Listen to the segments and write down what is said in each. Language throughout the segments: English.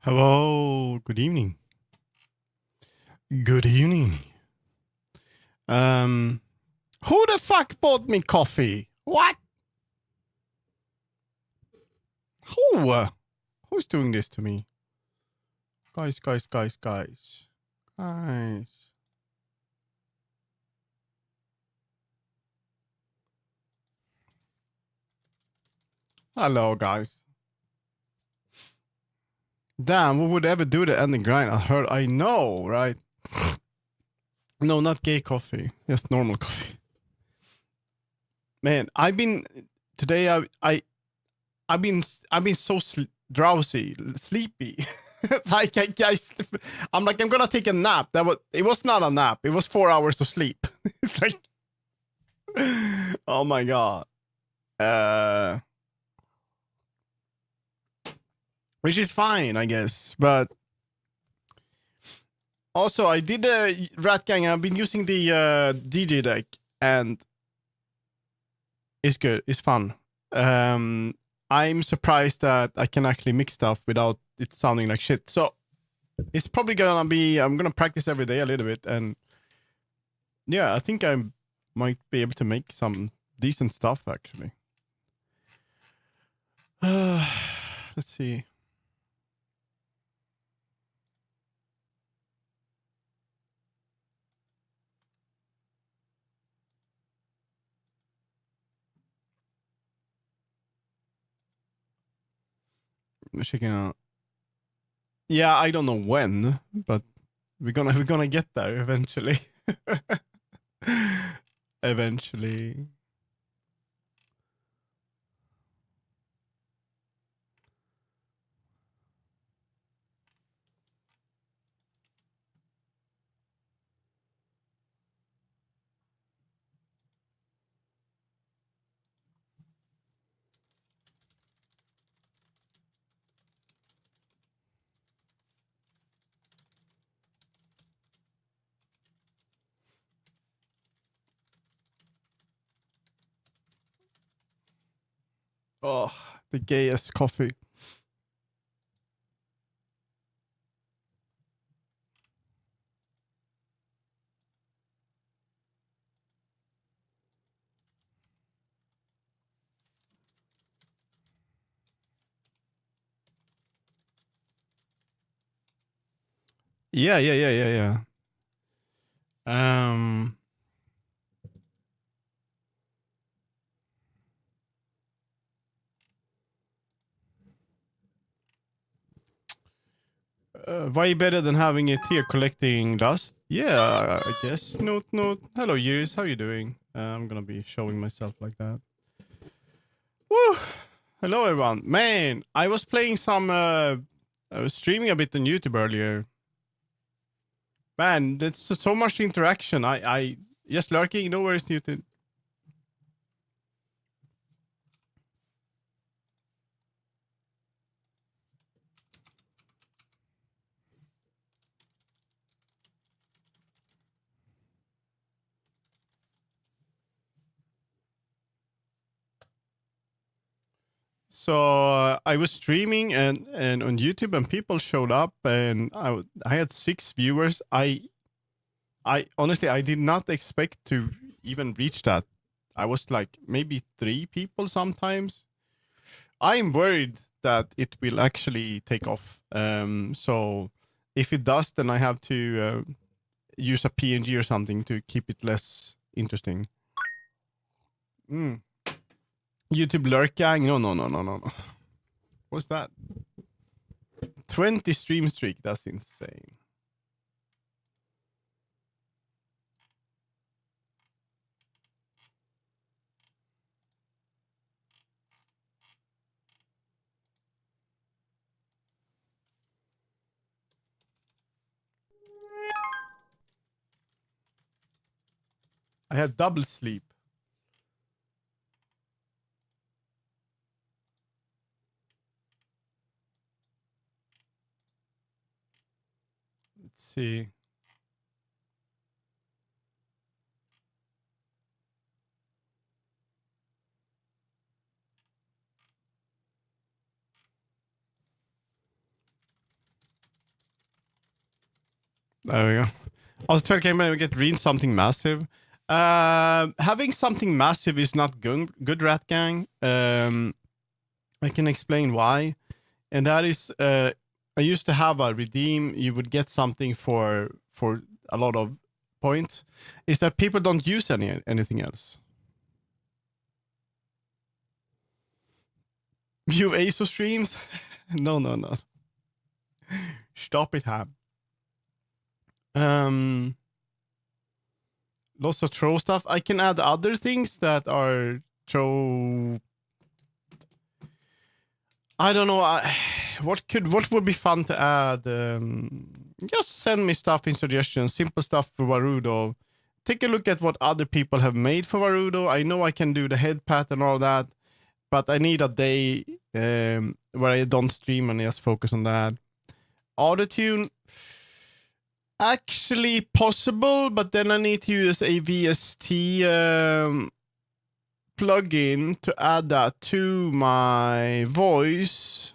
Hello, good evening. Good evening. Um, who the fuck bought me coffee? What? Who? Who's doing this to me? Guys. Hello, guys. Damn, who would ever do the ending grind? I know, right? No, not gay coffee. Just normal coffee. Man, today. I've been so drowsy, sleepy. It's like I'm like I'm gonna take a nap. It was not a nap. It was 4 hours of sleep. It's like, oh my god. Uh, which is fine, I guess. But also, I did a Rat Gang. I've been using the DJ deck, and it's good. It's fun. I'm surprised that I can actually mix stuff without it sounding like shit. So it's probably gonna be. I'm gonna practice every day a little bit, and yeah, I think I might be able to make some decent stuff actually. Let's see. Checking out. Yeah, I don't know when, but we're gonna get there eventually. Eventually. Oh, the gayest coffee. Yeah. Um way better than having it here collecting dust. Yeah, I guess. Note. Hello, Iris. How you doing? I'm gonna be showing myself like that. Woo! Hello, everyone. Man, I was playing some. I was streaming a bit on YouTube earlier. Man, there's so much interaction. I just lurking. No worries, Newton. So I was streaming and on YouTube, and people showed up, and I had 6 viewers. I honestly I did not expect to even reach that. I was like maybe 3 people sometimes. I'm worried that it will actually take off. So if it does, then I have to use a PNG or something to keep it less interesting. YouTube lurk gang? No. What's that? 20 stream streak. That's insane. I had double sleep. Let's see. There we go. Also, try to get read something massive. Having something massive is not good, Rat Gang. I can explain why, and that is, I used to have a redeem. You would get something for a lot of points. Is that people don't use anything else. View ASO streams? No. Stop it, Ham. Lots of throw stuff. I can add other things that are throw. I don't know. What would be fun to add? Just send me stuff in suggestions. Simple stuff for Varudo. Take a look at what other people have made for Varudo. I know I can do the head pat and all that, but I need a day where I don't stream and just focus on that. Autotune, actually possible, but then I need to use a VST plugin to add that to my voice.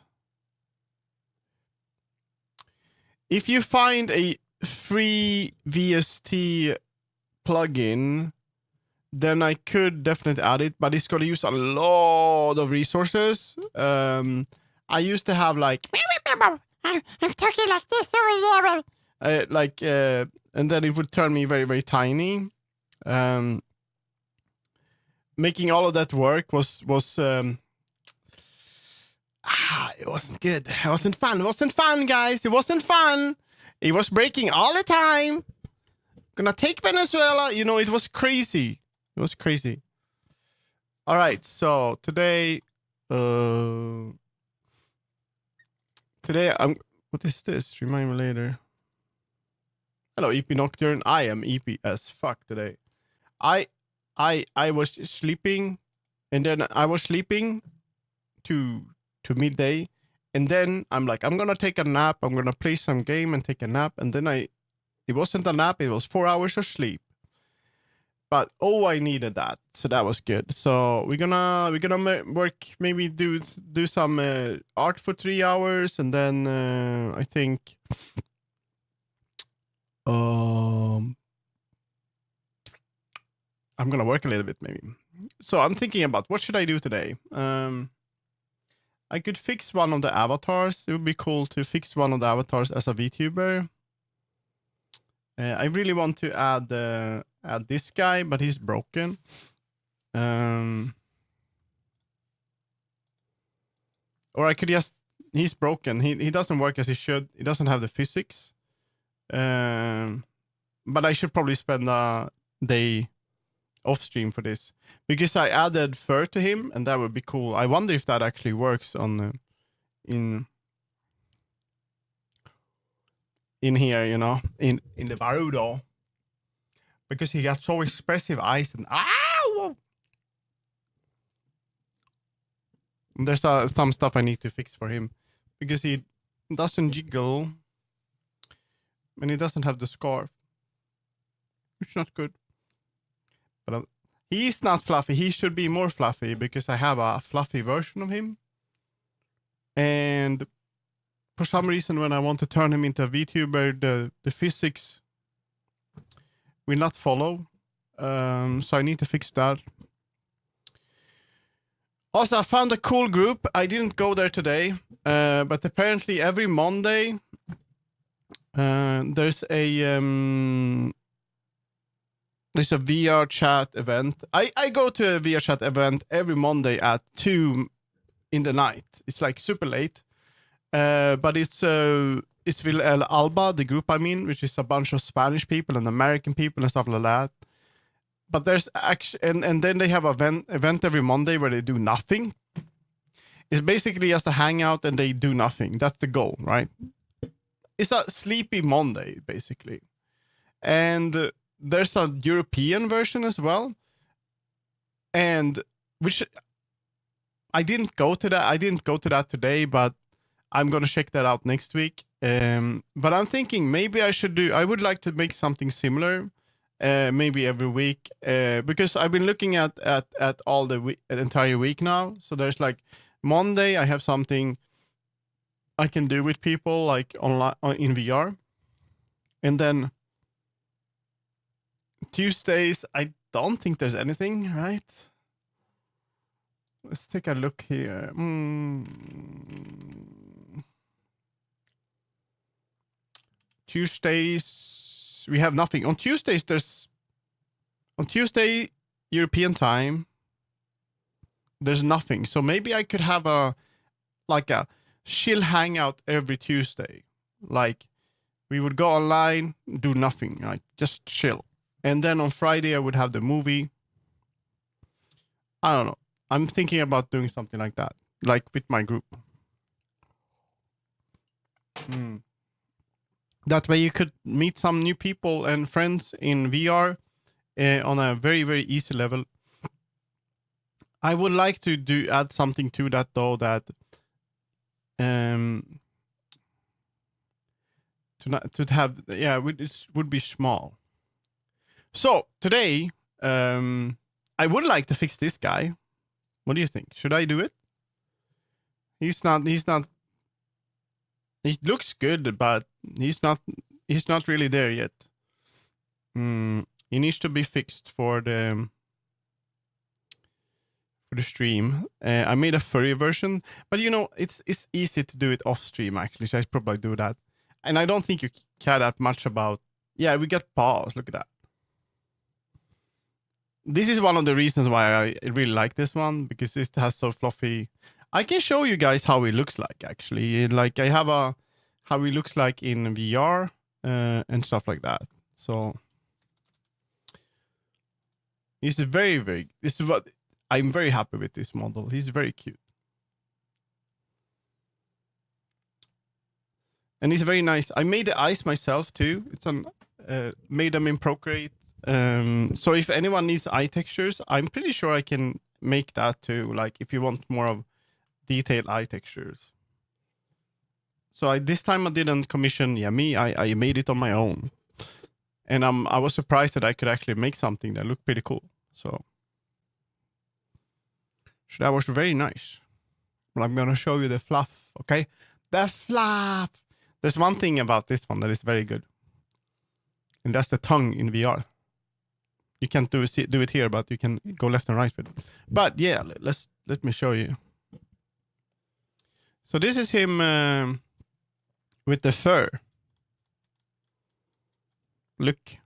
If you find a free VST plugin, then I could definitely add it, but it's going to use a lot of resources. I used to have like I'm talking like this over there, and then it would turn me very, very tiny. Making all of that work was it wasn't good. It wasn't fun. It wasn't fun, guys. It wasn't fun. It was breaking all the time. Gonna take Venezuela. You know, it was crazy. It was crazy. All right. So today, I'm. What is this? Remind me later. Hello, EP Nocturne. I am EP as fuck today. I was sleeping, and then I was sleeping to midday, and then I'm like, I'm gonna take a nap. I'm gonna play some game and take a nap, and then it wasn't a nap. It was 4 hours of sleep. But I needed that, so that was good. So we're gonna work, maybe do some art for 3 hours, and then I think I'm gonna work a little bit maybe. So I'm thinking about what should I do today. I could fix one of the avatars. It would be cool to fix one of the avatars as a VTuber. I really want to add this guy, but he's broken. Or I could just, he's broken. He doesn't work as he should. He doesn't have the physics. But I should probably spend a day off stream for this, because I added fur to him, and that would be cool. I wonder if that actually works on in here, you know, in the Varudo, because he got so expressive eyes and ow! There's some stuff I need to fix for him, because he doesn't jiggle and he doesn't have the scarf, which is not good. But he's not fluffy. He should be more fluffy, because I have a fluffy version of him. And for some reason, when I want to turn him into a VTuber, the physics will not follow. So I need to fix that. Also, I found a cool group. I didn't go there today, but apparently every Monday there's a VRChat event. I go to a VRChat event every Monday at 2 in the night. It's like super late. But it's Vil El Alba, the group I'm in, which is a bunch of Spanish people and American people and stuff like that. But there's actually, and then they have an event every Monday where they do nothing. It's basically just a hangout and they do nothing. That's the goal, right? It's a sleepy Monday, basically. And there's a European version as well. And which I didn't go to that. I didn't go to that today, but I'm going to check that out next week. But I'm thinking maybe I would like to make something similar, maybe every week, because I've been looking at all the entire week now. So there's like Monday, I have something I can do with people like online in VR. And then Tuesdays, I don't think there's anything, right? Let's take a look here. Tuesdays, we have nothing. On Tuesdays, on Tuesday, European time, there's nothing. So maybe I could have a chill hangout every Tuesday. Like we would go online, do nothing, like just chill. And then on Friday, I would have the movie. I don't know. I'm thinking about doing something like that, like with my group. That way you could meet some new people and friends in VR on a very, very easy level. I would like to add something to that though, that it would be small. So today, I would like to fix this guy. What do you think? Should I do it? He's not. He looks good, but he's not really there yet. He needs to be fixed for the stream. I made a furry version, but you know, it's easy to do it off stream actually, so I should probably do that. And I don't think you care that much about. Yeah, we get paws. Look at that. This is one of the reasons why I really like this one, because it has so fluffy. I can show you guys how he looks like actually. Like I have how he looks like in VR and stuff like that. So he's very, very. This is what I'm very happy with this model. He's very cute. And he's very nice. I made the eyes myself too. It's made them in Procreate. So if anyone needs eye textures, I'm pretty sure I can make that too. Like if you want more of detailed eye textures. So this time I didn't commission me. I made it on my own. And I was surprised that I could actually make something that looked pretty cool. So that was very nice. But I'm going to show you the fluff, okay? The fluff! There's one thing about this one that is very good. And that's the tongue in VR. You can't do it here, but you can go left and right with it. But yeah, let me show you. So this is him with the fur. Look.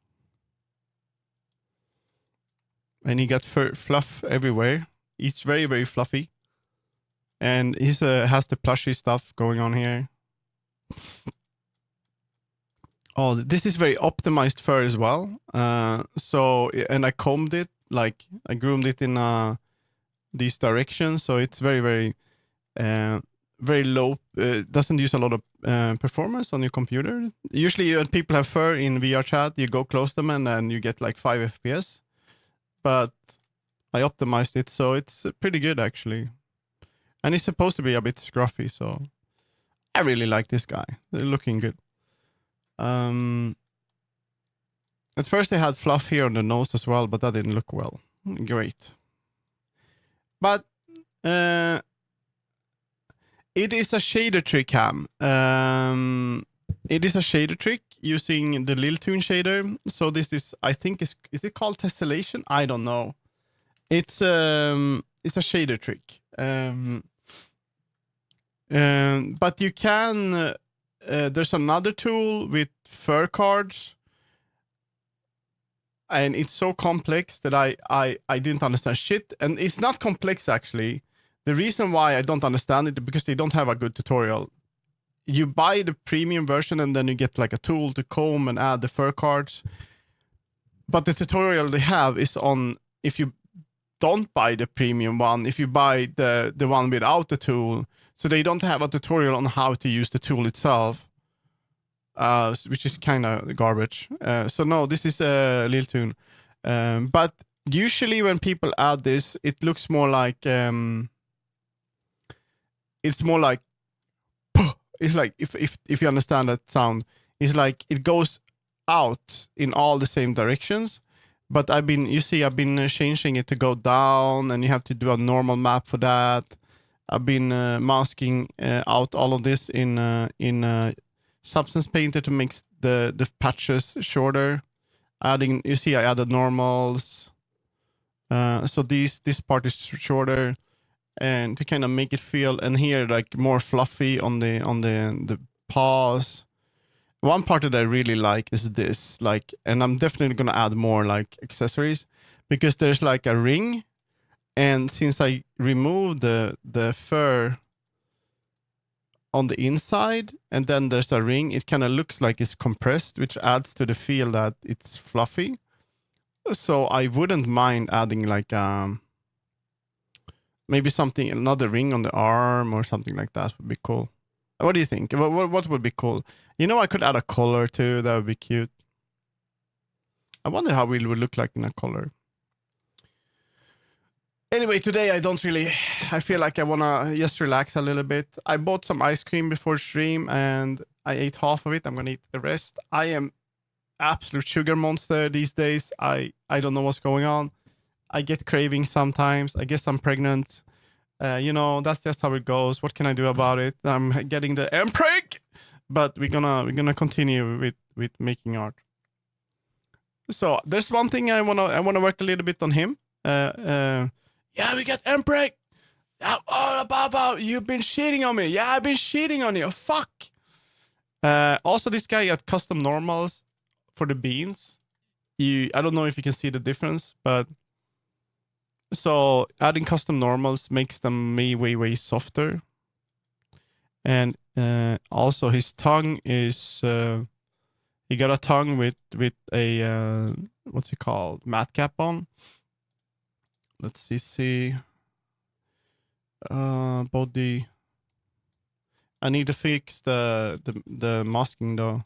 And he got fluff everywhere. It's very, very fluffy. And he has the plushy stuff going on here. Oh, this is very optimized fur as well. And I combed it, like I groomed it in these directions. So it's very, very, very low. Doesn't use a lot of performance on your computer. Usually when people have fur in VRChat, you go close them and then you get like 5 FPS. But I optimized it, so it's pretty good actually. And it's supposed to be a bit scruffy, so I really like this guy. They're looking good. At first they had fluff here on the nose as well, but that didn't look well. Great. But it is a shader trick cam. It is a shader trick using the Lil Toon shader. So this is, I think, is it called tessellation? I don't know. It's a shader trick. But you can. There's another tool with fur cards, and it's so complex that I didn't understand shit. And it's not complex actually. The reason why I don't understand it is because they don't have a good tutorial. You buy the premium version and then you get like a tool to comb and add the fur cards. But the tutorial they have is on, if you don't buy the premium one, if you buy the one without the tool. So they don't have a tutorial on how to use the tool itself, which is kind of garbage. So no, this is a Lil Toon. But usually when people add this, it looks more like, it's more like, it's like, if you understand that sound, it's like it goes out in all the same directions. But I've been changing it to go down, and you have to do a normal map for that. I've been masking out all of this in Substance Painter to make the patches shorter. Adding, you see, I added normals. So this part is shorter, and to kind of make it feel, and here like more fluffy on the paws. One part that I really like is this, like, and I'm definitely gonna add more like accessories, because there's like a ring, and since I removed the fur on the inside, and then there's a ring, it kind of looks like it's compressed, which adds to the feel that it's fluffy. So I wouldn't mind adding like maybe something, another ring on the arm or something like that would be cool. What do you think? What would be cool? You know, I could add a collar too. That would be cute. I wonder how it would look like in a collar. Anyway, today I feel like I want to just relax a little bit. I bought some ice cream before stream and I ate half of it. I'm going to eat the rest. I am absolute sugar monster these days. I don't know what's going on. I get cravings sometimes. I guess I'm pregnant. You know, that's just how it goes. What can I do about it? I'm getting the empreg, but we're gonna continue with making art. So there's one thing I wanna work a little bit on him. Yeah, we got empreg. Oh, Baba, you've been cheating on me. Yeah, I've been cheating on you. Fuck. Also, this guy got custom normals for the beans. I don't know if you can see the difference, but so adding custom normals makes them way softer. And also his tongue is he got a tongue with a what's it called, matte cap on. Let's see body. I need to fix the masking though.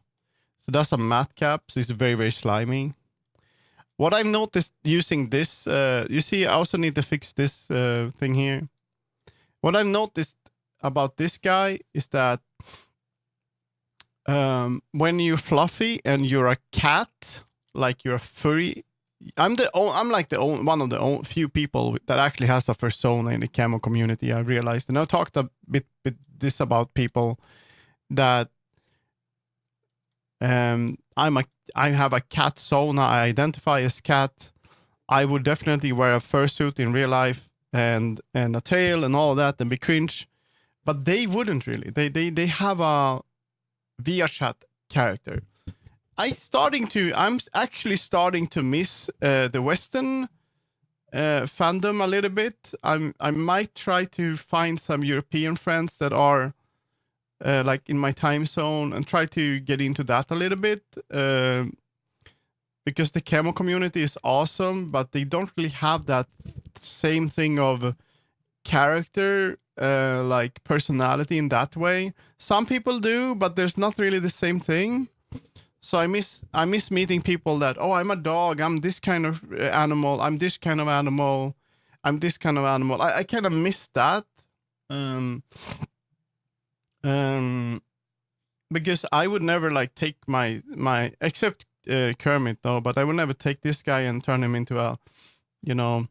So that's a matte cap, so it's very slimy. What I've noticed using this, you see, I also need to fix this thing here. What I've noticed about this guy is that when you're fluffy and you're a cat, like you're a furry, I'm like the only, one of the few people that actually has a persona in the camo community. I realized, and I talked a bit this about people that I have a cat persona. I identify as cat. I would definitely wear a fursuit in real life and a tail and all that and be cringe, but they wouldn't really. They have a VRChat character. I'm actually starting to miss the Western fandom a little bit. I might try to find some European friends that are like in my time zone and try to get into that a little bit. Because the camo community is awesome, but they don't really have that same thing of character, like personality in that way. Some people do, but there's not really the same thing. So I miss meeting people that, oh, I'm a dog, I'm this kind of animal, I'm this kind of animal, I'm this kind of animal. I kind of miss that. Because I would never like take my except Kermit though, but I would never take this guy and turn him into a, you know,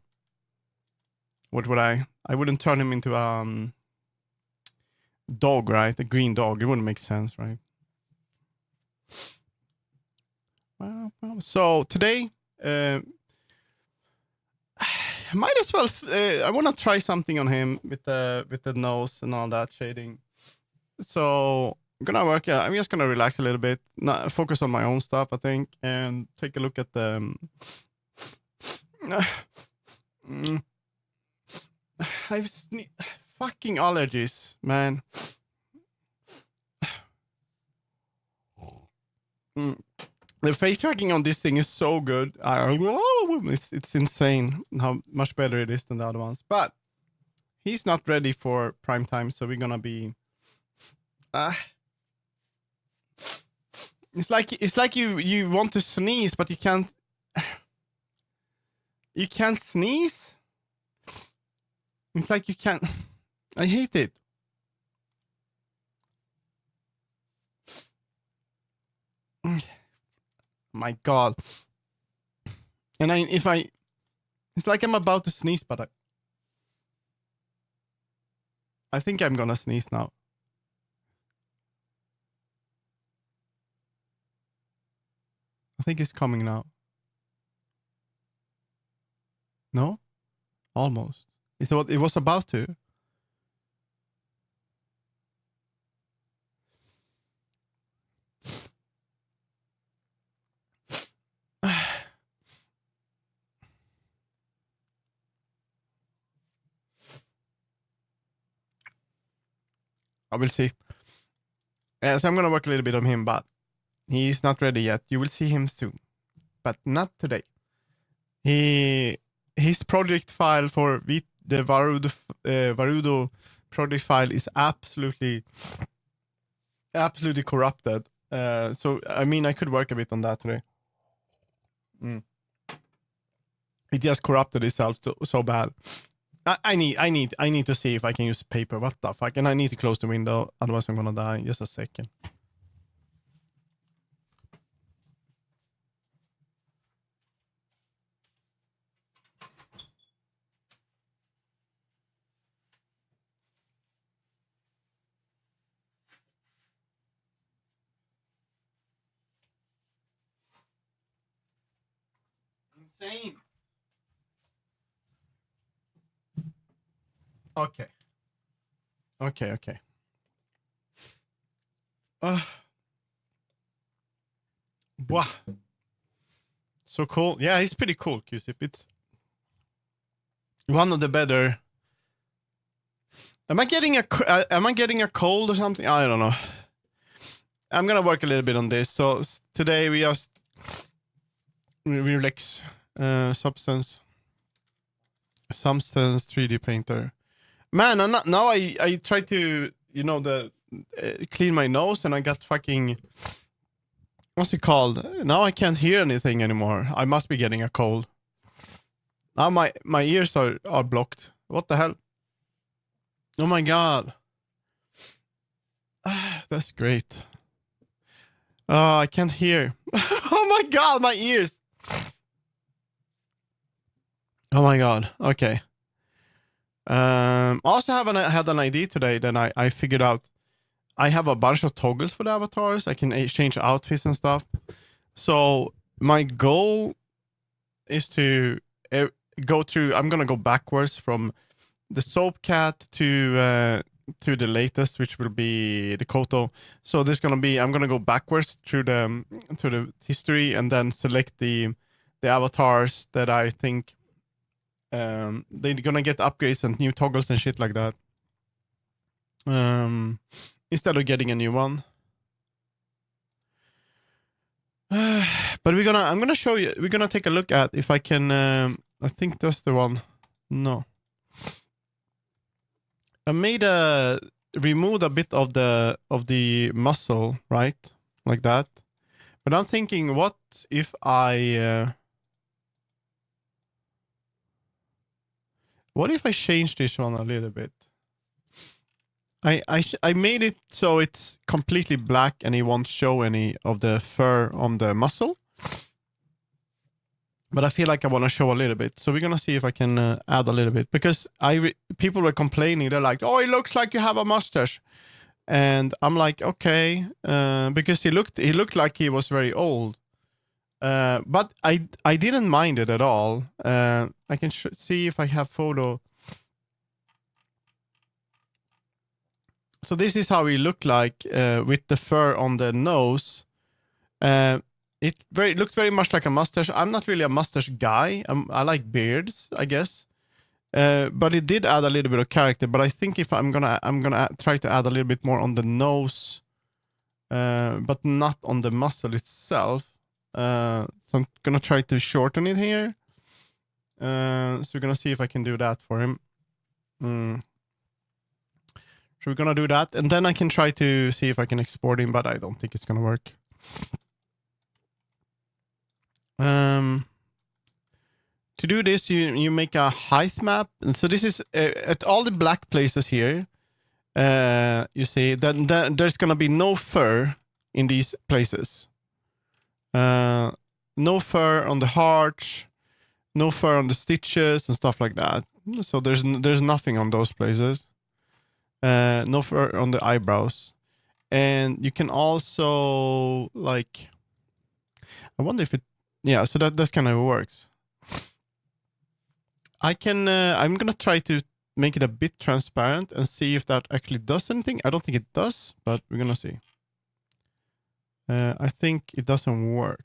what would I wouldn't turn him into a dog, right? A green dog. It wouldn't make sense, right? So today, might as well. I want to try something on him with the nose and all that shading. So I'm gonna work. I'm just gonna relax a little bit, not focus on my own stuff, I think, and take a look at the. I've fucking allergies, man. The face tracking on this thing is so good. It's insane how much better it is than the other ones. But he's not ready for prime time, so we're gonna be. It's like you want to sneeze, but you can't. You can't sneeze. It's like you can't. I hate it. My God. And it's like I'm about to sneeze, but I think I'm gonna sneeze now. think it's coming now. No? Almost. It was about to. I will see. So I'm gonna work a little bit on him, but he's not ready yet. You will see him soon, but not today. His project file for the Varudo project file is absolutely corrupted. So I mean, I could work a bit on that today. It just corrupted itself so bad. I need to see if I can use paper. What the fuck? And I need to close the window, otherwise I'm gonna die. Just a second. Insane. Okay. Wow. So cool. Yeah, he's pretty cool, Q-Sip. It's one of the better. Am I getting a cold or something? I don't know. I'm gonna work a little bit on this. So today we just relax substance 3D printer. Man, I'm not, now I try to clean my nose and I got fucking, what's it called? Now I can't hear anything anymore. I must be getting a cold. Now my ears are blocked. What the hell? Oh my god. That's great. Oh, I can't hear. Oh my god, my ears. Oh my god. Okay. Also had an idea today. Then I figured out I have a bunch of toggles for the avatars. I can change outfits and stuff. So my goal is to go through. I'm gonna go backwards from the soap cat to the latest, which will be the Koto. So there's gonna be. I'm gonna go backwards through the history and then select the avatars that I think they're gonna get upgrades and new toggles and shit like that. Instead of getting a new one. But I'm gonna show you. We're gonna take a look at if I can. I think that's the one. No. I removed a bit of the muscle, right, like that. But I'm thinking, what if I change this one a little bit? I made it so it's completely black and it won't show any of the fur on the muscle. But I feel like I want to show a little bit. So we're going to see if I can add a little bit. Because people were complaining. They're like, oh, it looks like you have a mustache. And I'm like, okay. Because he looked like he was very old. But I didn't mind it at all. I can see if I have photo. So this is how he looked like with the fur on the nose. It looked very much like a mustache. I'm not really a mustache guy. I like beards, I guess. But it did add a little bit of character. But I think if I'm gonna try to add a little bit more on the nose, but not on the muscle itself. So I'm gonna try to shorten it here. So we're gonna see if I can do that for him. So we're gonna do that, and then I can try to see if I can export him, but I don't think it's gonna work. To do this, you make a height map, and so this is at all the black places here. You see, then there's gonna be no fur in these places. No fur on the hearts, no fur on the stitches and stuff like that. So there's nothing on those places. No fur on the eyebrows, and you can also I wonder if it... Yeah, so that's kind of how it works. I can... I'm gonna try to make it a bit transparent and see if that actually does anything. I don't think it does, but we're gonna see. I think it doesn't work.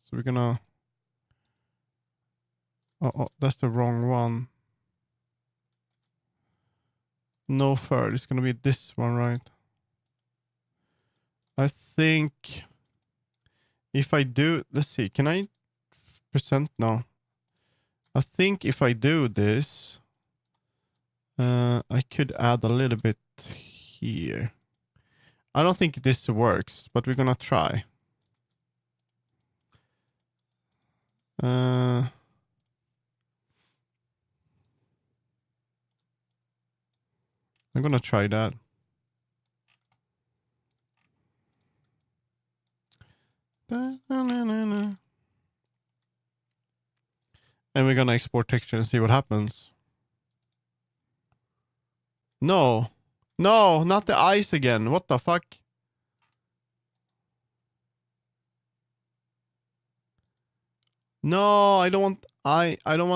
So we're gonna... Oh, that's the wrong one. No fur. It's gonna be this one, right? I think if I do... Let's see. Can I present? No. I think if I do this, I could add a little bit here. I don't think this works, but we're gonna try. I'm gonna try that. And we're gonna export texture and see what happens. No. No, not the eyes again. What the fuck? No, I don't want... I don't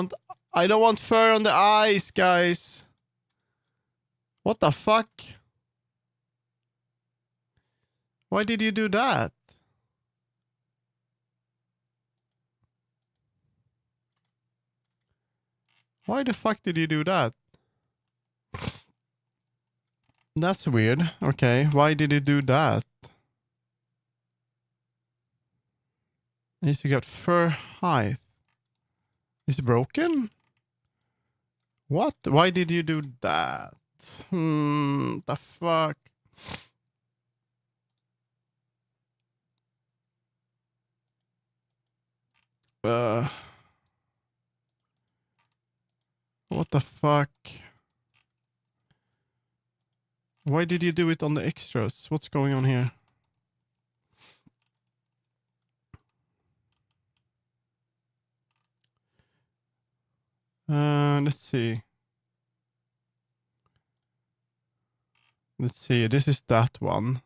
want fur on the eyes, guys. What the fuck? Why did you do that? Why the fuck did you do that? That's weird. Okay, why did you do that? Needs to get fur height. Is it broken? What? Why did you do that? The fuck? What the fuck? Why did you do it on the extras? What's going on here? Let's see. Let's see. This is that one.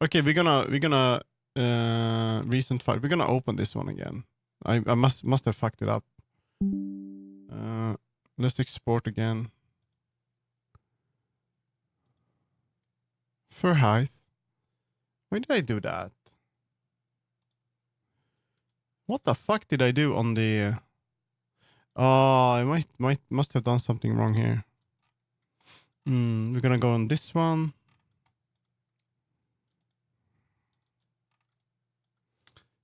Okay, we're gonna recent file. We're gonna open this one again. I must have fucked it up. Let's export again. Fur height. Why did I do that? What the fuck did I do on the... Oh, I must have done something wrong here. We're gonna go on this one.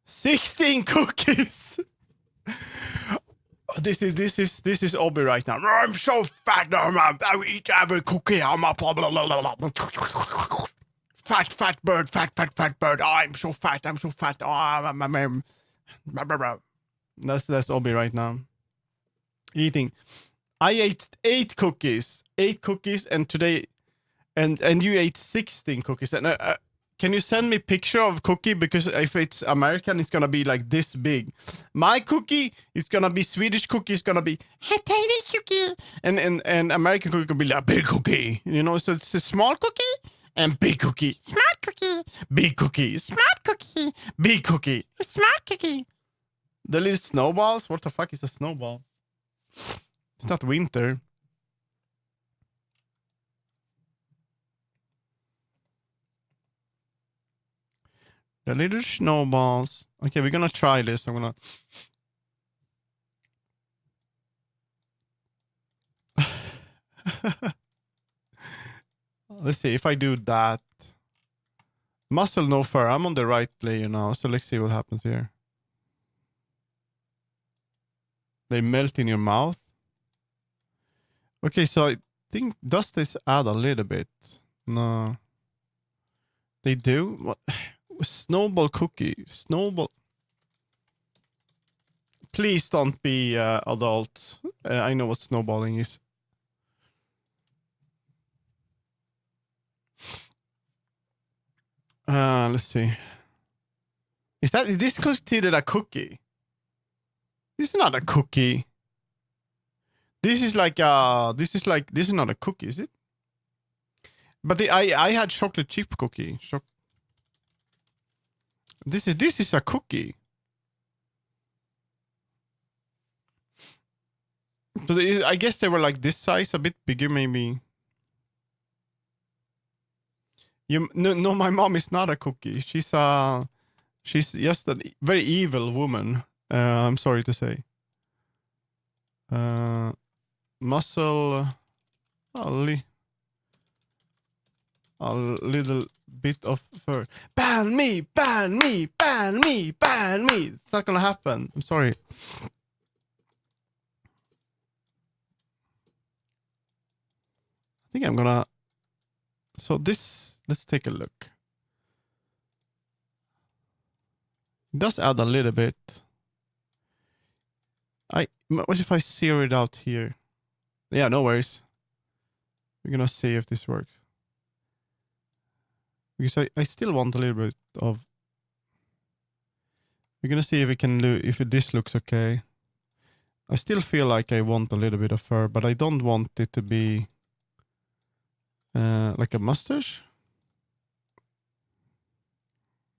$16 cookies. This is Obi right now. I'm so fat. I eat every cookie. I'm a fat bird. I'm so fat. That's Obi right now. Eating. I ate 8 cookies. 8 cookies, and today, and you ate 16 cookies. And can you send me a picture of cookie? Because if it's American, it's gonna be like this big. My cookie is gonna be Swedish cookie. It's gonna be a tiny cookie, and American cookie gonna be like a big cookie. You know, so it's a small cookie and big cookie. Smart cookie, big cookie, smart cookie, big cookie, smart cookie. The little snowballs. What the fuck is a snowball? It's not winter. The little snowballs. Okay, we're gonna try this. I'm gonna... Let's see if I do that. Muscle, no fur. I'm on the right layer now, so let's see what happens here. They melt in your mouth. Okay, so I think, does this add a little bit? No. They do? What? Snowball cookie. Snowball. Please don't be adult. I know what snowballing is. Let's see. Is this considered a cookie? This is not a cookie. This is not a cookie, is it? But I had chocolate chip cookie. This is a cookie. But I guess they were like this size, a bit bigger maybe. No, my mom is not a cookie. She's just a very evil woman. I'm sorry to say. Muscle, a little bit of fur. Ban me, ban me, ban me, ban me. It's not gonna happen. I'm sorry. I think I'm gonna. So this, let's take a look. It does add a little bit. What if I zero it out here? Yeah, no worries. We're gonna see if this works. Because I still want a little bit of. We're gonna see if we can do if this looks okay. I still feel like I want a little bit of fur, but I don't want it to be like a mustache.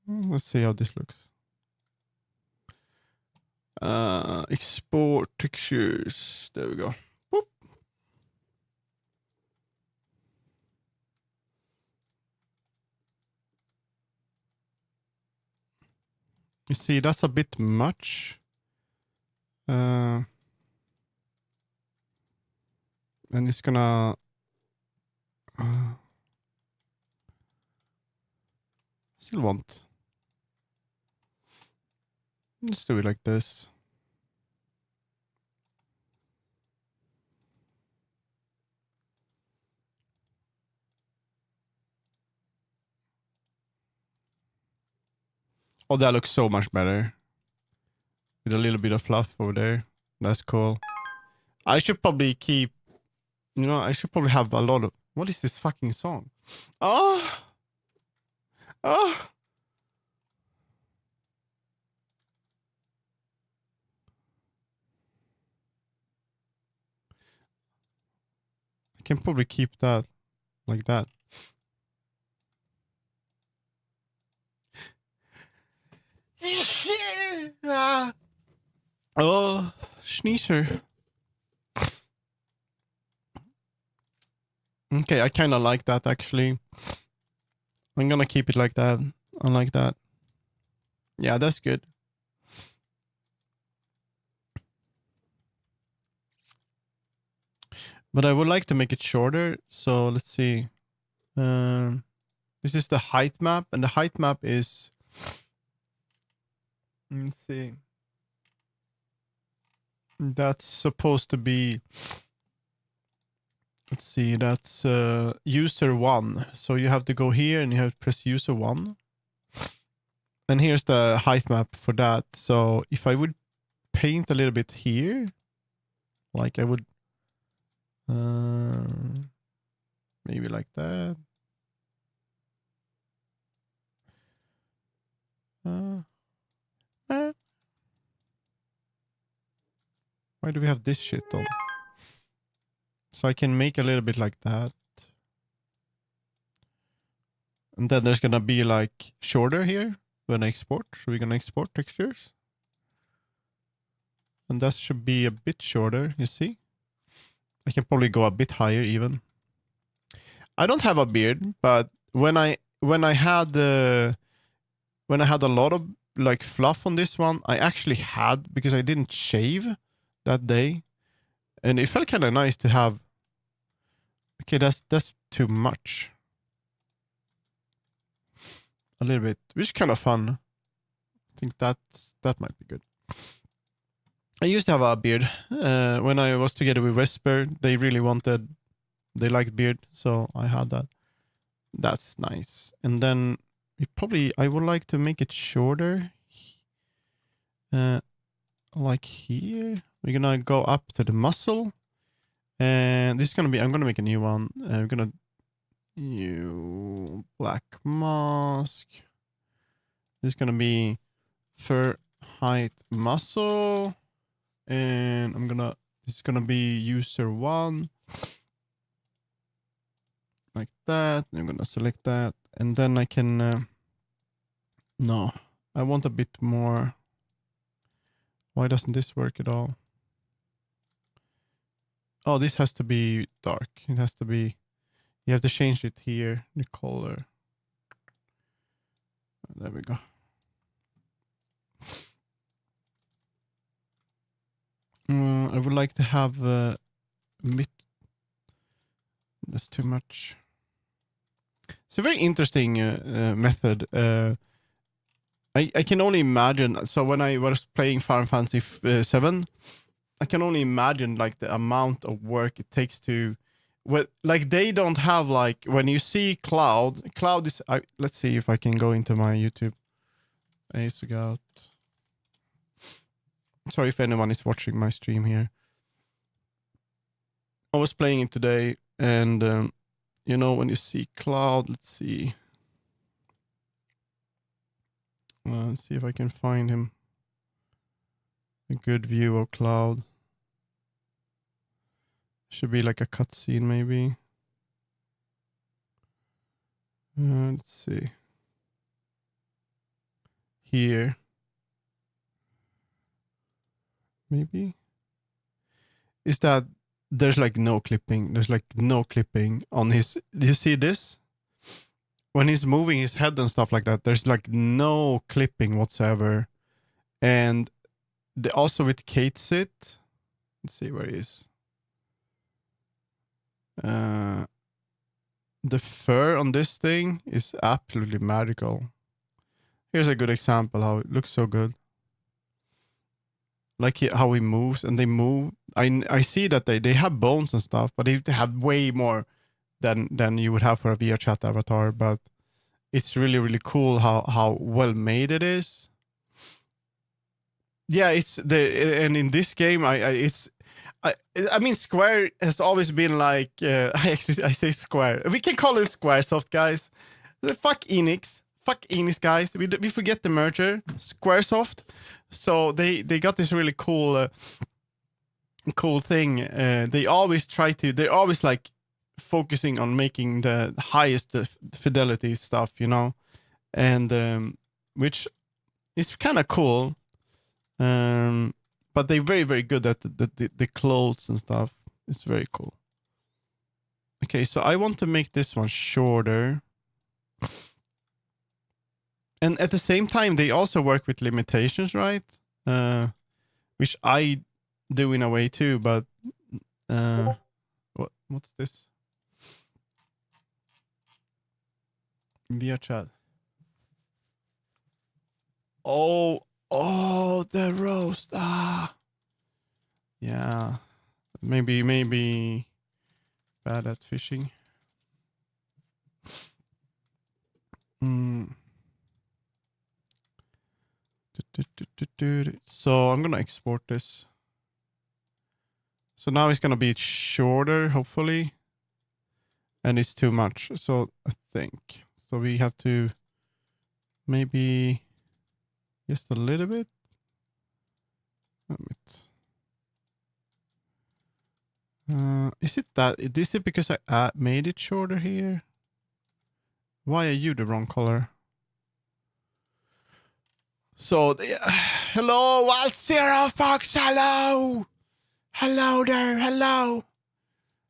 Let's see how this looks. Export textures. There we go. Boop. You see, that's a bit much. And it's gonna. Still want. Let's do it like this. Oh, that looks so much better. With a little bit of fluff over there. That's cool. I should probably keep. I should probably have a lot of. What is this fucking song? Oh! Oh! I can probably keep that like that. Oh, Schneezer. Okay, I kind of like that actually. I'm gonna keep it like that. I like that. Yeah, that's good. But I would like to make it shorter. So let's see. This is the height map, and the height map is. Let's see. That's supposed to be. Let's see. That's user 1. So you have to go here and you have to press user 1. And here's the height map for that. So if I would paint a little bit here, like I would. Maybe like that. Why do we have this shit on? So I can make a little bit like that. And then there's gonna be like shorter here when I export. So we're gonna export textures. And that should be a bit shorter, you see? I can probably go a bit higher even. I don't have a beard, but when I had a lot of like fluff on this one, I actually had because I didn't shave that day. And it felt kind of nice to have. Okay, that's too much. A little bit, which is kind of fun. I think that might be good. I used to have a beard when I was together with Whisper. They liked beard, so I had that. That's nice. And then I would like to make it shorter. Like here. We're gonna go up to the muscle. And this is gonna be, I'm gonna make a new one. We're gonna new black mask. This is gonna be fur height muscle. And this is gonna be user 1. Like that. I'm gonna select that. And then I can, no. I want a bit more. Why doesn't this work at all? Oh, this has to be dark. It has to be. You have to change it here. The color. There we go. I would like to have mid. That's too much. It's a very interesting method. I can only imagine. So when I was playing Final Fantasy 7, I can only imagine like the amount of work it takes to. Well, like they don't have like when you see Cloud. Cloud is. Let's see if I can go into my YouTube. Ace out. Sorry if anyone is watching my stream here. I was playing it today, and you know when you see Cloud. Let's see. Let's see if I can find him. A good view of Cloud. Should be like a cutscene, maybe. Let's see. Here. Maybe. Is that there's like no clipping? There's like no clipping on his. Do you see this? When he's moving his head and stuff like that, there's like no clipping whatsoever. And also with Kate Sit. Let's see where he is. The fur on this thing is absolutely magical. Here's a good example how it looks so good. Like how he moves, and they move. I see that they have bones and stuff, but they have way more than you would have for a VRChat avatar. But it's really, really cool how well made it is. Yeah, and in this game, I mean, Square has always been like, I say Square. We can call it Squaresoft, guys. Fuck Enix. Fuck Enix, guys. We forget the merger. Squaresoft. So they got this really cool thing. They're always like focusing on making the highest fidelity stuff, you know? And which is kind of cool. But they're very, very good at the clothes and stuff. It's very cool. Okay, so I want to make this one shorter. And at the same time, they also work with limitations, right? Which I do in a way too, but what's this? VRChat. Oh, the roast. Yeah. Maybe bad at fishing. So I'm gonna export this. So now it's gonna be shorter, hopefully. And it's too much. So I think. So we have to maybe just a little bit. Is it because I made it shorter here? Why are you the wrong color? So, hello, Wild Zero Fox, hello! Hello there, hello!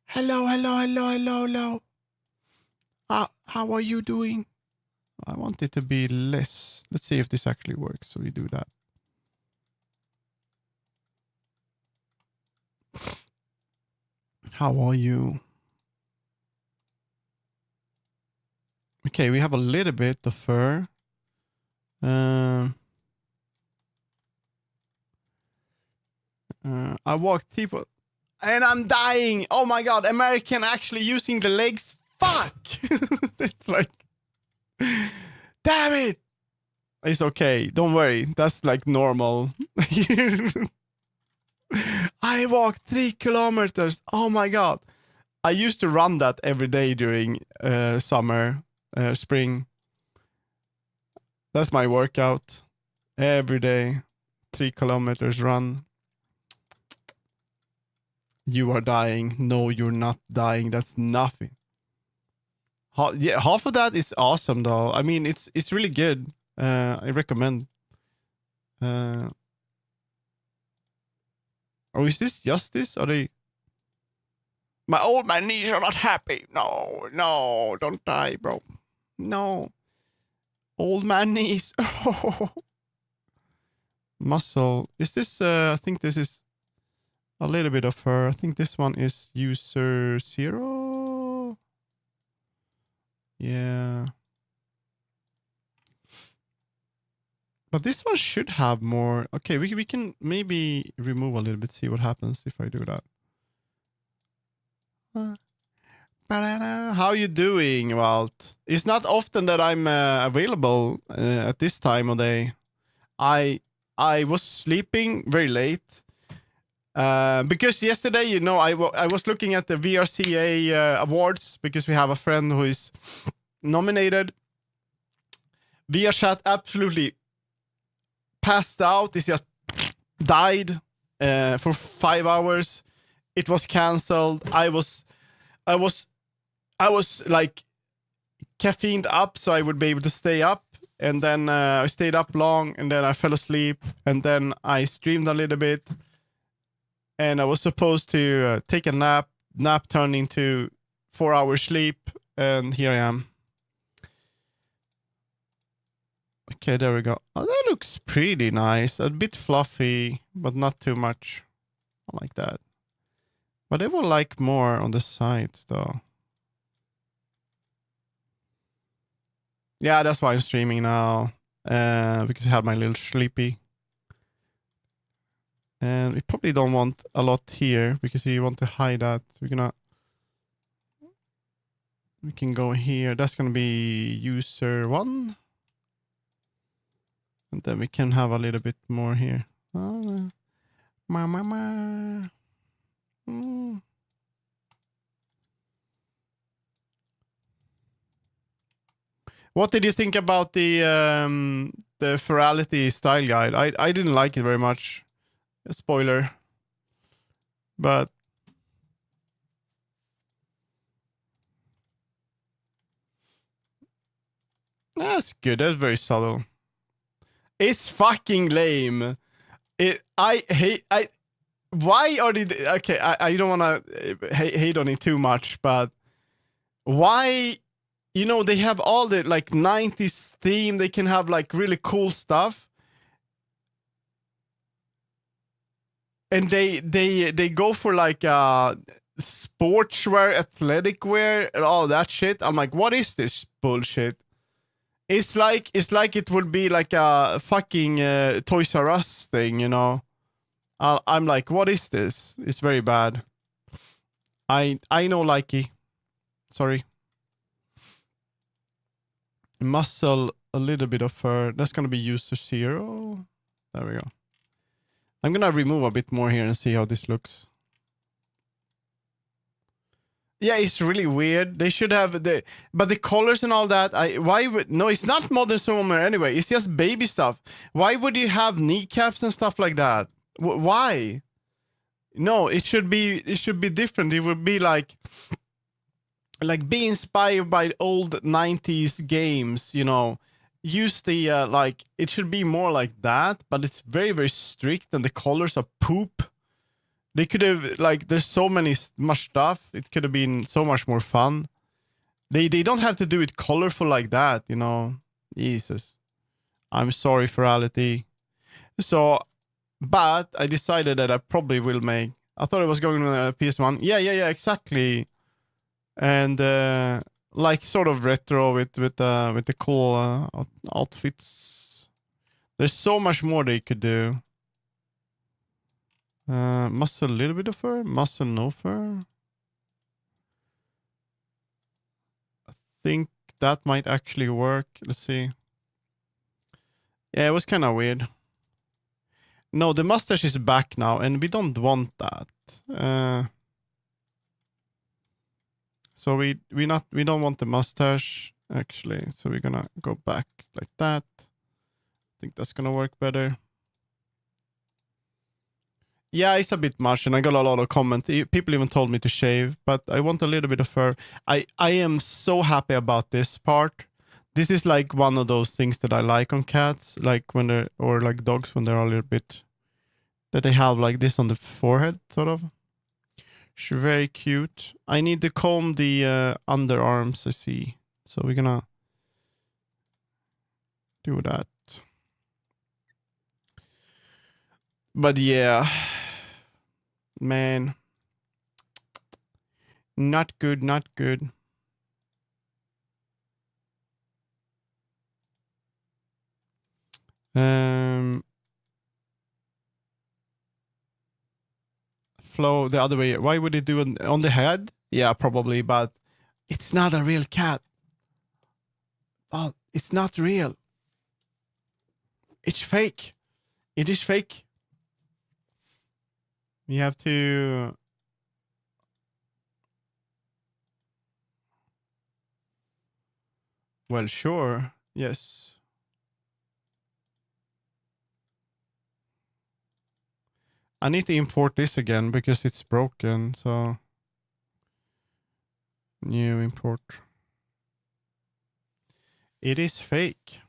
Hello. How are you doing? I want it to be less. Let's see if this actually works. So we do that. How are you? Okay, we have a little bit of fur. I walked people and I'm dying. Oh my god, American actually using the legs. Fuck! It's like, damn it! It's okay. Don't worry. That's like normal. I walked 3 kilometers. Oh my god. I used to run that every day during summer, spring. That's my workout. Every day. 3 kilometers run. You are dying. No, you're not dying. That's nothing. Half of that is awesome though. I mean, it's really good. I recommend. Or is this justice? Are they? My old man knees are not happy. No, no, don't die, bro. No. Old man knees. Muscle. Is this, I think this is a little bit of her. I think this one is user 0. Yeah. But this one should have more. Okay, we can maybe remove a little bit, see what happens if I do that. How you doing, Walt? It's not often that I'm available at this time of day. I was sleeping very late because yesterday, you know, I was looking at the VRCA awards because we have a friend who is nominated. VRChat absolutely passed out. It just died for 5 hours. It was cancelled. I was like caffeined up so I would be able to stay up. And then I stayed up long and then I fell asleep. And then I streamed a little bit. And I was supposed to take a nap. Nap turned into 4 hours sleep. And here I am. Okay, there we go. Oh, that looks pretty nice. A bit fluffy, but not too much. I like that. But I would like more on the sides, though. Yeah, that's why I'm streaming now. Because I had my little sleepy. And we probably don't want a lot here because we want to hide that. We can go here. That's gonna be user 1. And then we can have a little bit more here. What did you think about the Ferality style guide? I didn't like it very much. A spoiler. But that's good. That's very subtle. It's fucking lame. Why are they... Okay, I don't want to hate on it too much, but why... You know, they have all the like 90s theme. They can have like really cool stuff. And they go for like sportswear, athletic wear, and all that shit. I'm like, what is this bullshit? It's like it would be like a fucking Toys R Us thing, you know. I'm like, what is this? It's very bad. I know, likey. Sorry. Muscle, a little bit of fur. That's gonna be user 0. There we go. I'm gonna remove a bit more here and see how this looks. Yeah, it's really weird. They should have but the colors and all that. No, it's not Modern Summer anyway. It's just baby stuff. Why would you have kneecaps and stuff like that? Why? No, it should be different. It would be like be inspired by old 90s games, you know. Use the like, it should be more like that, but it's very, very strict and the colors are poop. They could have, like, there's so much stuff. It could have been so much more fun. They don't have to do it colorful like that, you know. Jesus. I'm sorry, Ferality. So, but I decided that I probably will make... I thought it was going to PS1. Yeah, exactly. And like sort of retro with the cool outfits. There's so much more they could do. Muscle, a little bit of fur. Muscle, no fur. I think that might actually work. Let's see. Yeah, it was kind of weird. No, the mustache is back now, and we don't want that. So we don't want the mustache actually. So we're gonna go back like that. I think that's gonna work better. Yeah, it's a bit much, and I got a lot of comments. People even told me to shave, but I want a little bit of fur. I am so happy about this part. This is like one of those things that I like on cats, like when they're, or like dogs when they're a little bit, that they have like this on the forehead, sort of. She's very cute. I need to comb the underarms, I see. So we're gonna do that. But yeah, man, not good, not good. Flow the other way. Why would it do it on the head? Yeah, probably, but it's not a real cat. Oh, it's not real. It's fake. It is fake. You have to. Well, sure. Yes. I need to import this again because it's broken. So, new import. It is fake.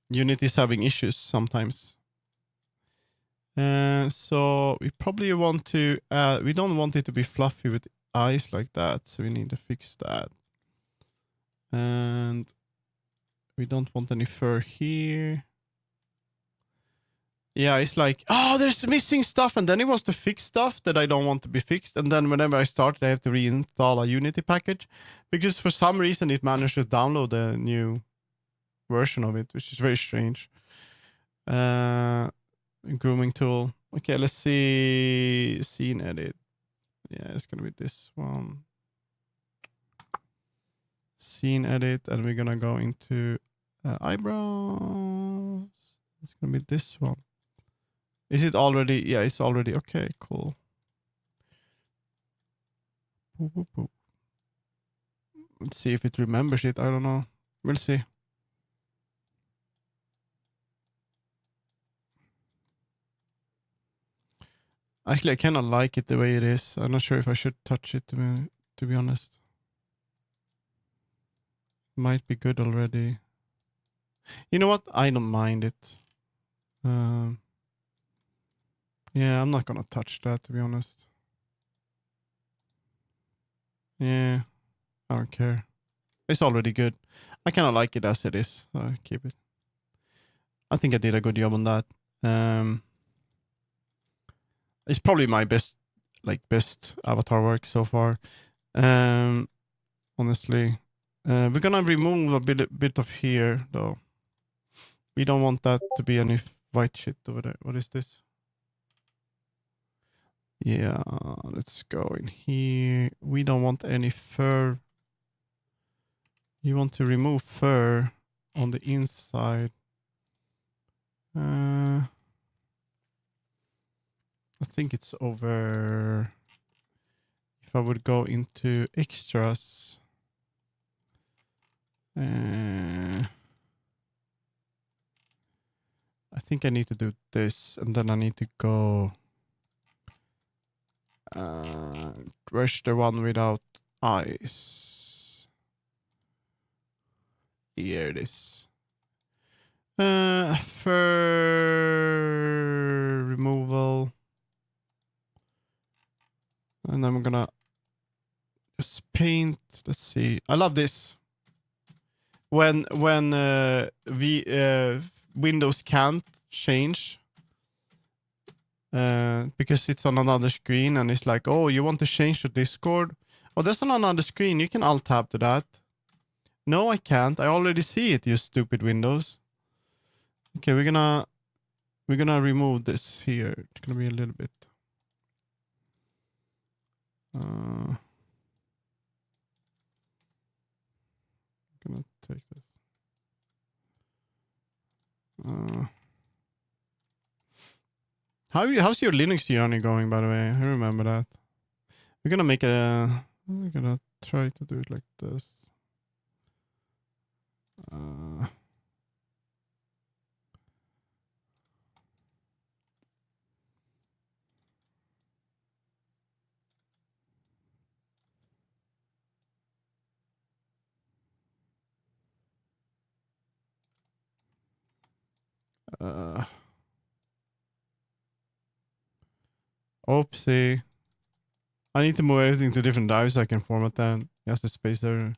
Unity is having issues sometimes. So we probably want to. We don't want it to be fluffy with eyes like that. So we need to fix that. And we don't want any fur here. Yeah, it's like, oh, there's missing stuff. And then it wants to fix stuff that I don't want to be fixed. And then whenever I start, I have to reinstall a Unity package. Because for some reason, it managed to download a new version of it, which is very strange. Grooming tool. Okay, let's see. Scene edit. Yeah, it's going to be this one. Scene edit. And we're going to go into eyebrows. It's going to be this one. Is it already? Yeah, it's already. Okay, cool. Boop, boop, boop. Let's see if it remembers it. I don't know. We'll see. Actually, I kind of like it the way it is. I'm not sure if I should touch it, to be honest. Might be good already. You know what? I don't mind it. Yeah, I'm not gonna touch that, to be honest. Yeah, I don't care. It's already good. I kind of like it as it is. So I keep it. I think I did a good job on that. It's probably my best avatar work so far. Honestly, we're gonna remove a bit of here though. We don't want that to be any white shit over there. What is this? Yeah, let's go in here. We don't want any fur. You want to remove fur on the inside. I think it's over. If I would go into extras. I think I need to do this, and then I need to go. Where's the one without eyes? Here it is. Fur removal. And I'm gonna just paint. Let's see. I love this. When Windows can't change because it's on another screen and it's like, oh, you want to change to Discord? Oh, that's on another screen. You can alt tab to that. No, I can't. I already see it, you stupid Windows. Okay, we're gonna remove this here. It's gonna be a little bit. I'm gonna take this. How's your Linux journey going, by the way? I remember that. We're gonna make we're gonna try to do it like this. Oopsie. I need to move everything to different drives so I can format that. Just the space there.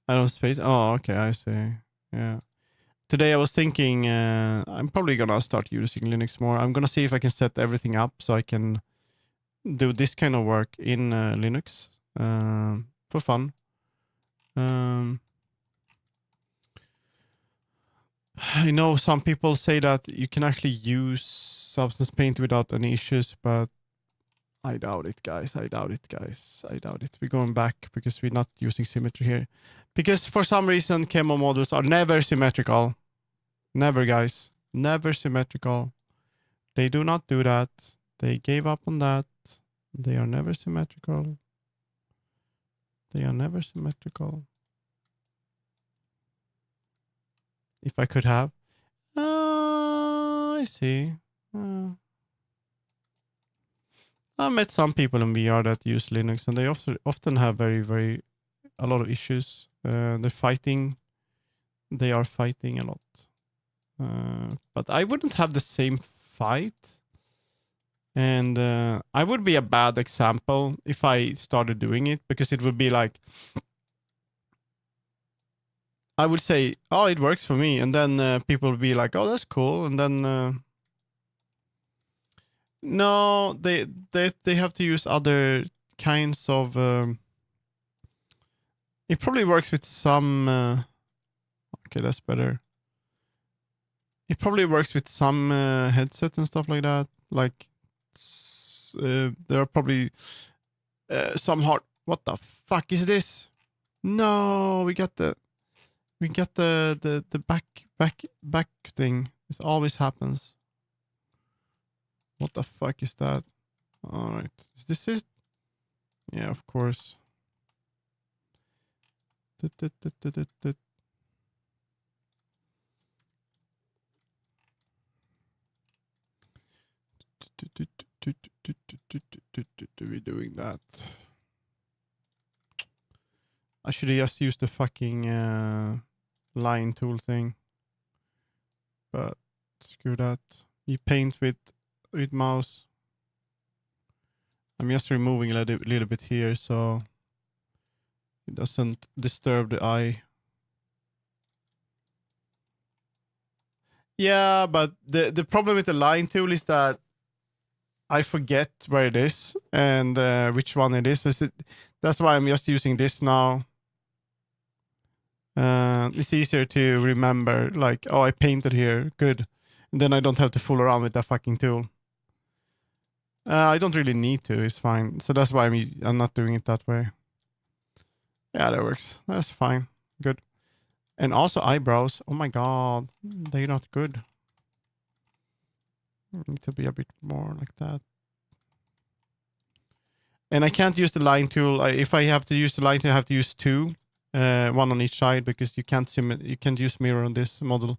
I don't space. Oh, okay, I see. Yeah. Today I was thinking I'm probably gonna start using Linux more. I'm gonna see if I can set everything up so I can do this kind of work in Linux for fun. I know some people say that you can actually use Substance Paint without any issues, but I doubt it, guys. I doubt it, guys. I doubt it. We're going back because we're not using symmetry here. Because for some reason, Camo models are never symmetrical. Never, guys. Never symmetrical. They do not do that. They gave up on that. They are never symmetrical. They are never symmetrical. If I could have. I see. I met some people in VR that use Linux, and they often have very a lot of issues. They're fighting. They are fighting a lot. But I wouldn't have the same fight. And I would be a bad example if I started doing it, because it would be like, I would say, oh, it works for me. And then people would be like, oh, that's cool. And then, no, they have to use other kinds of, it probably works with some, okay, that's better. It probably works with some headset and stuff like that. Like, there are probably some hard. What the fuck is this? No, we got the back thing. This always happens. What the fuck is that? All right, is this it? Yeah, of course. We're doing that. I should have just used the fucking line tool thing. But screw that. You paint with mouse. I'm just removing a little bit here so it doesn't disturb the eye. Yeah, but the problem with the line tool is that I forget where it is and which one it is. That's why I'm just using this now. It's easier to remember, like, oh, I painted here. Good. And then I don't have to fool around with that fucking tool. I don't really need to. It's fine. So that's why I'm not doing it that way. Yeah, that works. That's fine. Good. And also eyebrows. Oh my god. They're not good. Need to be a bit more like that. And I can't use the line tool. If I have to use the line tool, I have to use two. One on each side, because you can't use mirror on this model.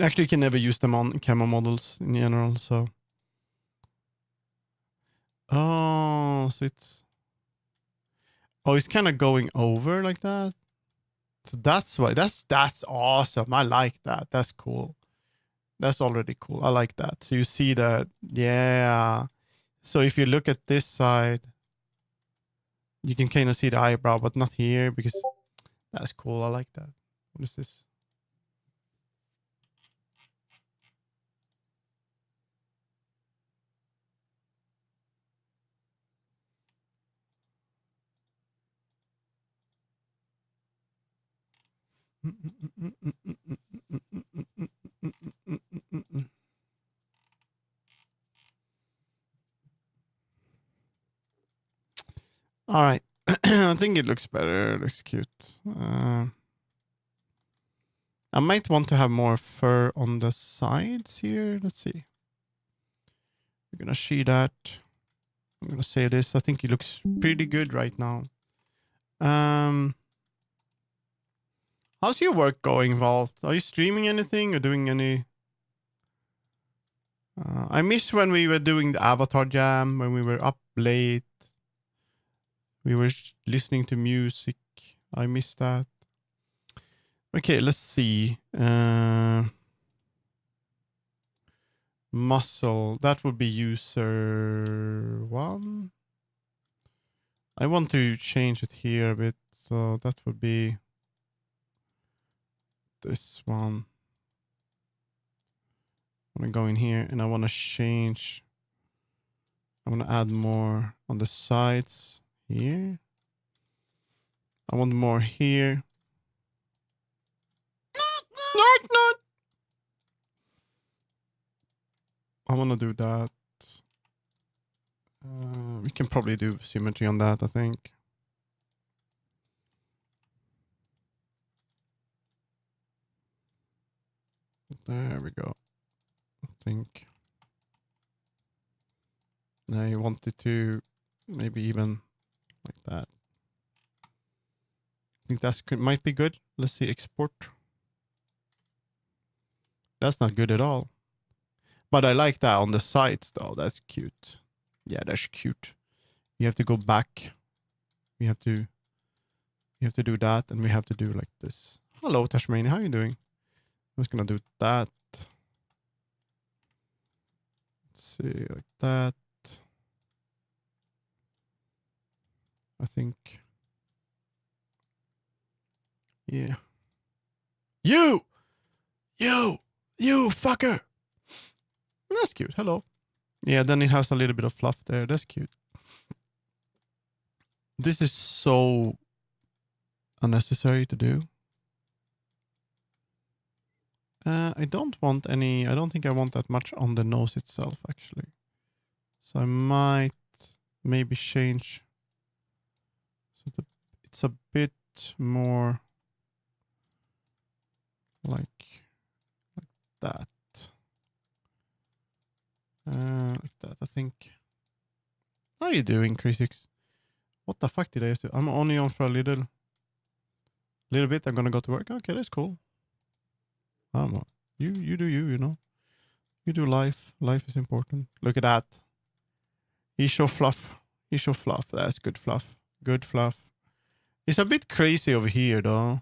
Actually, you can never use them on camera models in general. So, so it's kind of going over like that. So that's why. That's awesome. I like that. That's cool. That's already cool. I like that. So you see that, yeah. So if you look at this side, you can kind of see the eyebrow, but not here, because that's cool. I like that. What is this? All right. I think it looks better. It looks cute. I might want to have more fur on the sides here. Let's see. We're going to see that. I'm going to say this. I think it looks pretty good right now. How's your work going, Vault? Are you streaming anything or doing any? I missed when we were doing the Avatar Jam, when we were up late. We were listening to music. I missed that. Okay, let's see. Muscle. That would be user 1. I want to change it here a bit. So that would be this one. I'm going to go in here and I want to change. I want to add more on the sides here. I want more here. Not. I want to do that. We can probably do symmetry on that, I think. There we go. I think. Now you want it to maybe even like that. I think that's good. Might be good. Let's see, export. That's not good at all. But I like that on the sides though. That's cute. Yeah, that's cute. You have to go back. You have to do that, and we have to do like this. Hello, Tashmania. How are you doing? I'm just gonna do that. Let's see, like that. I think. Yeah. You fucker. That's cute. Hello. Yeah, then it has a little bit of fluff there. That's cute. This is so unnecessary to do. I don't think I want that much on the nose itself, actually. So I might maybe change so it's a bit more like that. Like that, I think. How are you doing, Chris6? What the fuck did I just do? I'm only on for a little bit. I'm gonna go to work. Okay, that's cool. I don't know. You do you know. You do life. Life is important. Look at that. He show fluff. That's good fluff. Good fluff. It's a bit crazy over here though.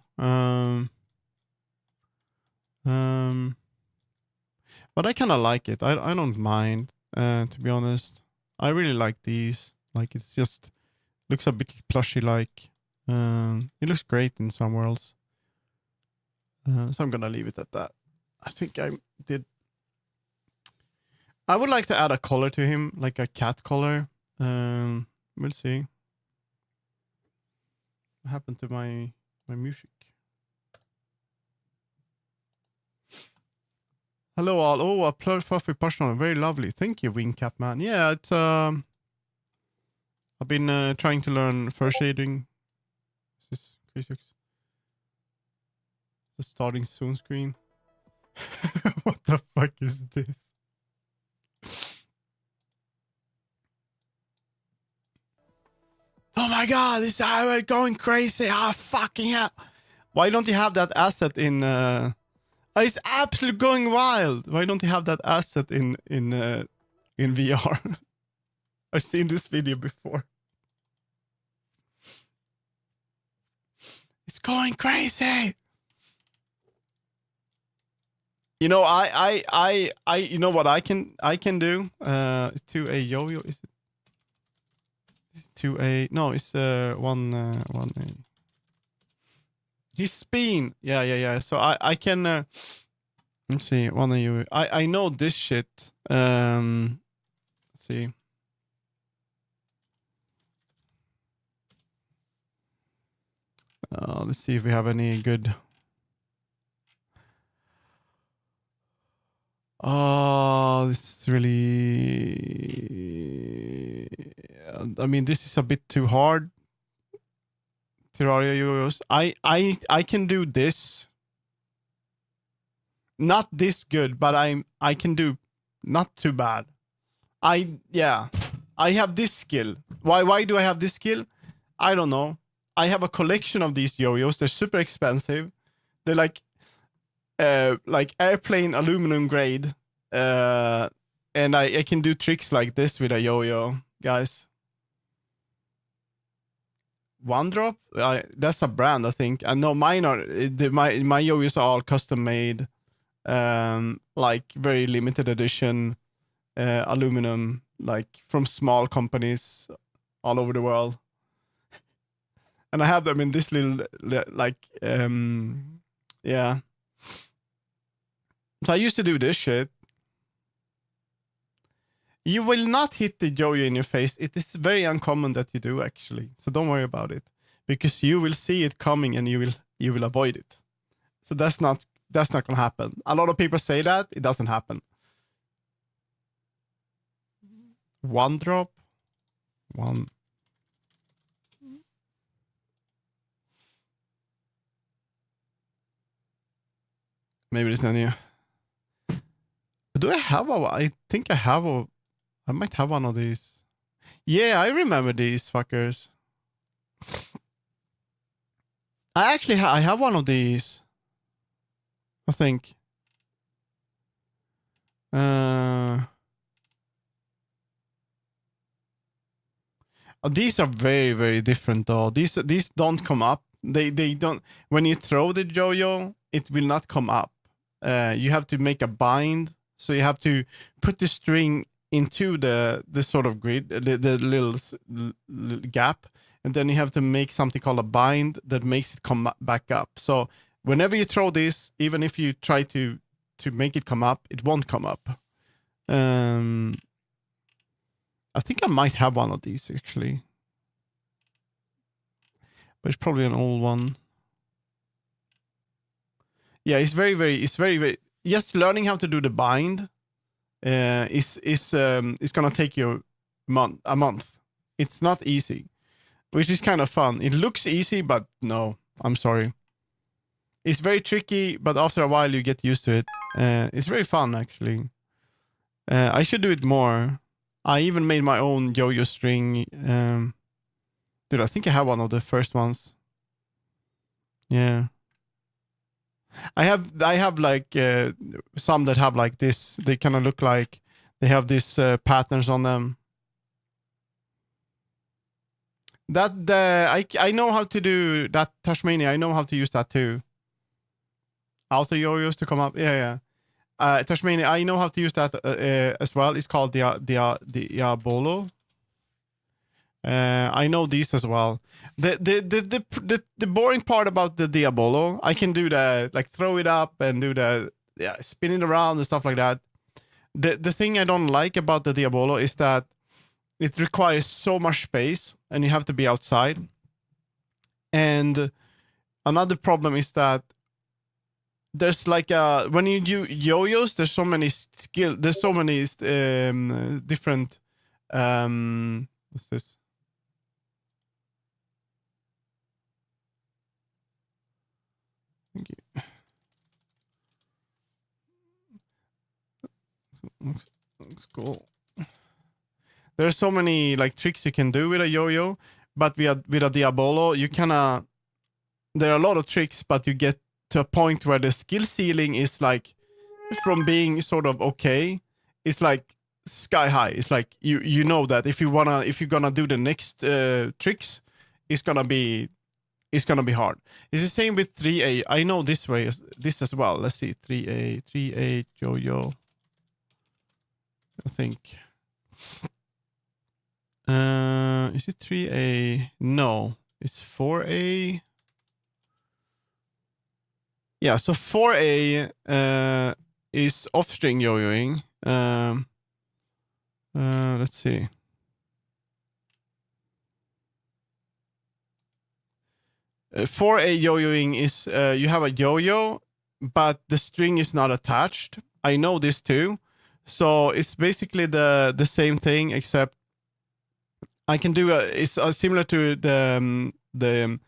But I kind of like it. I don't mind, to be honest. I really like these. Like, it's just looks a bit plushy like. It looks great in some worlds. So I'm gonna leave it at that. I think I did. I would like to add a color to him, like a cat color. We'll see. What happened to my music? Hello all. Oh, a fluffy personal. Very lovely. Thank you, Wingcap man. Yeah, it's I've been trying to learn fur shading. Is this Chris6? The starting soon screen. What the fuck is this? Oh my god, this is going crazy. Ah, fucking hell. Why don't you have that asset in it's absolutely going wild. Why don't you have that asset in VR? I've seen this video before. It's going crazy. You know, I you know what I can do to a yo-yo. Is it to a no? It's one a. He's spin. Yeah. So I can let's see, one of you. I know this shit. Let's see. Let's see if we have any good. Oh, this is really. I mean, this is a bit too hard. Terraria yo-yos. I can do this. Not this good, but I can do not too bad. I have this skill. Why do I have this skill? I don't know. I have a collection of these yo-yos. They're super expensive. They're like airplane aluminum grade. And I can do tricks like this with a yo-yo, guys. One Drop, that's a brand, I think. I know mine are my yo-yos are all custom made. like very limited edition aluminum, like from small companies all over the world. And I have them in this little like yeah. So I used to do this shit. You will not hit the yo-yo in your face. It is very uncommon that you do, actually. So don't worry about it, because you will see it coming and you will avoid it. So that's not gonna happen. A lot of people say that it doesn't happen. One drop, one. Maybe it's not new. Do I have a? I think I have a. I might have one of these. Yeah, I remember these fuckers. I actually I have one of these. I think. These are very, very different though. These don't come up. They don't. When you throw the yo-yo, it will not come up. You have to make a bind. So you have to put the string into the sort of grid, the little gap, and then you have to make something called a bind that makes it come back up. So whenever you throw this, even if you try to make it come up, it won't come up. I think I might have one of these actually, but it's probably an old one. Yeah, it's very, very. Just learning how to do the bind is gonna take you a month. It's not easy, which is kind of fun. It looks easy, but no, I'm sorry. It's very tricky, but after a while you get used to it. It's very fun actually. I should do it more. I even made my own yo-yo string. Dude, I think I have one of the first ones. Yeah. I have like some that have like this. They kind of look like they have these patterns on them. That I know how to do that. Tasmania, I know how to use that too. Auto yo-yos to come up. Yeah. Tasmania, I know how to use that as well. It's called the Diabolo. I know these as well. The boring part about the Diabolo, I can do the like throw it up and do the spin it around and stuff like that. The thing I don't like about the Diabolo is that it requires so much space and you have to be outside. And another problem is that there's like when you do yo-yos, there's so many different what's this? Thank you. Looks cool. There's so many like tricks you can do with a yo-yo, but with a Diabolo, you kinda there are a lot of tricks, but you get to a point where the skill ceiling is like from being sort of okay, it's like sky high. It's like you know that if you're gonna do the next tricks, it's gonna be hard. It's the same with 3A. I know this as well. Let's see, 3A yo-yo. I think. Is it 3A? No, it's 4A. Yeah, so 4A is off-string yo-yoing. Let's see. 4A yo-yoing is you have a yo-yo, but the string is not attached. I know this too. So it's basically the same thing, except I can do it's similar to the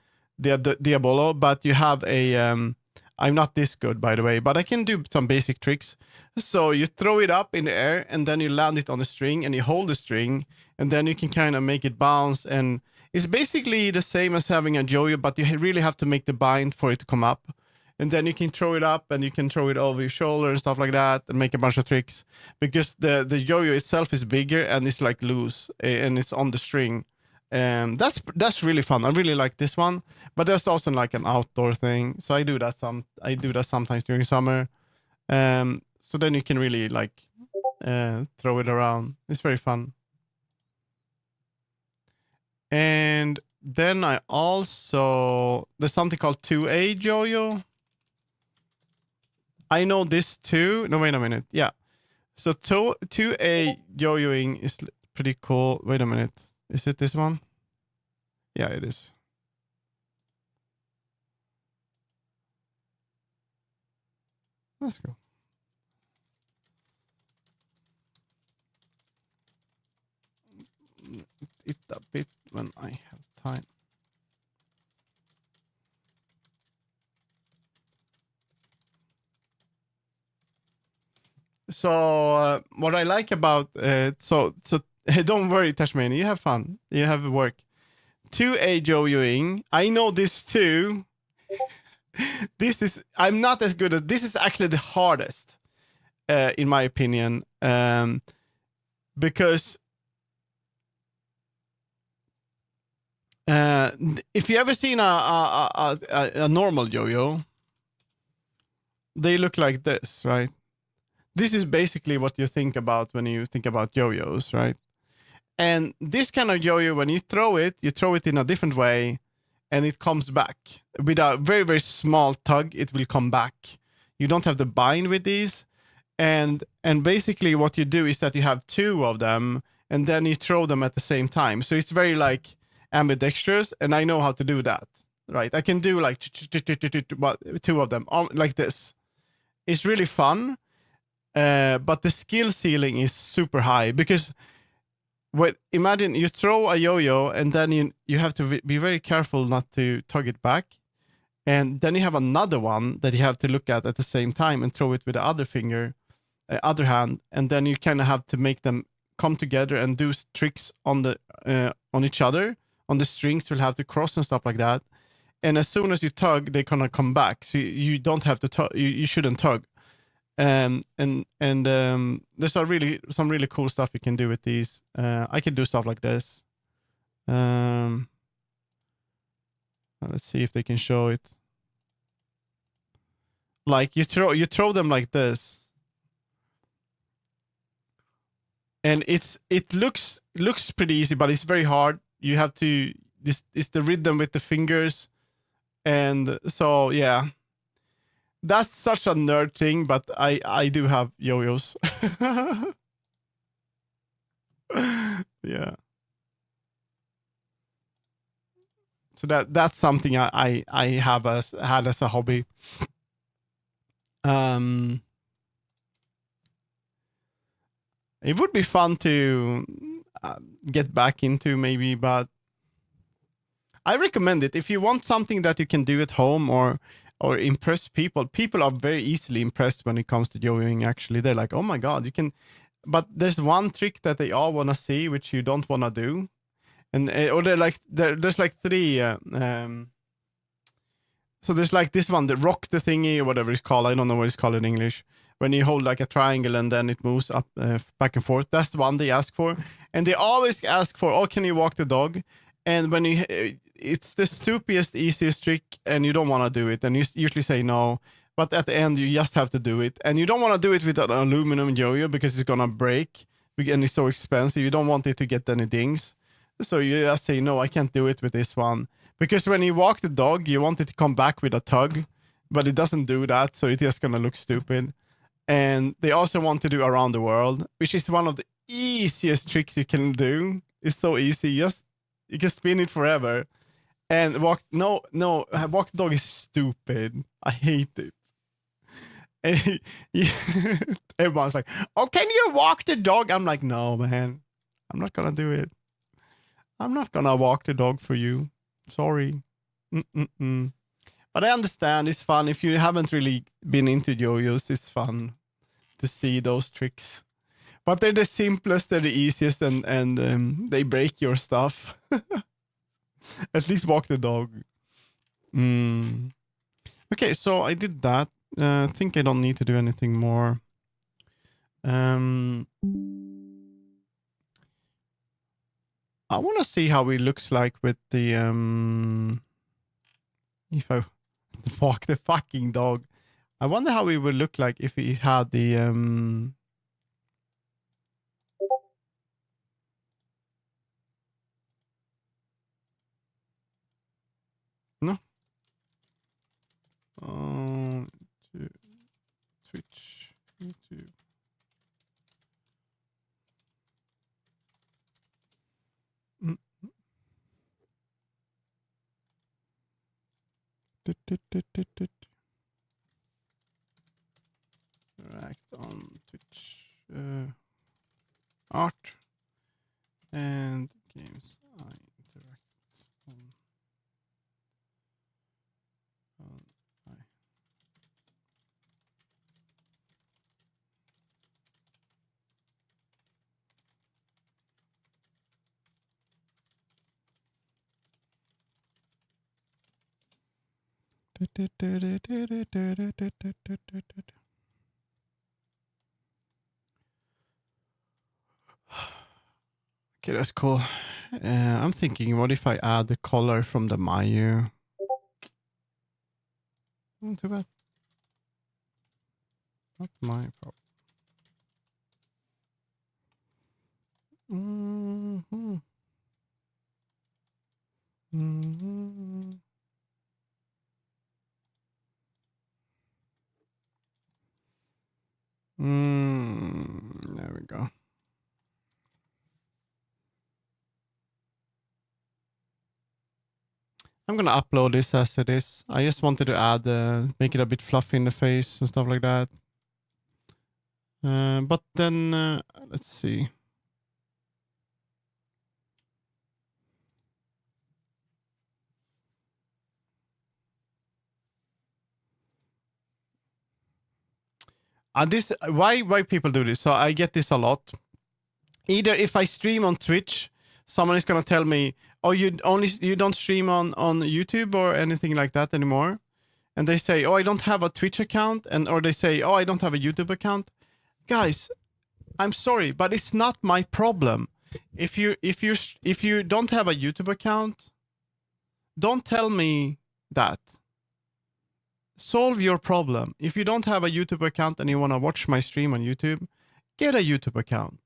Diabolo, but you have a I'm not this good, by the way, but I can do some basic tricks. So you throw it up in the air and then you land it on the string and you hold the string and then you can kind of make it bounce. And it's basically the same as having a yo-yo, but you really have to make the bind for it to come up. And then you can throw it up and you can throw it over your shoulder and stuff like that and make a bunch of tricks because the yo-yo itself is bigger and it's like loose and it's on the string. That's really fun. I really like this one, but there's also like an outdoor thing. So I do that sometimes during summer. So then you can really like throw it around. It's very fun. And then I also, there's something called 2A yo-yo. I know this too. No, wait a minute. Yeah. So 2A yo-yoing is pretty cool. Wait a minute. Is it this one? Yeah, it is. Let's go. It a bit when I have time. So what I like about so don't worry, Tashmani, you have fun. You have work. 2A yo-yoing. I know this too. I'm not as good at this. Is actually the hardest, in my opinion, because if you ever seen a normal yo-yo, they look like this, right? This is basically what you think about when you think about yo-yos, right? And this kind of yo-yo, when you throw it in a different way, and it comes back with a very, very small tug. It will come back. You don't have to bind with these, and basically what you do is that you have two of them, and then you throw them at the same time. So it's very like ambidextrous, and I know how to do that. Right? I can do like two of them like this. It's really fun, but the skill ceiling is super high because. Imagine you throw a yo-yo and then you have to be very careful not to tug it back, and then you have another one that you have to look at the same time and throw it with the other finger, other hand, and then you kind of have to make them come together and do tricks on each other. On the strings will have to cross and stuff like that, and as soon as you tug, they're gonna come back. So you don't have to tug. You shouldn't tug. And there's some really cool stuff you can do with these. I can do stuff like this. Let's see if they can show it. Like you throw them like this, and it looks pretty easy, but it's very hard. You have to this is the rhythm with the fingers, and so yeah. That's such a nerd thing, but I do have yo-yos. Yeah. So that's something I had as a hobby. It would be fun to get back into maybe, but I recommend it if you want something that you can do at home or impress people. People are very easily impressed when it comes to yo-yoing. Actually, they're like, "Oh my god, you can!" But there's one trick that they all want to see, which you don't want to do, and or they're like there's like three. So there's like this one, the rock the thingy or whatever it's called. I don't know what it's called in English. When you hold like a triangle and then it moves up, back and forth. That's the one they ask for, and they always ask for, "Oh, can you walk the dog?" And when it's the stupidest, easiest trick, and you don't want to do it, and you usually say no. But at the end, you just have to do it, and you don't want to do it with an aluminum yo-yo because it's gonna break, and it's so expensive. You don't want it to get any dings, so you just say no. I can't do it with this one because when you walk the dog, you want it to come back with a tug, but it doesn't do that, so it's just gonna look stupid. And they also want to do around the world, which is one of the easiest tricks you can do. It's so easy, just you can spin it forever. And walk the dog is stupid. I hate it. And everyone's like, "Oh, can you walk the dog?" I'm like, "No, man, I'm not gonna do it. I'm not gonna walk the dog for you. Sorry." Mm-mm-mm. But I understand it's fun. If you haven't really been into yo-yos, it's fun to see those tricks. But they're the simplest, they're the easiest, and they break your stuff. At least walk the dog. Okay, so I did that. I think I don't need to do anything more. I want to see how it looks like with the if I walk the fucking dog. I wonder how it would look like if we had the no. To Twitch, YouTube. Mm. Interact on Twitch. Art and games I interact on. I. Okay, that's cool. I'm thinking, what if I add the color from the Mayu? Not too bad. Not my problem. Mm-hmm. Mm-hmm. There we go. I'm gonna upload this as it is. I just wanted to add, make it a bit fluffy in the face and stuff like that. But then, let's see. Why people do this? So I get this a lot. Either if I stream on Twitch, someone is gonna tell me, "Oh, you don't stream on YouTube or anything like that anymore," and they say, "Oh, I don't have a Twitch account," or they say, "Oh, I don't have a YouTube account." Guys, I'm sorry, but it's not my problem. If you don't have a YouTube account, don't tell me that. Solve your problem. If you don't have a YouTube account and you want to watch my stream on YouTube, get a YouTube account.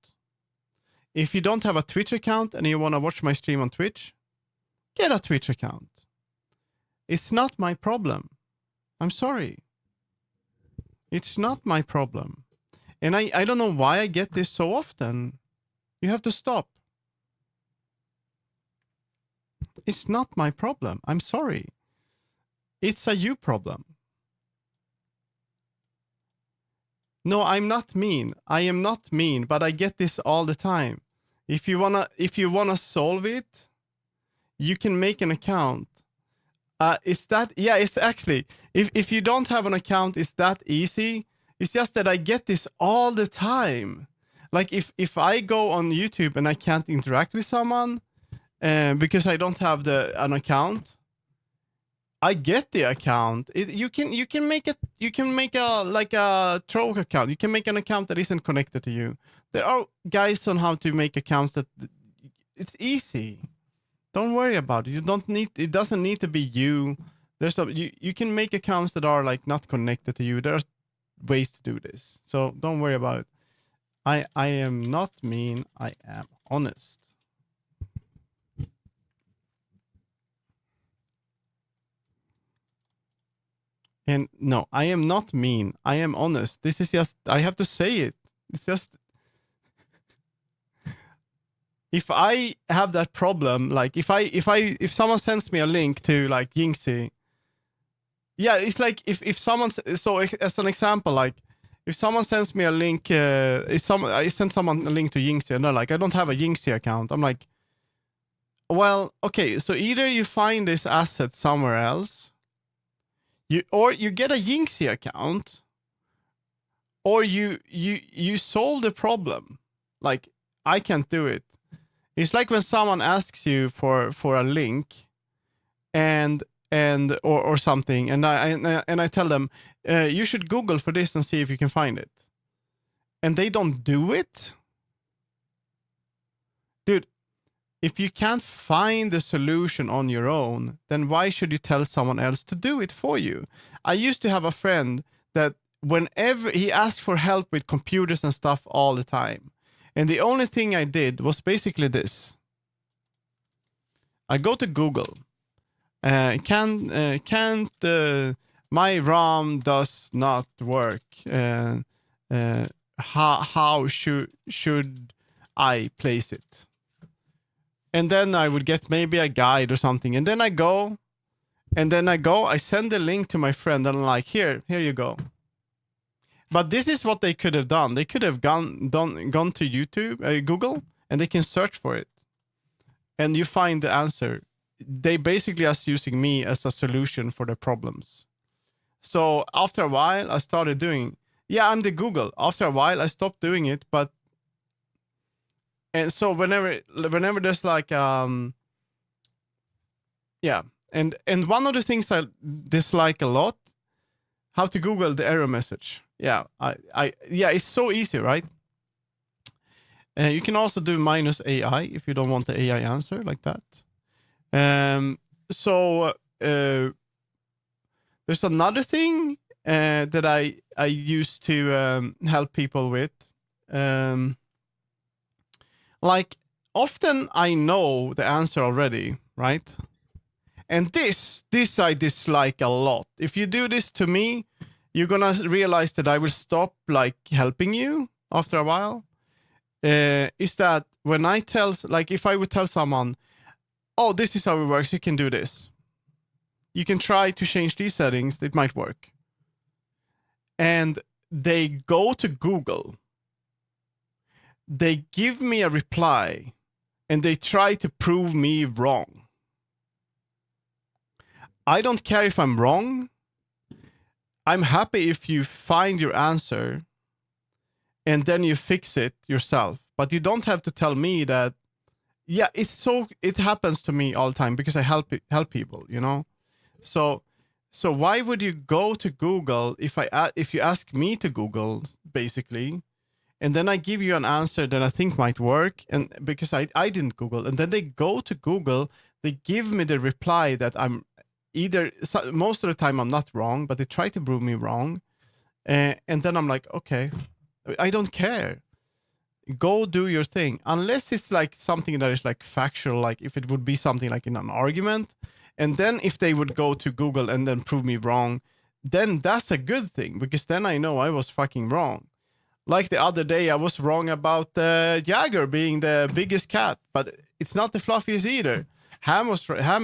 If you don't have a Twitch account and you want to watch my stream on Twitch, get a Twitch account. It's not my problem. I'm sorry. It's not my problem. And I don't know why I get this so often. You have to stop. It's not my problem. I'm sorry. It's a you problem. No, I'm not mean. I am not mean, but I get this all the time. If you wanna solve it, you can make an account. It's actually, if you don't have an account, it's that easy. It's just that I get this all the time. Like if I go on YouTube and I can't interact with someone because I don't have an account, I get the account. You can make a like a troll account. You can make an account that isn't connected to you. There are guides on how to make accounts that it's easy. Don't worry about it. You don't need. It doesn't need to be you. You can make accounts that are like not connected to you. There are ways to do this. So don't worry about it. I am not mean. I am honest. And no, I am not mean. I am honest. This is just, I have to say it. It's just, if I have that problem, like if someone sends me a link to like Jinxie, yeah, it's like if someone, so as an example, like if someone sends me a link, I send someone a link to Jinxie and they're like, I don't have a Jinxie account. I'm like, well, okay, so either you find this asset somewhere else, you get a Jinxie account, or you solve the problem. Like, I can't do it. It's like when someone asks you for a link or something, and I tell them you should Google for this and see if you can find it, and they don't do it. Dude, if you can't find the solution on your own, then why should you tell someone else to do it for you? I used to have a friend that whenever he asked for help with computers and stuff all the time. And the only thing I did was basically this. I go to Google. My ROM does not work. How should I place it? And then I would get maybe a guide or something. And then I send the link to my friend and I'm like, here you go. But this is what they could have done. They could have gone to YouTube, Google, and they can search for it. And you find the answer. They basically are using me as a solution for their problems. So after a while, I started doing, I'm the Google. After a while, I stopped doing it. And so whenever there's like, And one of the things I dislike a lot, how to Google the error message. It's so easy, right? You can also do -AI if you don't want the AI answer like that. There's another thing that I used to help people with. Like often I know the answer already, right? And this I dislike a lot. If you do this to me, you're gonna realize that I will stop like helping you after a while. Is that when I if I would tell someone, oh, this is how it works, you can do this. You can try to change these settings, it might work. And they go to Google, they give me a reply, and they try to prove me wrong. I don't care if I'm wrong. I'm happy if you find your answer and then you fix it yourself. But you don't have to tell me that. It happens to me all the time because I help people, you know. So why would you go to Google if you ask me to Google basically, and then I give you an answer that I think might work, and because I didn't Google, and then they go to Google, they give me the reply that I'm most of the time I'm not wrong, but they try to prove me wrong, and then I'm like, okay, I don't care. Go do your thing, unless it's like something that is like factual, like if it would be something like in an argument, and then if they would go to Google and then prove me wrong, then that's a good thing, because then I know I was fucking wrong. Like the other day, I was wrong about Jaguar being the biggest cat, but it's not the fluffiest either. Ham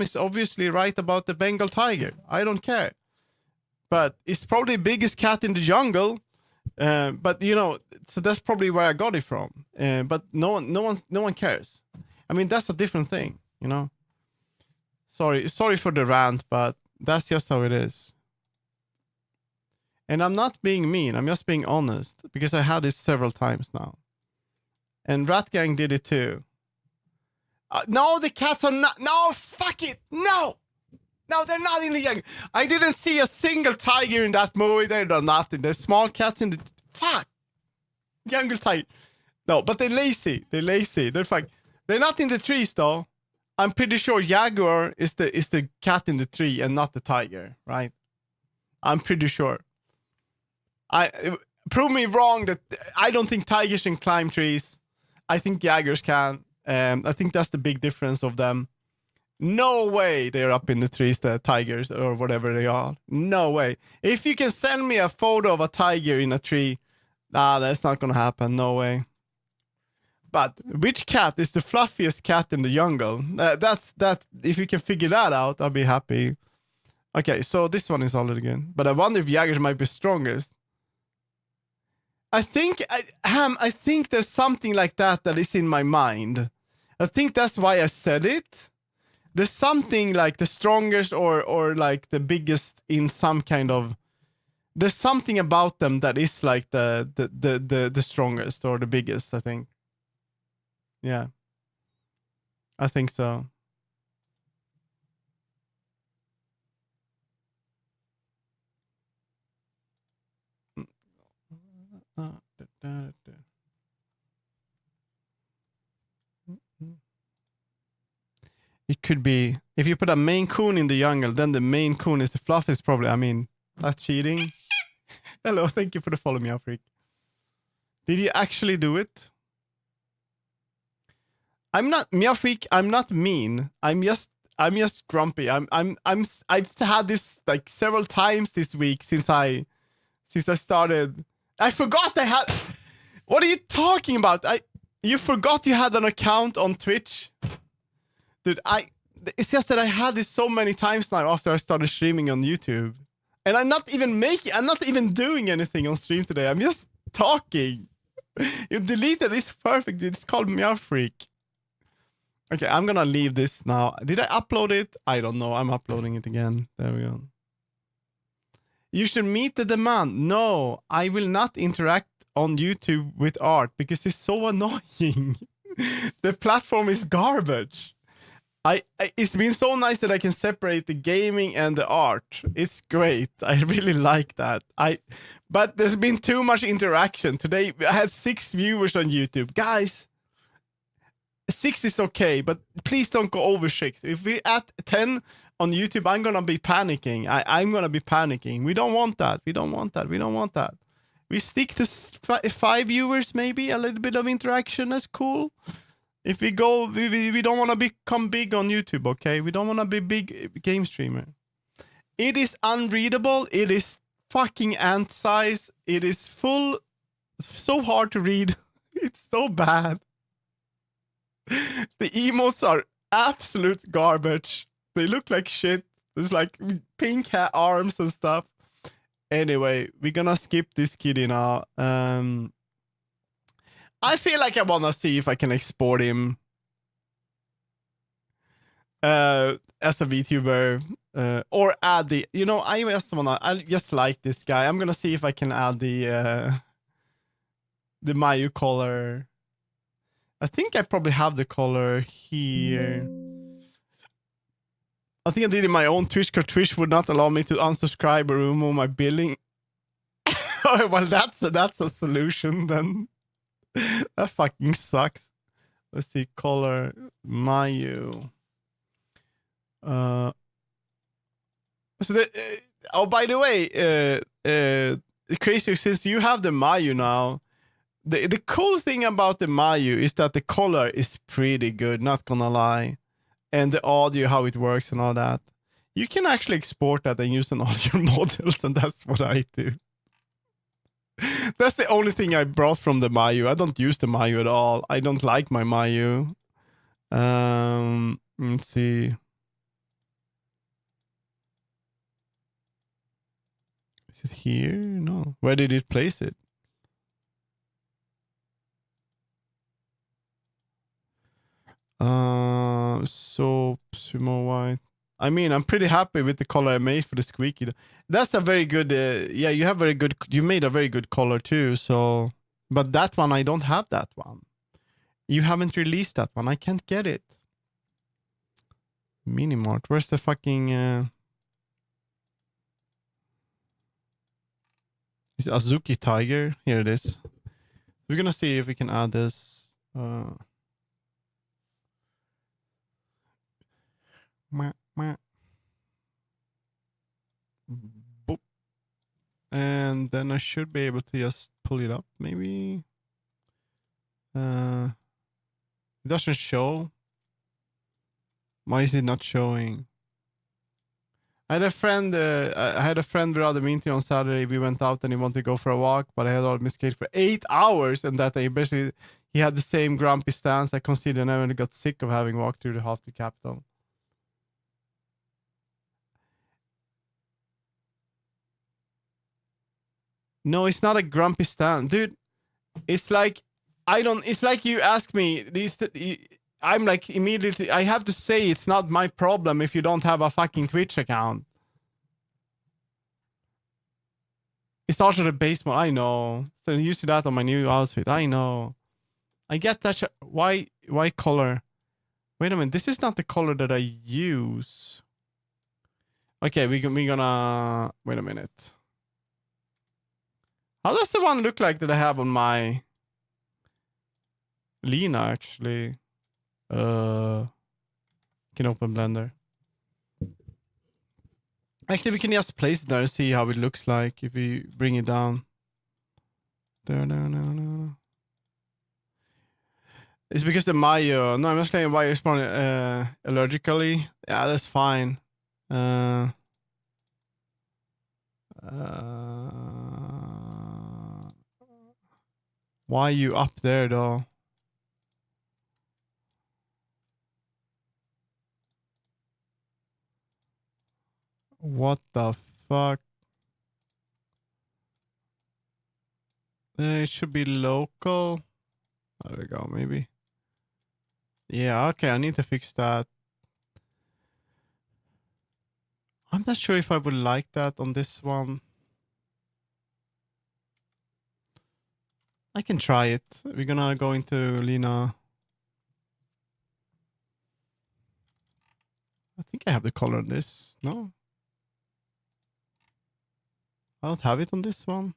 is obviously right about the Bengal tiger. I don't care, but it's probably the biggest cat in the jungle. But you know, so that's probably where I got it from. But no one cares. I mean, that's a different thing, you know. Sorry for the rant, but that's just how it is. And I'm not being mean. I'm just being honest, because I had this several times now. And Rat Gang did it too. No, the cats are not. No, fuck it. No, they're not in the jungle. I didn't see a single tiger in that movie. They're nothing. There's small cats in the jungle tiger. No, but they're lazy. They're fine. They're not in the trees though. I'm pretty sure Jaguar is the cat in the tree and not the tiger, right? I'm pretty sure. Prove me wrong that I don't think tigers can climb trees. I think Jaguars can. I think that's the big difference of them. No way they're up in the trees, the tigers or whatever they are. No way. If you can send me a photo of a tiger in a tree, that's not gonna happen. No way. But which cat is the fluffiest cat in the jungle? That. If you can figure that out, I'll be happy. Okay, so this one is solid again. But I wonder if Jaguars might be strongest. I think there's something like that is in my mind. I think that's why I said it. There's something like the strongest or like the biggest in some kind of. There's something about them that is like the strongest or the biggest, I think. Yeah. I think so. It could be, if you put a Maine Coon in the jungle, then the Maine Coon is the fluffiest probably. I mean, that's cheating. Hello, thank you for the follow me, Freak. Did you actually do it? I'm not Meow Freak. I'm not mean. I'm just grumpy. I've had this like several times this week since I started. I forgot I had. What are you talking about? You forgot you had an account on Twitch, dude. It's just that I had this so many times now after I started streaming on YouTube, and I'm not even doing anything on stream today. I'm just talking. You deleted. It's perfect. It's called Meow Freak. Okay, I'm gonna leave this now. Did I upload it? I don't know. I'm uploading it again. There we go. You should meet the demand. No, I will not interact on YouTube with art because it's so annoying. The platform is garbage. It's been so nice that I can separate the gaming and the art. It's great. I really like that. But there's been too much interaction. Today I had 6 viewers on YouTube. Guys, 6 is okay, but please don't go over 6. If we at 10 on YouTube, I'm gonna be panicking. I'm gonna be panicking. We don't want that. We don't want that. We don't want that. We stick to 5 viewers, maybe a little bit of interaction. That's cool. If we go, we don't want to become big on YouTube, okay? We don't want to be big game streamer. It is unreadable. It is fucking ant size. It is full, so hard to read. It's so bad. The emotes are absolute garbage. They look like shit. There's like pink arms and stuff. Anyway, we're gonna skip this kitty now. I feel like I wanna see if I can export him as a VTuber or add the. You know, I just like this guy. I'm gonna see if I can add the Mayu color. I think I probably have the color here. I think I did it in my own Twitch because Twitch would not allow me to unsubscribe or remove my billing. Well, that's a solution then. That fucking sucks. Let's see, color Mayu. So oh, by the way, Crazy, since you have the Mayu now, the cool thing about the Mayu is that the color is pretty good, not gonna lie. And the audio, how it works and all that. You can actually export that and use an audio models, and that's what I do. That's the only thing I brought from the Mayu. I don't use the Mayu at all. I don't like my Mayu. Let's see. Is it here? No. Where did it place it? So Sumo White. I mean, I'm pretty happy with the color I made for the squeaky. That's a very good. Yeah, you have very good. You made a very good color too. So, but that one I don't have that one. You haven't released that one. I can't get it. Minimart. Where's the fucking? Is it Azuki Tiger? Here it is. We're gonna see if we can add this. Boop. And then I should be able to just pull it up, maybe. It doesn't show. Why is it not showing? I had a friend. I had a friend rather mean to me on Saturday. We went out and he wanted to go for a walk, but I had all miscalculated for 8 hours, and that day basically he had the same grumpy stance. I considered and I got sick of having walked through the half the capital. No, it's not a grumpy stance, dude. It's like It's like you ask me these. I'm like immediately. I have to say it's not my problem if you don't have a fucking Twitch account. It's also the base mode. I know. So I'm used to that on my new outfit. I know. I get that. Why color? Wait a minute. This is not the color that I use. Okay, we're gonna wait a minute. How does the one look like that I have on my Lena actually? Can open Blender. Actually, we can just place it there and see how it looks like if we bring it down. There, no. It's because the Mayo. No, I'm just saying why you're responding allergically. Yeah, that's fine. Uh, why are you up there though? What the fuck? It should be local. There we go, maybe. Yeah, okay, I need to fix that. I'm not sure if I would like that on this one. I can try it. We're gonna go into Lena. I think I have the color on this. No? I don't have it on this one.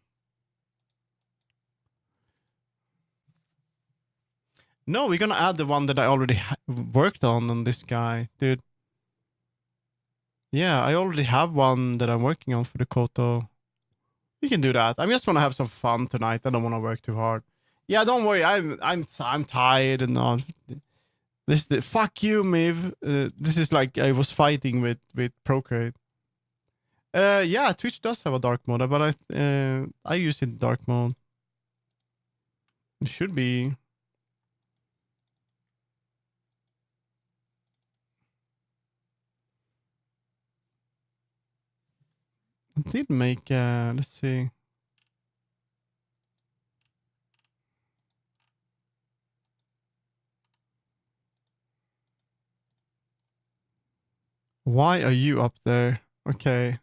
No, we're gonna add the one that I already worked on this guy, dude. Yeah, I already have one that I'm working on for the Koto. We can do that. I just want to have some fun tonight. I don't want to work too hard. Yeah, don't worry. I'm tired and all. Fuck you, Miv. This is like I was fighting with Procreate. Yeah, Twitch does have a dark mode, but I use it in dark mode. It should be. I did make. Let's see. Why are you up there? Okay.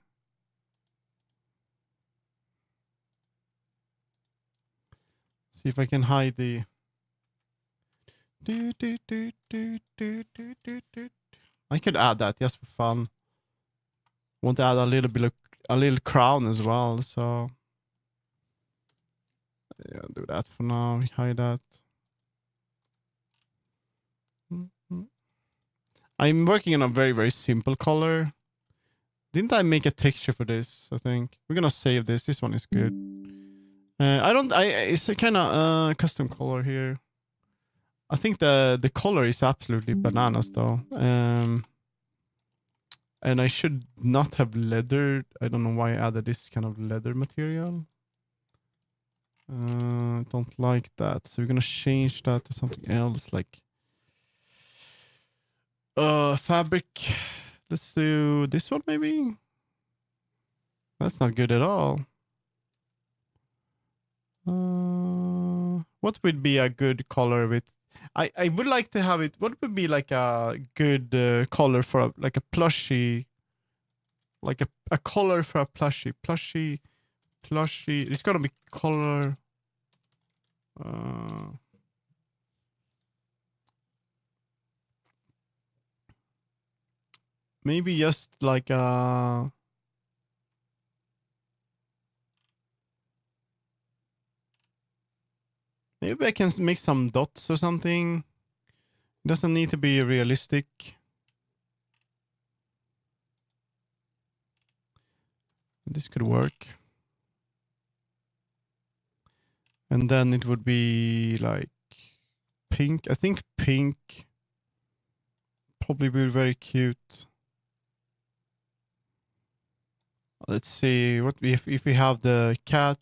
See if I can hide the. I could add that just for fun. Want to add a little bit of a little crown as well, so yeah, do that for now. Hide that. I'm working on a very, very simple color. Didn't I make a texture for this? I think we're gonna save this. This one is good. It's a kind of custom color here. I think the color is absolutely bananas though. And I should not have leather. I don't know why I added this kind of leather material. Don't like that. So we're gonna change that to something else, like fabric. Let's do this one maybe. That's not good at all. What would be a good color with? I would like to have it. What would be like a good color for like a plushie? Like a color for a plushie. It's gonna be color. Uh, maybe just like a. Maybe I can make some dots or something. Doesn't need to be realistic. This could work. And then it would be like pink. I think pink probably be very cute. Let's see what if we have the cat.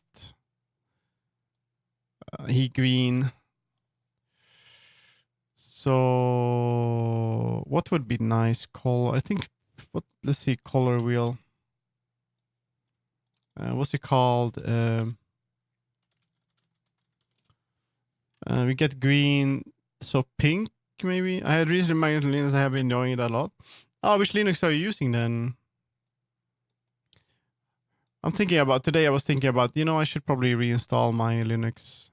He green. So what would be nice color? I think let's see color wheel. What's it called? We get green, so pink maybe. I had recently migrated to Linux. I have been enjoying it a lot. Oh, which Linux are you using then? I'm thinking about today. I was thinking about I should probably reinstall my Linux.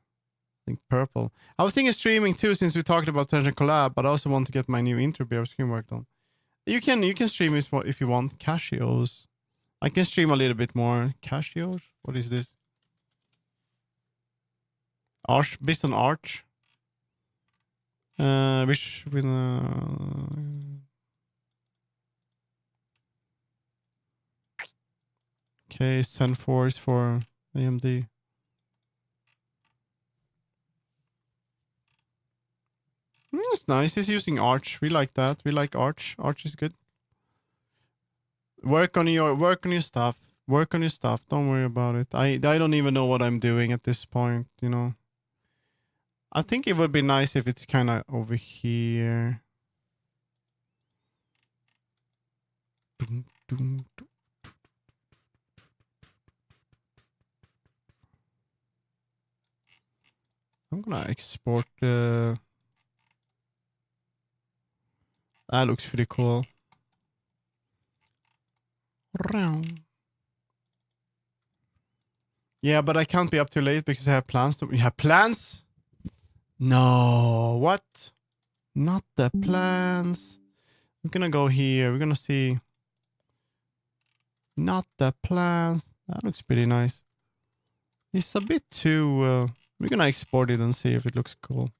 I think purple. I was thinking streaming too since we talked about potential collab, but I also want to get my new intro beer screen worked on. You can stream this if you want. Cashios. I can stream a little bit more. Cashios? What is this? Arch based on Arch. Which with Okay, Zen 4 is for AMD. It's nice. He's using Arch. We like that. We like Arch. Arch is good. Work on your stuff. Work on your stuff. Don't worry about it. I don't even know what I'm doing at this point, you know. I think it would be nice if it's kind of over here. I'm gonna export the... That looks pretty cool. Yeah, but I can't be up too late because I have plans to... You have plans? No, what? Not the plans. I'm gonna go here. We're gonna see. Not the plans. That looks pretty nice. It's a bit too... we're gonna export it and see if it looks cool.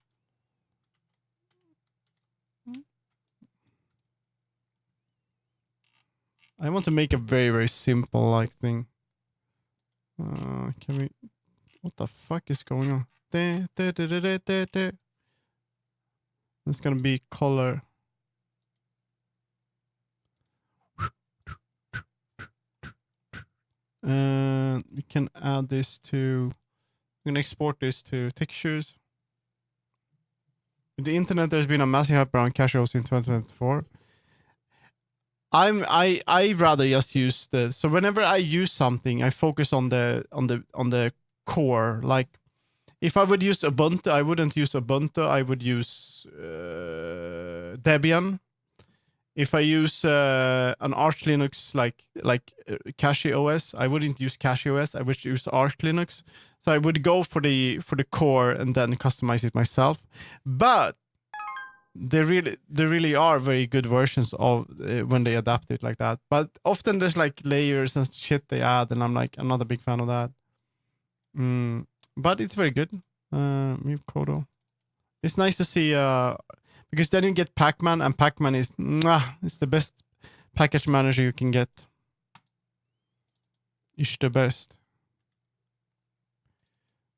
I want to make a very, very simple like thing. Can we... What the fuck is going on? It's gonna be color. And we can add this to... I'm gonna export this to textures. With the internet, there's been a massive hype around casuals in 2024. I rather just use the... So whenever I use something, I focus on the core. Like if I would use Ubuntu, I wouldn't use Ubuntu. I would use Debian. If I use an Arch Linux like Cashy OS, I wouldn't use Cashy OS. I would use Arch Linux. So I would go for the core and then customize it myself. But there really are very good versions of when they adapt it like that. But often there's like layers and shit they add, and I'm not a big fan of that. But it's very good. Move Kodo. It's nice to see because then you get Pacman, and Pacman is it's the best package manager you can get. It's the best.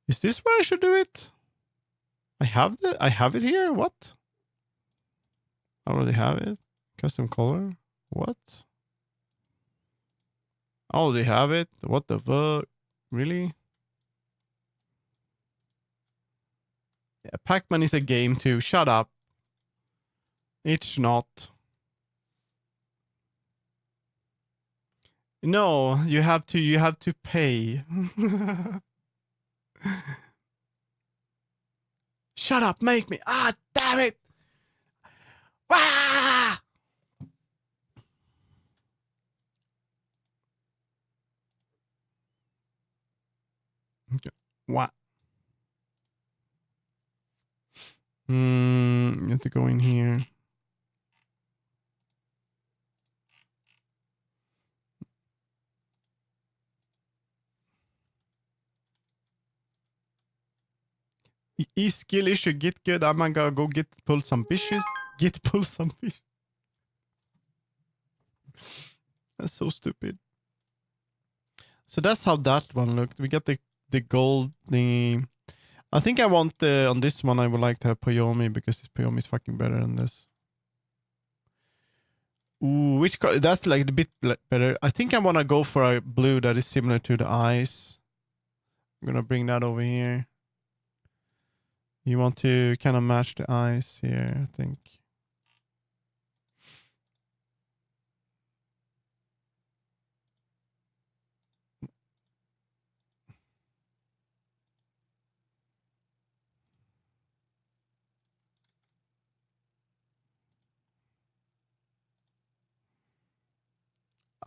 Is this where I should do it? I have it here. What? I already have it. Custom color. What? I already have it. What the fuck? Really? Yeah, Pac-Man is a game too. Shut up. It's not. No, you have to pay. Shut up, make me. Ah, damn it. Ah! Okay. What? You have to go in here. E-skill issue, get good. I'm gonna go pull some fishes. Pull some fish. That's so stupid. So that's how that one looked. We got the gold thingy. I think I want on this one I would like to have Poyomi because this Poyomi is fucking better than this. Ooh, which color? That's like a bit better. I think I want to go for a blue that is similar to the eyes. I'm gonna bring that over here. You want to kind of match the eyes here, I think.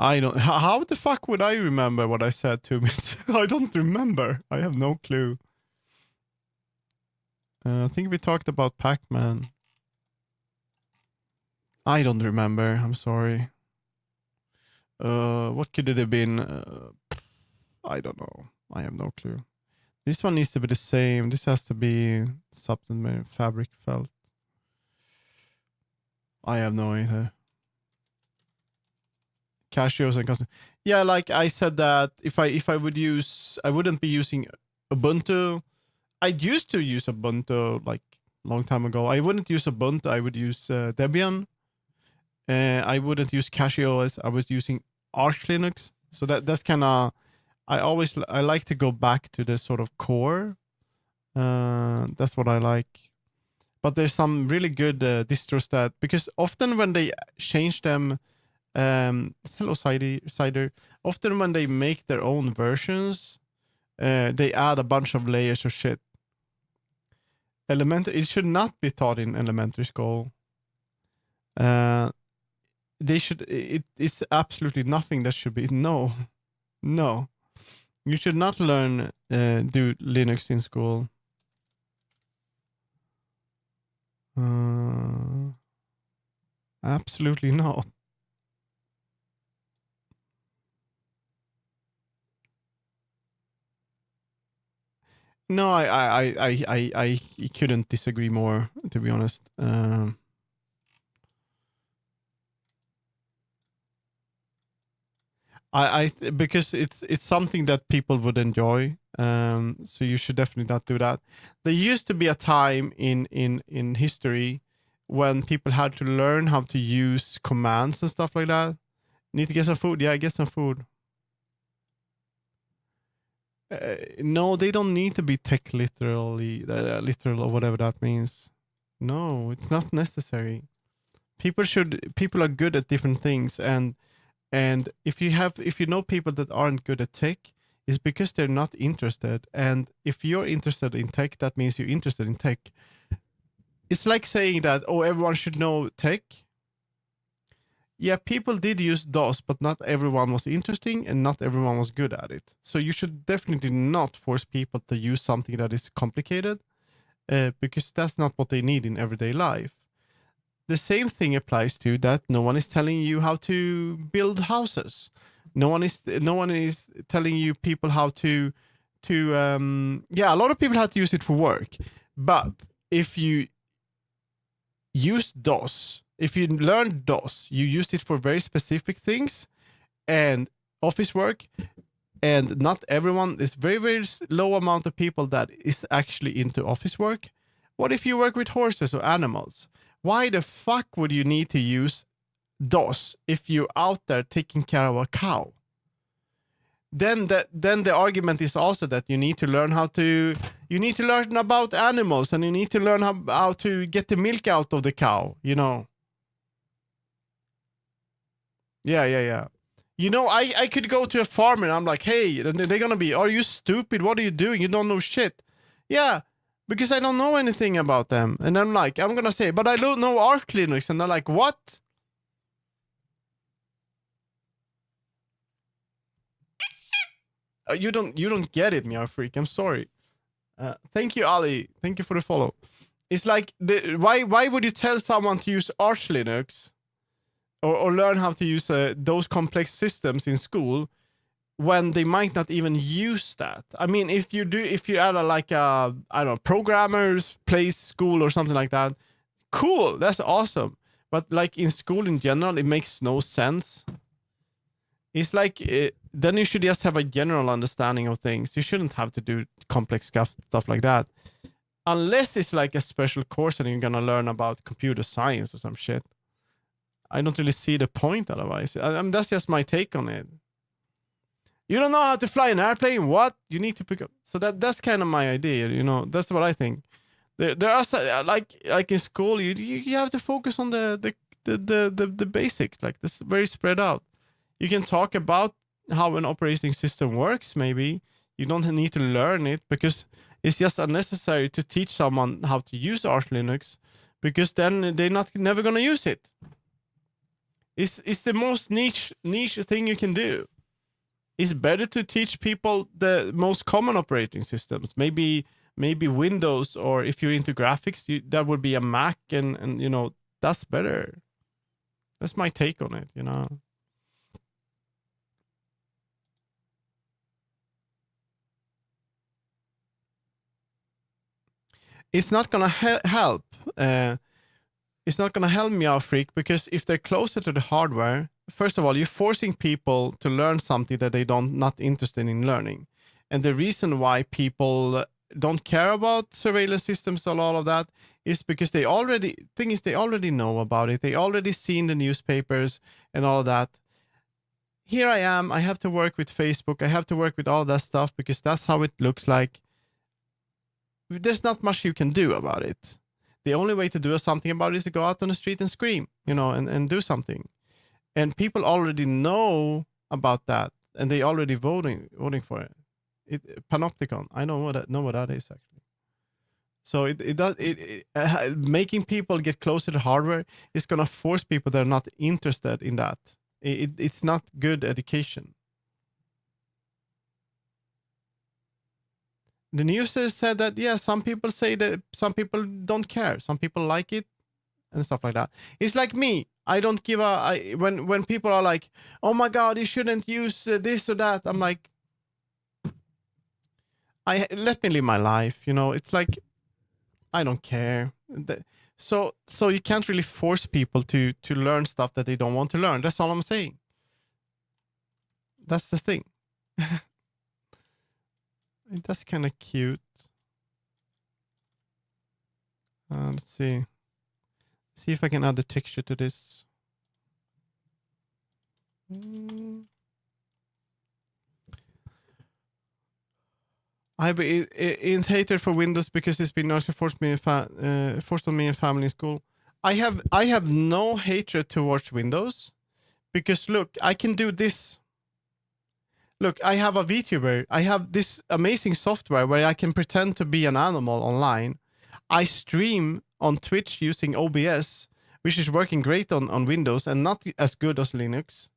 I don't... How the fuck would I remember what I said 2 minutes? I don't remember. I have no clue. I think we talked about Pac-Man. I don't remember. I'm sorry. What could it have been? I don't know. I have no clue. This one needs to be the same. This has to be something fabric felt. I have no idea. cacheos and custom. Yeah, like I said that if I would use, I wouldn't be using Ubuntu. I used to use Ubuntu like long time ago. I wouldn't use Ubuntu. I would use Debian. I wouldn't use CacheOS. I was using Arch Linux. So that's kind of, I like to go back to the sort of core. That's what I like. But there's some really good distros that, because often when they change them, hello Cider. Often when they make their own versions, they add a bunch of layers of shit. It should not be taught in elementary school. It's absolutely nothing that should be. No. You should not learn do Linux in school. Absolutely not. No, I couldn't disagree more, to be honest. Because it's something that people would enjoy. So you should definitely not do that. There used to be a time in history when people had to learn how to use commands and stuff like that. Need to get some food? Yeah, get some food. No, they don't need to be tech literal or whatever that means. No, it's not necessary. People are good at different things, and if you know people that aren't good at tech, it's because they're not interested. And if you're interested in tech, that means you're interested in tech. It's like saying that, oh, everyone should know tech. Yeah, people did use DOS, but not everyone was interesting and not everyone was good at it. So you should definitely not force people to use something that is complicated, because that's not what they need in everyday life. The same thing applies to that. No one is telling you how to build houses. No one is telling you people how to yeah, a lot of people have to use it for work. But if you use DOS, if you learn DOS, you use it for very specific things and office work. And not everyone, is very, very low amount of people that is actually into office work. What if you work with horses or animals? Why the fuck would you need to use DOS if you're out there taking care of a cow? Then the argument is also that you need to learn about animals, and you need to learn how to get the milk out of the cow, you know. Yeah. You know, I could go to a farmer and I'm like, hey, and they're gonna be, are you stupid? What are you doing? You don't know shit. Yeah, because I don't know anything about them. And I'm like, I'm gonna say, but I don't know Arch Linux. And they're like, what? You don't get it, Meow Freak. I'm sorry. Thank you, Ali. Thank you for the follow. It's like, why would you tell someone to use Arch Linux or learn how to use those complex systems in school when they might not even use that? I mean, if you're at like a, I don't know, programmers place school or something like that, cool, that's awesome. But like in school in general, it makes no sense. It's like then you should just have a general understanding of things. You shouldn't have to do complex stuff like that, unless it's like a special course and you're gonna learn about computer science or some shit. I don't really see the point otherwise. I mean, that's just my take on it. You don't know how to fly an airplane? What? You need to pick up. So that's kind of my idea. You know, that's what I think. There are like in school, you have to focus on the basics. Like this, very spread out. You can talk about how an operating system works. Maybe you don't need to learn it because it's just unnecessary to teach someone how to use Arch Linux, because then they're never gonna use it. It's the most niche thing you can do. It's better to teach people the most common operating systems. Maybe Windows, or if you're into graphics, that would be a Mac, and you know, that's better. That's my take on it, you know. It's not gonna help. It's not gonna help Meow Freak, because if they're closer to the hardware, first of all, you're forcing people to learn something that they don't not interested in learning. And the reason why people don't care about surveillance systems and all of that is because they already know about it. They already seen the newspapers and all of that. Here I am. I have to work with Facebook. I have to work with all that stuff because that's how it looks like. There's not much you can do about it. The only way to do something about it is to go out on the street and scream, and do something. And people already know about that, and they already voting for it. Panopticon. I know what that is actually. So making people get closer to hardware is gonna force people that are not interested in that. It's not good education. The news said that some people say that some people don't care, some people like it, and stuff like that. It's like me. I don't give when people are like, "Oh my God, you shouldn't use this or that." I'm like, let me live my life. It's like I don't care. So you can't really force people to learn stuff that they don't want to learn. That's all I'm saying. That's the thing. That's kind of cute. Let's see. See if I can add the texture to this. I've been hated for Windows because it's been largely forced on me and family in school. I have no hatred towards Windows because look, I can do this. Look, I have a VTuber. I have this amazing software where I can pretend to be an animal online. I stream on Twitch using OBS, which is working great on Windows and not as good as Linux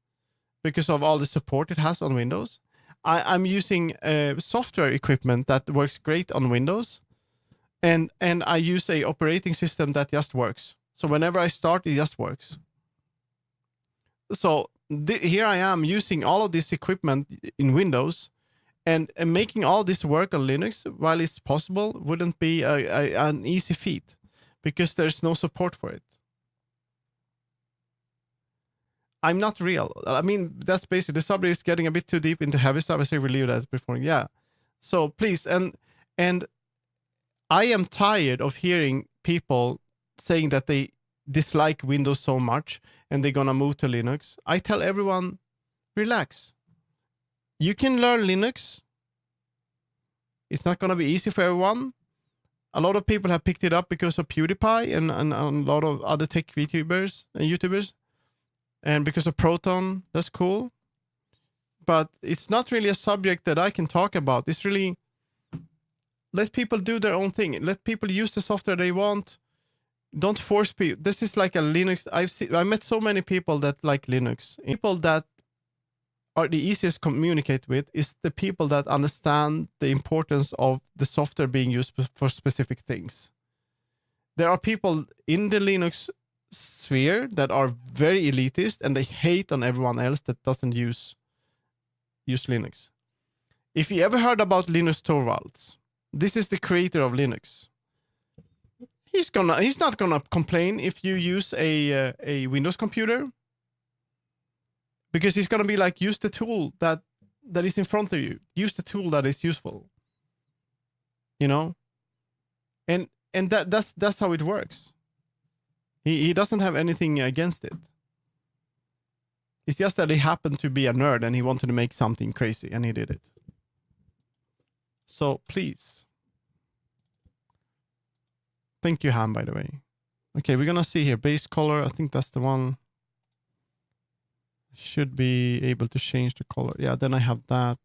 because of all the support it has on Windows. I'm using software equipment that works great on Windows, and I use a operating system that just works. So whenever I start, it just works. So here I am using all of this equipment in Windows, and making all this work on Linux while it's possible wouldn't be an easy feat because there's no support for it. I'm not real. I mean, that's basically the subject is getting a bit too deep into heavy stuff. I say we leave that before. Yeah. So please, and I am tired of hearing people saying that they dislike Windows so much and they're gonna move to Linux. I tell everyone, relax. You can learn Linux. It's not gonna be easy for everyone. A lot of people have picked it up because of PewDiePie and a lot of other tech VTubers and YouTubers. And because of Proton, that's cool. But it's not really a subject that I can talk about. It's really, let people do their own thing. Let people use the software they want. Don't force people. This is like a Linux. I met so many people that like Linux. People that are the easiest to communicate with is the people that understand the importance of the software being used for specific things. There are people in the Linux sphere that are very elitist and they hate on everyone else that doesn't use Linux. If you ever heard about Linus Torvalds, this is the creator of Linux. He's not gonna complain if you use a Windows computer, because he's gonna be like, use the tool that is in front of you. Use the tool that is useful. And that's how it works. He doesn't have anything against it. It's just that he happened to be a nerd and he wanted to make something crazy and he did it. So please. Thank you, Ham, by the way. Okay, we're gonna see here. Base color, I think that's the one. Should be able to change the color. Yeah, then I have that.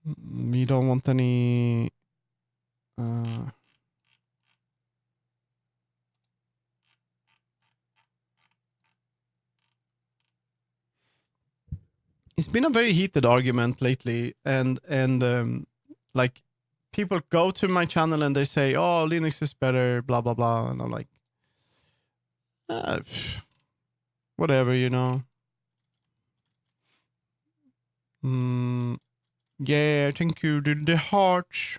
We don't want any it's been a very heated argument lately, and like people go to my channel and they say, "Oh, Linux is better," blah blah blah, and I'm like, whatever, Yeah, thank you. The hearts.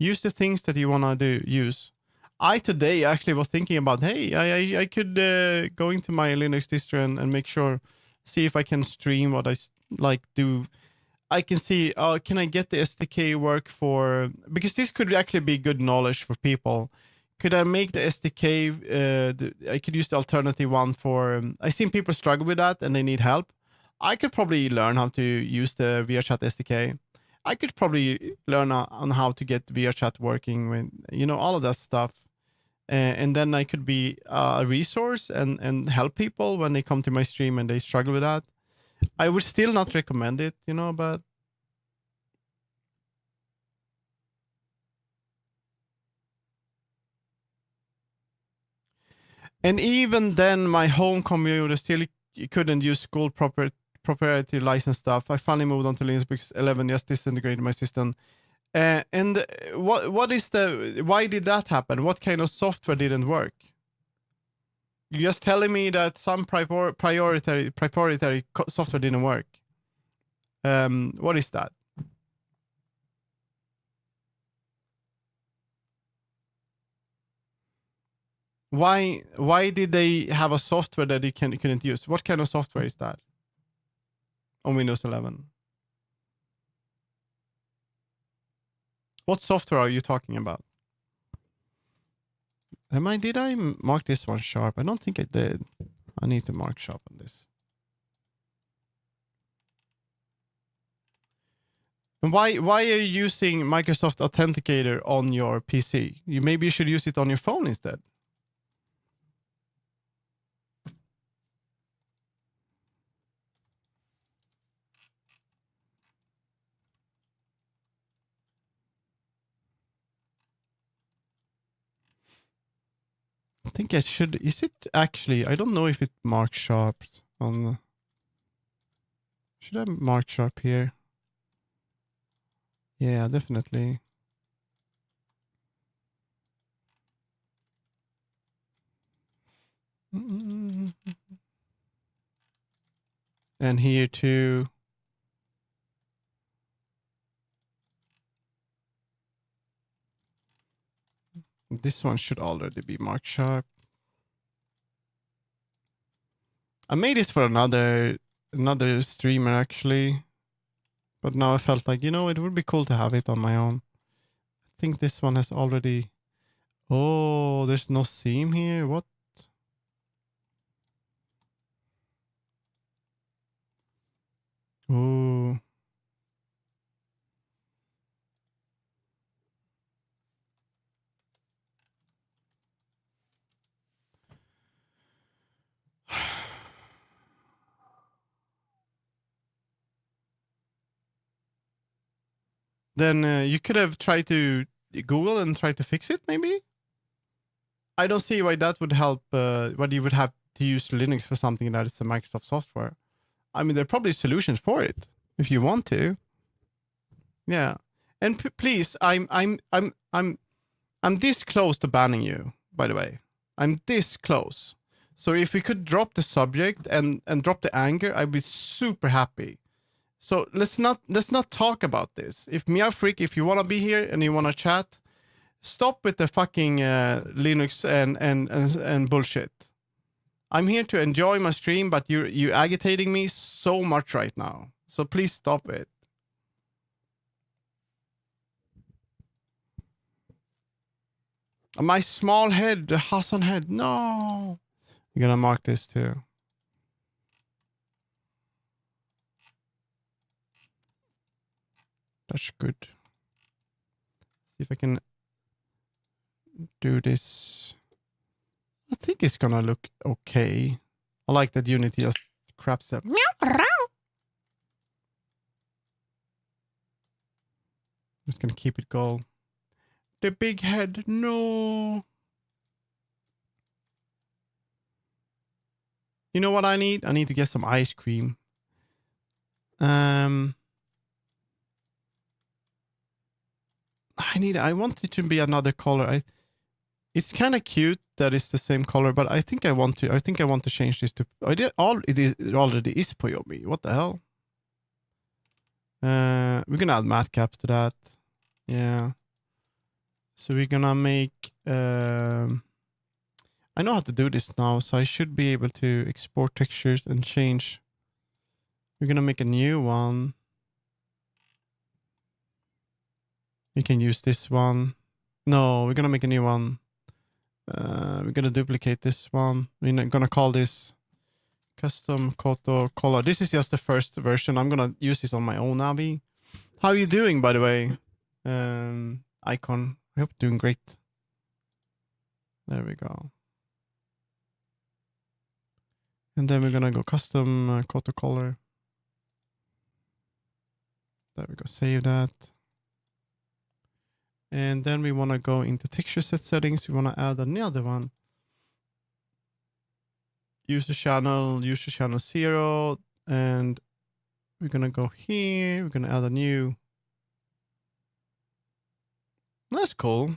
Use the things that you wanna use. I today actually was thinking about, hey, I could go into my Linux distro and make sure, see if I can stream what I like do. I can see, can I get the SDK work for, because this could actually be good knowledge for people. Could I make the SDK, I could use the alternative one for, I've seen people struggle with that and they need help. I could probably learn how to use the VRChat SDK. I could probably learn on how to get VRChat working with, all of that stuff. And then I could be a resource and help people when they come to my stream and they struggle with that. I would still not recommend it, but and even then my home computer still couldn't use school proprietary license stuff. I finally moved on to Linux because 11 just disintegrated my system. And what is why did that happen? What kind of software didn't work? You're just telling me that some proprietary software didn't work. What is that? Why did they have a software that you couldn't use? What kind of software is that on Windows 11? What software are you talking about? Did I mark this one sharp? I don't think I did. I need to mark sharp on this. And why are you using Microsoft Authenticator on your PC? Maybe you should use it on your phone instead. I think I should. Is it actually? I don't know if it marks sharp on. Should I mark sharp here? Yeah, definitely. And here too. This one should already be marked sharp. I made this for another streamer actually. But now I felt like, it would be cool to have it on my own. I think this one has already... Oh, there's no seam here? What? Oh. Then you could have tried to Google and try to fix it, maybe? I don't see why that would help, why you would have to use Linux for something that is a Microsoft software. I mean, there are probably solutions for it, if you want to. Yeah. And please, I'm this close to banning you, by the way. I'm this close. So if we could drop the subject and drop the anger, I'd be super happy. So let's not talk about this. If Meow Freak, if you want to be here and you want to chat, stop with the fucking Linux and bullshit. I'm here to enjoy my stream, but you're agitating me so much right now. So please stop it. My small head, the Hassan head. No. You're gonna mark this too. That's good. See if I can do this. I think it's gonna look okay. I like that Unity just craps up. Just gonna keep it go. The big head, no. You know what I need? I need to get some ice cream. I want it to be another color. It's kind of cute that it's the same color, but I think I want to change this to. It already is Poyomi. What the hell? We're gonna add matte caps to that. Yeah. So we're gonna make, I know how to do this now, so I should be able to export textures and change. We're gonna make a new one. We can use this one. No, we're gonna make a new one. We're gonna duplicate this one. We're gonna call this custom photo color. This is just the first version. I'm gonna use this on my own Navi. How are you doing, by the way? Icon. I hope you're doing great. There we go. And then we're gonna go custom photo color. There we go. Save that. And then we want to go into texture set settings. We want to add another one. User channel 0. And we're going to go here. We're going to add a new. That's cool.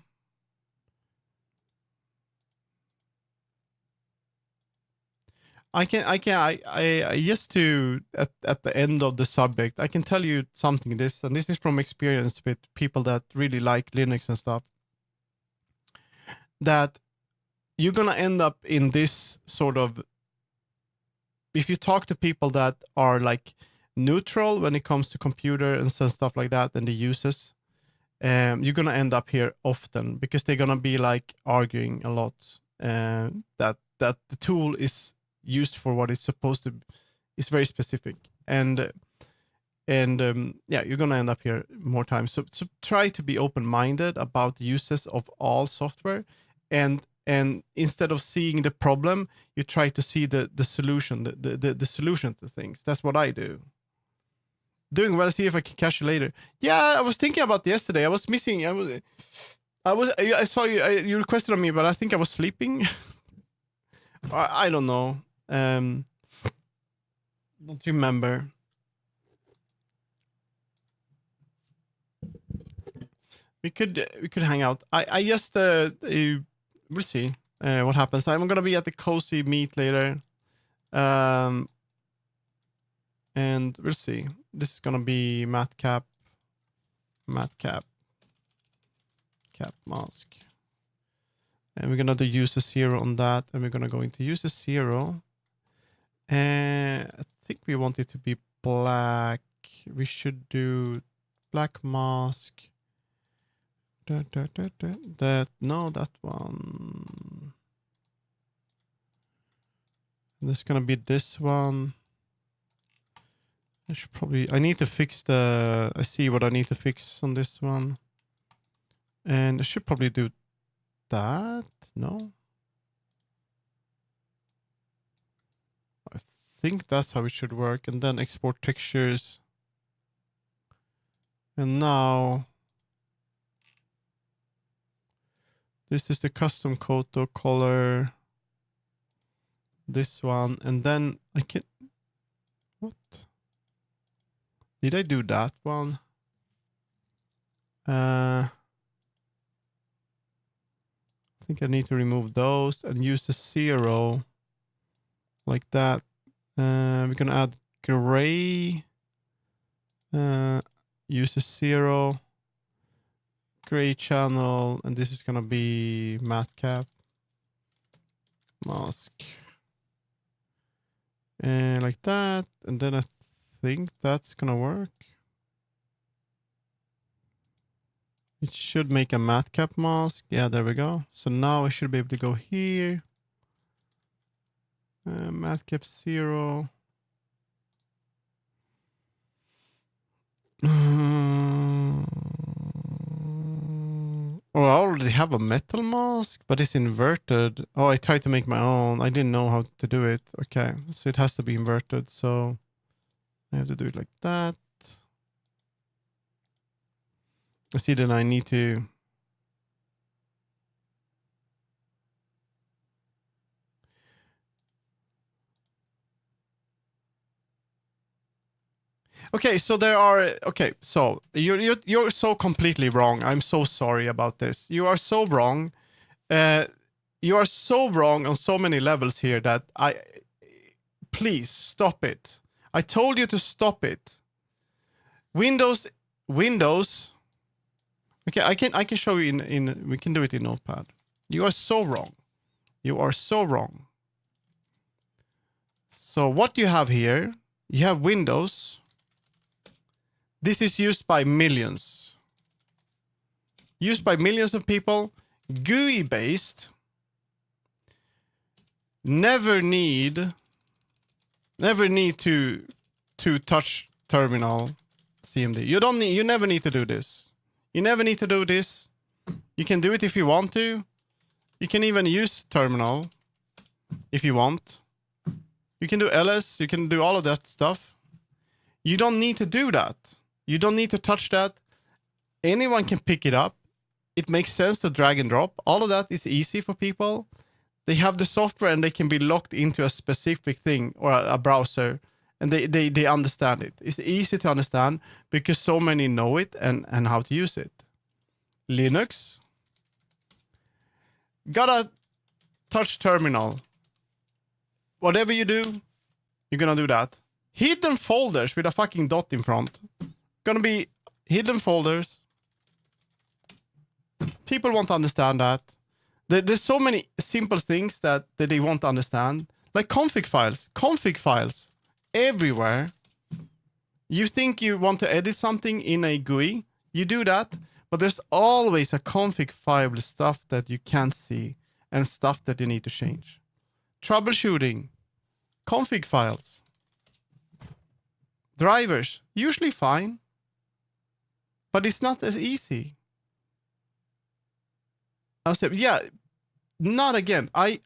I just to at the end of the subject, I can tell you something. This is from experience with people that really like Linux and stuff. That you're gonna end up in this sort of. If you talk to people that are like neutral when it comes to computer and stuff like that, and the uses, you're gonna end up here often because they're gonna be like arguing a lot. That the tool is used for what it's supposed to. It's very specific, and yeah, you're gonna end up here more times. So try to be open-minded about the uses of all software, and instead of seeing the problem, you try to see the solution, the solution to things. That's what I do. Doing well. See if I can catch you later. Yeah, I was thinking about yesterday. I was missing. I saw you. You requested on me, but I think I was sleeping. I don't know. Don't remember. We could hang out. I just we'll see what happens. I'm gonna be at the cozy meet later, and we'll see. This is gonna be cap mask, and we're gonna do user 0 on that, and we're gonna go into user 0. And I think we want it to be black. We should do black mask. That one. This is gonna be this one. I need to fix I see what I need to fix on this one. And I should probably do that. No. I think that's how it should work. And then export textures. And now this is the custom photo color. This one. And then I can... What? Did I do that one? I think I need to remove those and use the 0 like that. We're gonna add gray. Use a 0 gray channel, and this is gonna be cap mask, and like that. And then I think that's gonna work. It should make a cap mask. Yeah, there we go. So now I should be able to go here. Cap 0. Oh, I already have a metal mask, but it's inverted. Oh, I tried to make my own. I didn't know how to do it. Okay, so it has to be inverted. So I have to do it like that. I see then I need to... Okay, so there are... Okay, so you're so completely wrong. I'm so sorry about this. You are so wrong. You are so wrong on so many levels here that please stop it. I told you to stop it. Windows Okay, I can show you in we can do it in Notepad. You are so wrong. You are so wrong. So what you have here, you have Windows. This is used by millions. Used by millions of people. GUI based. Never need to touch terminal CMD. You never need to do this. You never need to do this. You can do it if you want to. You can even use terminal if you want. You can do ls, you can do all of that stuff. You don't need to do that. You don't need to touch that. Anyone can pick it up. It makes sense to drag and drop. All of that is easy for people. They have the software and they can be locked into a specific thing or a browser, and they understand it. It's easy to understand because so many know it and how to use it. Linux. Gotta touch terminal. Whatever you do, you're gonna do that. Hidden folders with a fucking dot in front. Gonna be hidden folders. People won't understand that. There's so many simple things that they won't understand. Like config files. Config files. Everywhere. You think you want to edit something in a GUI. You do that. But there's always a config file stuff that you can't see. And stuff that you need to change. Troubleshooting. Config files. Drivers. Usually fine. But it's not as easy. I'll say, yeah, not again. I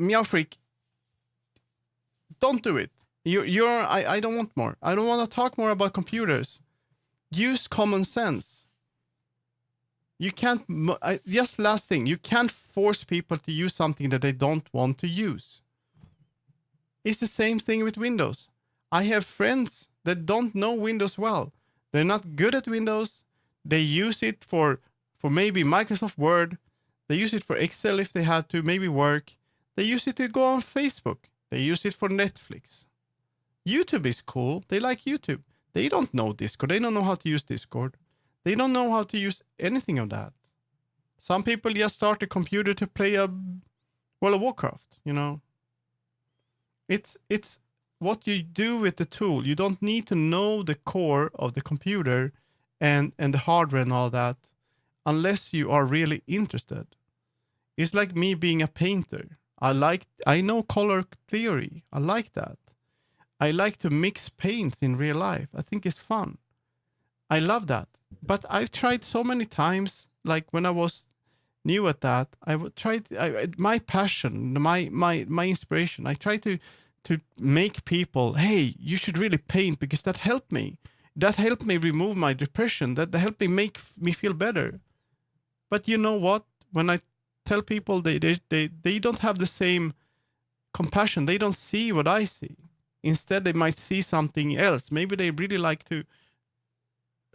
Meow Freak, don't do it. I don't want more. I don't want to talk more about computers. Use common sense. You can't, just last thing, you can't force people to use something that they don't want to use. It's the same thing with Windows. I have friends that don't know Windows well. They're not good at Windows. They use it for maybe Microsoft Word. They use it for Excel if they had to, maybe work. They use it to go on Facebook. They use it for Netflix. YouTube is cool. They like YouTube. They don't know Discord. They don't know how to use Discord. They don't know how to use anything of that. Some people just start a computer to play a World of Warcraft, you know. It's what you do with the tool. You don't need to know the core of the computer and the hardware and all that unless you are really interested. It's like me being a painter. I know color theory. I like that. I like to mix paints in real life. I think it's fun. I love that. But I've tried so many times, like when I was new at that, my passion, my inspiration. I try to make people, hey, you should really paint because that helped me. That helped me remove my depression. That helped me make me feel better. But you know what? When I tell people they don't have the same compassion, they don't see what I see. Instead, they might see something else. Maybe they really like to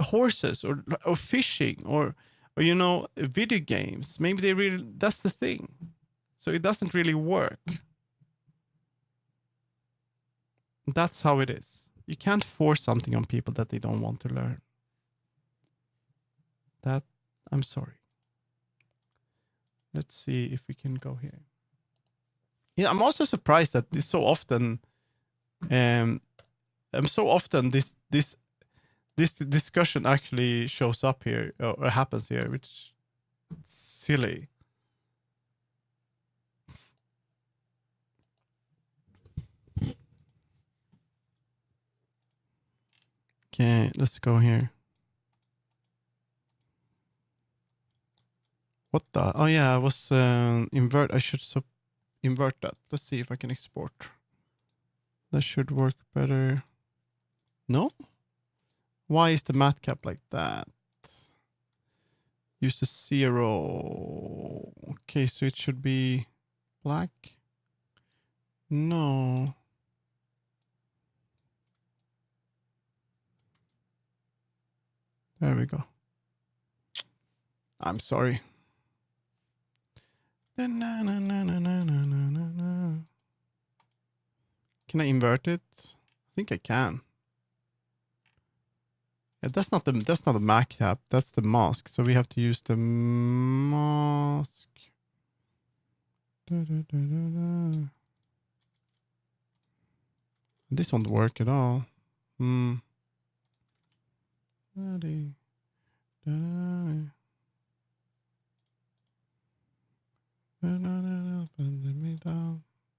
horses or fishing or you know, video games. Maybe they really, that's the thing. So it doesn't really work. That's how it is. You can't force something on people that they don't want to learn. That, I'm sorry. Let's see if we can go here. Yeah, I'm also surprised that this so often, I'm so often this discussion actually shows up here or happens here, which is silly. Okay, let's go here. What the? Oh yeah, I was invert. I should invert that. Let's see if I can export. That should work better. No? Why is the math cap like that? Use the 0. Okay, so it should be black. No. There we go. I'm sorry. Can I invert it? I think I can. Yeah, that's not the matte cap. That's the mask. So we have to use the mask. This won't work at all.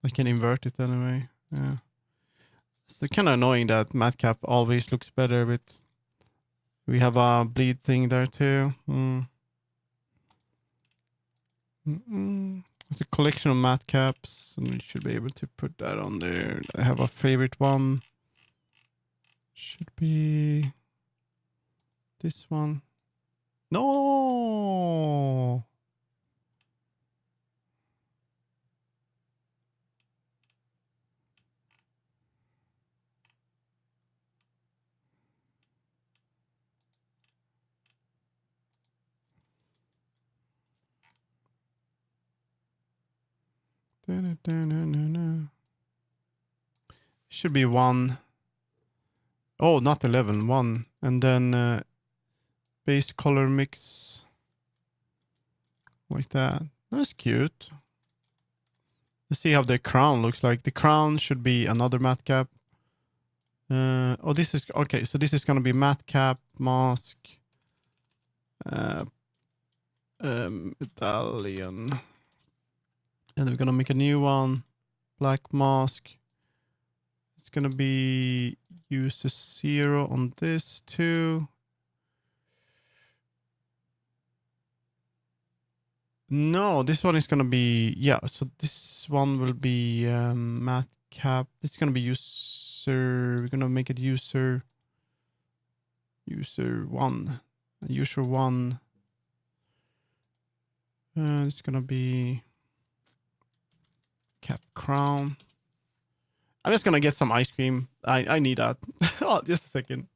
I can invert it anyway. Yeah. It's kind of annoying that matte cap always looks better with. We have a bleed thing there too. It's a collection of matte caps, and we should be able to put that on there. I have a favorite one. Should be this one. No. Should be 1. Oh, not 11. 1. And then base color mix. Like that. That's cute. Let's see how the crown looks like. The crown should be another matte cap. Oh, this is... Okay, so this is going to be matte cap, mask. Medallion. And we're going to make a new one. Black mask. It's going to be... Use a 0 on this too. No, this one is going to be... Yeah, so this one will be matte cap. This is going to be user... We're going to make it user... User 1. User 1. It's going to be... Cap crown. I'm just going to get some ice cream. I need that. Oh, just a second.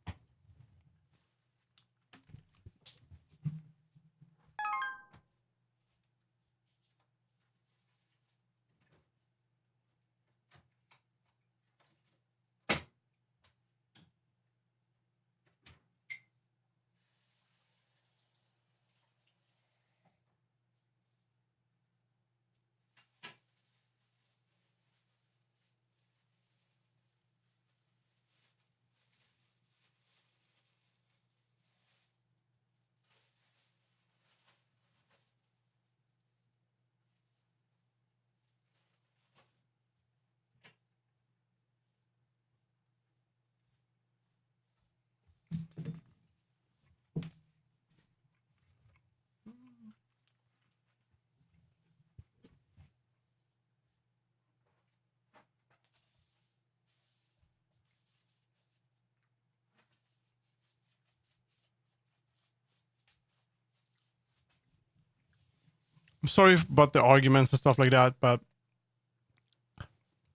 I'm sorry about the arguments and stuff like that, but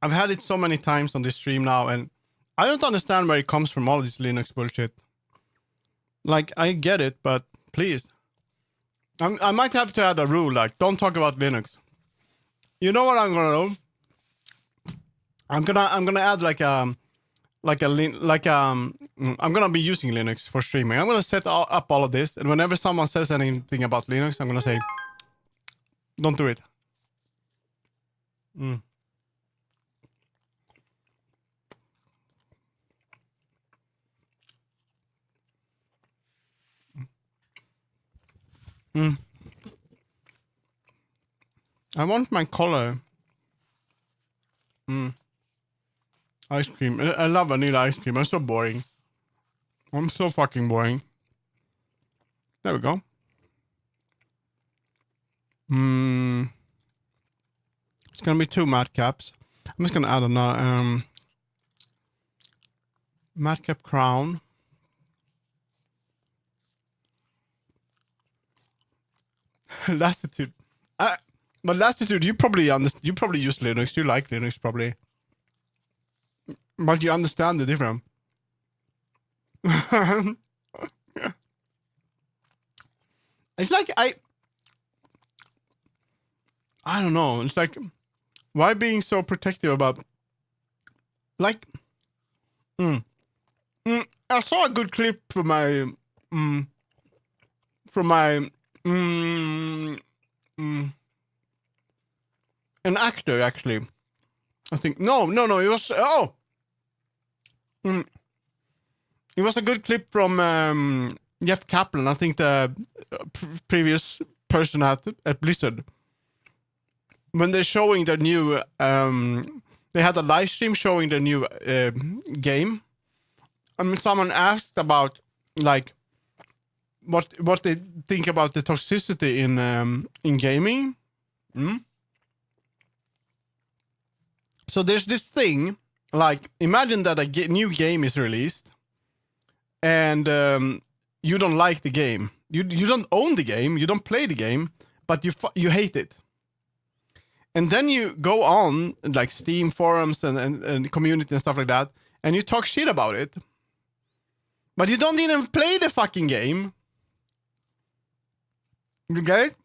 I've had it so many times on this stream now, and I don't understand where it comes from, all this Linux bullshit. Like, I get it, but please. I might have to add a rule, like, don't talk about Linux. You know what I'm gonna do? I'm gonna add I'm gonna be using Linux for streaming. I'm gonna set up all of this, and whenever someone says anything about Linux, I'm gonna say, don't do it. I want my color. Ice cream. I love vanilla ice cream. I'm so boring. I'm so fucking boring. There we go. It's gonna be 2 matte caps. I'm just gonna add another matte cap crown. Lassitude. But Lassitude, you probably use Linux. You like Linux probably. But you understand the difference. It's like I don't know. It's like, why being so protective about, like, I saw a good clip from mm, my mm, mm, an actor actually. I think no. It was mm, it was a good clip from Jeff Kaplan. I think the previous person at Blizzard when they're showing the new. They had a live stream showing the new game. I mean, someone asked about like what they think about the toxicity in gaming. Mm? So there's this thing like imagine that a new game is released and you don't like the game. You don't own the game, you don't play the game, but you hate it. And then you go on like Steam forums and community and stuff like that, and you talk shit about it. But you don't even play the fucking game. You get it?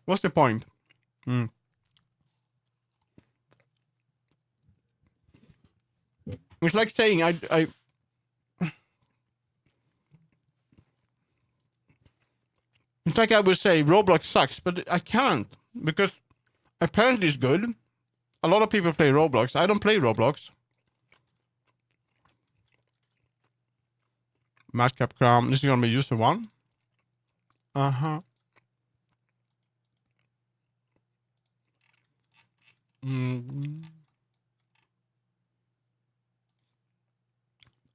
What's the point? Mm. It's like saying I it's like I would say Roblox sucks, but I can't because apparently it's good. A lot of people play Roblox. I don't play Roblox. Madcap Crown. This is gonna be user one. Uh-huh. Mm.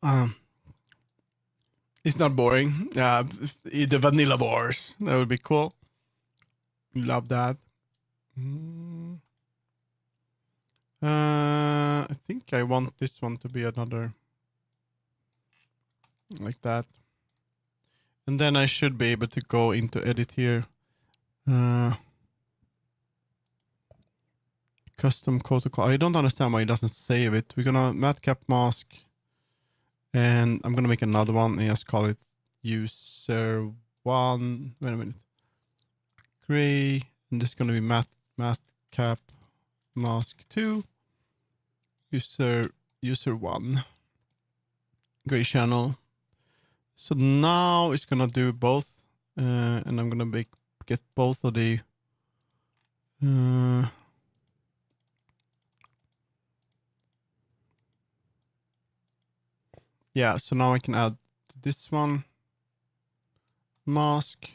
Um, it's not boring. The vanilla bars. That would be cool. Love that. Mm. I think I want this one to be another like that. And then I should be able to go into edit here. Custom protocol. I don't understand why it doesn't save it. We're gonna madcap mask. And I'm gonna make another one and just call it user one. Wait a minute. Gray. And this is gonna be madcap mask 2. User 1. Gray channel. So now it's gonna do both. And I'm gonna get both of the yeah, so now I can add this one. Mask.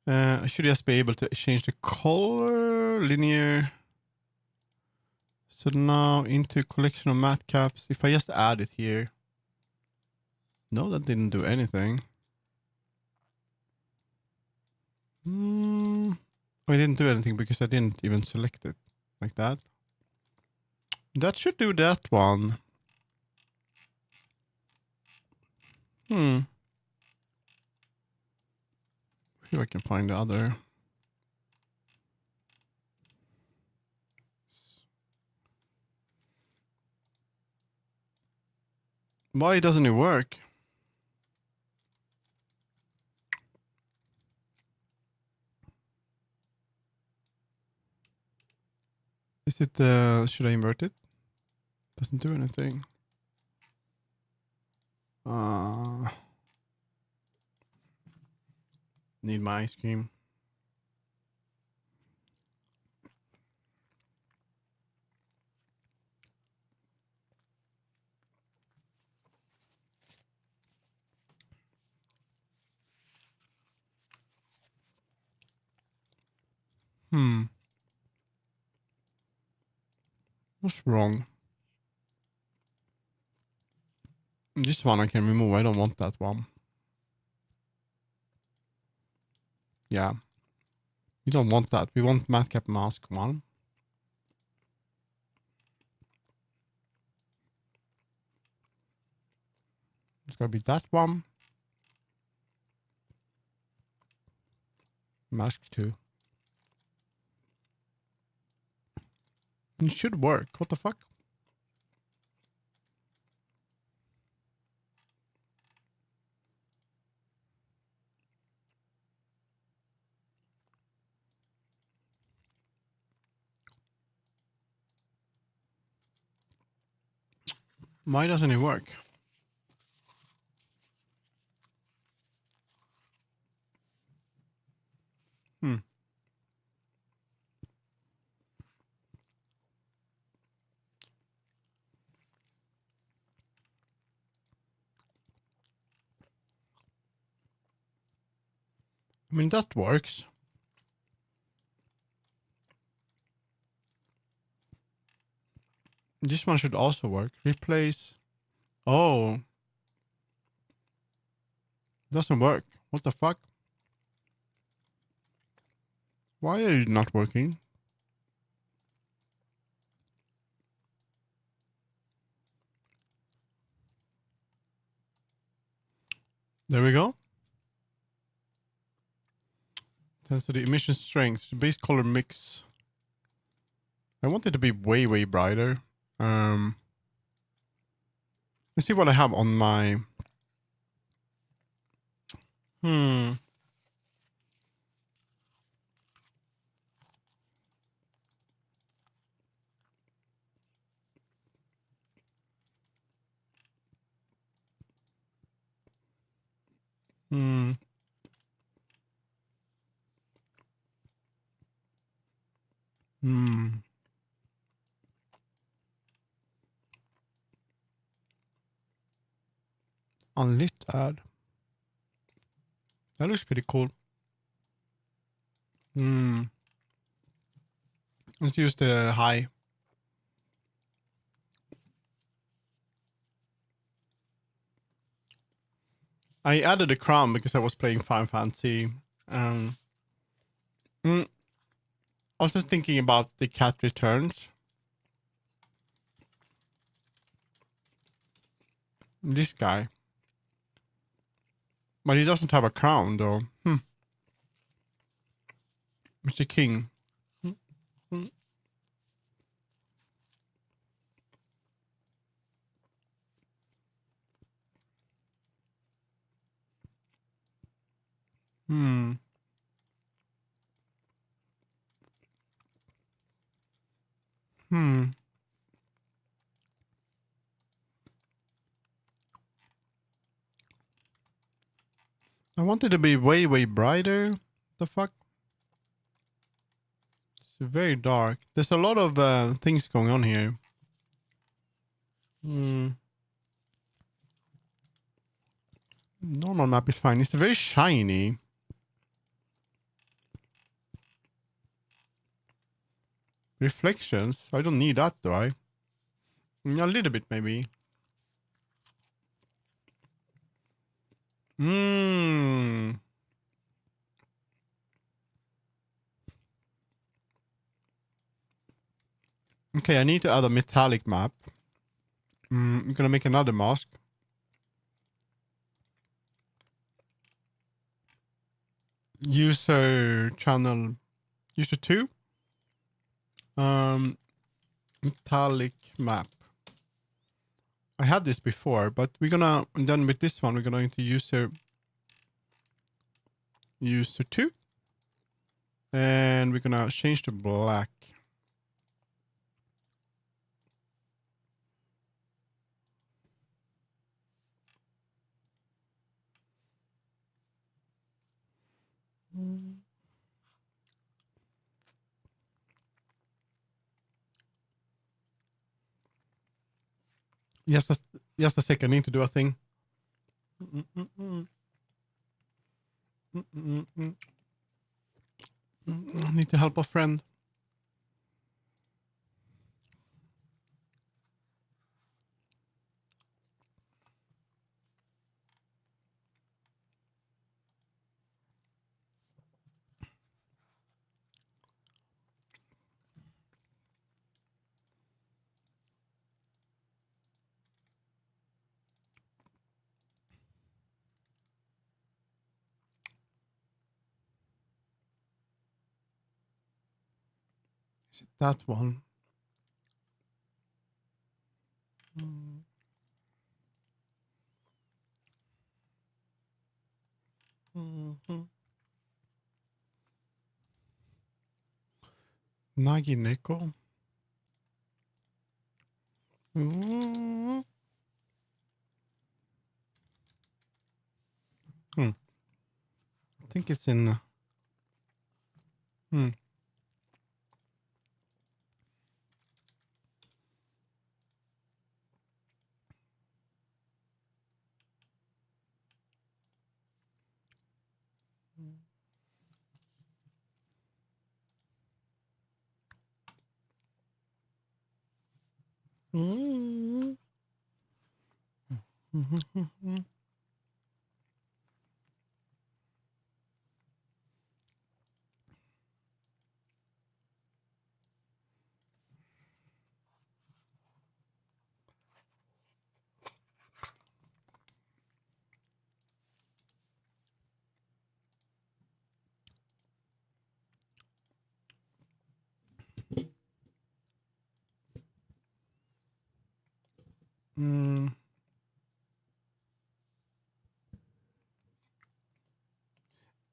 I should just be able to change the color. Linear. So now into collection of madcaps. If I just add it here. No, that didn't do anything. I didn't do anything because I didn't even select it like that. That should do that one. See if I can find the other. Why doesn't it work? Is it, should I invert it? Doesn't do anything. Need my ice cream. What's wrong? This one I can remove. I don't want that one. Yeah. We don't want that. We want madcap mask 1. It's gonna be that one. Mask 2. It should work. What the fuck? Why doesn't it work? Hmm. I mean, that works. This one should also work. Replace. Oh. Doesn't work. What the fuck? Why are you not working? There we go. Intensity, emission strength, base color mix. I want it to be way, way brighter. Let's see what I have on my... Hmm. Hmm. Hmm. Unlit ad. That looks pretty cool. Hmm. Let's use the high. I added a crown because I was playing Final Fantasy. Um, I was just thinking about the cat returns. This guy. But he doesn't have a crown though. Mr. King. Hmm. Hmm. I want it to be way, way brighter. The fuck? It's very dark. There's a lot of things going on here. Hmm. Normal map is fine. It's very shiny. Reflections. I don't need that, do I? A little bit, maybe. Hmm. Okay, I need to add a metallic map. I'm gonna make another mask. User channel. User 2. Metallic map. I had this before, but we're gonna, and then with this one, we're gonna into user 2. And we're gonna change to black. Yes, just a second. I need to do a thing. I need to help a friend. Is it that one? Nagi Neko. think it's in. Hmm.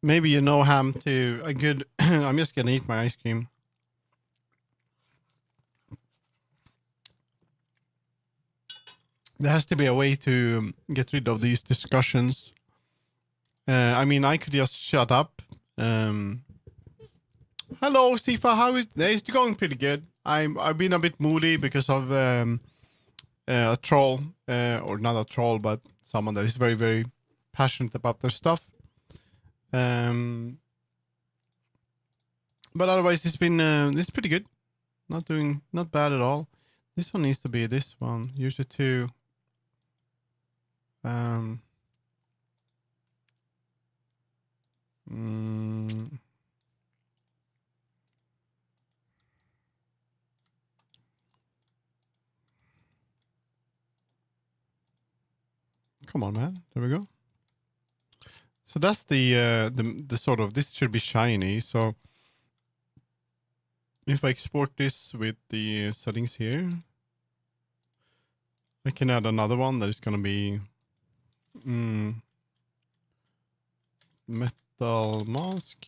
Maybe you know ham to a good. I'm just gonna eat my ice cream. There has to be a way to get rid of these discussions. I mean, I could just shut up. Hello, Sifa. How is it's going? Pretty good. I've been a bit moody because of a troll, or not a troll, but someone that is very very passionate about their stuff. But otherwise, it's pretty good. Not bad at all. This one needs to be this one. Use it to. Mm, come on, man. There we go. So that's the sort of, this should be shiny. So if I export this with the settings here, I can add another one that is going to be metal mask.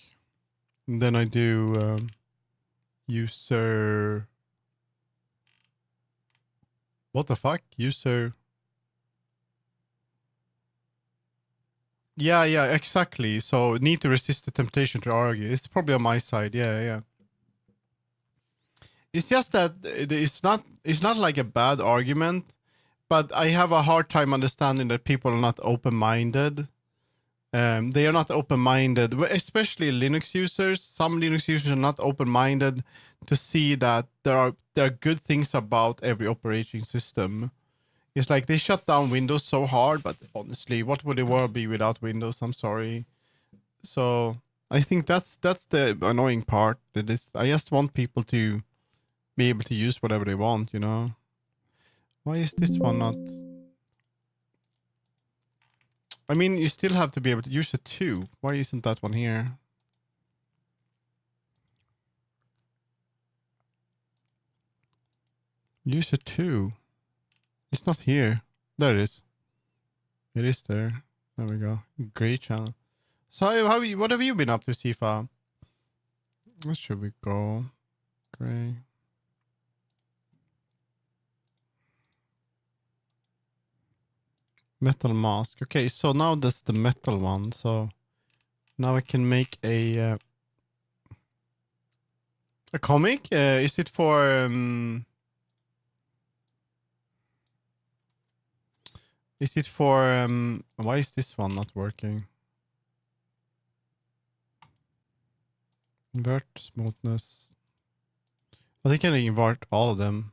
And then I do user. What the fuck? User. Yeah, exactly. So need to resist the temptation to argue. It's probably on my side. Yeah. It's just that it's not like a bad argument, but I have a hard time understanding that people are not open-minded. They are not open-minded, especially Linux users. Some Linux users are not open-minded to see that there are good things about every operating system. It's like they shut down Windows so hard, but honestly, what would the world be without Windows? I'm sorry. So I think that's the annoying part. That is, I just want people to be able to use whatever they want, you know. Why is this one not? I mean, you still have to be able to use it too. Why isn't that one here? Use it too. It's not here. There it is. It is there. There we go. Great channel. So what have you been up to, Sifa? Where should we go? Gray. Metal mask. Okay, so now that's the metal one. So now I can make a comic. Is it for Is it for why is this one not working? Invert smoothness. I think I can invert all of them.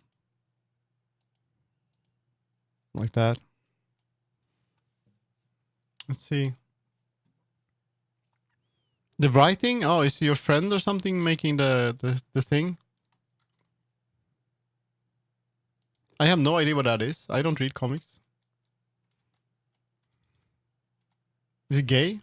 Like that. Let's see. The writing? Oh, is your friend or something making the thing? I have no idea what that is. I don't read comics. Is it gay?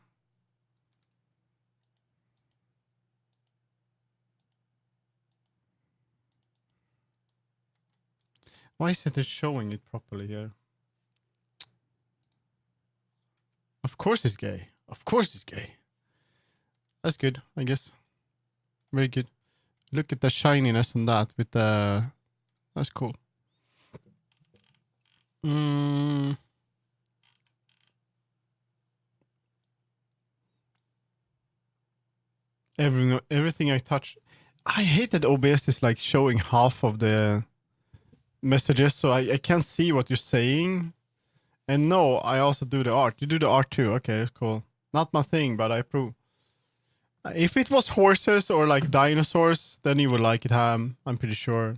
Why isn't it showing it properly here? Of course it's gay. Of course it's gay. That's good, I guess. Very good. Look at the shininess on that with the... That's cool. everything I touch. I hate that OBS is like showing half of the messages, so I can't see what you're saying. And no, I also do the art. You do the art too. Okay, cool. Not my thing, but I approve. If it was horses or like dinosaurs, then you would like it, Ham. I'm pretty sure.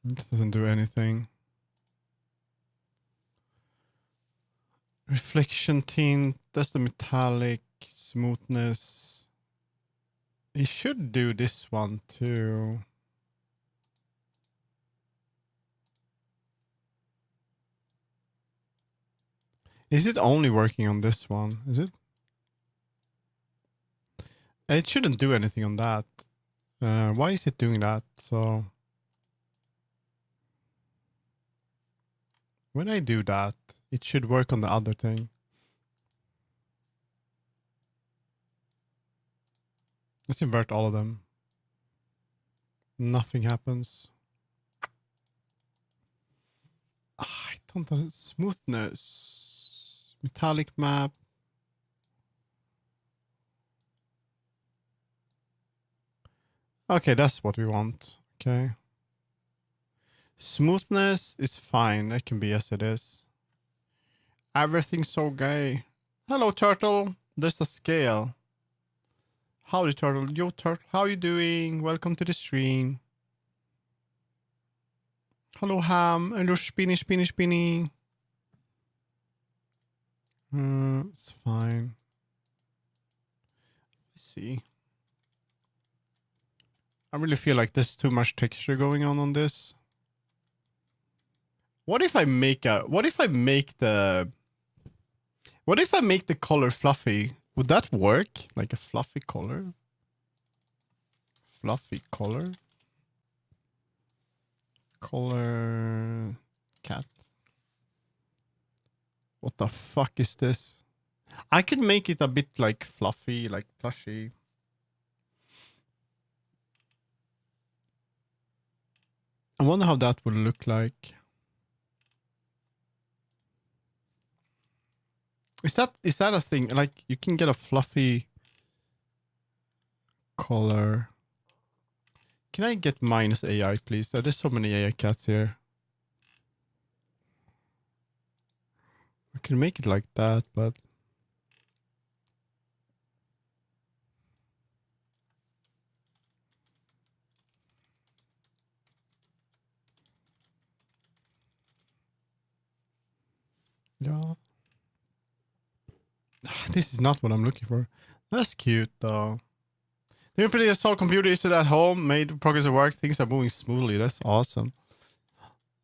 This doesn't do anything. Reflection tint. That's the metallic smoothness. It should do this one too. Is it only working on this one? Is it? It shouldn't do anything on that. Why is it doing that? So when I do that, it should work on the other thing. Let's invert all of them. Nothing happens. I don't know. Smoothness. Metallic map. Okay, that's what we want. Okay. Smoothness is fine. That can be as it is. Everything's so gay. Hello, turtle. There's a scale. Howdy, turtle. Yo, turtle. How you doing? Welcome to the stream. Hello, Ham. Hello, Spinny, Spinny, Spinny. It's fine. Let's see. I really feel like there's too much texture going on this. What if I make the color fluffy? Would that work? Like a fluffy color? Fluffy color? Color cat. What the fuck is this? I could make it a bit like fluffy, like plushy. I wonder how that would look like. Is that a thing? Like you can get a fluffy color. Can I get minus AI, please? There's so many AI cats here. I can make it like that, but yeah. This is not what I'm looking for. That's cute though. The pretty assault computer is at home, made progress at work, things are moving smoothly. That's awesome.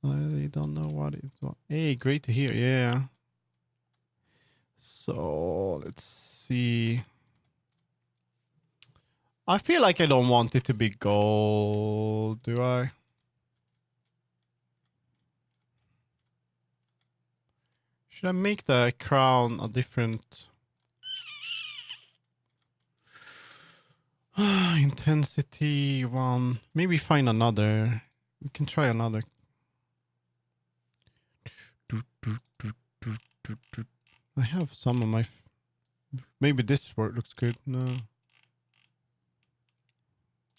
I don't know what it was. Hey, great to hear. Yeah. So let's see. I feel like I don't want it to be gold, do I? Should I make the crown a different intensity one? Maybe find another. We can try another. I have some of my. Maybe this work looks good. No.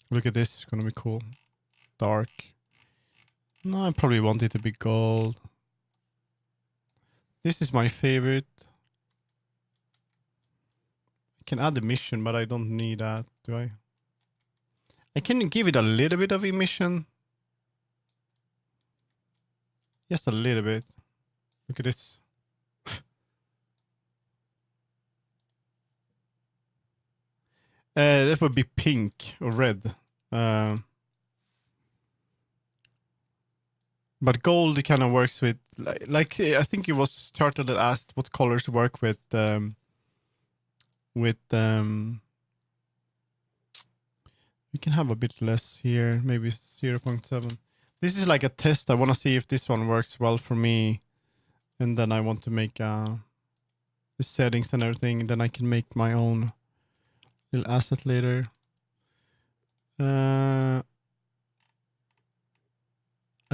Look at this. It's gonna be cool. Dark. No, I probably want it to be gold. This is my favorite. I can add emission, but I don't need that, do I? I can give it a little bit of emission. Just a little bit. Look at this. That would be pink or red. But gold kind of works with, like I think it was Turtle that asked what colors work with. We can have a bit less here, maybe 0.7. This is like a test. I want to see if this one works well for me. And then I want to make the settings and everything. And then I can make my own little asset later.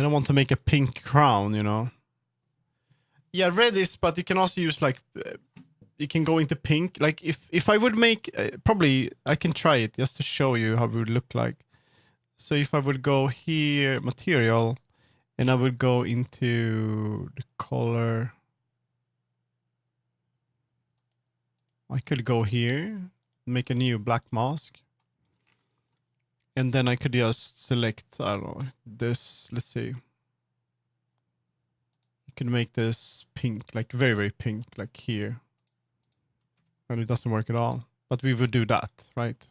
I don't want to make a pink crown, you know. Yeah, red is, but you can also use like you can go into pink. Like if I would make probably I can try it just to show you how it would look like. So if I would go here, material, and I would go into the color. I could go here, make a new black mask. And then I could just select, I don't know, this, let's see. You can make this pink, like very, very pink, like here. And it doesn't work at all. But we would do that, right?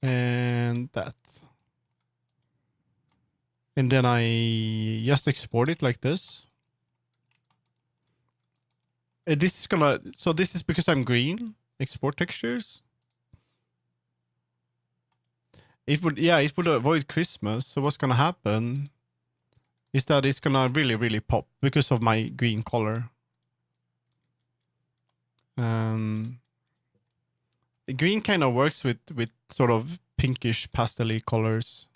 And that. And then I just export it like this. And this is gonna, so this is because I'm green, export textures. It would, yeah, it would avoid Christmas. So what's gonna happen is that it's gonna really, really pop because of my green color. Green kind of works with sort of pinkish pastel-y colors.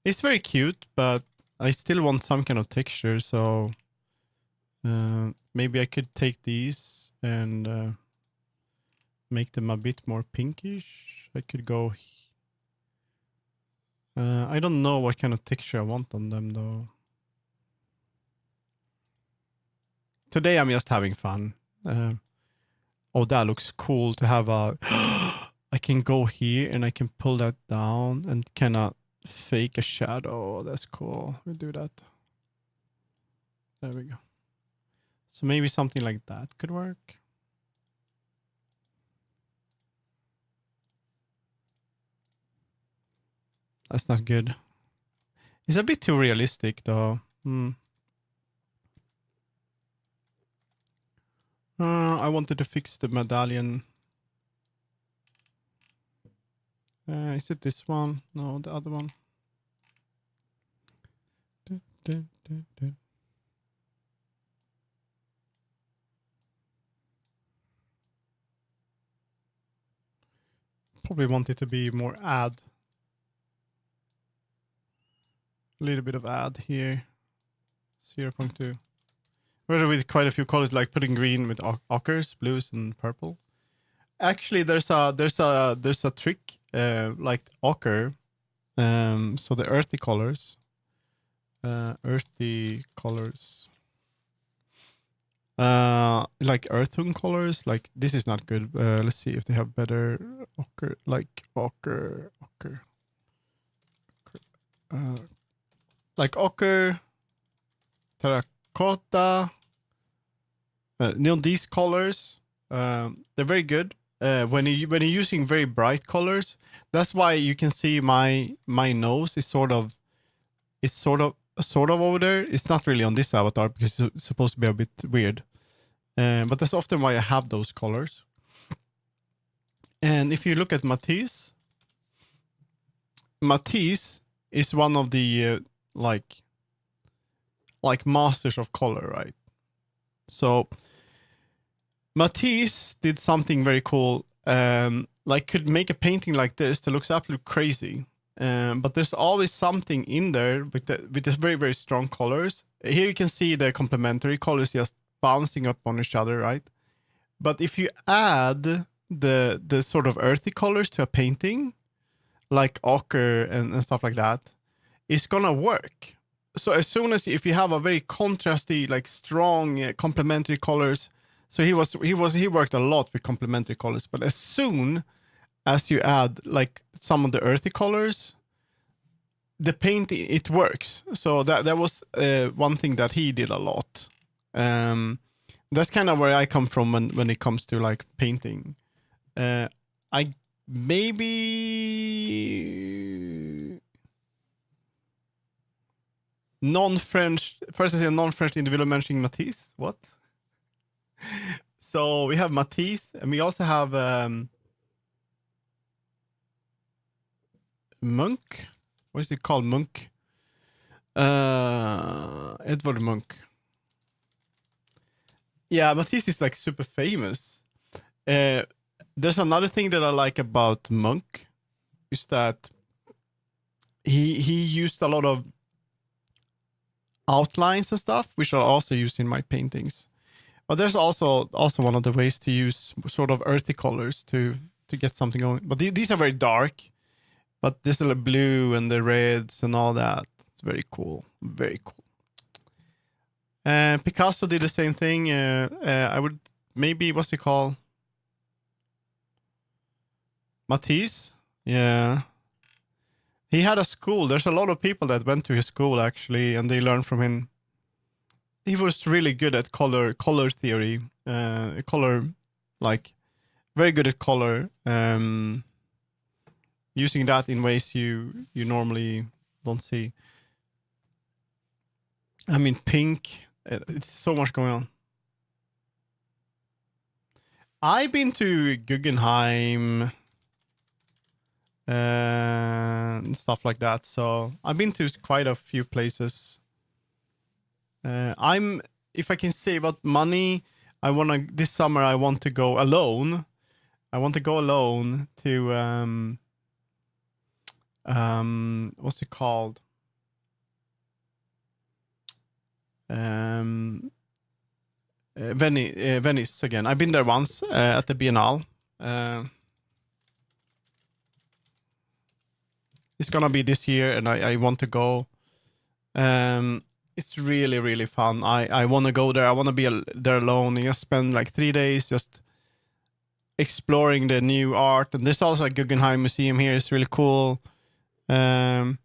It's very cute, but I still want some kind of texture. So maybe I could take these and make them a bit more pinkish. I could go. I don't know what kind of texture I want on them though. Today I'm just having fun. Oh, that looks cool to have a. I can go here and I can pull that down and kind of fake a shadow. That's cool. We do that. There we go. So maybe something like that could work. That's not good. It's a bit too realistic though. I wanted to fix the medallion. Is it this one? No, the other one. Probably want it to be more add. A little bit of add here. 0.2. With quite a few colors, like putting green with ochres, blues, and purple. Actually, there's a trick like ochre. So the earthy colors. Like earth tone colors. Like this is not good. Let's see if they have better ochre. Like ochre. Like ochre, terracotta. These colors, they're very good. When you're using very bright colors, that's why you can see my nose is sort of over there. It's not really on this avatar because it's supposed to be a bit weird. But that's often why I have those colors. And if you look at Matisse is one of the like masters of color, right? So Matisse did something very cool. Like could make a painting like this that looks absolutely crazy. But there's always something in there with this very, very strong colors. Here you can see the complementary colors just bouncing up on each other, right? But if you add the sort of earthy colors to a painting, like ochre and stuff like that, it's gonna work. So as soon as if you have a very contrasty, like strong complementary colors, so he worked a lot with complementary colors. But as soon as you add like some of the earthy colors, the paint it works. So that was one thing that he did a lot. That's kind of where I come from when it comes to like painting. I maybe non-French. First, I say non-French individual mentioning Matisse. What? So we have Matisse, and we also have Munch. What is it called? Munch. Edvard Munch. Yeah, Matisse is like super famous. There's another thing that I like about Munch. is that he used a lot of outlines and stuff, which are also used in my paintings. But there's also one of the ways to use sort of earthy colors to get something going. But these are very dark. But this little blue and the reds and all that, it's very cool. Very cool. Picasso did the same thing. I would maybe, what's it called? Matisse? Yeah. He had a school. There's a lot of people that went to his school actually, and they learned from him. He was really good at color theory. Color, like, very good at color. Using that in ways you normally don't see. I mean, pink. It's so much going on. I've been to Guggenheim and stuff like that. So I've been to quite a few places. If I can save up money, this summer I want to go alone. I want to go alone to what's it called? Venice again. I've been there once at the Biennale. It's gonna be this year, and I want to go. It's really, really fun. I want to go there. I want to be there alone and just spend like 3 days just exploring the new art. And there's also a Guggenheim Museum here. It's really cool. I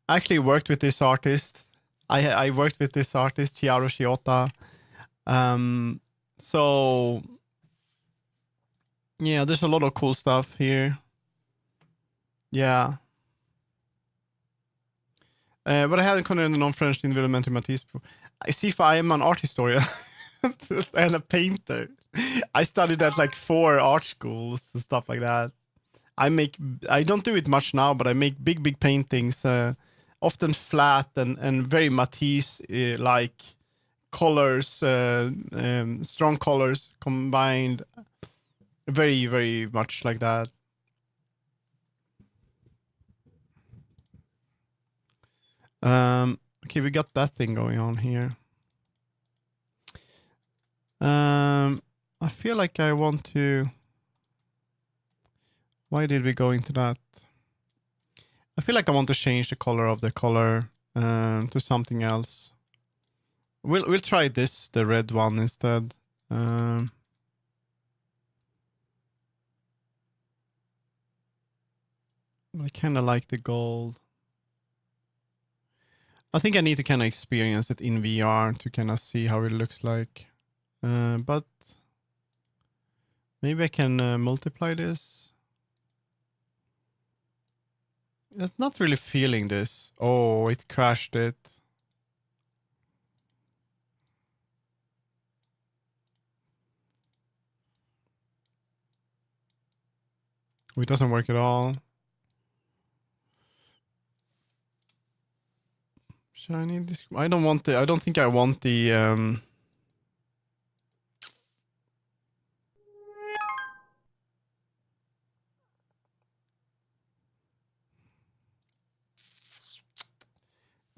actually worked with this artist. I worked with this artist, Chiaro Shiota. So yeah, there's a lot of cool stuff here. Yeah. But I hadn't considered non-French environmental Matisse. I see if I am an art historian and a painter. I studied at like 4 art schools and stuff like that. I don't do it much now, but I make big paintings, often flat and very Matisse like colors, strong colors combined, very, very much like that. Okay, we got that thing going on here. I feel like I want to. Why did we go into that? I feel like I want to change the color of the color to something else. We'll try this, the red one instead. I kind of like the gold. I think I need to kind of experience it in VR to kind of see how it looks like. But maybe I can multiply this. It's not really feeling this. Oh, it crashed it. It doesn't work at all. Shiny disc. I don't think I want the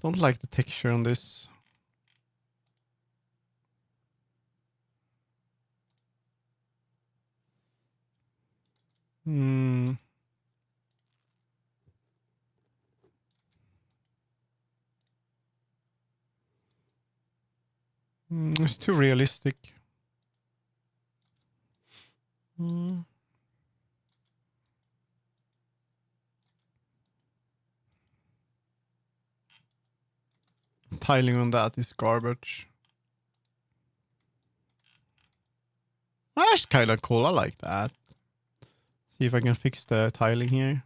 don't like the texture on this. It's too realistic. Tiling on that is garbage. That's kind of cool. I like that. See if I can fix the tiling here.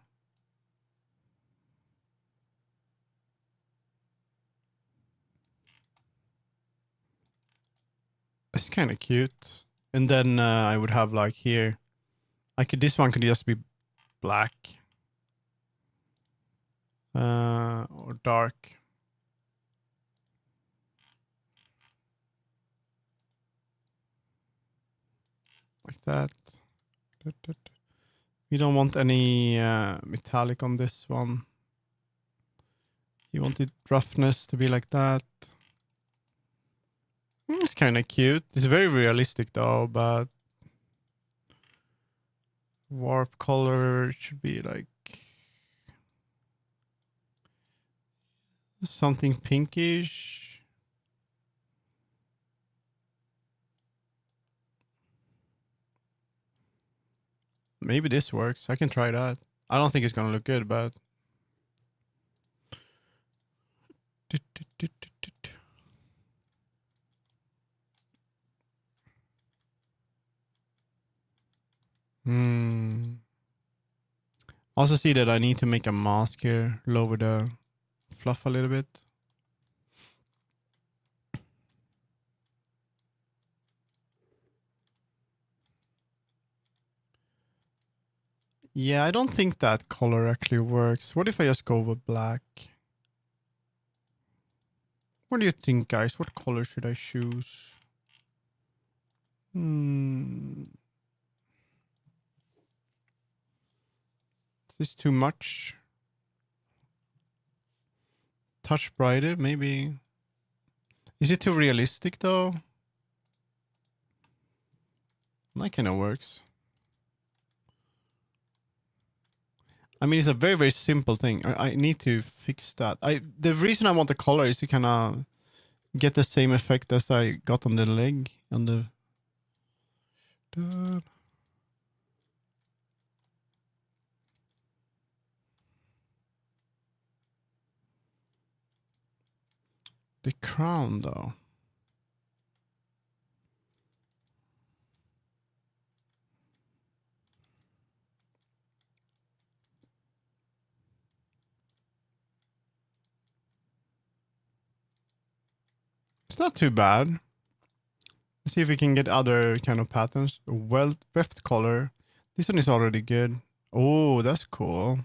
It's kind of cute. And then I would have like here. This one could just be black. Or dark. Like that. We don't want any metallic on this one. You wanted roughness to be like that. It's kind of cute. It's very realistic though, but warp color should be like something pinkish. Maybe this works. I can try that. I don't think it's gonna look good, but Also see that I need to make a mask here, lower the fluff a little bit. Yeah, I don't think that color actually works. What if I just go with black? What do you think, guys? What color should I choose? Is this too much? Touch brighter, maybe. Is it too realistic though? That kind of works. I mean, it's a very, very simple thing. I need to fix that. The reason I want the color is to kind of get the same effect as I got on the leg. On the... The crown though. It's not too bad. Let's see if we can get other kind of patterns. Well, weft color. This one is already good. Oh, that's cool.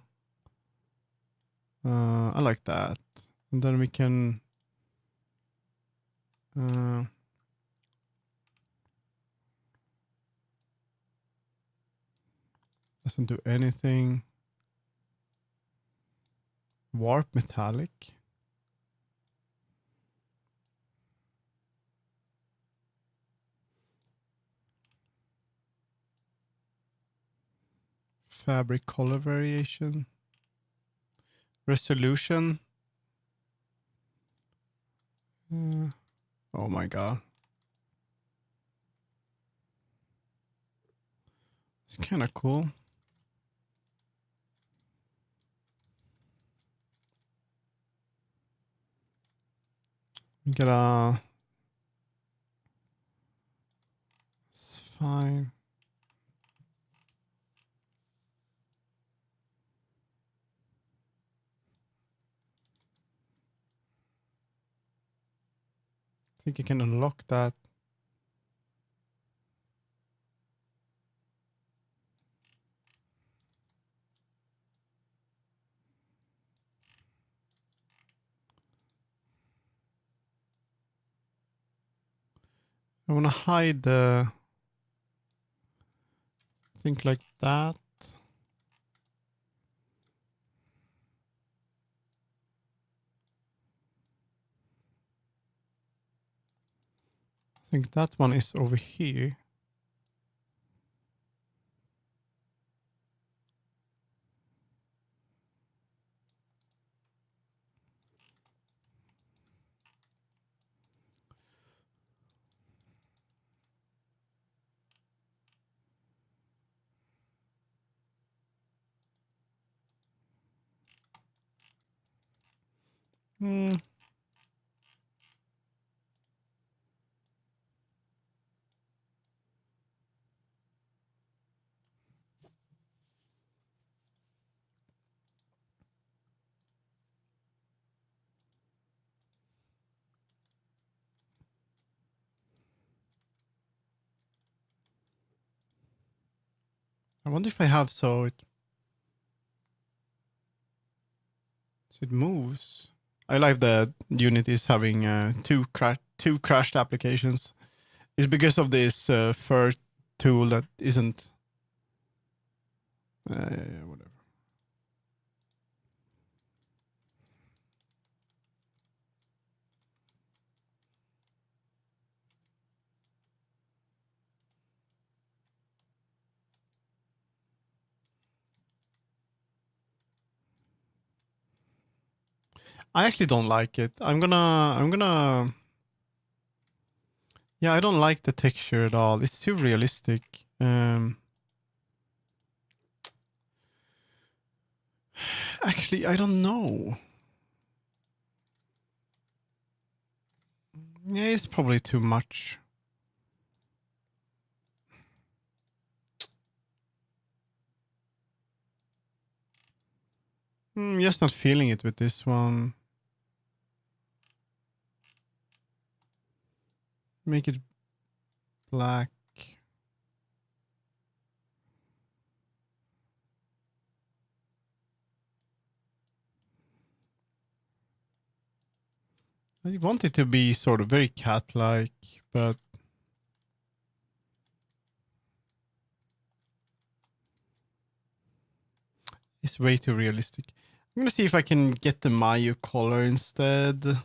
I like that. And then we can... doesn't do anything. Warp metallic. Fabric color variation. Resolution. Oh my god. It's kind of cool. We gotta... It's fine. I think you can unlock that. I want to hide the... Think like that. I think that one is over here. I wonder if I have so it moves. I like that Unity is having two crashed applications. It's because of this fur tool that isn't... Yeah, whatever. I actually don't like it. Yeah, I don't like the texture at all. It's too realistic. Actually, I don't know. Yeah, it's probably too much. Just not feeling it with this one. Make it black. I want it to be sort of very cat-like, but it's way too realistic. I'm gonna see if I can get the Mayu color instead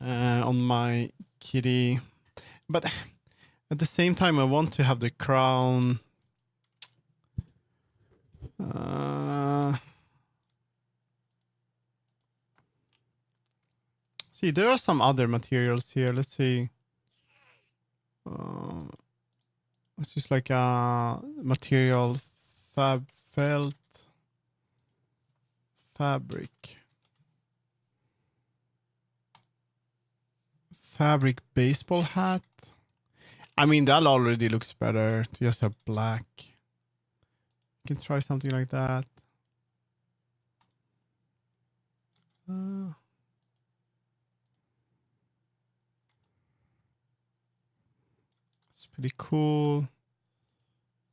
on my kitty. But at the same time, I want to have the crown. See, there are some other materials here. Let's see. It's just like a material felt fabric. Fabric baseball hat. I mean, that already looks better to just have black. You can try something like that. It's pretty cool.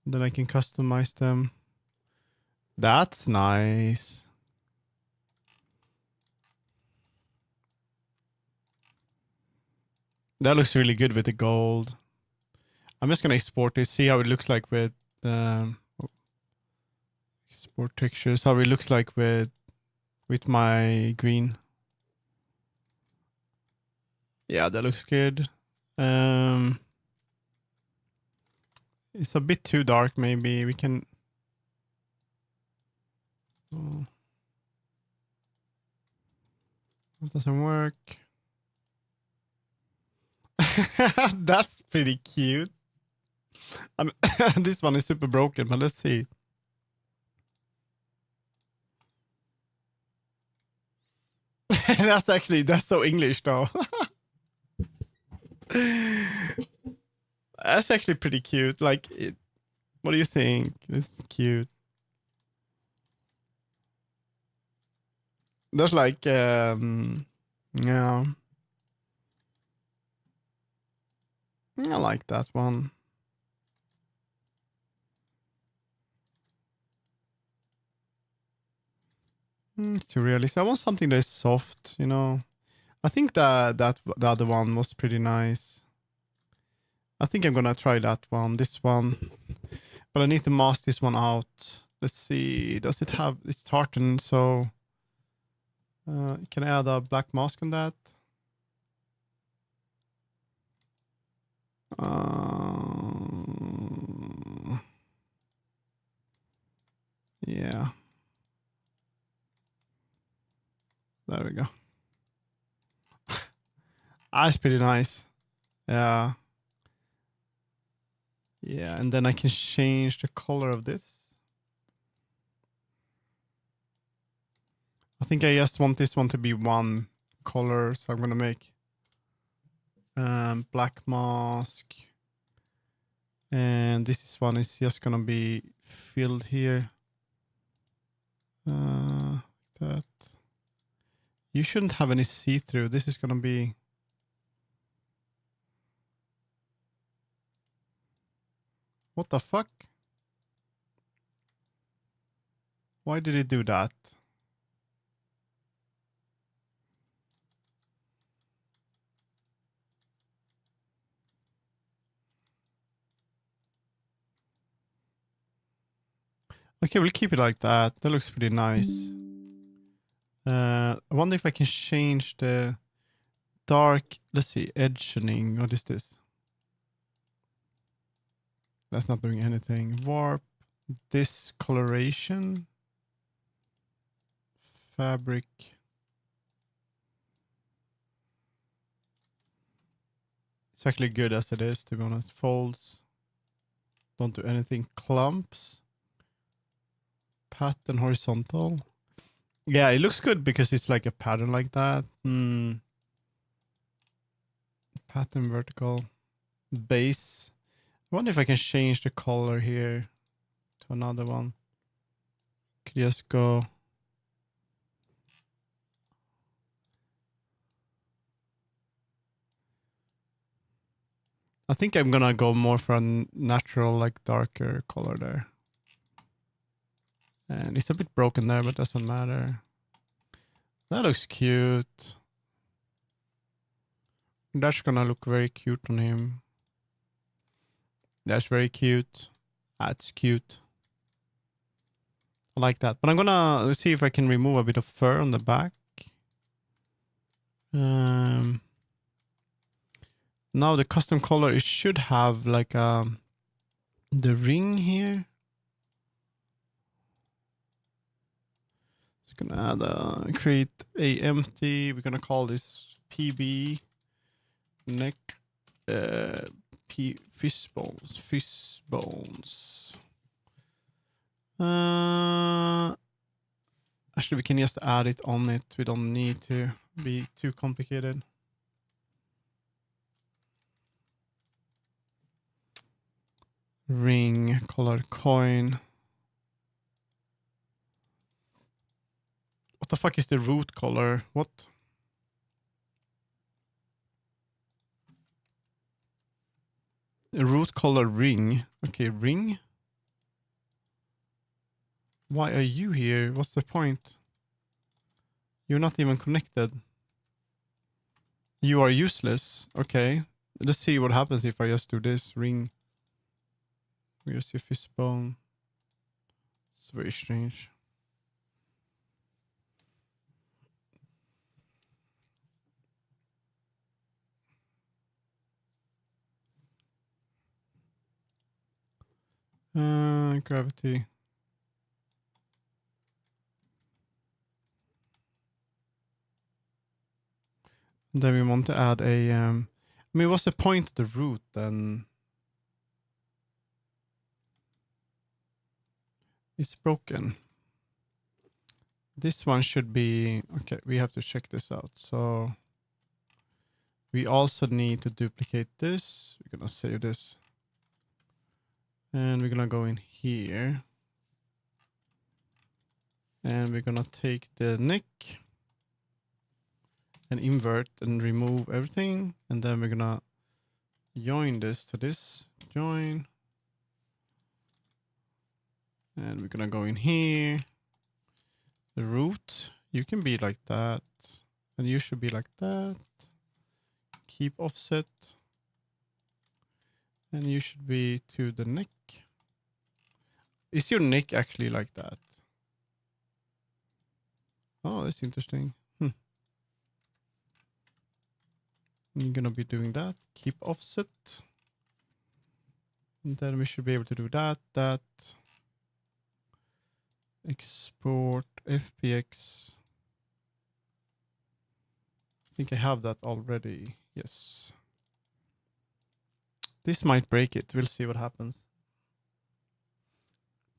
Then I can customize them. That's nice. That looks really good with the gold. I'm just gonna export this, see how it looks like with export textures, how it looks like with my green. Yeah, that looks good. It's a bit too dark, maybe. We can... Oh. That doesn't work. That's pretty cute. This one is super broken, but let's see. That's so English though. That's actually pretty cute. Like, what do you think? It's cute. There's like, yeah, I like that one. It's too realistic. I want something that is soft, you know. I think that the other one was pretty nice. I think I'm gonna try that one, this one, but I need to mask this one out. Let's see. Does it have? It's tartan, so can I add a black mask on that? Yeah. There we go. That's pretty nice. Yeah. Yeah, and then I can change the color of this. I think I just want this one to be one color, so I'm gonna make black mask. And this one is just gonna be filled here. That. You shouldn't have any see-through. This is gonna be... What the fuck? Why did it do that? Okay, we'll keep it like that. That looks pretty nice. I wonder if I can change the dark, let's see, edging. What is this? That's not doing anything. Warp, discoloration, fabric. It's actually good as it is, to be honest. Folds, don't do anything. Clumps, pattern horizontal. Yeah, it looks good because it's like a pattern like that. Pattern vertical, base. I wonder if I can change the color here to another one. Could just go. I think I'm gonna go more for a natural, like darker color there. And it's a bit broken there, but doesn't matter. That looks cute. That's gonna look very cute on him. That's very cute. That's cute. I like that. But I'm gonna see if I can remove a bit of fur on the back. Now the custom color, it should have like the ring here. So we're gonna add create a empty. We're gonna call this PB neck fish bones. Actually, we can just add it on it. We don't need to be too complicated. Ring, colored coin. What the fuck is the root color? What? A root color ring. Okay, ring. Why are you here? What's the point? You're not even connected. You are useless. Okay. Let's see what happens if I just do this. Ring. Where's your fishbone? It's very strange. Gravity. Then we want to add a I mean, what's the point of the root then? It's broken. This one should be okay. We have to check this out. So we also need to duplicate this. We're gonna save this. And we're gonna go in here. And we're gonna take the neck and invert and remove everything. And then we're gonna join this to this. Join. And we're gonna go in here. The root, you can be like that. And you should be like that. Keep offset. And you should be to the neck. Is your neck actually like that? Oh, that's interesting. You're gonna be doing that. Keep offset. And then we should be able to do that. Export FBX. I think I have that already. Yes. This might break it. We'll see what happens.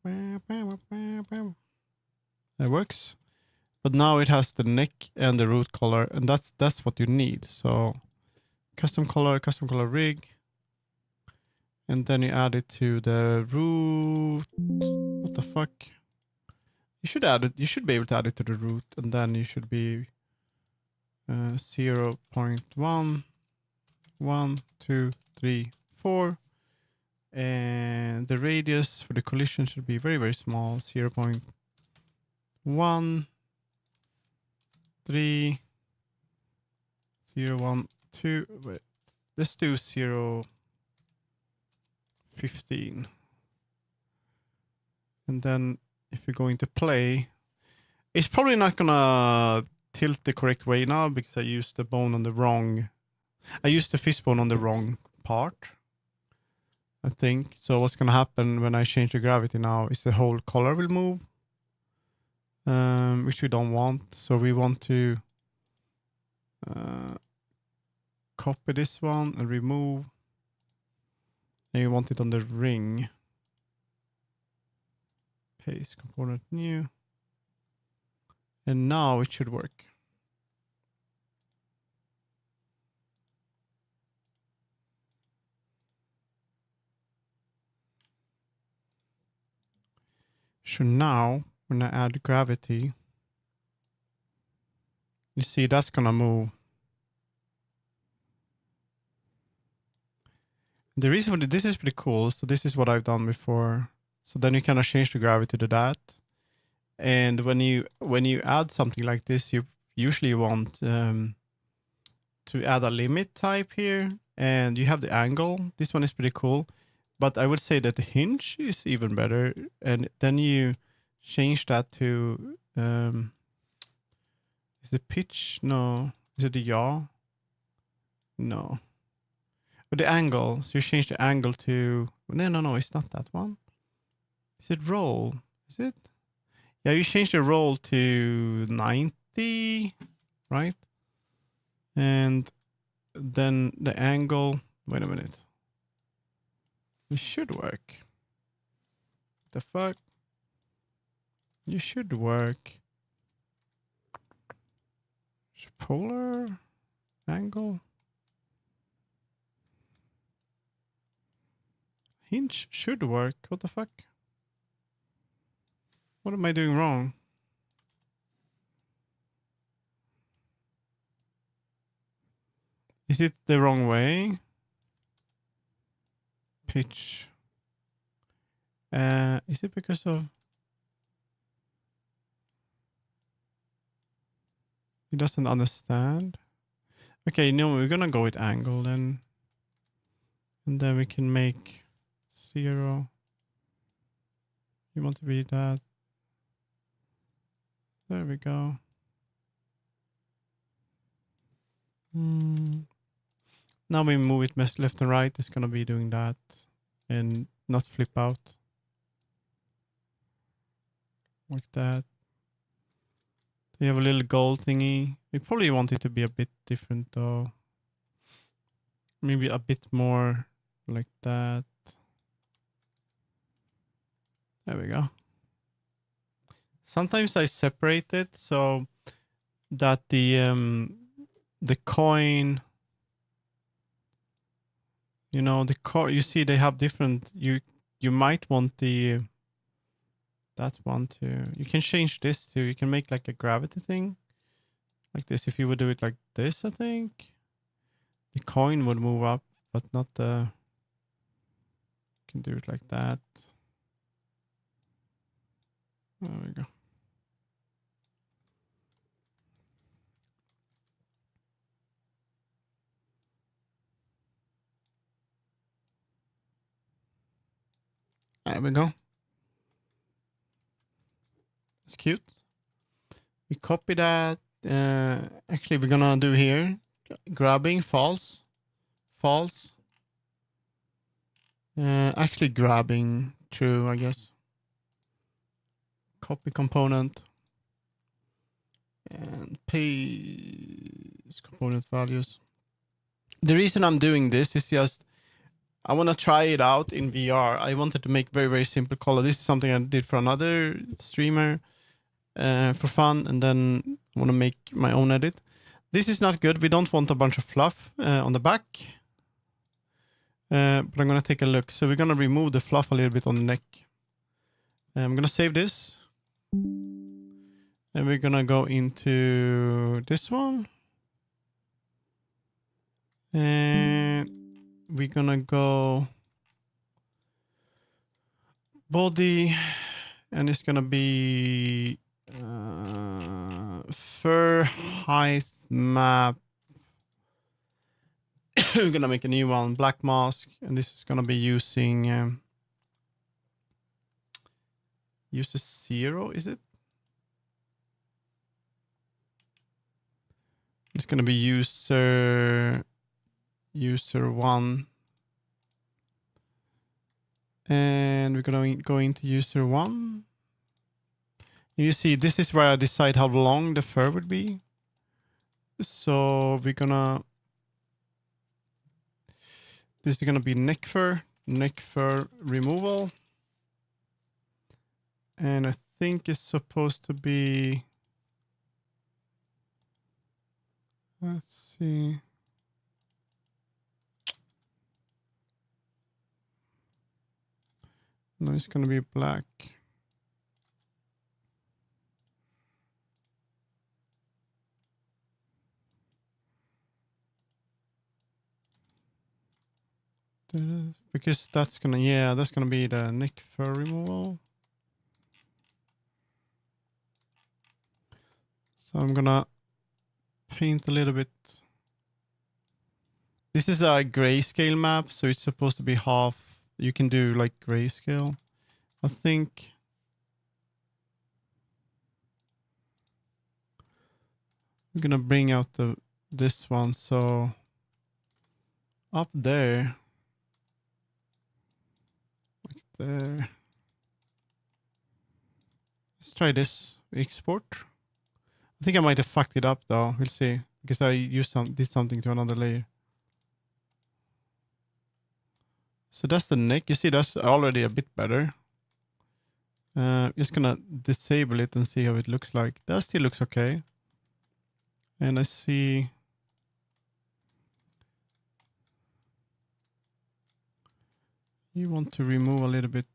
That works. But now it has the neck and the root color, and that's what you need. So custom color rig. And then you add it to the root. What the fuck? You should add it. You should be able to add it to the root, and then you should be 0.1, 1, 2, 3, 4. And the radius for the collision should be very, very small. 0.1, 3, 0, 1, 2. Wait, let's do 0, 15. And then if you go into play, it's probably not gonna tilt the correct way now because I used the bone on the wrong. I used the fish bone on the wrong part, I think. So what's gonna happen when I change the gravity now is the whole color will move, which we don't want. So we want to copy this one and remove. And you want it on the ring. Paste component new. And now it should work. So now when I add gravity, you see that's gonna move. The reason for this is pretty cool. So this is what I've done before. So then you kind of change the gravity to that. And when you add something like this, you usually want to add a limit type here, and you have the angle. This one is pretty cool, but I would say that the hinge is even better. And then you change that to is the pitch? No. Is it the yaw? No. But the angle. So you change the angle to no. It's not that one. Is it roll? Is it? Yeah, you change the roll to 90, right? And then the angle. Wait a minute. It should work. The fuck? You should work. Polar angle. Hinge should work. What the fuck? What am I doing wrong? Is it the wrong way? Pitch. Is it because of... He doesn't understand? Okay, no, we're gonna go with angle then. And then we can make 0. You want to be that. There we go. Now we move it left and right. It's gonna be doing that and not flip out. Like that. You have a little gold thingy. We probably want it to be a bit different though. Maybe a bit more like that. There we go. Sometimes I separate it so that the coin, you know, you see they have different, you might want that one too. You can change this too. You can make like a gravity thing like this. If you would do it like this, I think the coin would move up, but not the, you can do it like that. There we go. There we go. It's cute. We copy that. Actually, we're gonna do here grabbing false. Actually, grabbing true, I guess. Copy component and paste component values. The reason I'm doing this is just I want to try it out in VR. I wanted to make very, very simple color. This is something I did for another streamer for fun, and then I want to make my own edit. This is not good. We don't want a bunch of fluff on the back. But I'm going to take a look. So we're going to remove the fluff a little bit on the neck. I'm going to save this. And we're going to go into this one. And we're going to go body. And it's going to be fur height map. We're going to make a new one, black mask. And this is going to be using user 0, is it? It's going to be user 1. And we're going to go into user 1. You see, this is where I decide how long the fur would be. So we're gonna, this is gonna be neck fur removal. And I think it's supposed to be, let's see. No, it's gonna be black. Because that's gonna, yeah, that's gonna be the neck fur removal. So I'm gonna paint a little bit. This is a grayscale map, so it's supposed to be half. You can do like grayscale. I think I'm gonna bring out this one. So up there, like there. Let's try this export. I think I might have fucked it up though. We'll see, because I did something to another layer. So that's the neck. You see, that's already a bit better. Just gonna disable it and see how it looks like. That still looks okay. And I see you want to remove a little bit.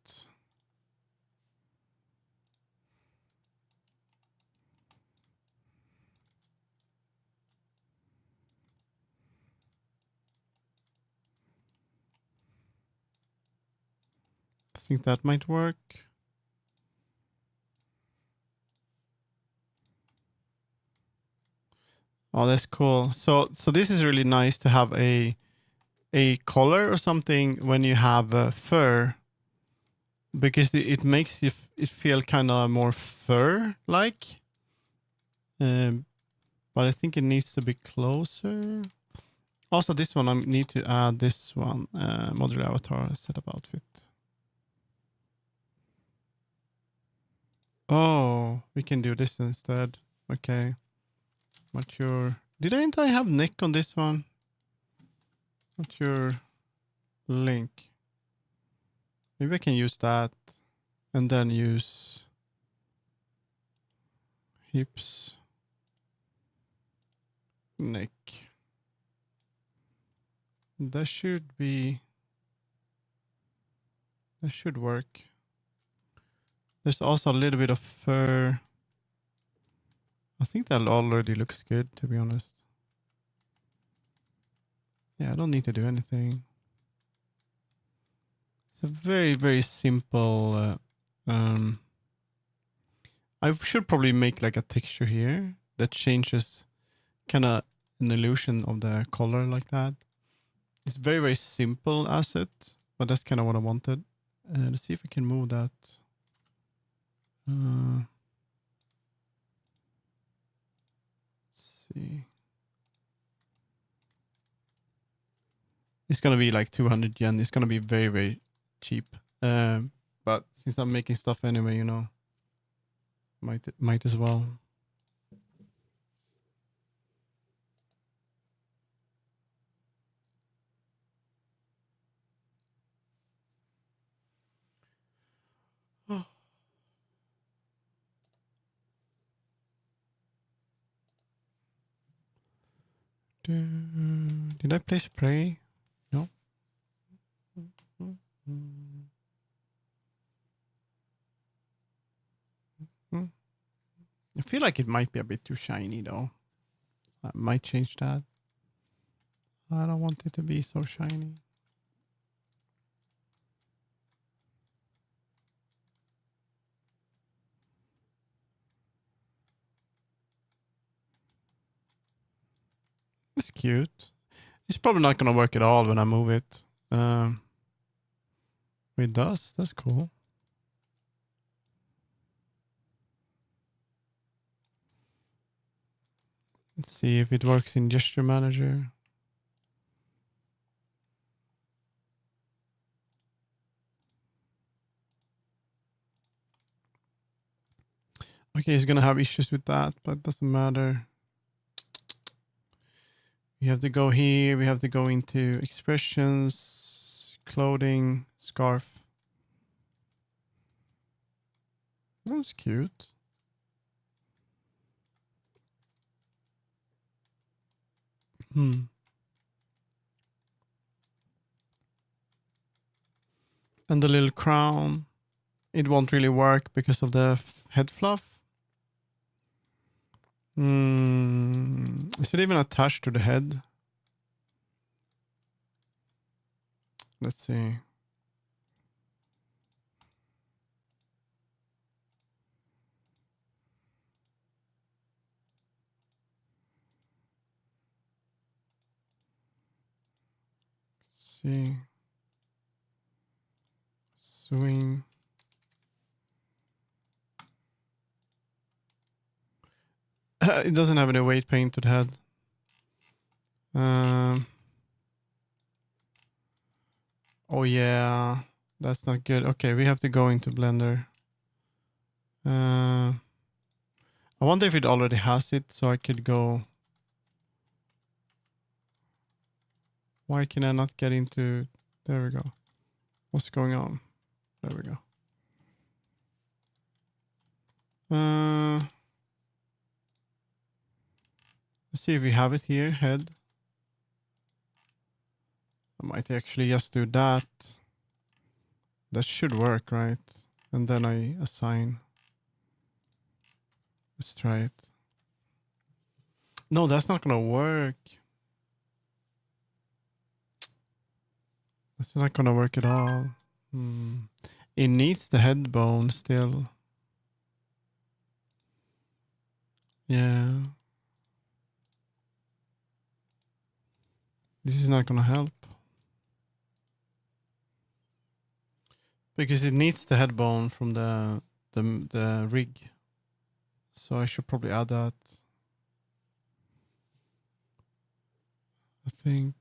I think that might work. Oh, that's cool. So this is really nice to have a collar or something when you have fur, because it makes it feel kind of more fur-like. But I think it needs to be closer. Also, this one, I need to add this one, modular avatar setup outfit. Oh, we can do this instead. Okay. Mature. Didn't I have neck on this one? Mature link. Maybe I can use that and then use hips, neck. That should work. There's also a little bit of fur. I think that already looks good, to be honest. Yeah, I don't need to do anything. It's a very, very simple. I should probably make like a texture here that changes kind of an illusion of the color like that. It's very, very simple asset, but that's kind of what I wanted. Let's see if I can move that. Let's see. It's gonna be like 200 yen. It's gonna be very, very cheap. But since I'm making stuff anyway, you know, might as well. Oh. Did I play spray? No. I feel like it might be a bit too shiny though. I might change that. I don't want it to be so shiny. It's cute. It's probably not going to work at all when I move it. It does. That's cool. Let's see if it works in gesture manager. Okay, he's gonna have issues with that, but it doesn't matter. We have to go here. We have to go into expressions, clothing, scarf. That's cute. And the little crown. It won't really work because of the head fluff. Is it even attached to the head? Let's see. See. Swing. It doesn't have any weight paint to the head. Oh yeah, that's not good. Okay, we have to go into Blender. I wonder if it already has it, so I could go. Why can I not get into? There we go. What's going on? There we go. Let's see if we have it here. Head. I might actually just do that. That should work, right? And then I assign. Let's try it. No, that's not gonna work. That's not gonna work at all. It needs the head bone still. Yeah. This is not gonna help. Because it needs the head bone from the rig. So I should probably add that. I think.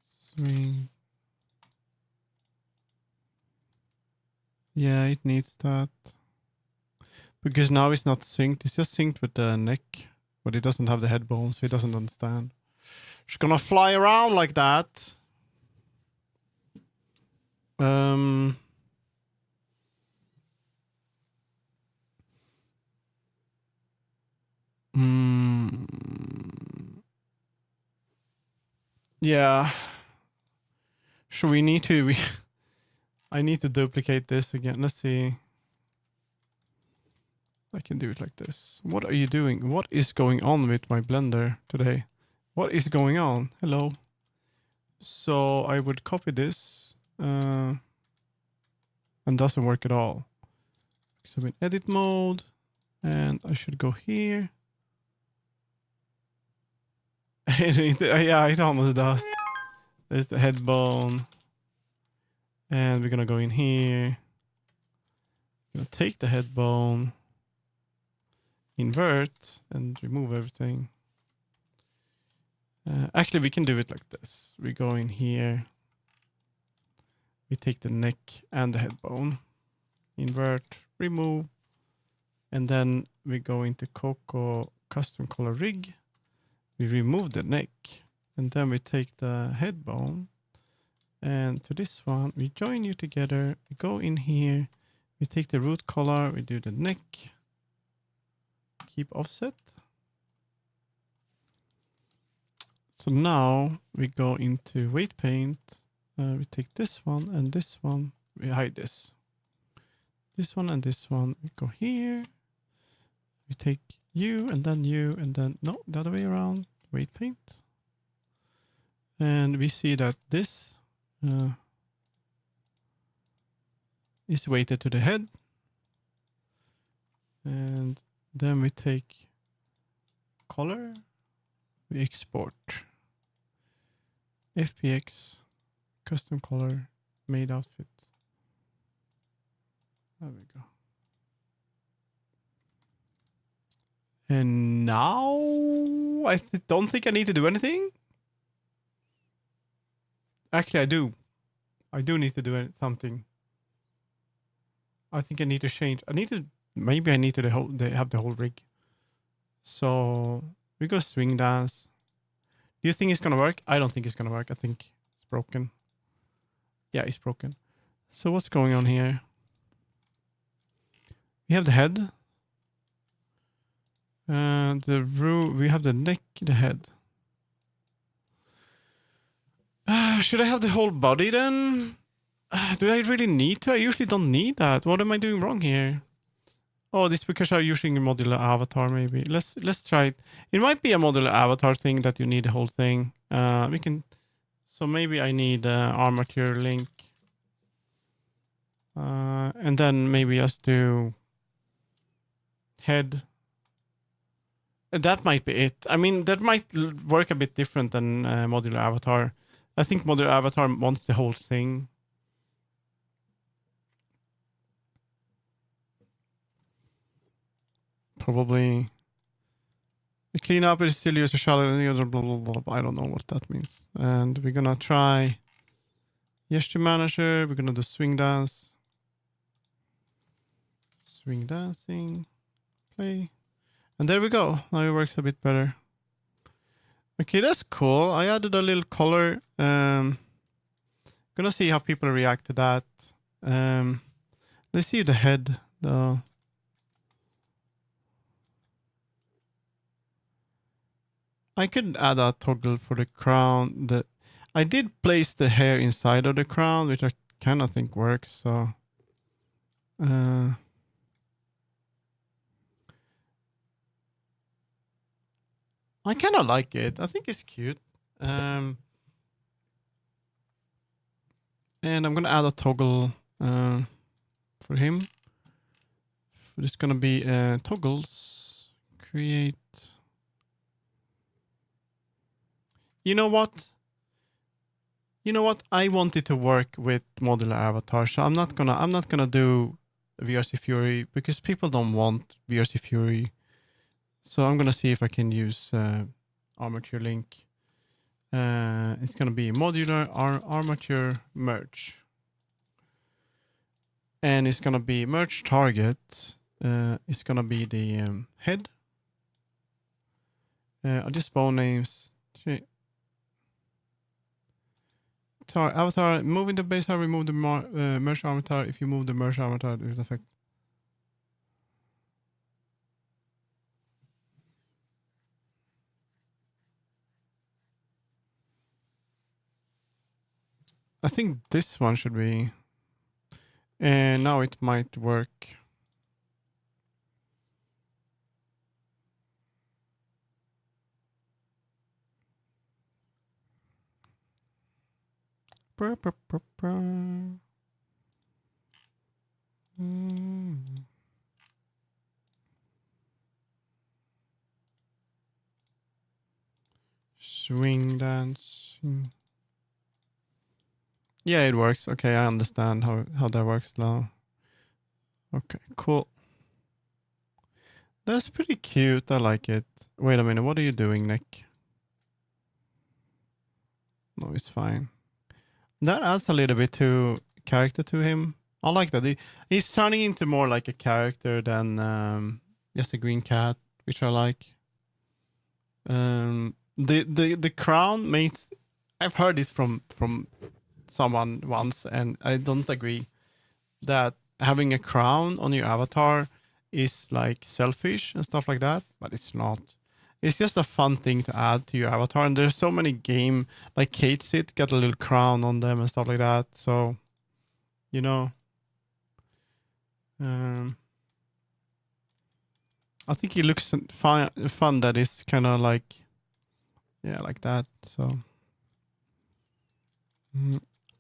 Swing. Yeah, it needs that. Because now it's not synced. It's just synced with the neck. But it doesn't have the head bone, so it doesn't understand. It's gonna fly around like that. Yeah. So we need to. I need to duplicate this again. Let's see. I can do it like this. What are you doing? What is going on with my Blender today? What is going on? Hello. So I would copy this. And doesn't work at all. So I'm in edit mode. And I should go here. Yeah, it almost does. There's the head bone. And we're gonna go in here. Gonna take the head bone. Invert and remove everything. Actually, we can do it like this. We go in here. We take the neck and the head bone. Invert, remove. And then we go into Coco custom color rig. We remove the neck. And then we take the head bone. And to this one, we join you together. We go in here. We take the root color. We do the neck. Keep offset. So now we go into weight paint. We take this one and this one. We hide this. This one and this one. We go here. We take you and then no, the other way around. Weight paint. And we see that this is weighted to the head. And then we take color. We export. FPX, custom color, made outfit. There we go. And now I don't think I need to do anything. Actually, I do. I do need to do something. I think I need to change. Maybe I need to have the whole rig. So we go swing dance. Do you think it's gonna work? I don't think it's gonna work. I think it's broken. Yeah, it's broken. So what's going on here? We have the head. We have the neck, the head. Should I have the whole body then? Do I really need to? I usually don't need that. What am I doing wrong here? Oh, this is because I'm using a modular avatar. Maybe let's try it. It might be a modular avatar thing that you need the whole thing. We can. So maybe I need armature link, and then maybe just do head. That might be it. I mean, that might work a bit different than modular avatar. I think modular avatar wants the whole thing. Probably. The cleanup is still use a shallow. Blah, blah, blah, blah. I don't know what that means. And we're gonna try gesture manager. We're gonna do swing dance. Swing dancing. Play. And there we go. Now it works a bit better. Okay, that's cool. I added a little color. Gonna see how people react to that. Let's see the head though. I could add a toggle for the crown. I did place the hair inside of the crown, which I kind of think works. So, I kind of like it. I think it's cute. And I'm gonna add a toggle for him. It's gonna be toggles. Create. You know what? I want it to work with modular avatar, so I'm not gonna do VRC Fury because people don't want VRC Fury. So I'm gonna see if I can use armature link. It's gonna be modular armature merge, and it's gonna be merge target. It's gonna be the head. I'll just spawn names. Avatar, moving the base, remove the merge avatar. If you move the merge avatar, it will affect. I think this one should be. And now it might work. Swing dance. Yeah, it works. Okay, I understand how that works now. Okay, cool. That's pretty cute. I like it. Wait a minute. What are you doing, Nick? No, it's fine. That adds a little bit to character to him. I like that. He's turning into more like a character than just a green cat, which I like. The crown makes. I've heard this from someone once, and I don't agree that having a crown on your avatar is like selfish and stuff like that, but it's not. It's just a fun thing to add to your avatar, and there's so many game like Kate Sit got a little crown on them and stuff like that. So, you know, I think it looks fun that it's kind of like, yeah, like that. So,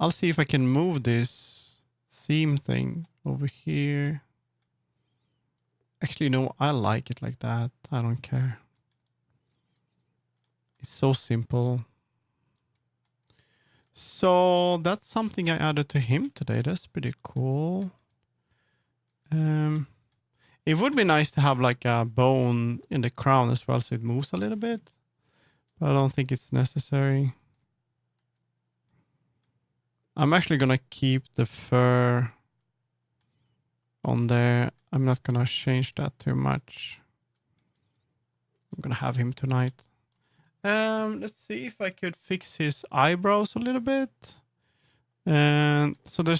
I'll see if I can move this seam thing over here. Actually, no, I like it like that. I don't care. It's so simple. So that's something I added to him today. That's pretty cool. It would be nice to have like a bone in the crown as well, so it moves a little bit. But I don't think it's necessary. I'm actually gonna keep the fur on there. I'm not gonna change that too much. I'm gonna have him tonight. Let's see if I could fix his eyebrows a little bit. And so there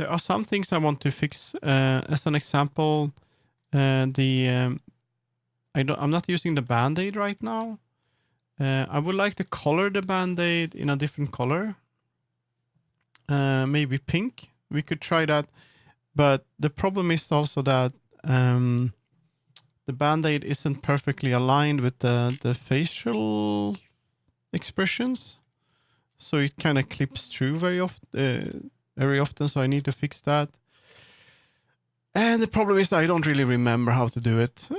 are some things I want to fix. As an example, I'm not using the band-aid right now. I would like to color the band-aid in a different color. Maybe pink. We could try that. But the problem is also that the band-aid isn't perfectly aligned with the facial expressions. So it kind of clips through very often. So I need to fix that. And the problem is I don't really remember how to do it.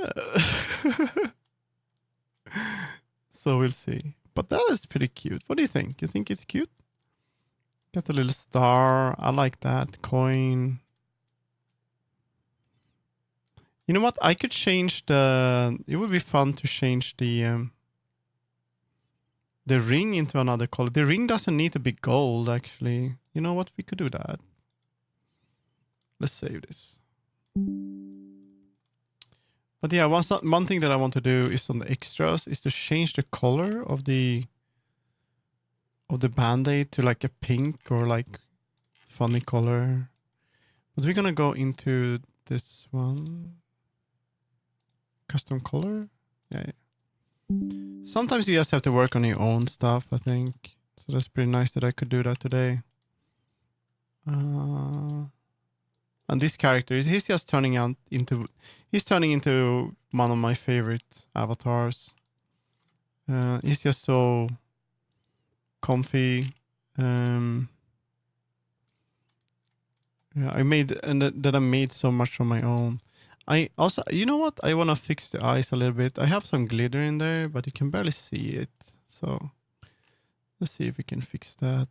So we'll see. But that is pretty cute. What do you think? You think it's cute? Got a little star. I like that. Coin. You know what? I could change it would be fun to change the ring into another color. The ring doesn't need to be gold, actually. You know what? We could do that. Let's save this. But yeah, one thing that I want to do is on the extras is to change the color of the band-aid to like a pink or like funny color. But we're gonna go into this one. Custom color? Yeah. Sometimes you just have to work on your own stuff, I think. So that's pretty nice that I could do that today. And this character, he's just turning into one of my favorite avatars. He's just so comfy. Yeah, I made so much on my own. I also, you know what? I want to fix the eyes a little bit. I have some glitter in there, but you can barely see it. So let's see if we can fix that.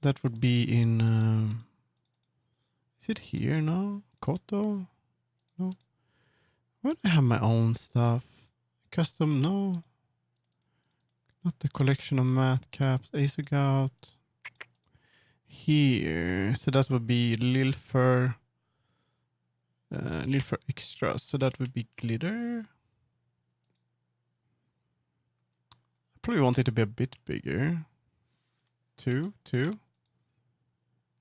That would be in, is it here now? Koto? No. Where do I have my own stuff? Custom? No. Not the collection of matte caps. Ace of Gout. Here. So that would be Lil Fur extras. So that would be glitter. I probably want it to be a bit bigger. Two.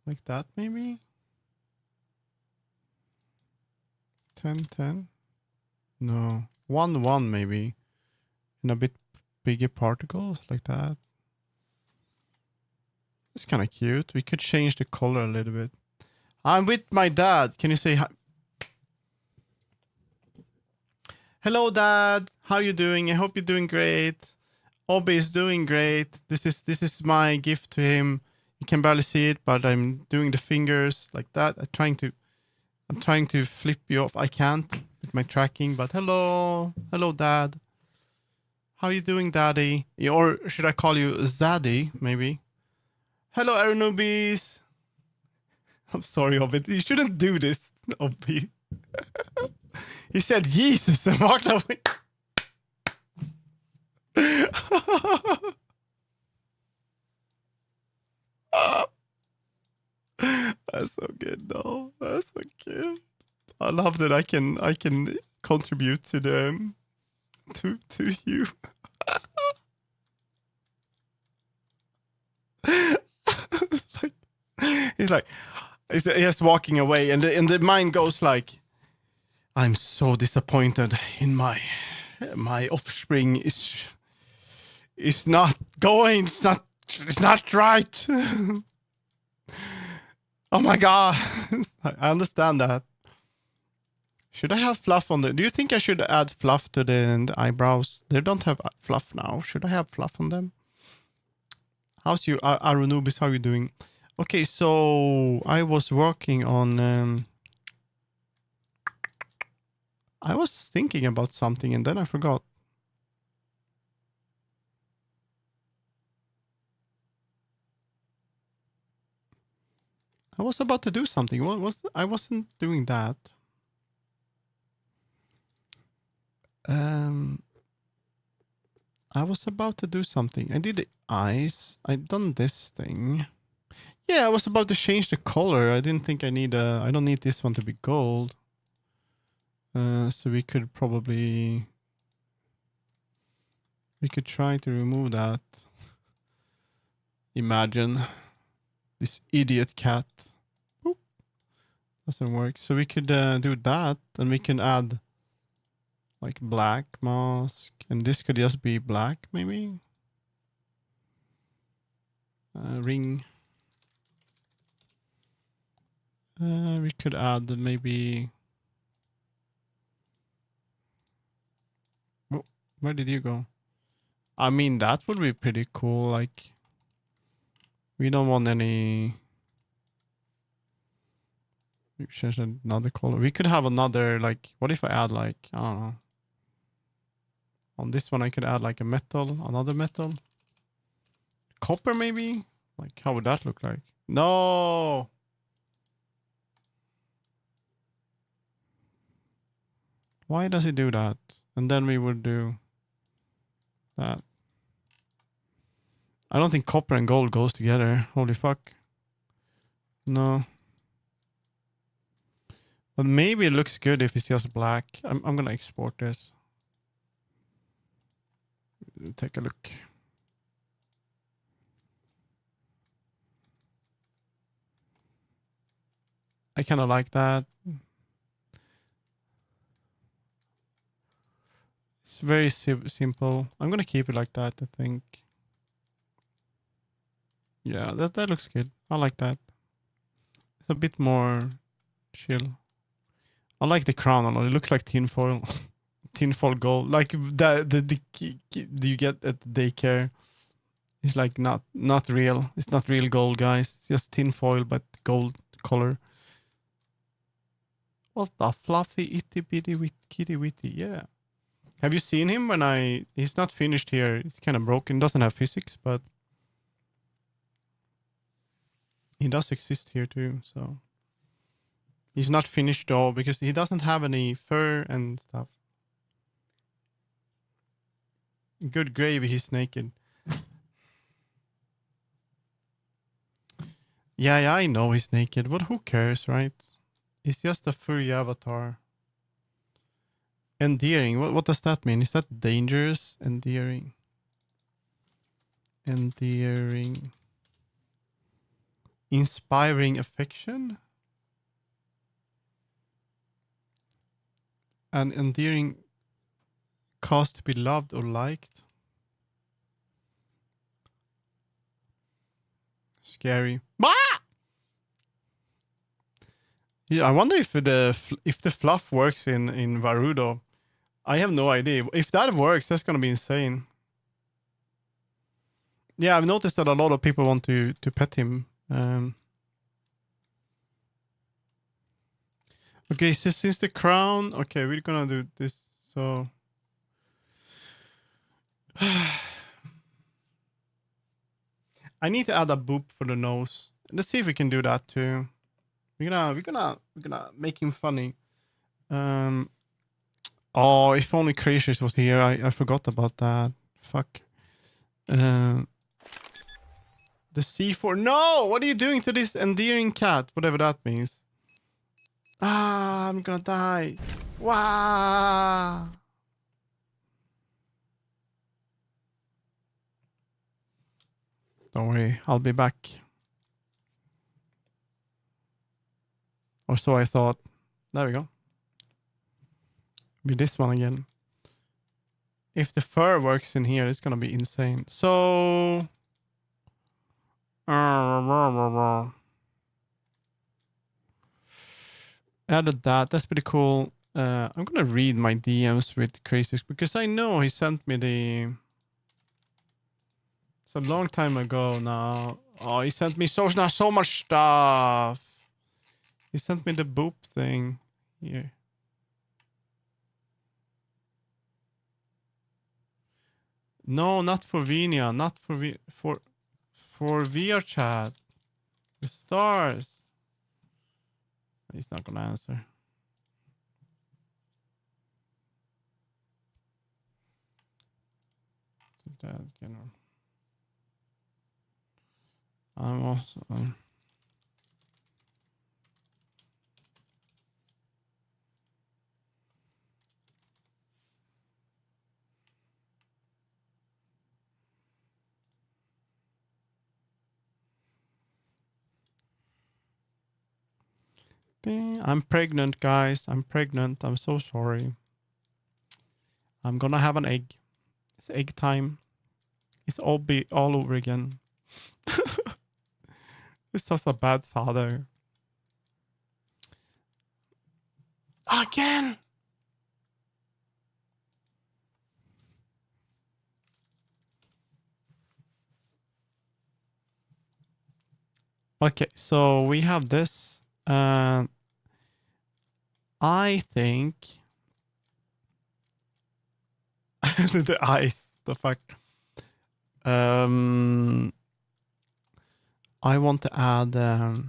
Like that, maybe? 10. No. 1 maybe. And a bit bigger particles, like that. It's kind of cute. We could change the color a little bit. I'm with my dad. Can you say hi? Hello, Dad. How are you doing? I hope you're doing great. Obi is doing great. This is my gift to him. You can barely see it, but I'm doing the fingers like that. I'm trying to flip you off. I can't with my tracking, but hello, Dad. How are you doing, Daddy? Or should I call you Zaddy, maybe? Hello, Aeronubis. I'm sorry, Obi. You shouldn't do this, Obi. He said Jesus and walked away. That's so good, though. That's so cute. I love that I can contribute to them to you. He's just walking away, and the mind goes like, I'm so disappointed in my offspring is not going. It's not right. Oh my god. I understand that. Should I have fluff on the... Do you think I should add fluff to the eyebrows? They don't have fluff now. Should I have fluff on them? How's you, Arunubis? How are you doing? Okay, so I was working on... I was thinking about something and then I forgot. I was about to do something. I wasn't doing that. I was about to do something. I did the eyes. I've done this thing. Yeah, I was about to change the color. I didn't think I need I don't need this one to be gold. So we could probably... We could try to remove that. Imagine. This idiot cat. Boop. Doesn't work. So we could do that. And we can add... Like black mask. And this could just be black, maybe? Ring. We could add maybe... Oh, where did you go? I mean, that would be pretty cool. Like, we don't want any... We change another color. We could have another, like, what if I add, like, I don't know. On this one, I could add, like, a metal, another metal. Copper, maybe? Like, how would that look like? No! Why does it do that? And then we would do that. I don't think copper and gold goes together. Holy fuck. No. But maybe it looks good if it's just black. I'm gonna export this. Take a look. I kind of like that. It's very simple. I'm gonna keep it like that, I think. Yeah, that looks good. I like that. It's a bit more chill. I like the crown a lot. It looks like tinfoil. Tinfoil gold. Like the you get at daycare. It's like not real. It's not real gold, guys. It's just tinfoil, but gold color. What the fluffy itty bitty kitty witty? Yeah. Have you seen him when he's not finished here. It's kind of broken. Doesn't have physics, but he does exist here too. So he's not finished though because he doesn't have any fur and stuff. Good gravy, he's naked. Yeah, I know he's naked, but who cares, right? He's just a furry avatar. Endearing. What does that mean? Is that dangerous? Endearing. Endearing. Inspiring affection? An endearing cause to be loved or liked? Scary. Bah! Yeah, I wonder if the fluff works in Varudo. I have no idea. If that works, that's gonna be insane. Yeah, I've noticed that a lot of people want to pet him. Okay, so since the crown, okay, we're gonna do this. So I need to add a boop for the nose. Let's see if we can do that too. We're gonna make him funny. Oh, if only Crasius was here. I forgot about that. Fuck. The C4. No! What are you doing to this endearing cat? Whatever that means. Ah, I'm gonna die. Wow. Don't worry, I'll be back. Or so I thought. There we go. Be this one again. If the fur works in here, it's gonna be insane. So... added that. That's pretty cool. I'm gonna read my DMs with Crazy because I know he sent me the... It's a long time ago now. Oh, he sent me so much stuff. He sent me the boop thing. Here. No, not for Venia. Not for for VRChat. The stars. He's not gonna answer. that, you know. I'm also. I'm pregnant, guys. I'm pregnant. I'm so sorry. I'm gonna have an egg. It's egg time. It's all over again. It's just a bad father. Again. Okay, so we have this. I think the eyes. The fuck. I want to add. The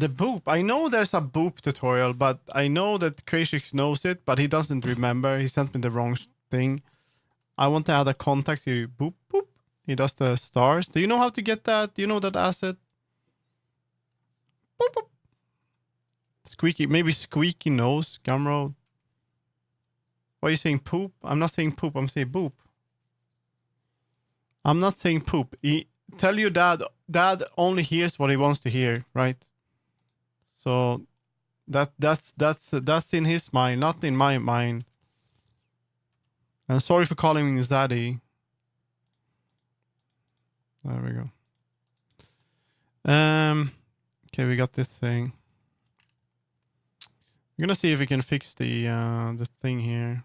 boop. I know there's a boop tutorial, but I know that Krashix knows it, but he doesn't remember. He sent me the wrong thing. I want to add a contact to boop boop. He does the stars. Do you know how to get that? Do you know that asset? Boop boop. Squeaky, maybe squeaky nose, Gumroad. Why are you saying poop? I'm not saying poop. I'm saying boop. I'm not saying poop. Tell your dad. Dad only hears what he wants to hear, right? So that's in his mind, not in my mind. And sorry for calling me Zaddy. There we go. Okay, we got this thing. I'm gonna see if we can fix the thing here.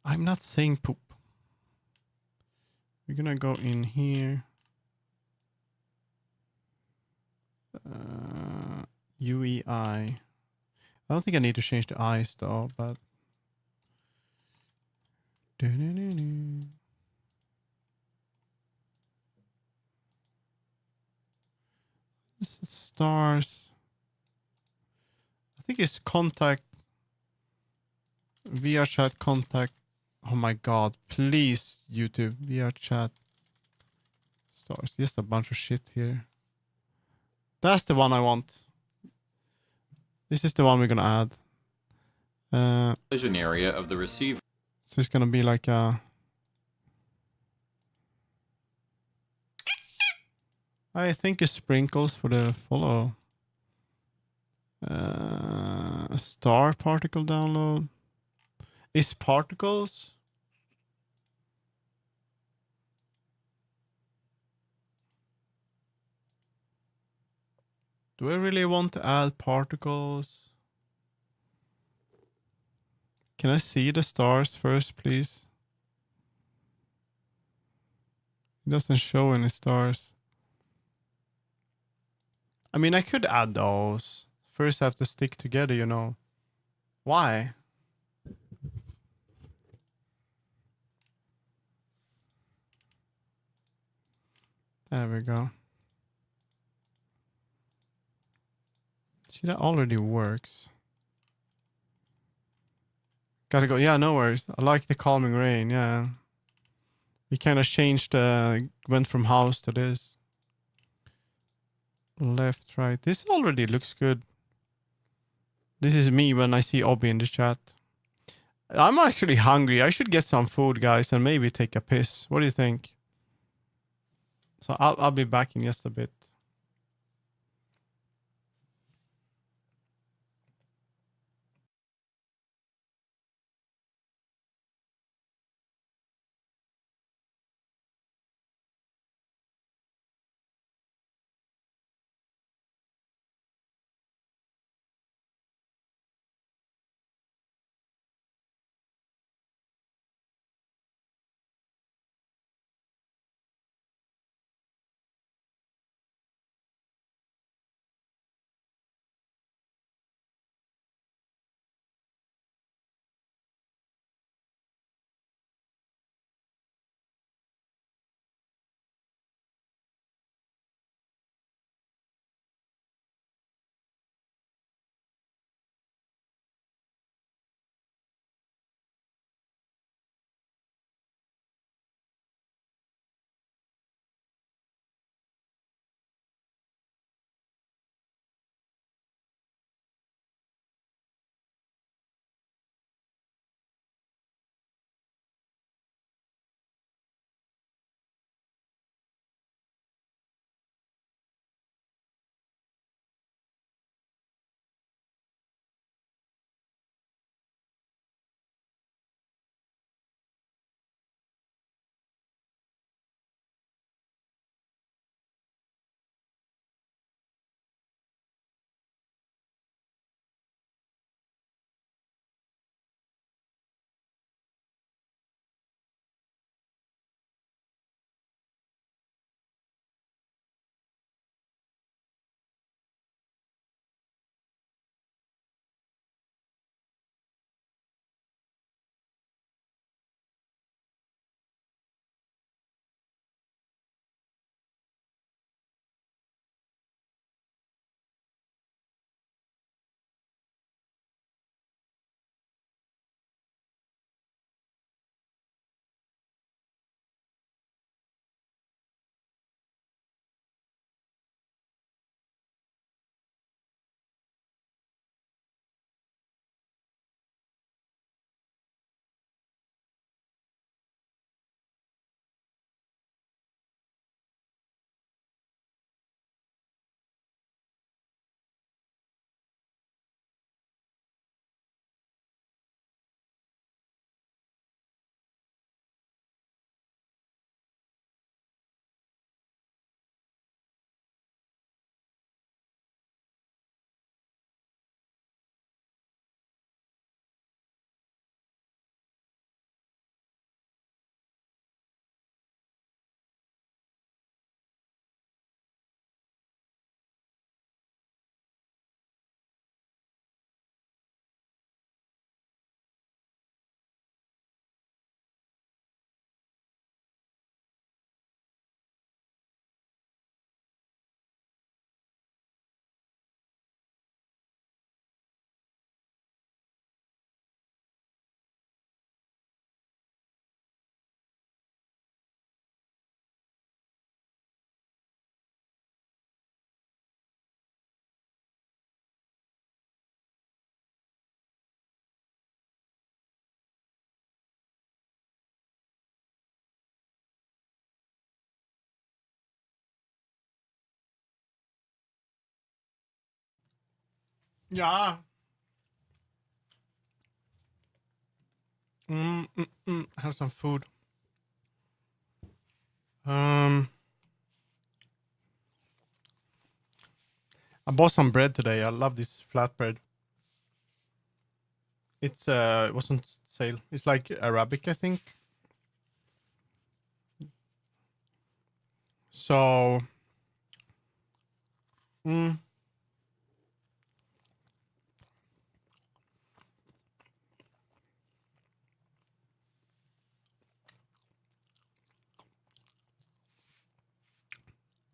I'm not saying poop. We're gonna go in here. UEI. I don't think I need to change the eyes though, but. Stars. I think it's contact. VRChat contact. Oh my god. Please, YouTube. VRChat. Stars. Just a bunch of shit here. That's the one I want. This is the one we're gonna add. Vision area of the receiver. So it's gonna be like a. I think it's sprinkles for the follow. Star particle download. Is particles? Do I really want to add particles? Can I see the stars first, please? It doesn't show any stars. I mean, I could add those. First, I have to stick together, you know. Why? There we go. See, that already works. Gotta go. Yeah, no worries. I like the calming rain. Yeah. We kind of changed, went from house to this. Left, right. This already looks good. This is me when I see Obi in the chat. I'm actually hungry. I should get some food, guys, and maybe take a piss. What do you think? So I'll be back in just a bit. Yeah. Have some food. I bought some bread today. I love this flatbread. It's it wasn't sale. It's like Arabic, I think. So, mm,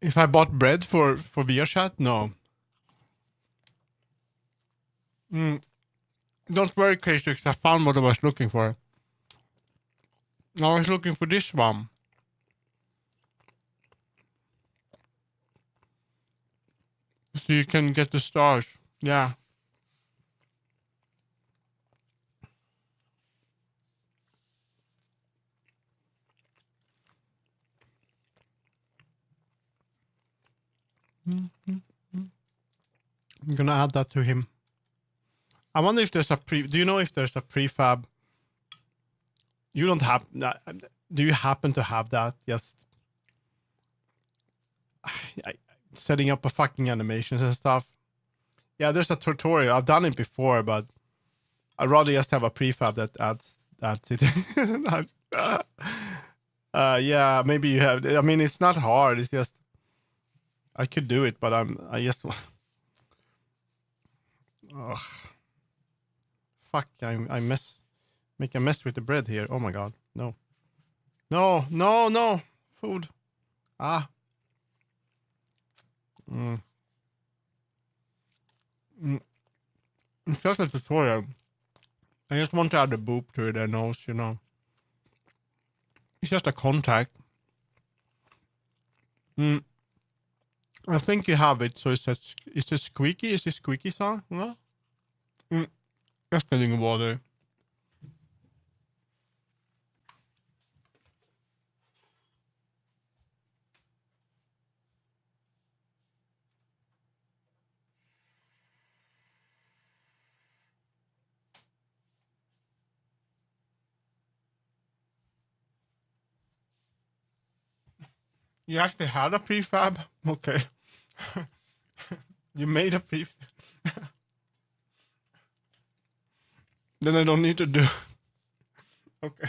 if I bought bread for VRChat, no. Don't worry, Casey, 'cause I found what I was looking for. I was looking for this one. So you can get the stars. Yeah. I'm gonna add that to him. I wonder if there's a do you know if there's a prefab? You don't have, do you happen to have that? Just setting up a fucking animations and stuff. Yeah, there's a tutorial. I've done it before, but I'd rather just have a prefab that adds it. Yeah, maybe you have. I mean, it's not hard. It's just I could do it, but I just ugh. Fuck. I make a mess with the bread here. Oh my god, no, no, food. Ah. It's just a tutorial. I just want to add a boop to their nose, you know. It's just a contact. I think you have it, so it says, is this squeaky? Is this squeaky sound? No? Just getting water. You actually had a prefab? Okay. You made a prefab. Then I don't need to do. Okay.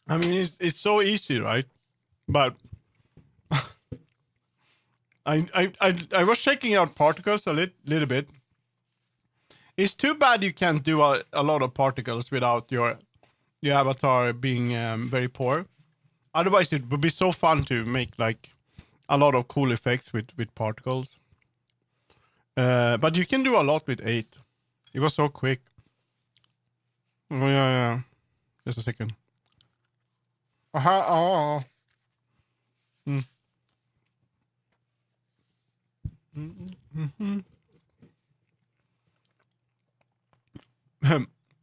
I mean, it's so easy, right? But I was checking out particles a little bit. It's too bad you can't do a lot of particles without your avatar being very poor. Otherwise, it would be so fun to make like a lot of cool effects with particles. But you can do a lot with 8. It was so quick. Oh yeah. Just a second. Oh.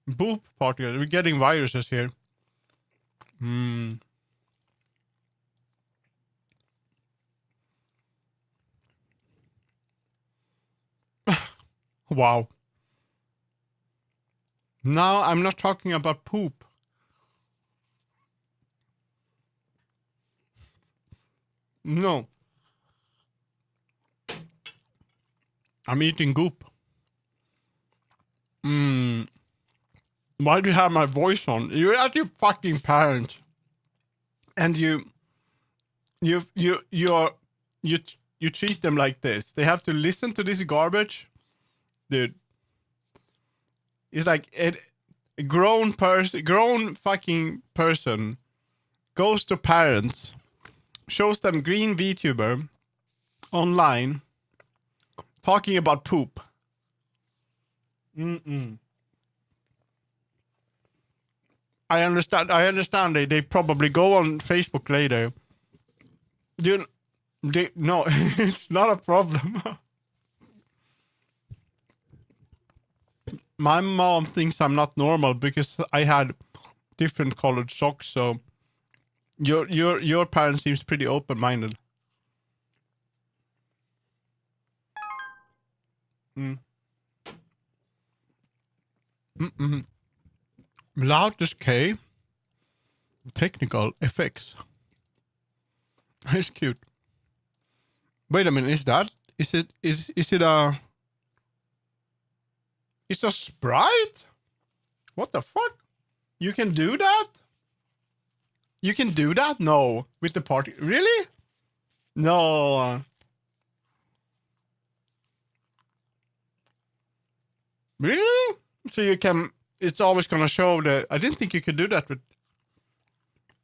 Boop particle. We're getting viruses here. Wow. Now I'm not talking about poop. No. I'm eating goop. Why do you have my voice on? You're at your fucking parents, and you treat them like this. They have to listen to this garbage, dude. It's like a grown fucking person goes to parents, shows them green VTuber online, talking about poop. I understand. They probably go on Facebook later. No, it's not a problem. My mom thinks I'm not normal because I had different colored socks. So your parents seems pretty open minded. Loudest K. Technical effects. It's cute. Wait a minute, is it a it's a sprite? What the fuck? You can do that? You can do that? No. With the party. Really? No. Really? So you can, it's always gonna show the, I didn't think you could do that with,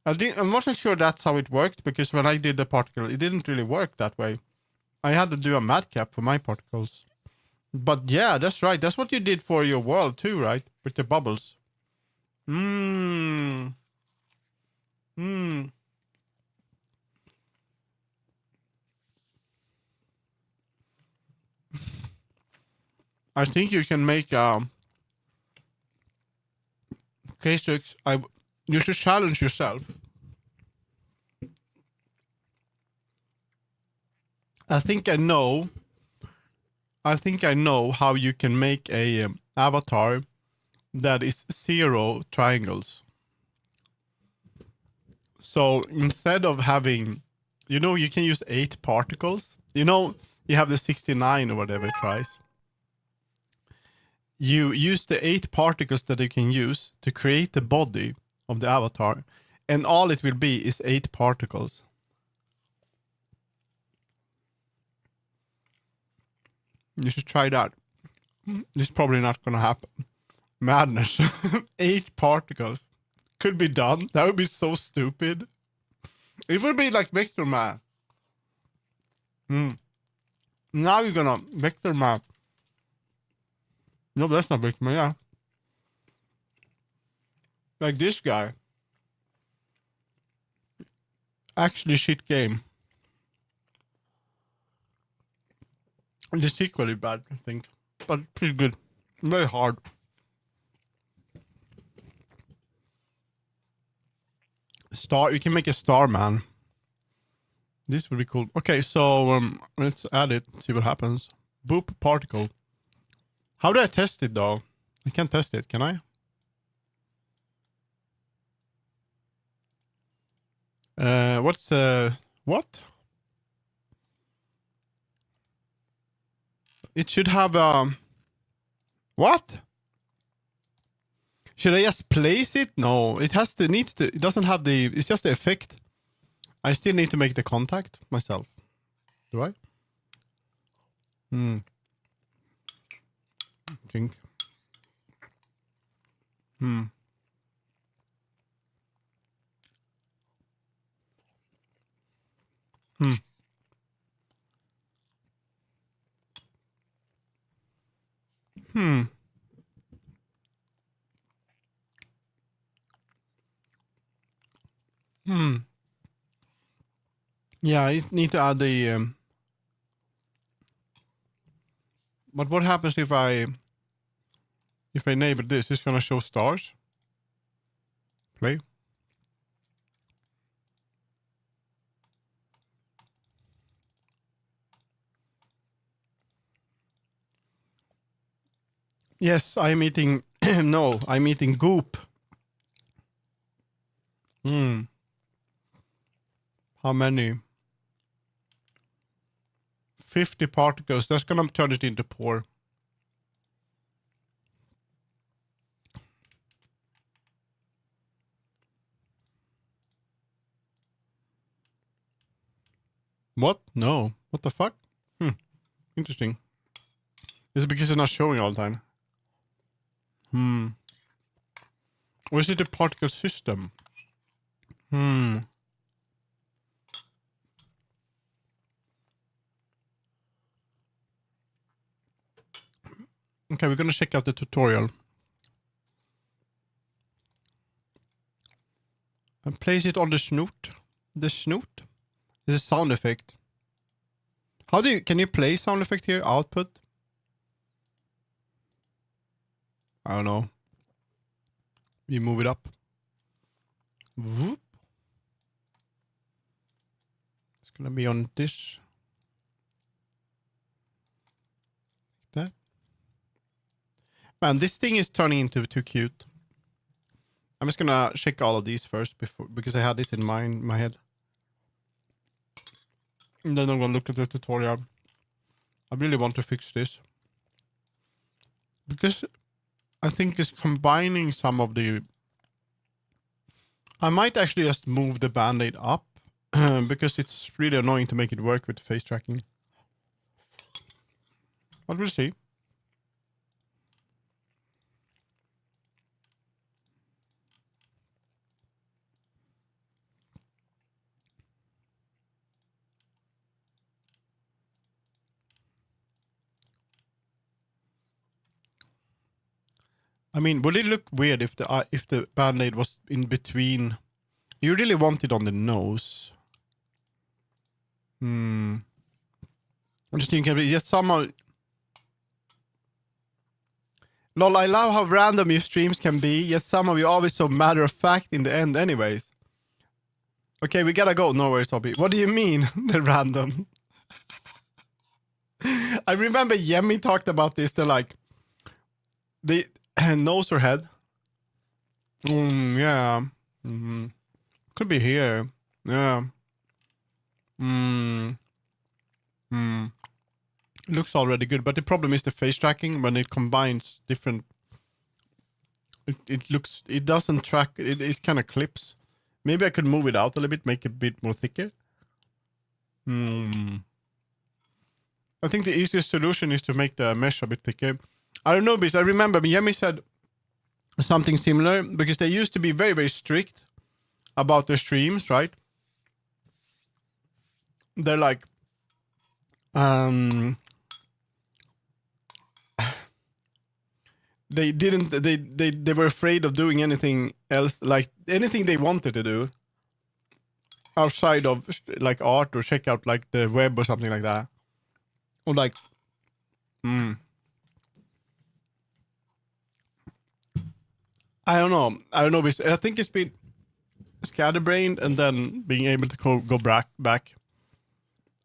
I wasn't sure that's how it worked, because when I did the particle, it didn't really work that way. I had to do a madcap for my particles. But yeah, that's right. That's what you did for your world too, right? With the bubbles. I think you can make K6. You should challenge yourself. I think I know how you can make a avatar that is 0 triangles. So instead of having, you can use 8 particles. You have the 69 or whatever it tries. You use the 8 particles that you can use to create the body of the avatar. And all it will be is 8 particles. You should try that. This is probably not going to happen. Madness. 8 particles. Could be done. That would be so stupid. It would be like vector map. Now you're gonna vector map. No, that's not vector map. Yeah. Like this guy. Actually, shit game. It's equally bad, I think, but pretty good. Very hard. Star. You can make a star man. This would be cool. Okay, so let's add it. See what happens. Boop particle. How do I test it though? I can't test it. Can I? What's what? It should have what? Should I just place it? No, it it doesn't have the, it's just the effect. I still need to make the contact myself. Do I? Think. Yeah, I need to add the but what happens if I enable this? It's gonna show stars. Play. Yes, I'm eating no, I'm eating goop. How many? 50 particles. That's gonna turn it into pore. What? No. What the fuck? Interesting. Is it because it's not showing all the time? Or is it a particle system? Okay, we're gonna check out the tutorial. And place it on the snoot. The snoot? This is sound effect. Can you play sound effect here? Output? I don't know. You move it up. Whoop. It's gonna be on this. Like that. And this thing is turning into too cute. I'm just gonna check all of these first because I had this in my head. And then I'm gonna look at the tutorial. I really want to fix this. Because I think it's combining some of the... I might actually just move the band-aid up. Because it's really annoying to make it work with face tracking. But we'll see. I mean, would it look weird if the band-aid was in between? You really want it on the nose. I'm just thinking, yet somehow... Lol, I love how random your streams can be, yet somehow you're always so matter-of-fact in the end anyways. Okay, we gotta go. No worries, Toby. What do you mean, the random? I remember Yemi talked about this. They're like, the nose or head. Yeah. Could be here. Yeah. Looks already good, but the problem is the face tracking when it combines different. It doesn't track. It kind of clips. Maybe I could move it out a little bit, make it a bit more thicker. I think the easiest solution is to make the mesh a bit thicker. I don't know, because I remember Yemi said something similar because they used to be very, very strict about their streams, right? They're like, they didn't, they were afraid of doing anything else, like anything they wanted to do outside of like art or check out like the web or something like that. Or like, I don't know. I think it's been scatterbrained and then being able to go back.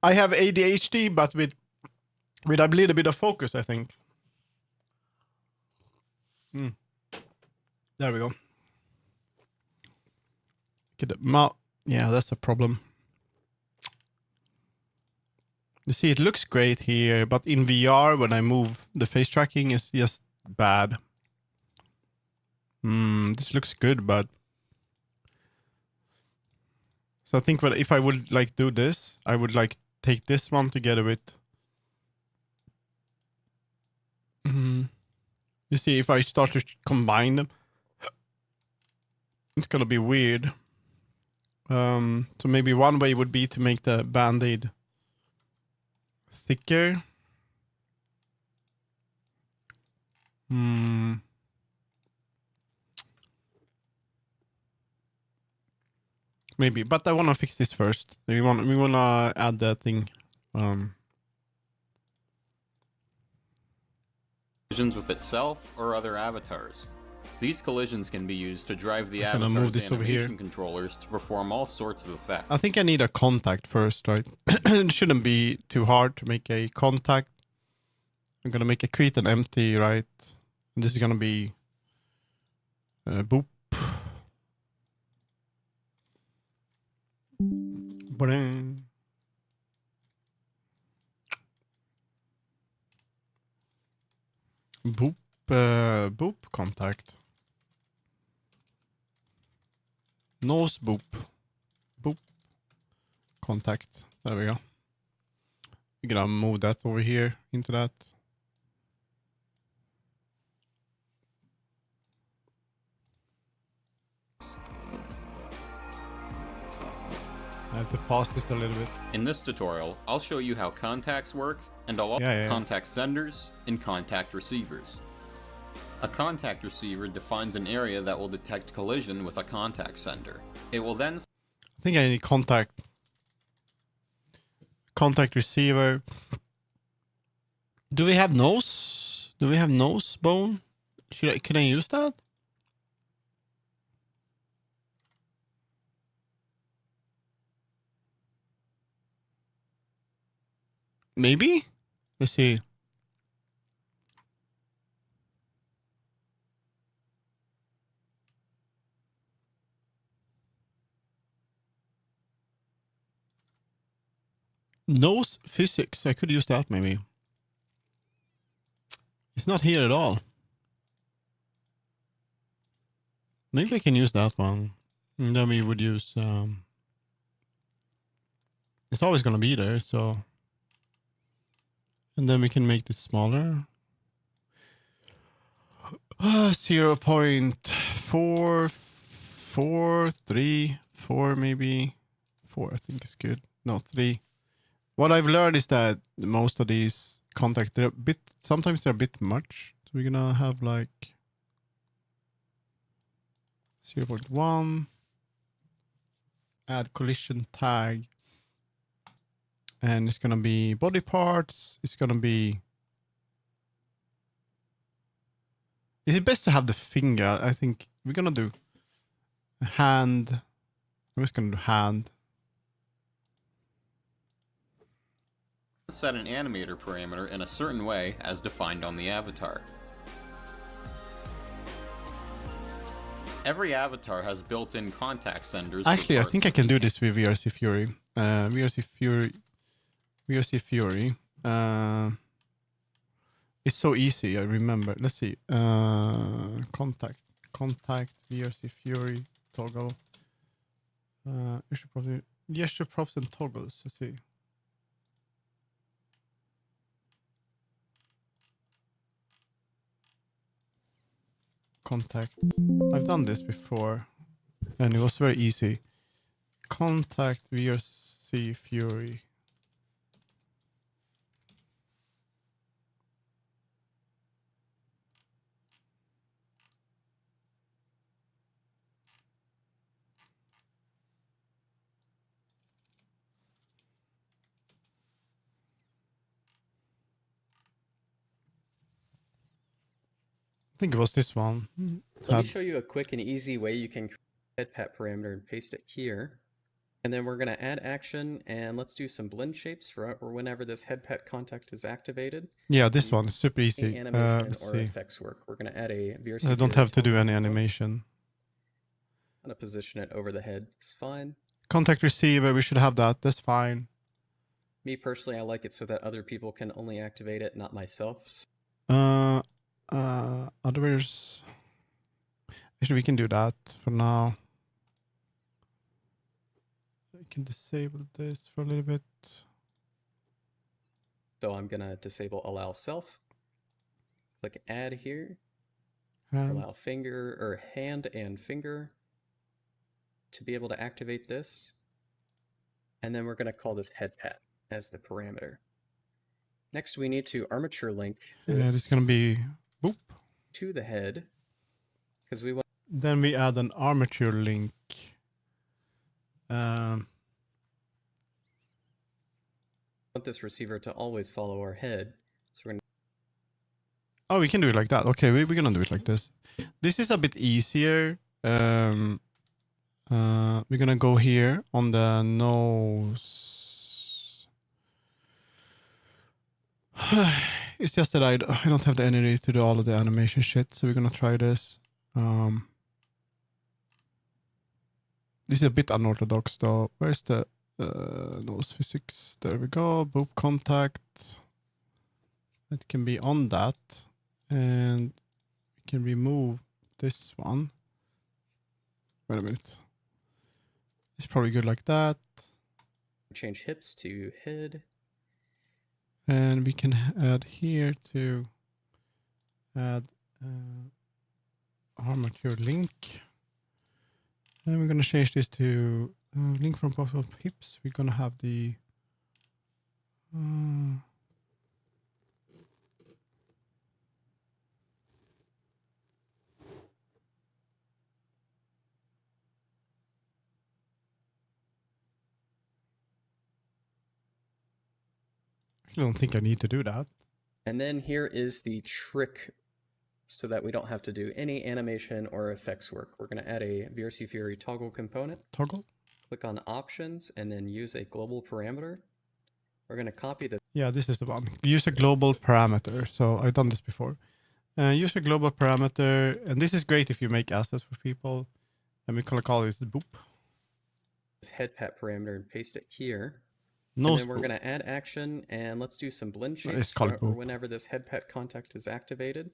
I have ADHD, but with a little bit of focus, I think. There we go. Get the mouth. Yeah, that's a problem. You see, it looks great here, but in VR, when I move, the face tracking is just bad. This looks good, but... So I think if I would like do this, I would like take this one together with... You see, if I start to combine them, it's gonna be weird. So maybe one way would be to make the band-aid thicker. Maybe, but I want to fix this first. We want to add that thing. Collisions with itself or other avatars. These collisions can be used to drive the avatar's animation controllers to perform all sorts of effects. I think I need a contact first, right? It shouldn't be too hard to make a contact. I'm gonna make a quit and empty, right? And this is gonna be boop. Ba-ding. Boop, boop contact. Nose boop. Boop. Contact. There we go. We're gonna move that over here into that. I have to pause this a little bit. In this tutorial, I'll show you how contacts work, and I'll also contact senders and contact receivers. A contact receiver defines an area that will detect collision with a contact sender. It will then... I think I need contact receiver. Do we have nose? Do we have nose bone? Can I use that? Maybe? Let's see. Nose physics. I could use that maybe. It's not here at all. Maybe I can use that one. And then we would use... it's always going to be there, so... And then we can make this smaller. 0.443, maybe. 4, I think is good. No, 3. What I've learned is that most of these contacts, they're a bit... Sometimes they're a bit much. So we're going to have like... 0.1. Add collision tag. And it's going to be body parts. It's going to be... Is it best to have the finger? I think we're going to do hand. I'm just going to do hand. Set an animator parameter in a certain way as defined on the avatar. Every avatar has built-in contact senders. Actually, I think I can do this with VRC Fury. VRC Fury. It's so easy, I remember. Let's see. Contact VRC Fury toggle. Gesture props and toggles. Let's see. Contact. I've done this before, and it was very easy. Contact VRC Fury. I think it was this one. Let me show you a quick and easy way you can create a head pat parameter and paste it here. And then we're going to add action, and let's do some blend shapes for whenever this head pat contact is activated. Yeah, this one is super easy. Animation or effects work. We're going to add a VRC. I don't have to do any animation. I'm going to position it over the head. It's fine. Contact receiver, we should have that. That's fine. Me personally, I like it so that other people can only activate it, not myself. Others. Actually, we can do that for now. I can disable this for a little bit. So I'm going to disable allow self. Click add here. Hand. Allow finger or hand and finger to be able to activate this. And then we're going to call this head pat as the parameter. Next, we need to armature link. This is going to be boop to the head, because we want. Then we add an armature link. Want this receiver to always follow our head. So we're gonna. Oh, we can do it like that. Okay, we're gonna do it like this. This is a bit easier. We're gonna go here on the nose. It's just that I don't have the energy to do all of the animation shit, so we're gonna try this. This is a bit unorthodox though. Where's the nose physics? There we go. Boop contact. It can be on that, and we can remove this one. Wait a minute. It's probably good like that. Change hips to head. And we can add here to add armature link. And we're going to change this to link from possible hips. We're going to have the I don't think I need to do that. And then here is the trick so that we don't have to do any animation or effects work. We're going to add a VRC Fury toggle component. Toggle? Click on options and then use a global parameter. We're going to copy the... Yeah, this is the one. Use a global parameter. So I've done this before. Use a global parameter. And this is great if you make assets for people. And we're going to call this boop. Head pat parameter and paste it here. No and then spool. we're going to add action, and let's do some blend It's shapes called for boop. whenever this head pet contact is activated.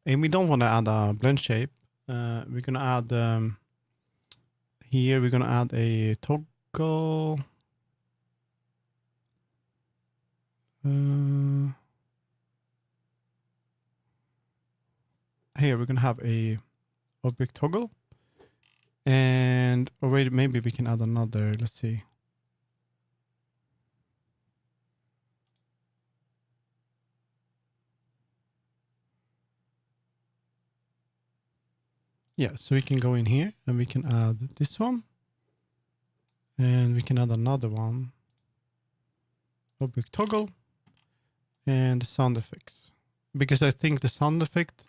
And we don't want to add a blend shape. We're going to add here, we're going to add a toggle. Here, we're going to have a object toggle. And or wait, maybe we can add another. Let's see. Yeah, so we can go in here and we can add this one. And we can add another one. Object toggle. And sound effects. Because I think the sound effect,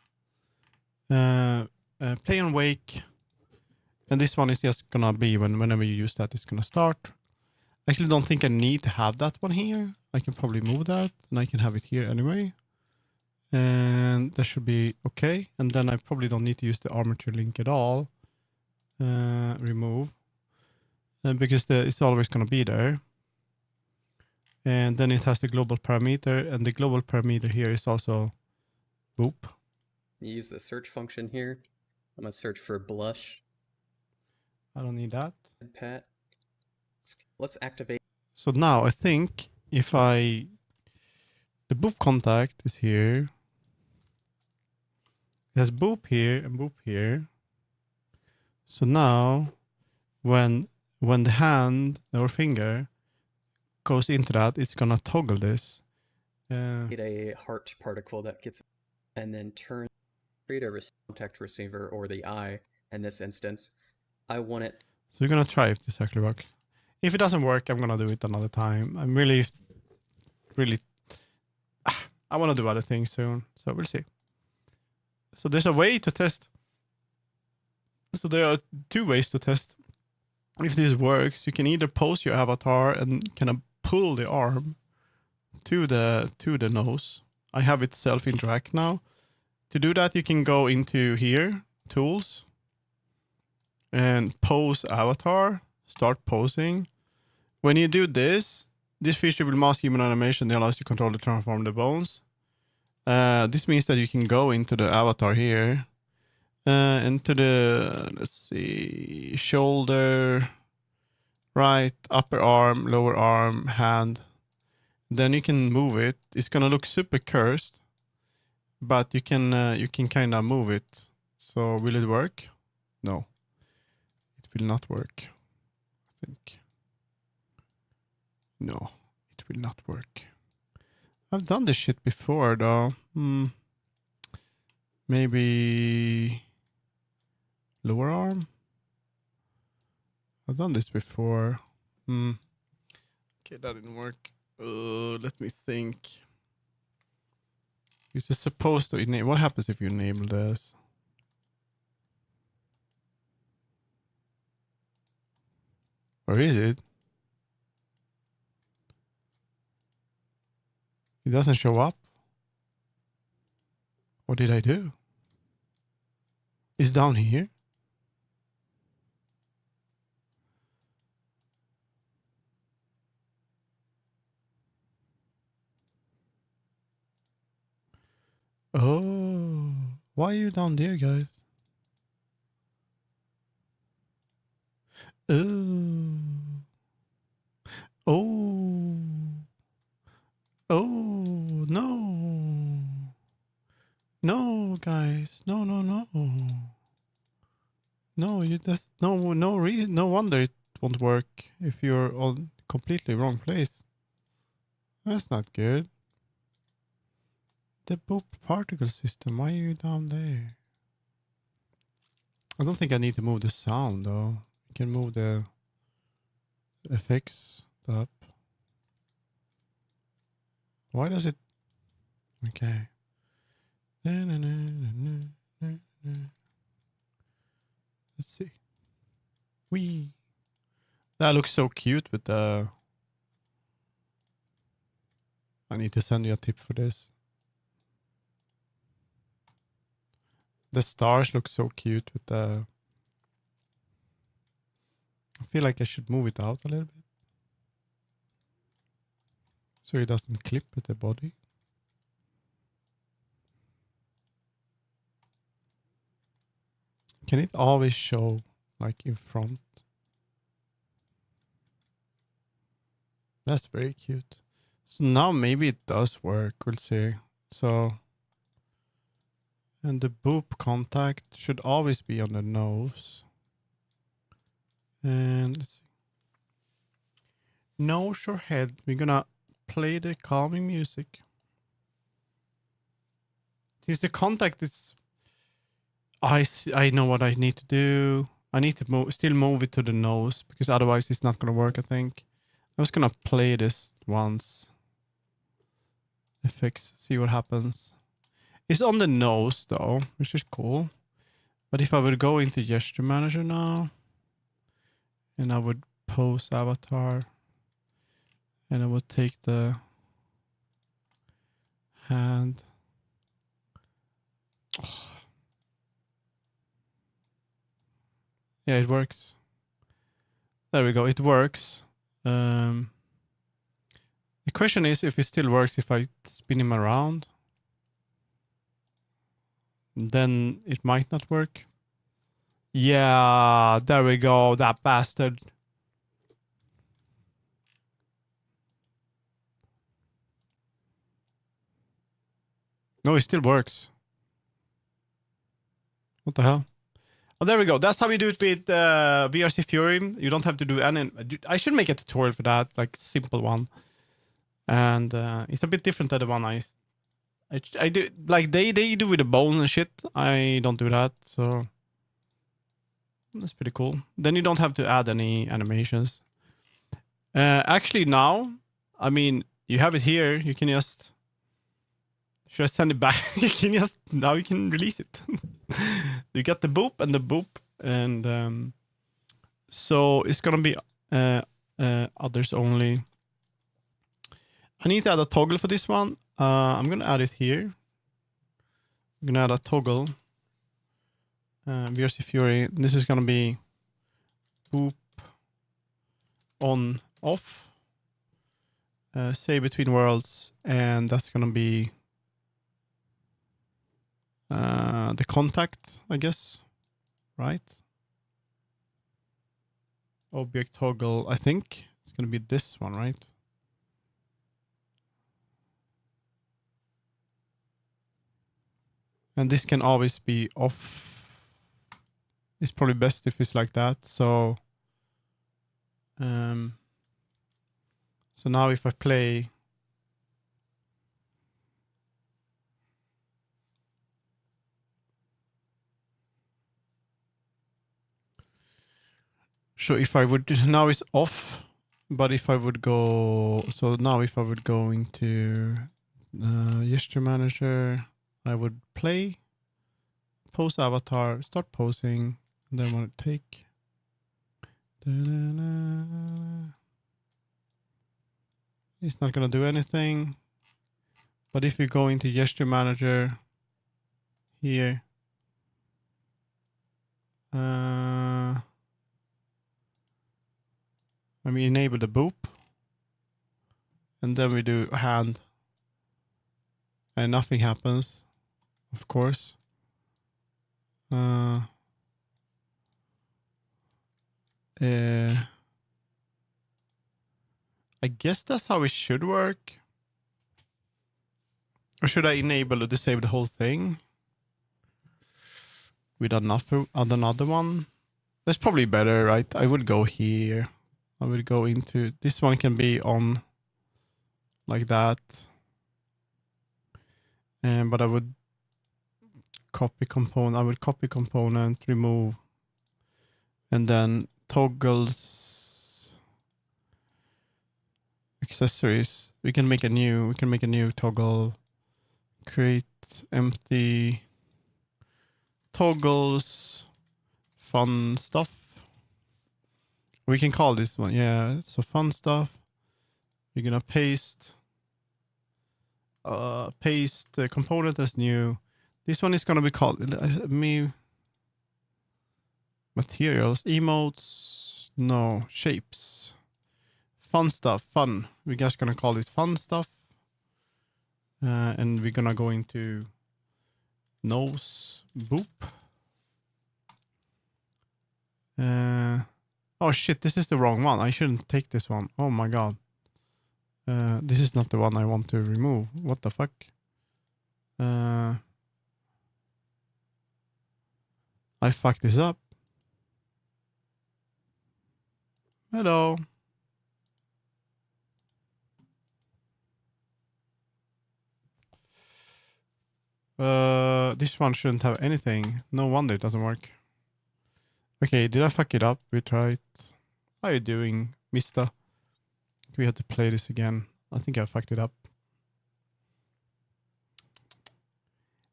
play and wake. And this one is just gonna be whenever you use that, it's gonna start. I actually don't think I need to have that one here. I can probably move that and I can have it here anyway. And that should be okay. And then I probably don't need to use the armature link at all. Remove. Because it's always going to be there. And then it has the global parameter. And the global parameter here is also boop. You use the search function here. I'm going to search for blush. I don't need that. Head pet. Let's activate. So now I think if the boop contact is here. It has boop here and boop here. So now when the hand or finger goes into that, it's gonna toggle this. Get a heart particle that gets and then create a contact receiver or the eye in this instance. I want it. So we're gonna try if this actually works. If it doesn't work, I'm gonna do it another time. I'm really I want to do other things soon, so we'll see. So there's a way to test. So there are two ways to test if this works. You can either pose your avatar and kind of pull the arm to the nose. I have it self-interact now. To do that, you can go into here, tools, and pose avatar, start posing. When you do this feature will mask human animation that allows you to control to transform the bones. This means that you can go into the avatar here, into the, let's see, shoulder, right, upper arm, lower arm, hand. Then you can move it. It's gonna look super cursed, but you can kind of move it. So will it work? No, it will not work. I think. No, it will not work. I've done this shit before though. Maybe lower arm. I've done this before. Okay, that didn't work. Let me think. Is it supposed to enable? What happens if you enable this? Or is it? It doesn't show up. What did I do? It's down here. Oh, why are you down there, guys? Oh. Oh. Oh, no. No, guys. No, no, no. No, you just no reason. No wonder it won't work if you're on completely wrong place. That's not good. The boop particle system. Why are you down there? I don't think I need to move the sound though. You can move the effects up. Why does it? Okay. Let's see. Wee. That looks so cute with the. I need to send you a tip for this. The stars look so cute with the. I feel like I should move it out a little bit. so it doesn't clip with the body. Can it always show like in front? That's very cute. So now maybe it does work. We'll see. So, and the boop contact should always be on the nose. And let's see. Nose or head. We're gonna play the calming music. Since the contact is, I know what I need to do. I need to still move it to the nose because otherwise it's not gonna work. I think I'm just gonna play this once. Effects, see what happens. It's on the nose though, which is cool. But if I would go into gesture manager now, and I would pose avatar, and I would take the hand. Oh. Yeah, it works. There we go. It works. The question is if it still works if I spin him around. Then it might not work. Yeah, there we go. That bastard. No, it still works. What the hell? Oh, there we go. That's how we do it with VRC Fury. You don't have to do any. I should make a tutorial for that, like simple one. And it's a bit different than the one I do. Like they do with the bone and shit. I don't do that, so that's pretty cool. Then you don't have to add any animations. Actually, now, I mean, you have it here. You can just. Should I send it back? You can just now you can release it. You got the boop and the boop, and so it's gonna be others only. I need to add a toggle for this one. I'm gonna add it here. I'm gonna add a toggle. VRC Fury. This is gonna be boop on off. Say between worlds, and that's gonna be the contact, I guess, right? Object toggle, I think it's gonna be this one, right? And this can always be off. It's probably best if it's like that. So now if I play, so if I would, now it's off, but if I would go, so now if I would go into gesture manager, I would play, pose avatar, start posing, and then want to take. It's not going to do anything. But if you go into gesture manager here, when we enable the boop, and then we do hand, and nothing happens, of course. I guess that's how it should work. Or should I enable or disable the whole thing with another one? That's probably better, right? I would go here. I would go into this one, can be on like that. But I would copy component. I would copy component, remove, and then toggles, accessories. We can make a new toggle. Create empty toggles, fun stuff. We can call this one, yeah. So fun stuff. You're gonna paste the component as new. This one is gonna be called materials, emotes, no, shapes, fun stuff. Fun. We're just gonna call this fun stuff. And we're gonna go into nose boop. Oh shit, this is the wrong one. I shouldn't take this one. Oh my god. This is not the one I want to remove. What the fuck? I fucked this up. Hello. This one shouldn't have anything. No wonder it doesn't work. Okay, did I fuck it up? We tried. How are you doing, mister? We have to play this again. I think I fucked it up.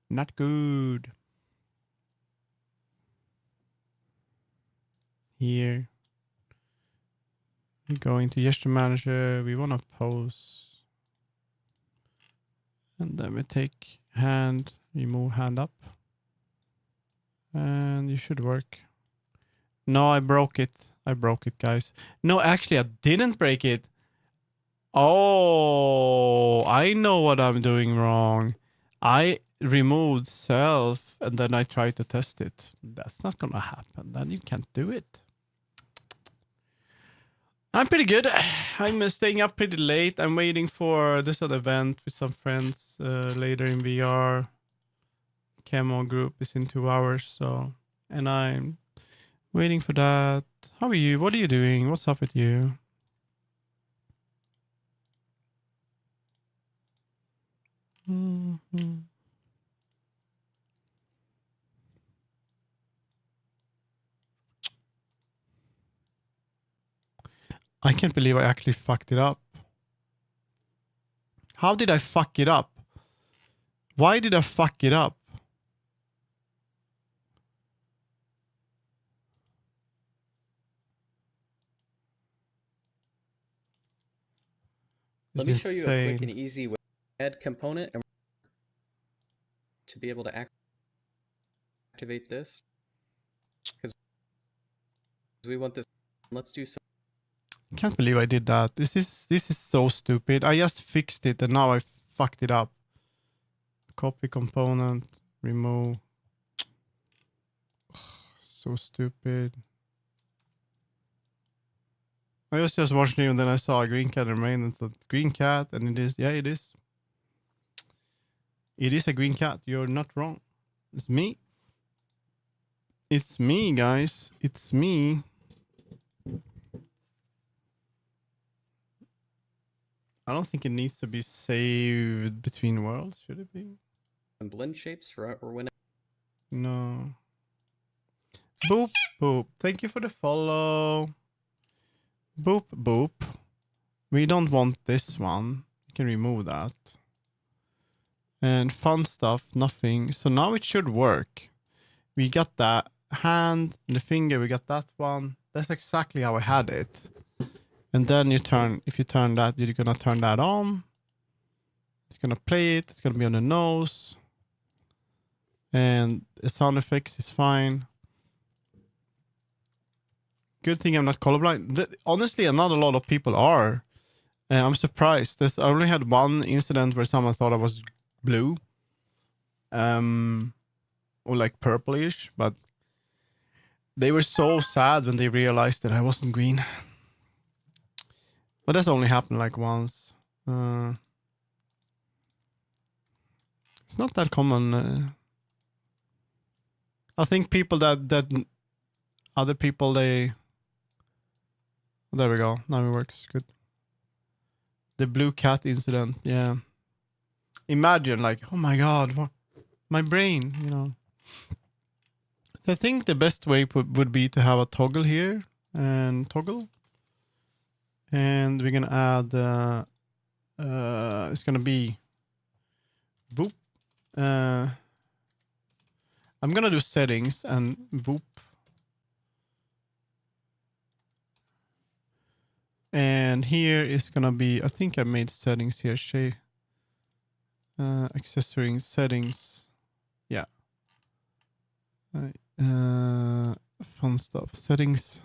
Not good. Here. We go into gesture manager. We want to pose. And then we take hand. We move hand up. And you should work. No, I broke it. I broke it, guys. No, actually, I didn't break it. Oh, I know what I'm doing wrong. I removed self and then I tried to test it. That's not gonna happen. Then you can't do it. I'm pretty good. I'm staying up pretty late. I'm waiting for this other event with some friends later in VR. Camo group is in 2 hours, so and I'm waiting for that. How are you? What are you doing? What's up with you? Mm-hmm. I can't believe I actually fucked it up. How did I fuck it up? Why did I fuck it up? Let me show you a quick and easy way to add component and to be able to activate this. Because we want this. Let's do some. I can't believe I did that. This is so stupid. I just fixed it and now I fucked it up. Copy component, remove. So stupid. I was just watching it and then I saw a green cat remain and thought green cat and it is, yeah, it is. It is a green cat. You're not wrong. It's me. It's me, guys. It's me. I don't think it needs to be saved between worlds. Should it be? Some blend shapes for or when. No. Boop, boop. Thank you for the follow. Boop, boop. We don't want this one. We can remove that. And fun stuff, nothing. So now it should work. We got that hand and the finger. We got that one. That's exactly how I had it. And then you turn, if you turn that, you're going to turn that on. It's going to play it. It's going to be on the nose. And the sound effects is fine. Good thing I'm not colorblind. Honestly, not a lot of people are. I'm surprised. I only had one incident where someone thought I was blue. Or like purplish. But they were so sad when they realized that I wasn't green. But that's only happened like once. It's not that common. I think people that other people, they... There we go. Now it works. Good. The blue cat incident. Yeah. Imagine like, oh my god, what? My brain, you know. I think the best way would be to have a toggle here and toggle. And we're gonna add it's gonna be boop. I'm gonna do settings and boop. And here is gonna be, I think I made settings here. Accessory settings. Yeah. Fun stuff. Settings.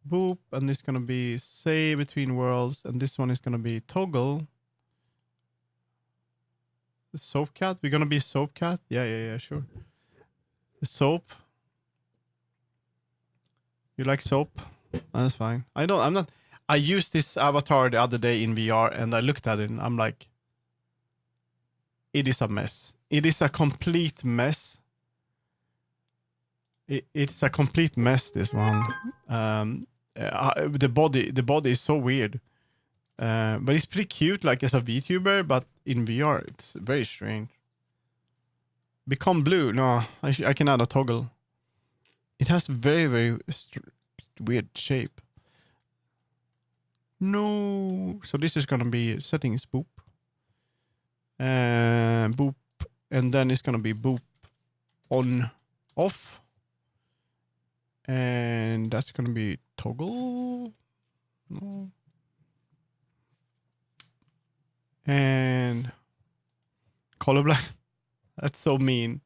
boop, and this is gonna be say between worlds, and this one is gonna be toggle. The soap cat. We're gonna be soap cat. Yeah, sure. The soap. You like soap? That's fine. I'm not. I used this avatar the other day in VR, and I looked at it, and I'm like, it is a mess. It is a complete mess. It's a complete mess. This one. The body is so weird. But it's pretty cute, like as a VTuber. But in VR, it's very strange. Become blue. No, I can add a toggle. It has very weird shape. No. So this is gonna be settings boop. Boop. And then it's gonna be boop on off. And that's gonna be toggle. No. And colorblind. That's so mean.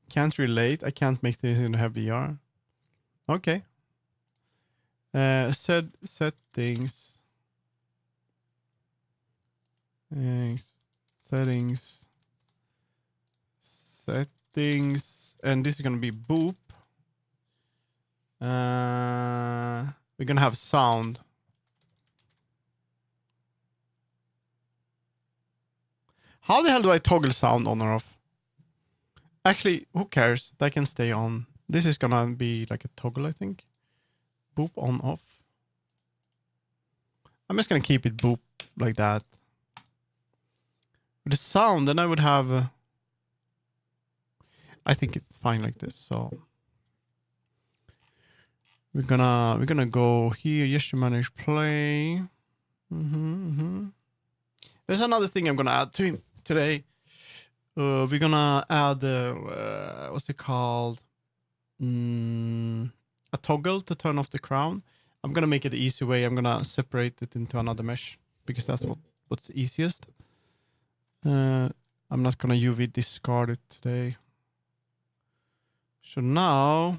Can't relate. I can't make this in VR. Okay. Settings. Settings. And this is gonna be boop. We're gonna have sound. How the hell do I toggle sound on or off? Actually, who cares? That can stay on. This is gonna be like a toggle, I think. Boop on off. I'm just gonna keep it boop like that. With the sound, then I would have. I think it's fine like this. So we're gonna go here. Yes, to manage play. There's another thing I'm gonna add to him today. We're gonna add what's it called? A toggle to turn off the crown. I'm gonna make it the easy way. I'm gonna separate it into another mesh because that's what's easiest. I'm not gonna UV discard it today. So now,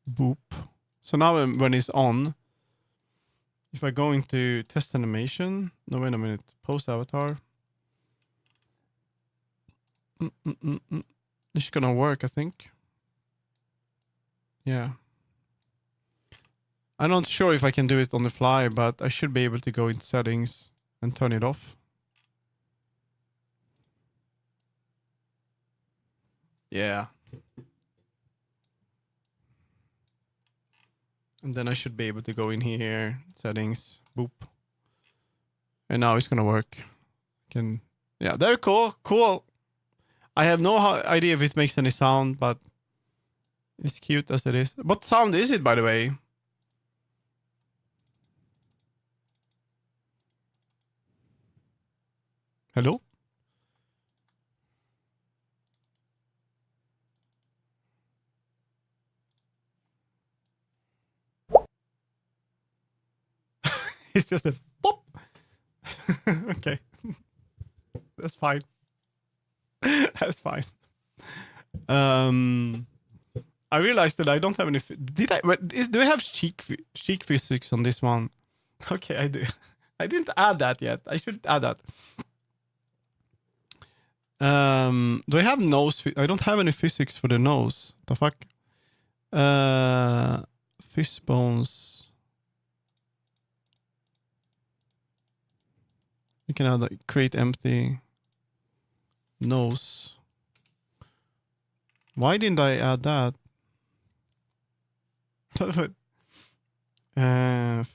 boop. So now when it's on, if I go into test animation, no, wait a minute, post avatar. This is gonna work, I think. Yeah. I'm not sure if I can do it on the fly, but I should be able to go in settings and turn it off. Yeah. And then I should be able to go in here, settings, boop. And now it's gonna work. Yeah, they're cool. I have no idea if it makes any sound, but it's cute as it is. What sound is it, by the way? Hello? It's just a pop. Okay. That's fine. That's fine. I realized that I don't have any. Do I have cheek physics on this one? Okay, I do. I didn't add that yet. I should add that. Do I have nose? I don't have any physics for the nose. The fuck? Fish bones. You can add like create empty nose. Why didn't I add that?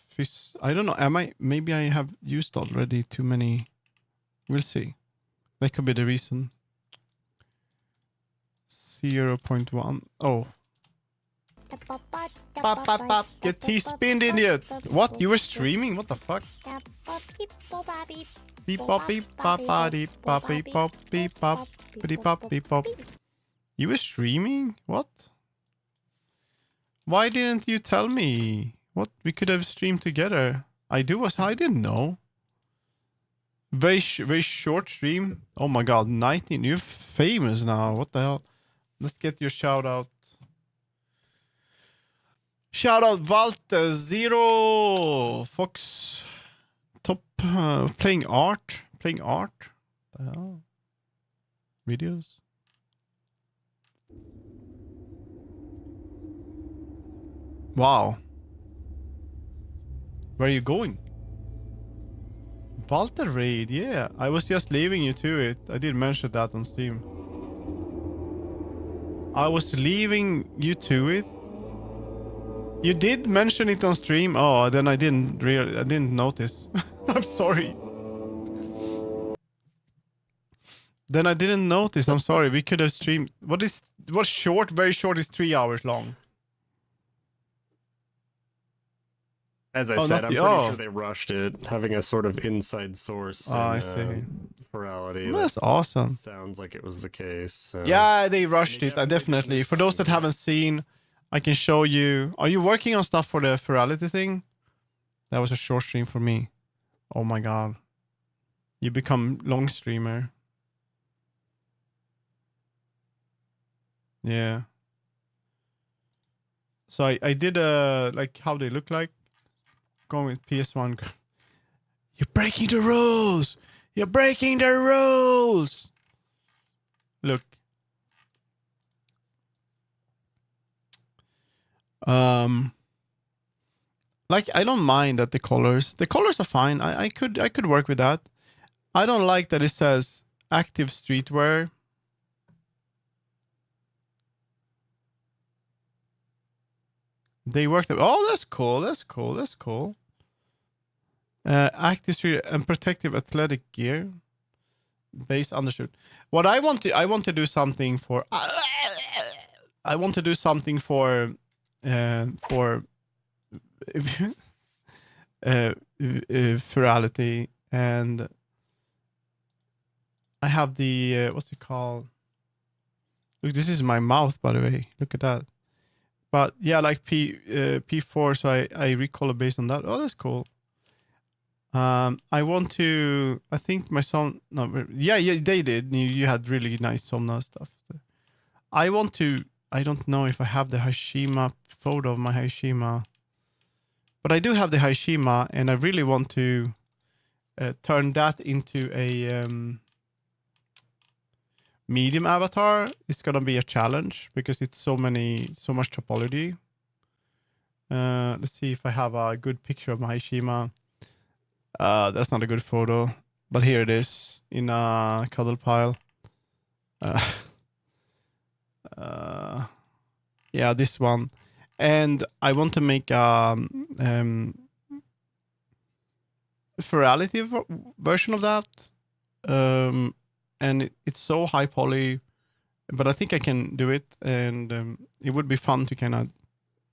Fish. I don't know. Maybe I have used already too many. We'll see. That could be the reason. 0.1. Oh. Get T-spinned, idiot. What? You were streaming? What the fuck? Beep pop beep pop beep pop beep pop beep pop beep pop beep pop. You were streaming? What? Why didn't you tell me? What? We could have streamed together. I didn't know. Very short stream. Oh my god, 19. You're famous now. What the hell? Let's get your shout out. Shout out Walter Zero Fox. Top playing art. Playing art. The hell? Videos. Wow. Where are you going? Walter raid, yeah. I was just leaving you to it. I did mention that on stream. I was leaving you to it. You did mention it on stream. Oh, then I didn't notice. I'm sorry. Then I didn't notice. I'm sorry. We could have streamed. What's short? Very short is 3 hours long. As I said, I'm pretty sure they rushed it, having a sort of inside source. I see. Virality. That's awesome. Sounds like it was the case. So. Yeah, they rushed it. I definitely. For those that haven't seen, I can show you. Are you working on stuff for the virality thing? That was a short stream for me. Oh my god. You become long streamer. Yeah. So I did like how they look like. Going with PS1. You're breaking the rules. You're breaking the rules. Look. Like I don't mind that the colors are fine. I could work with that. I don't like that it says active streetwear. They worked. Oh, that's cool. That's cool. That's cool. Active street and protective athletic gear. Base undershirt. What I want to do something for. I want to do something for virality, and I have the what's it called? Look, this is my mouth, by the way. Look at that. But yeah, like P4, so I recolor based on that. Oh, that's cool. I want to. I think my son. No, yeah, they did. You had really nice Somna stuff. I want to. I don't know if I have the Hashima photo of my Hashima, but I do have the Hashima, and I really want to turn that into a medium avatar. It's gonna be a challenge because it's so much topology. Let's see if I have a good picture of my Hashima. That's not a good photo, but here it is in a cuddle pile. Yeah, this one, and I want to make virality version of that. And it's so high poly, but I think I can do it, and it would be fun to kind of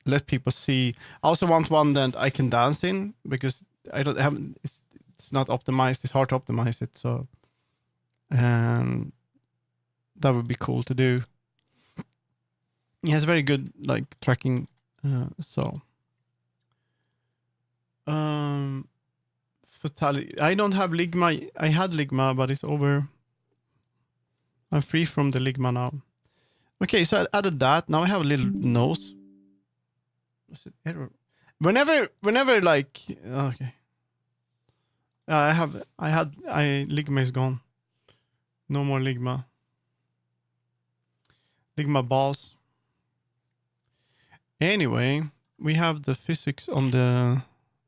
let people see. I also want one that I can dance in because I don't have. It's not optimized. It's hard to optimize it, so that would be cool to do. It has very good like tracking. Fatality. I don't have Ligma. I had Ligma, but it's over. I'm free from the Ligma now. Okay, so I added that. Now I have a little nose. Was it error? Whenever like okay. Ligma is gone. No more Ligma. Ligma balls. Anyway, we have the physics on the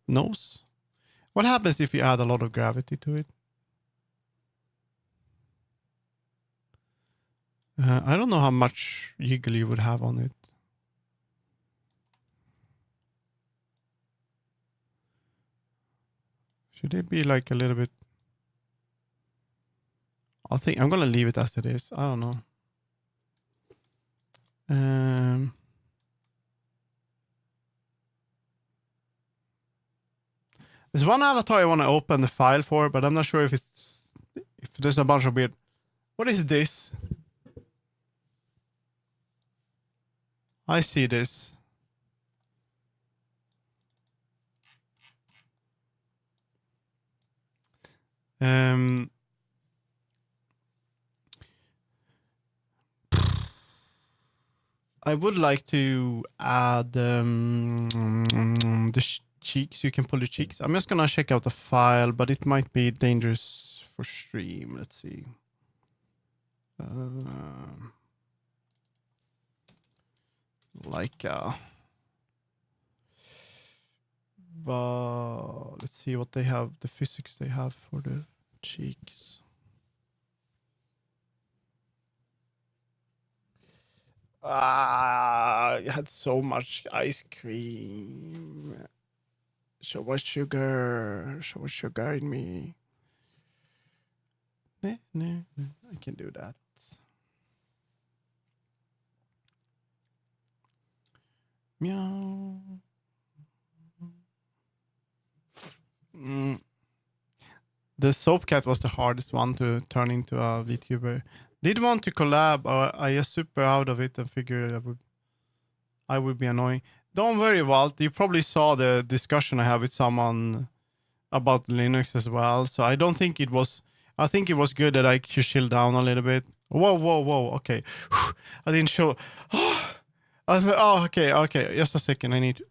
nose. What happens if you add a lot of gravity to it? I don't know how much jiggle you would have on it. Should it be like a little bit? I think I'm gonna leave it as it is. I don't know. There's one avatar I want to open the file for, but I'm not sure if there's a bunch of weird. What is this? I see this. I would like to add the cheeks. You can pull the cheeks. I'm just gonna check out the file, but it might be dangerous for stream. Let's see. But let's see what they have. The physics they have for the cheeks. I had so much ice cream. So much sugar. So much sugar in me. Nah, I can do that. Meow. The soap cat was the hardest one to turn into a VTuber. Did want to collab, I just super out of it and figured I would be annoying. Don't worry, Walt. You probably saw the discussion I had with someone about Linux as well. So I don't think it was. I think it was good that I could chill down a little bit. Whoa. Okay, I didn't show. I thought, oh, okay. Just a second. I need.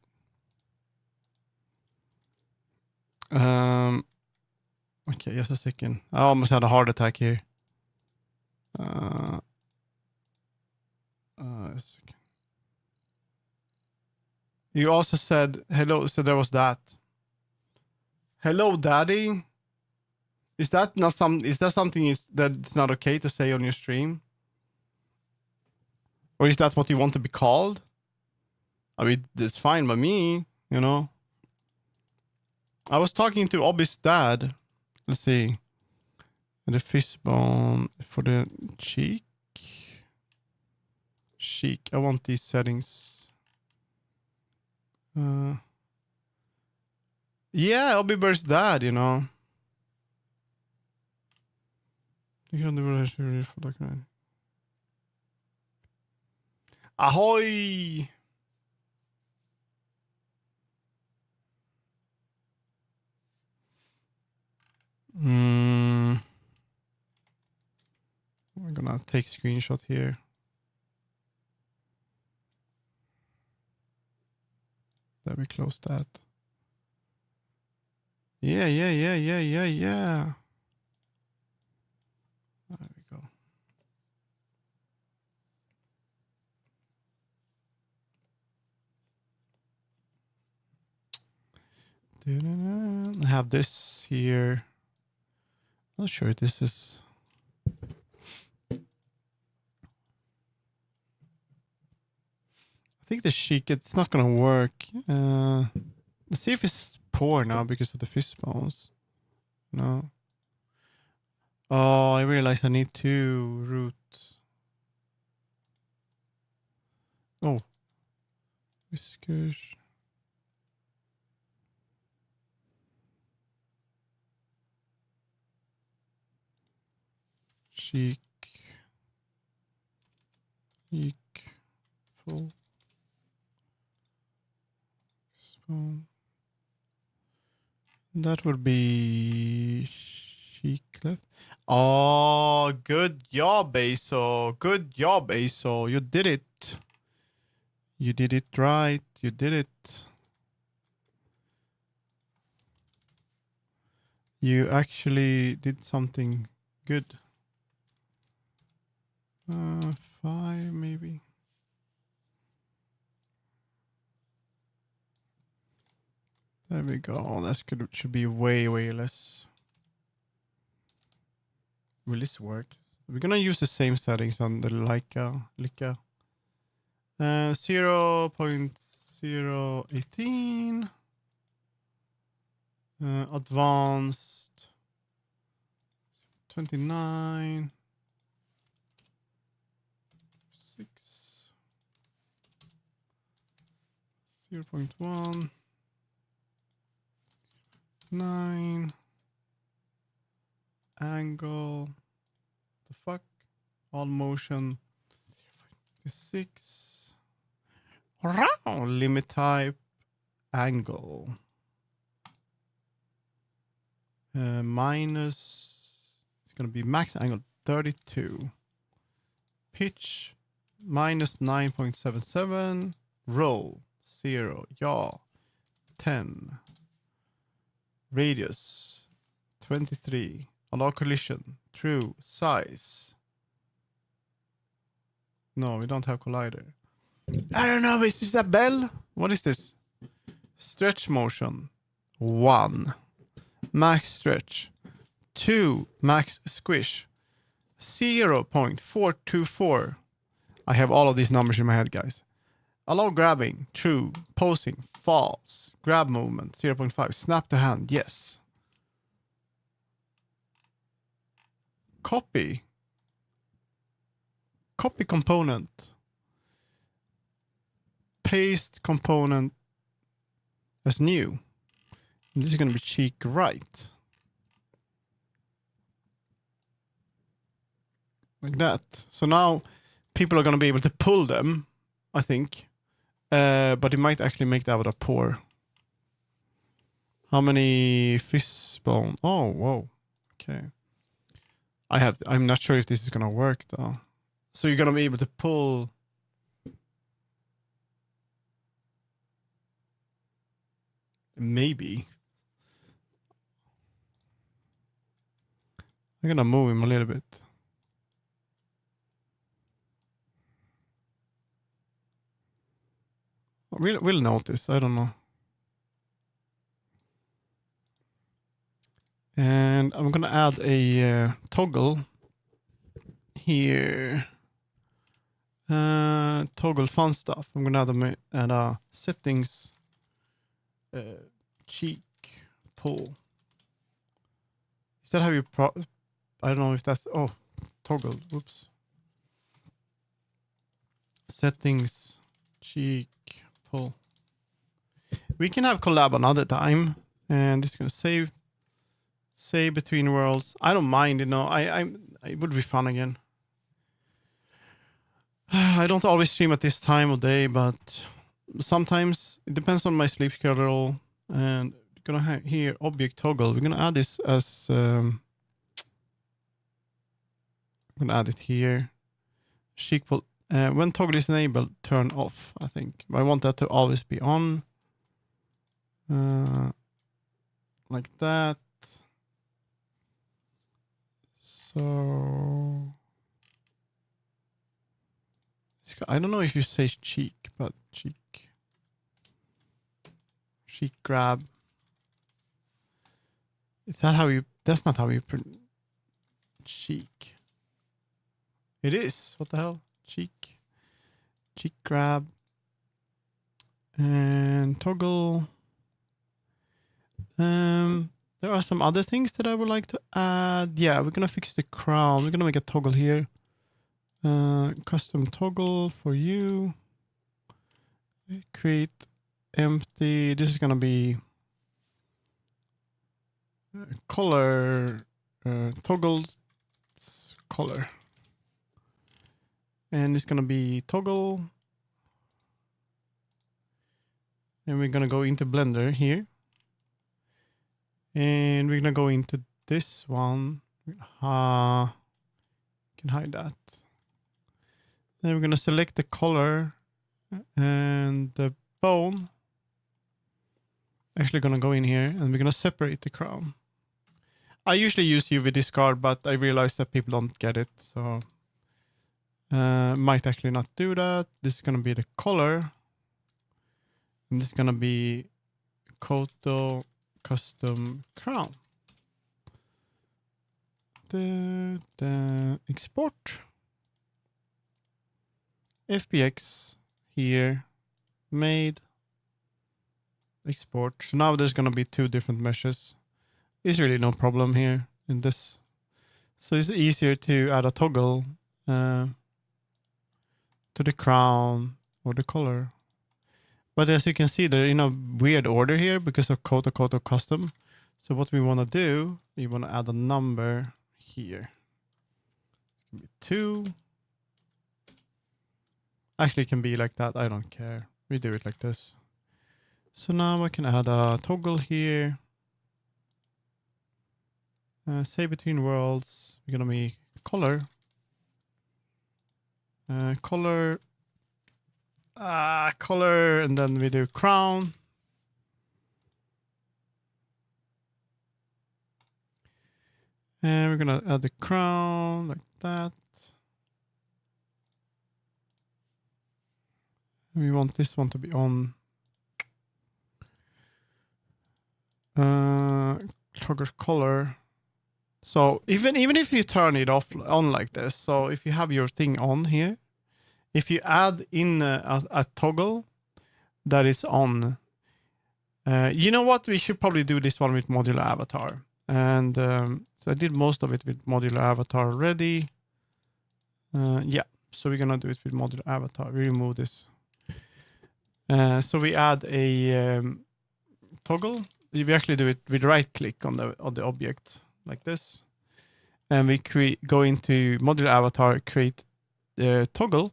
Okay, just a second. I almost had a heart attack here. A second. You also said hello, so there was that. Hello, Daddy. Is that not is that something that's not okay to say on your stream? Or is that what you want to be called? I mean, it's fine by me, you know. I was talking to Obi's dad. Let's see. The fishbone for the cheek. Cheek. I want these settings. Yeah, Obi Bear's dad, you know. Ahoy! We're gonna take screenshot here. Let me close that. Yeah. There we go. I have this here. Not sure if this is. I think the chic, it's not gonna work. Let's see if it's poor now because of the fishbones. No. Oh, I realize I need 2 roots. Oh. Whiskers. Cheek. Full. Spoon. That would be chic left. Oh, good job, Aso. Good job, Aso. You did it. You did it right. You did it. You actually did something good. 5 maybe. There we go. That should be way less. Will this work? We're gonna use the same settings on the Leica. 0.018. Advanced 29. 6. 0.1. 9. Angle. The fuck? All motion. 6. Limit type. Angle. minus, it's going to be max angle 32. Pitch minus 9.77. Roll 0. Yaw 10. Radius 23. Allow collision. True. Size. No, we don't have collider. I don't know. Is this a bell? What is this? Stretch motion. 1. Max stretch. 2. Max squish. 0.424. I have all of these numbers in my head, guys. Allow grabbing. True. Posing. False. Grab movement. 0.5. Snap to hand. Yes. Copy. Copy component. Paste component as new. And this is going to be cheek right. Like that. So now people are going to be able to pull them, I think. But it might actually make the avatar poor. How many fishbone? Oh, whoa. Okay. I'm not sure if this is going to work though. So you're going to be able to pull. Maybe. I'm going to move him a little bit. We'll notice. I don't know. And I'm going to add a toggle here. Toggle fun stuff. I'm going to add a settings cheek pull. Is that how you I don't know if that's toggle. Whoops. Settings cheek pull. We can have collab another time, and this is going to save between worlds. I don't mind, it would be fun again. I don't always stream at this time of day, but sometimes it depends on my sleep schedule. And we're gonna have here object toggle. We're gonna add this as I'm gonna add it here. Cheek pull. When toggle is enabled, turn off. I think I want that to always be on. Like that. So I don't know if you say cheek, but cheek grab. Is that how you? That's not how you pronounce cheek. It is. What the hell? Cheek grab and toggle. There are some other things that I would like to add. Yeah, we're gonna fix the crown. We're gonna make a toggle here. Custom toggle for you. Create empty. This is gonna be color toggles color, and it's gonna be toggle, and we're gonna go into Blender here, and we're gonna go into this one. Can hide that. Then we're gonna select the color and the bone. Actually gonna go in here and we're gonna separate the crown. I usually use UV discard, but I realized that people don't get it, so might actually not do that. This is gonna be the color, and this is gonna be Koto custom crown. Export. FBX here, made, export. So now there's gonna be two different meshes. It's really no problem here in this. So it's easier to add a toggle to the crown or the color. But as you can see, they're in a weird order here because of Koto custom. So what we want to do, we want to add a number here. It can be 2. Actually, it can be like that. I don't care. We do it like this. So now I can add a toggle here. Say between worlds. We're gonna be color. Color. Color, and then we do crown. And we're gonna add the crown like that. We want this one to be on. Toggle color. So even if you turn it on like this, so if you have your thing on here, if you add in a toggle that is on, you know what? We should probably do this one with modular avatar. And so I did most of it with modular avatar already. Yeah, so we're gonna do it with modular avatar. We remove this. So we add a toggle. We actually do it with right click on the object like this, and we go into modular avatar, create the toggle,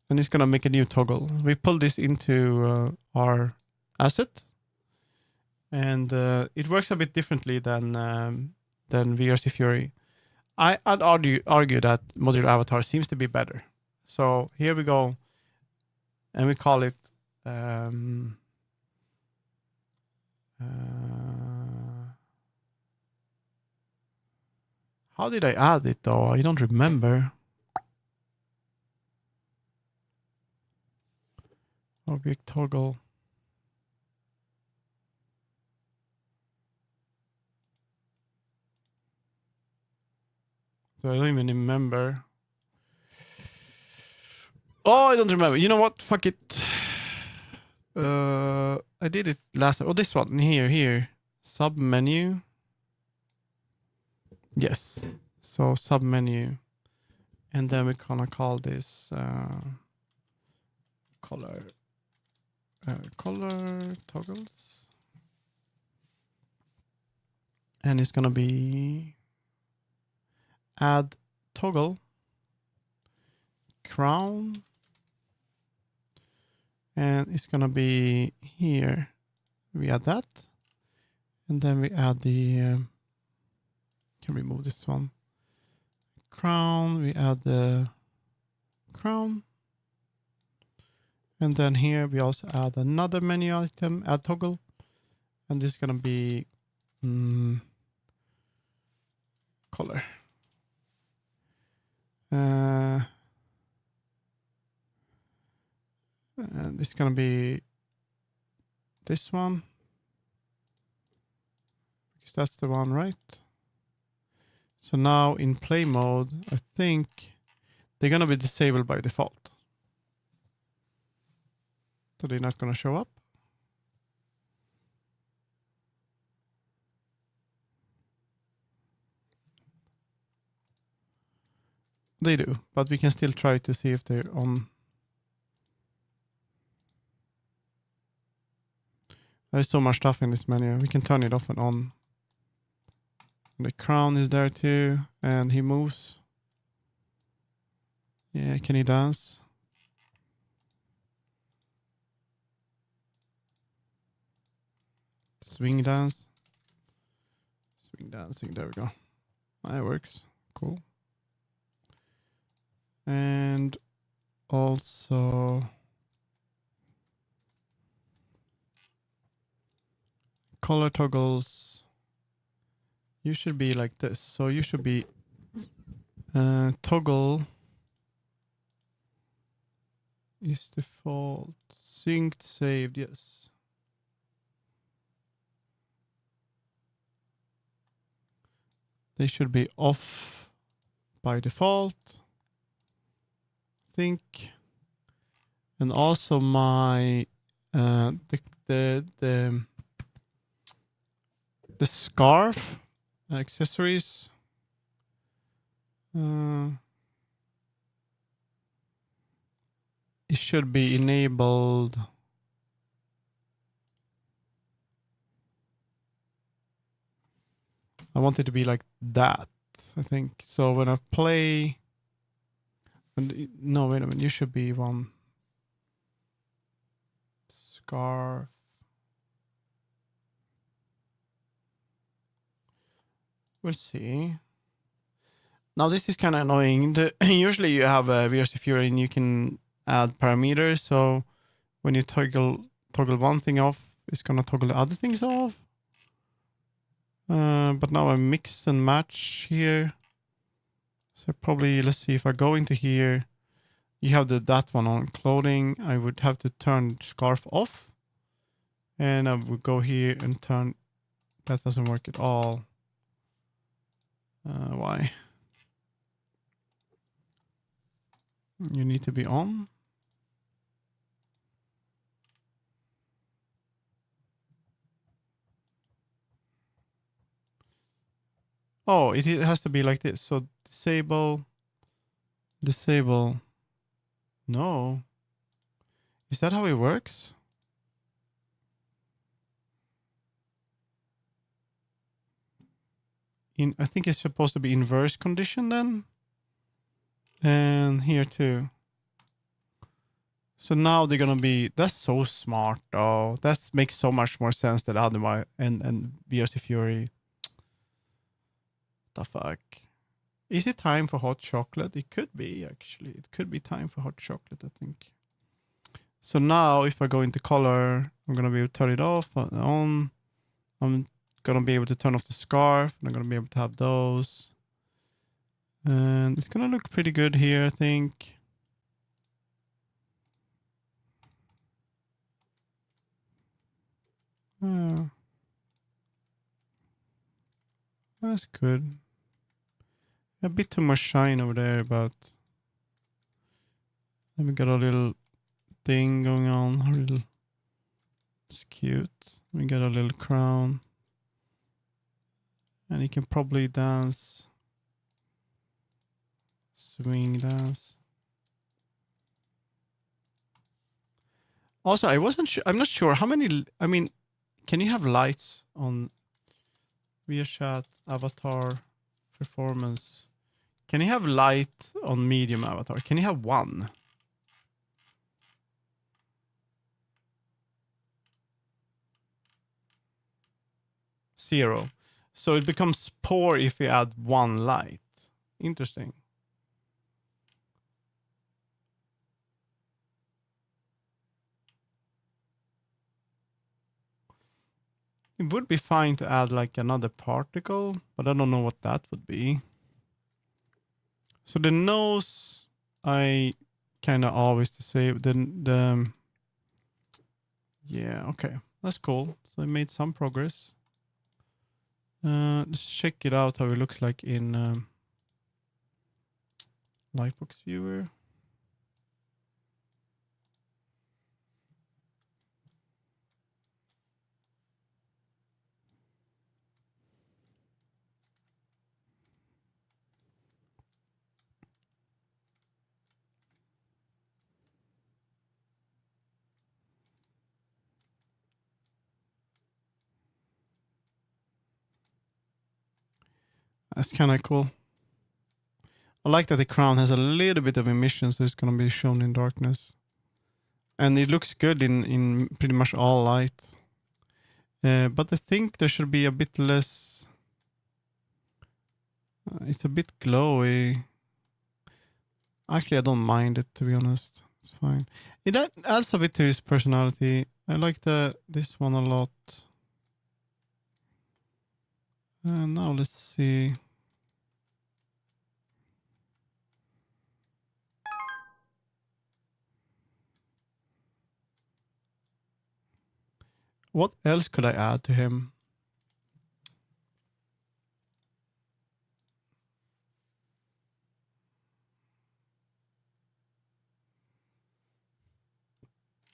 and it's gonna make a new toggle. We pull this into our asset, and it works a bit differently than VRC Fury. I'd argue that modular avatar seems to be better. So here we go, and we call it how did I add it though? I don't remember. Object toggle. So I don't even remember. Oh, I don't remember. You know what? Fuck it. I did it last time. Oh, this one here. Sub menu. Yes. So sub menu, and then we're gonna call this color toggles, and it's gonna be add toggle crown, and it's gonna be here. We add that, and then we add the can remove this one. Crown, we add the crown. And then here we also add another menu item, add toggle. And this is going to be color. And it's going to be this one. Because that's the one, right? So now in play mode, I think they're going to be disabled by default. So they're not going to show up. They do, but we can still try to see if they're on. There's so much stuff in this menu. We can turn it off and on. The crown is there too, and he moves. Yeah, can he dance? Swing dance. Swing dancing, there we go. That works. Cool. And also color toggles. You should be like this. So you should be toggle is default. Synced, saved, yes. They should be off by default. Think. And also my the scarf accessories. It should be enabled. I want it to be like that, I think. So when I play, no, wait a minute, you should be one. Scarf. We'll see. Now this is kind of annoying. Usually you have a VRC Fury and you can add parameters. So when you toggle one thing off, it's gonna toggle the other things off. But now I mix and match here. So probably, let's see, if I go into here, you have that one on clothing. I would have to turn scarf off. And I would go here and turn, that doesn't work at all. Why? You need to be on. Oh, it has to be like this. So disable. No. Is that how it works? I think it's supposed to be inverse condition then. And here too. So now they're gonna be, that's so smart though. That makes so much more sense than otherwise. And VRC Fury. The fuck? Is it time for hot chocolate? It could be, actually. It could be time for hot chocolate, I think. So now if I go into color, I'm gonna be able to turn it off and on. I'm gonna be able to turn off the scarf, and I'm gonna be able to have those. And it's gonna look pretty good here, I think. That's good. A bit too much shine over there, but then we got a little thing going on. A little, it's cute. We got a little crown. And he can probably dance. Swing dance. Also, I wasn't sure. I'm not sure how many. I mean, can you have lights on VRChat, avatar, performance? Can you have light on medium avatar? Can you have one? Zero. So it becomes poor if you add one light. Interesting. It would be fine to add like another particle, but I don't know what that would be. So the nose, I kind of always save the yeah, okay, that's cool. So I made some progress. Let's check it out how it looks like in Lightbox Viewer. That's kind of cool. I like that the crown has a little bit of emission, so it's going to be shown in darkness. And it looks good in pretty much all light. But I think there should be a bit less. It's a bit glowy. Actually, I don't mind it, to be honest. It's fine. It adds a bit to his personality. I like this one a lot. Now let's see. What else could I add to him?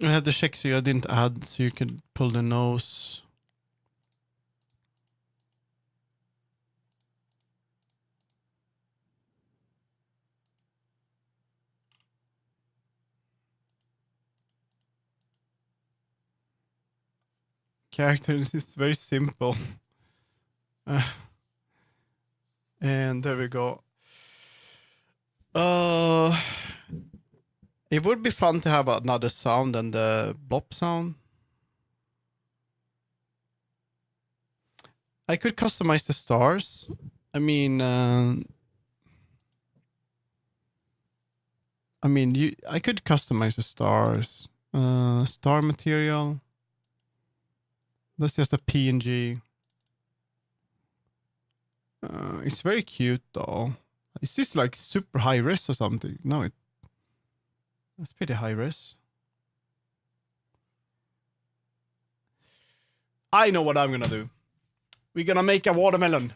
I have to check so I didn't add, so you could pull the nose. Characters is very simple. And there we go. It would be fun to have another sound than the blop sound. I could customize the stars. I mean, I could customize the stars. Star material. That's just a PNG. It's very cute though. Is this like super high res or something? No, it's pretty high res. I know what I'm gonna do. We're gonna make a watermelon.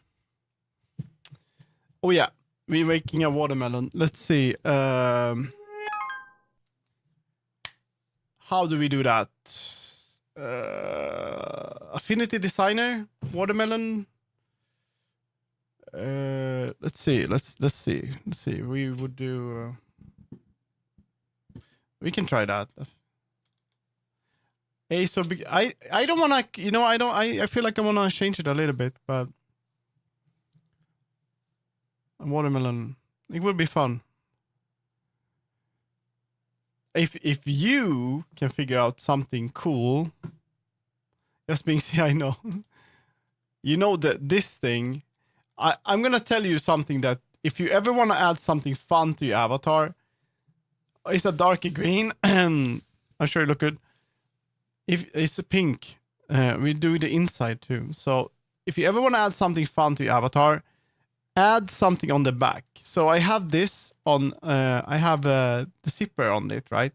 Oh yeah, we're making a watermelon. Let's see. How do we do that? Affinity designer, watermelon. Let's see. Let's see. We would do. We can try that. Hey, so I don't wanna. I feel like I wanna change it a little bit, but watermelon. It will be fun. If you can figure out something cool, just being I know. You know that this thing. I'm gonna tell you something that if you ever want to add something fun to your avatar, it's a darker green. I'm sure it look good. If it's a pink, we do the inside too. So if you ever want to add something fun to your avatar, add something on the back. So I have this on. I have the zipper on it, right?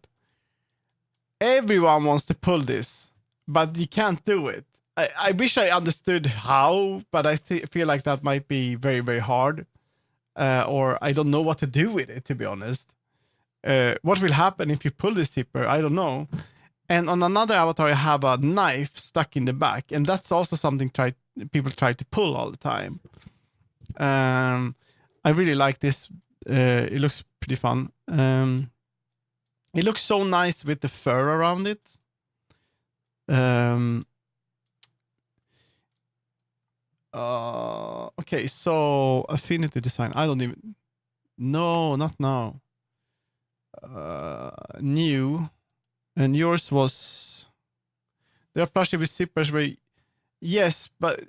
Everyone wants to pull this, but you can't do it. I wish I understood how, but I feel like that might be very, very hard. Or I don't know what to do with it, to be honest. What will happen if you pull this zipper? I don't know. And on another avatar, I have a knife stuck in the back, and that's also something people try to pull all the time. I really like this. It looks pretty fun. It looks so nice with the fur around it. Okay, so affinity design. I don't even. No, not now. New, and yours was. There are plushie with zippers where, yes, but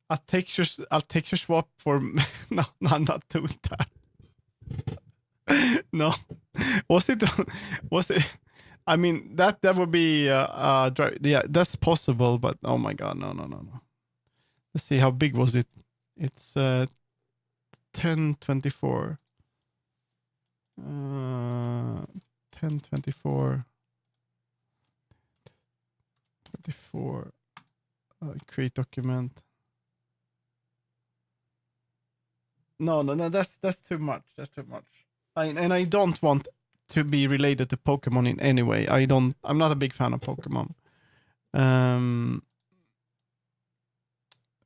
I'll texture swap for. No, I'm not doing that. No, was it? I mean that would be yeah, that's possible, but oh my god, no. Let's see, how big was it? It's 1024. 1024. 24. Create document. No, that's too much. That's too much. I don't want to be related to Pokemon in any way. I'm not a big fan of Pokemon.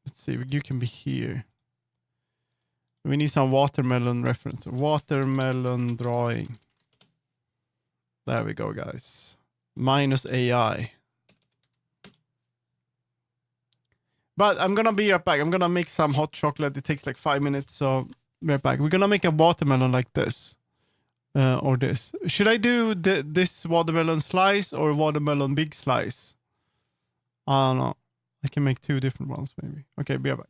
Let's see, you can be here. We need some watermelon reference. Watermelon drawing. There we go, guys. Minus AI. But I'm gonna be right back. I'm gonna make some hot chocolate. It takes like 5 minutes, so be right back. We're gonna make a watermelon like this. Or this. Should I do this watermelon slice or watermelon big slice? I don't know. I can make 2 different ones maybe. Okay, be right back.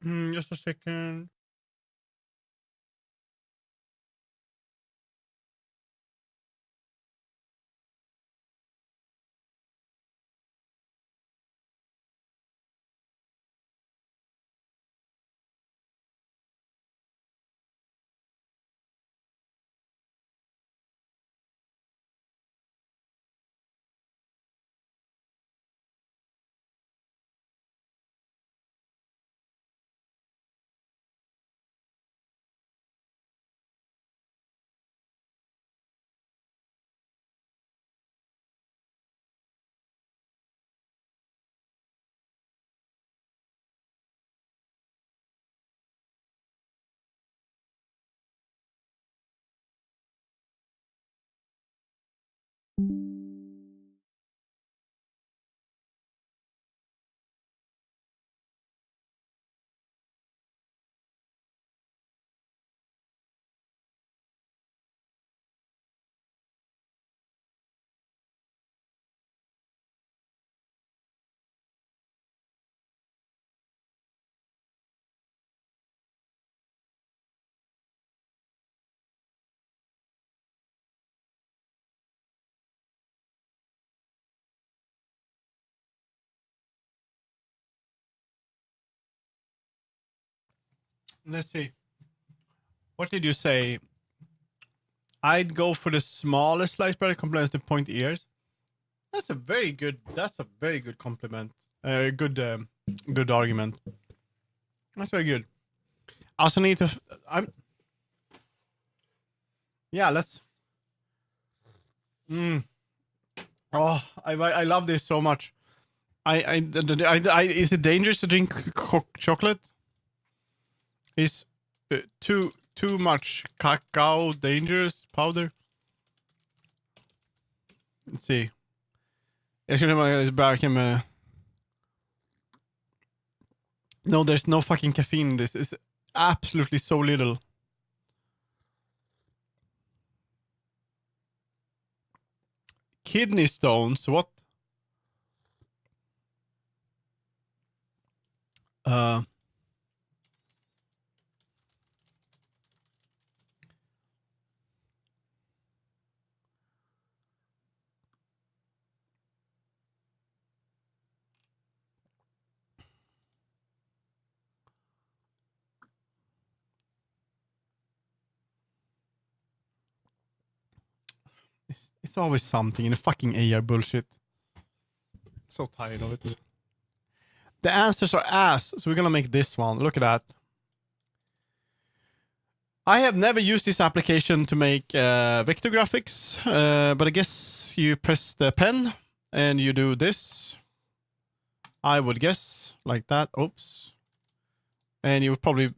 Just a second. Let's see. What did you say? I'd go for the smallest slice, but it complements the pointy ears. That's a very good. That's a very good compliment. Good argument. That's very good. I also need to. I'm. Yeah. Let's. Oh, I love this so much. Is it dangerous to drink chocolate? Is too much cacao dangerous powder? Let's see. Jag skulle bara börja med. No, there's no fucking caffeine in this. It's absolutely so little. Kidney stones. What? It's always something in the fucking AR bullshit. So tired of it. The answers are ass, so we're gonna make this one. Look at that. I have never used this application to make vector graphics, but I guess you press the pen and you do this. I would guess like that. Oops. And you would probably.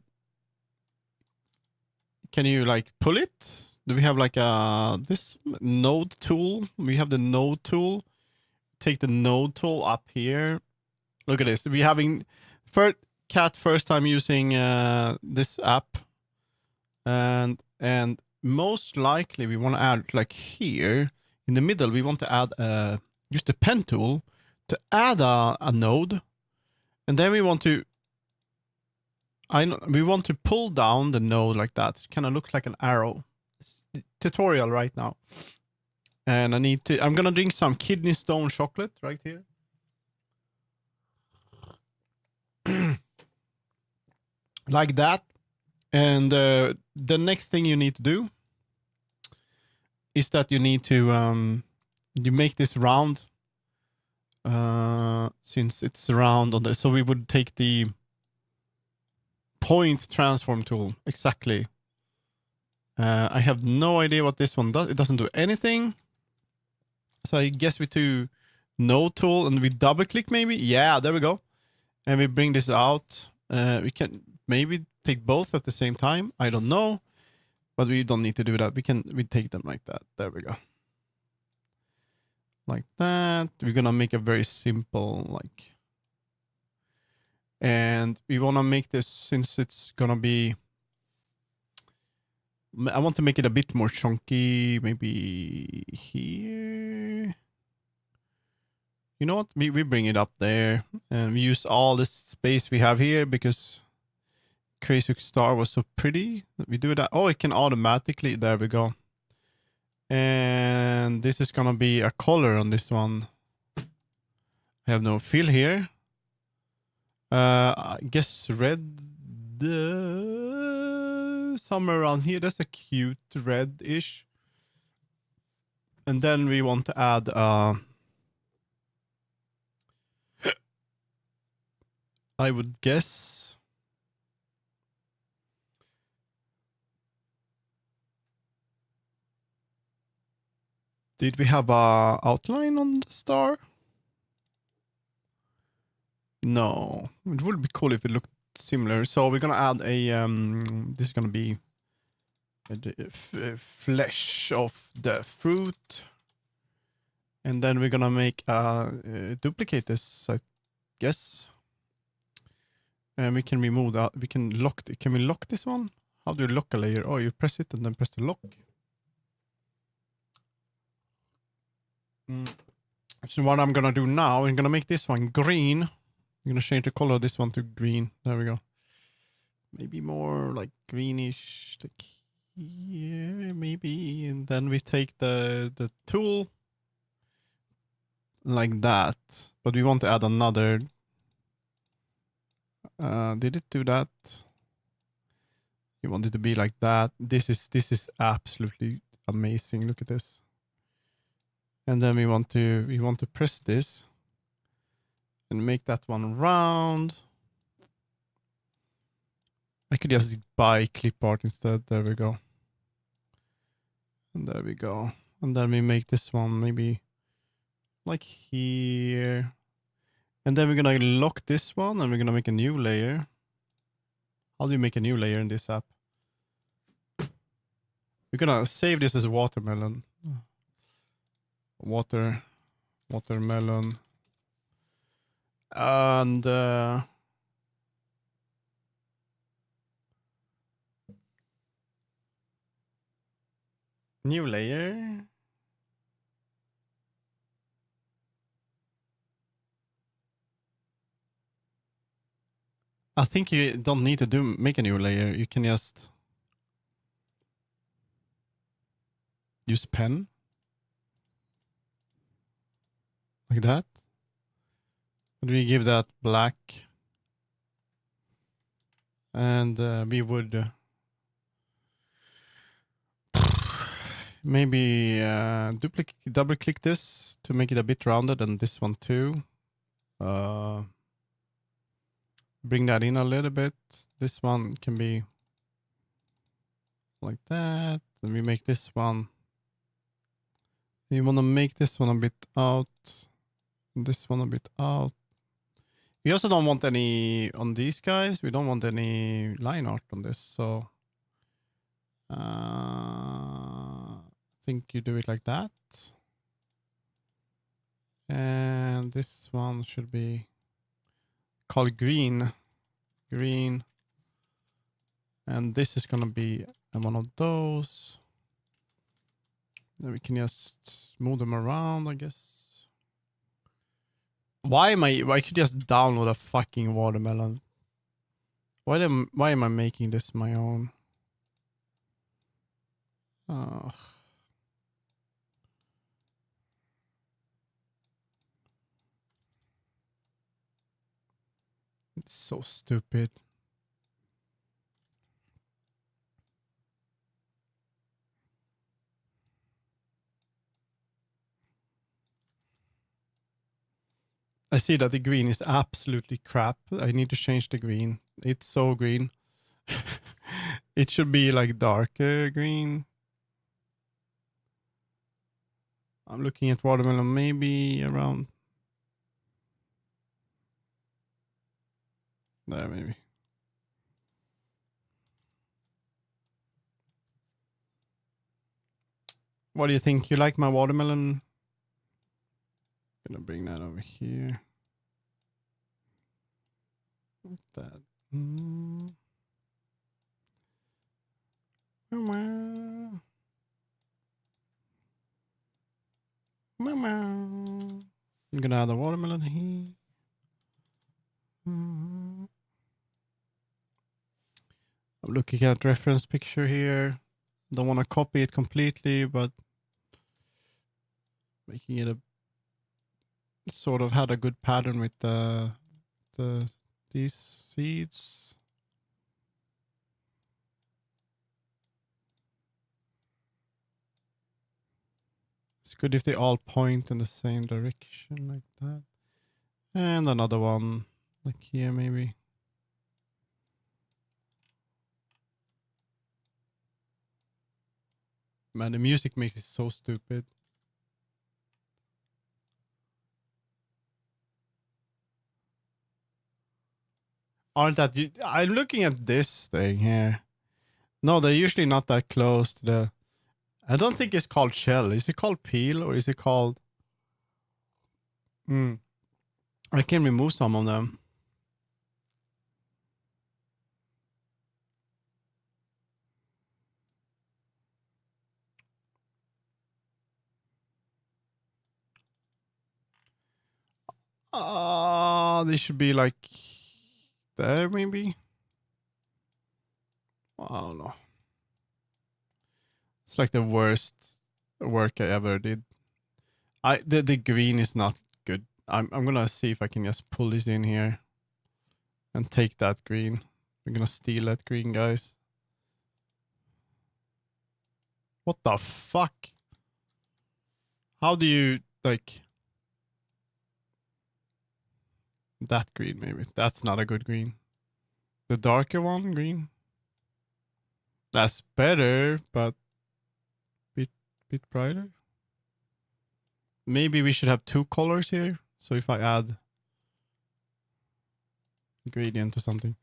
Can you like pull it? Do we have like this node tool? We have the node tool. Take the node tool up here. Look at this. We're having first time using this app, and most likely we want to add like here in the middle. We want to add use the pen tool to add a node, and then we want to pull down the node like that. It kind of looks like an arrow. It's tutorial right now, and I'm gonna drink some kidney stone chocolate right here. Like that. And the next thing you need to do is that you need to you make this round, since it's round on the. So we would take the point transform tool. Exactly. I have no idea what this one does. It doesn't do anything. So I guess we do node tool and we double click maybe. Yeah, there we go. And we bring this out. We can maybe take both at the same time. I don't know, but we don't need to do that. We take them like that. There we go. Like that. We're gonna make a very simple like, and we want to make this, since it's gonna be. I want to make it a bit more chunky. Maybe here. You know what? We bring it up there, and we use all the space we have here because Crazy Star was so pretty. We do that. Oh, it can automatically. There we go. And this is gonna be a color on this one. I have no fill here. I guess red. Somewhere around here. That's a cute red-ish. And then we want to add I would guess did we have a outline on the star? No. It would be cool if it looked similar. So we're gonna add a this is gonna be the flesh of the fruit. And then we're gonna make duplicate this, I guess. And we can remove that. We can lock. Can we lock this one? How do you lock a layer? Oh, you press it and then press the lock. So what I'm gonna do now, I'm gonna make this one green. I'm gonna change the color of this one to green. There we go. Maybe more like greenish. Like, yeah, maybe. And then we take the tool like that. But we want to add another. Did it do that? You want it to be like that. This is absolutely amazing. Look at this. And then we want to press this and make that one round. I could just buy clip art instead. There we go. And there we go. And then we make this one maybe like here. And then we're gonna lock this one and we're gonna make a new layer. How do you make a new layer in this app? We're gonna save this as a watermelon. Watermelon. And new layer. I think you don't need to make a new layer. You can just use pen. Like that. And we give that black. And we would maybe double click this to make it a bit rounded, and this one too. Bring that in a little bit. This one can be like that. And we make this one. You want to make this one a bit out. This one a bit out. We also don't want any on these guys. We don't want any line art on this. So I think you do it like that. And this one should be called green. Green. And this is going to be one of those. Then we can just move them around, I guess. Why could you just download a fucking watermelon? Why am I making this my own? It's so stupid. I see that the green is absolutely crap. I need to change the green. It's so green. It should be like darker green. I'm looking at watermelon, maybe around there, maybe. What do you think? You like my watermelon? Gonna bring that over here. Like that. Mama. I'm gonna add a watermelon here. looking at reference picture here. Don't want to copy it completely, but making it a sort of had a good pattern with these seeds. It's good if they all point in the same direction like that. And another one like here maybe. Man, the music makes it so stupid. Aren't that you? I'm looking at this thing here. No, they're usually not that close to the. I don't think it's called shell. Is it called peel or is it called? I can remove some of them. They should be like there maybe. I don't know. It's like the worst work I ever did. The green is not good. I'm gonna see if I can just pull this in here and take that green. I'm gonna steal that green, guys. What the fuck? How do you like that green? Maybe that's not a good green. The darker one, green. That's better, but bit brighter. Maybe we should have two colors here. So if I add gradient or something.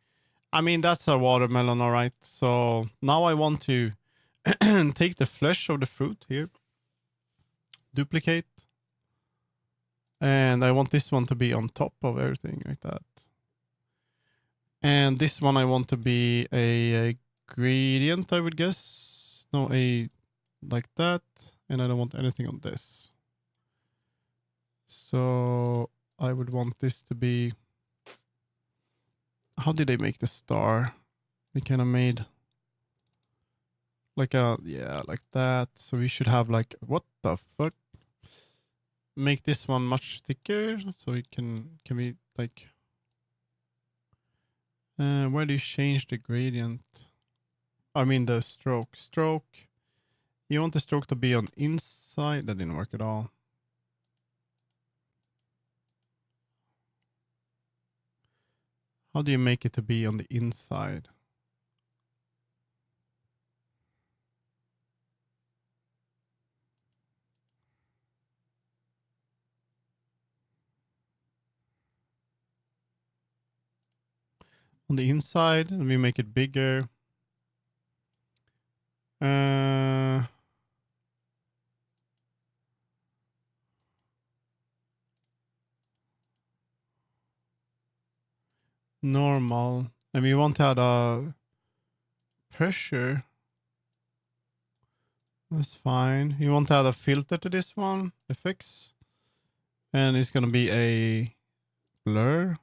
I mean, that's a watermelon, all right. So now I want to take the flesh of the fruit here. Duplicate. And I want this one to be on top of everything like that. And this one I want to be a gradient, I would guess. No, a like that. And I don't want anything on this. So I would want this to be. How did they make the star? They kind of made like a, yeah, like that. So we should have like, what the fuck? Make this one much thicker so it can we like, where do you change the gradient? I mean the stroke. You want the stroke to be on inside? That didn't work at all. How do you make it to be on the inside? On the inside, and we make it bigger. Normal, and we want to add a pressure. That's fine. You want to add a filter to this one, effects, and it's gonna be a blur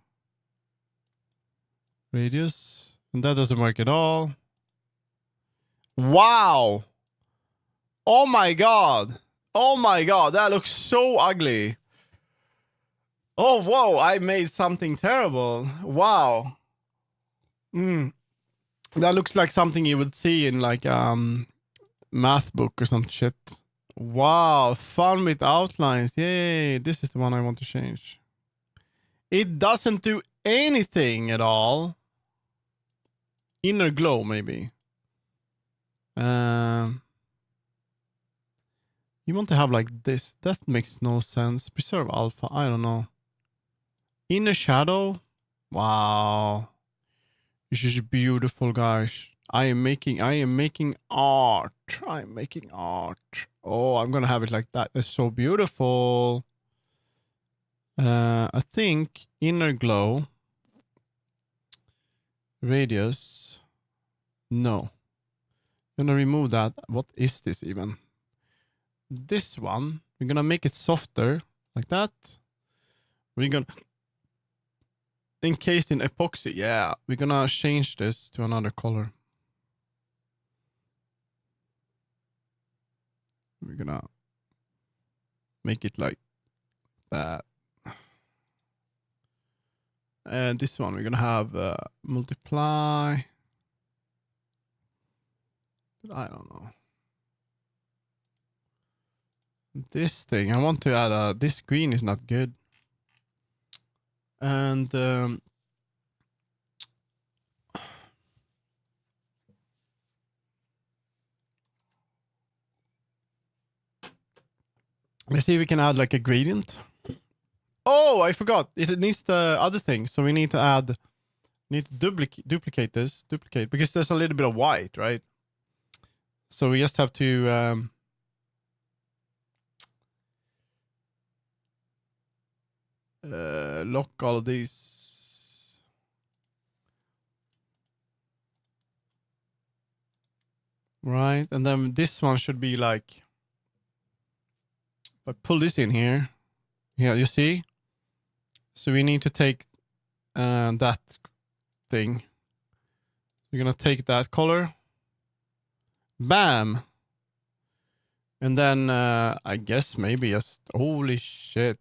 radius, and that doesn't work at all. Wow! Oh my god! Oh my god! That looks so ugly. Oh whoa! I made something terrible. Wow. That looks like something you would see in like math book or some shit. Wow, fun with outlines. Yay, this is the one I want to change. It doesn't do anything at all. Inner glow, maybe. You want to have like this. That makes no sense. Preserve alpha. I don't know. Inner shadow. Wow. This is beautiful, guys. I am making art. I'm making art. Oh, I'm gonna have it like that. It's so beautiful. I think inner glow. Radius. No. I'm gonna remove that. What is this even? This one. We're gonna make it softer. Like that. We're gonna encased in epoxy. Yeah. We're gonna change this to another color. We're gonna make it like that. And this one, we're gonna have multiply. I don't know. This thing, I want to add this green is not good. And let's see if we can add like a gradient. Oh, I forgot. It needs the other thing. So we need to duplicate this, because there's a little bit of white, right? So we just have to lock all of these. Right, and then this one should be like, if I pull this in here, yeah, you see? So we need to take that thing. We're gonna take that color. Bam! And then I guess maybe just, holy shit.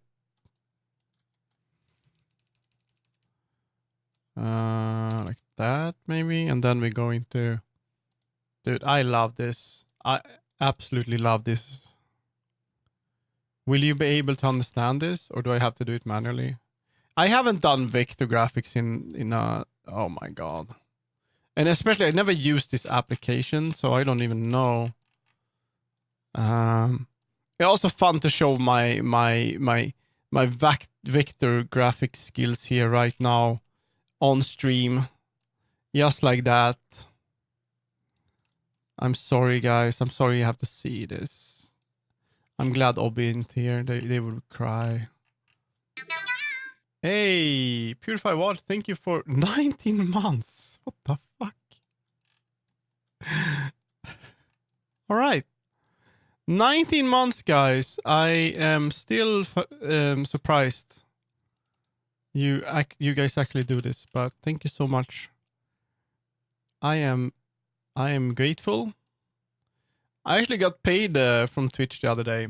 Like that maybe, and then we're going to, dude, I love this. I absolutely love this. Will you be able to understand this, or do I have to do it manually? I haven't done vector graphics in oh my god. And especially I never used this application, so I don't even know. It's also fun to show my vector graphic skills here right now on stream, just like that. I'm sorry, guys. I'm sorry you have to see this. I'm glad Obi isn't here. They would cry. Hey, Purify Water, thank you for 19 months. What the fuck? All right. 19 months, guys. I am still surprised you guys actually do this, but thank you so much. I am grateful. I actually got paid from Twitch the other day,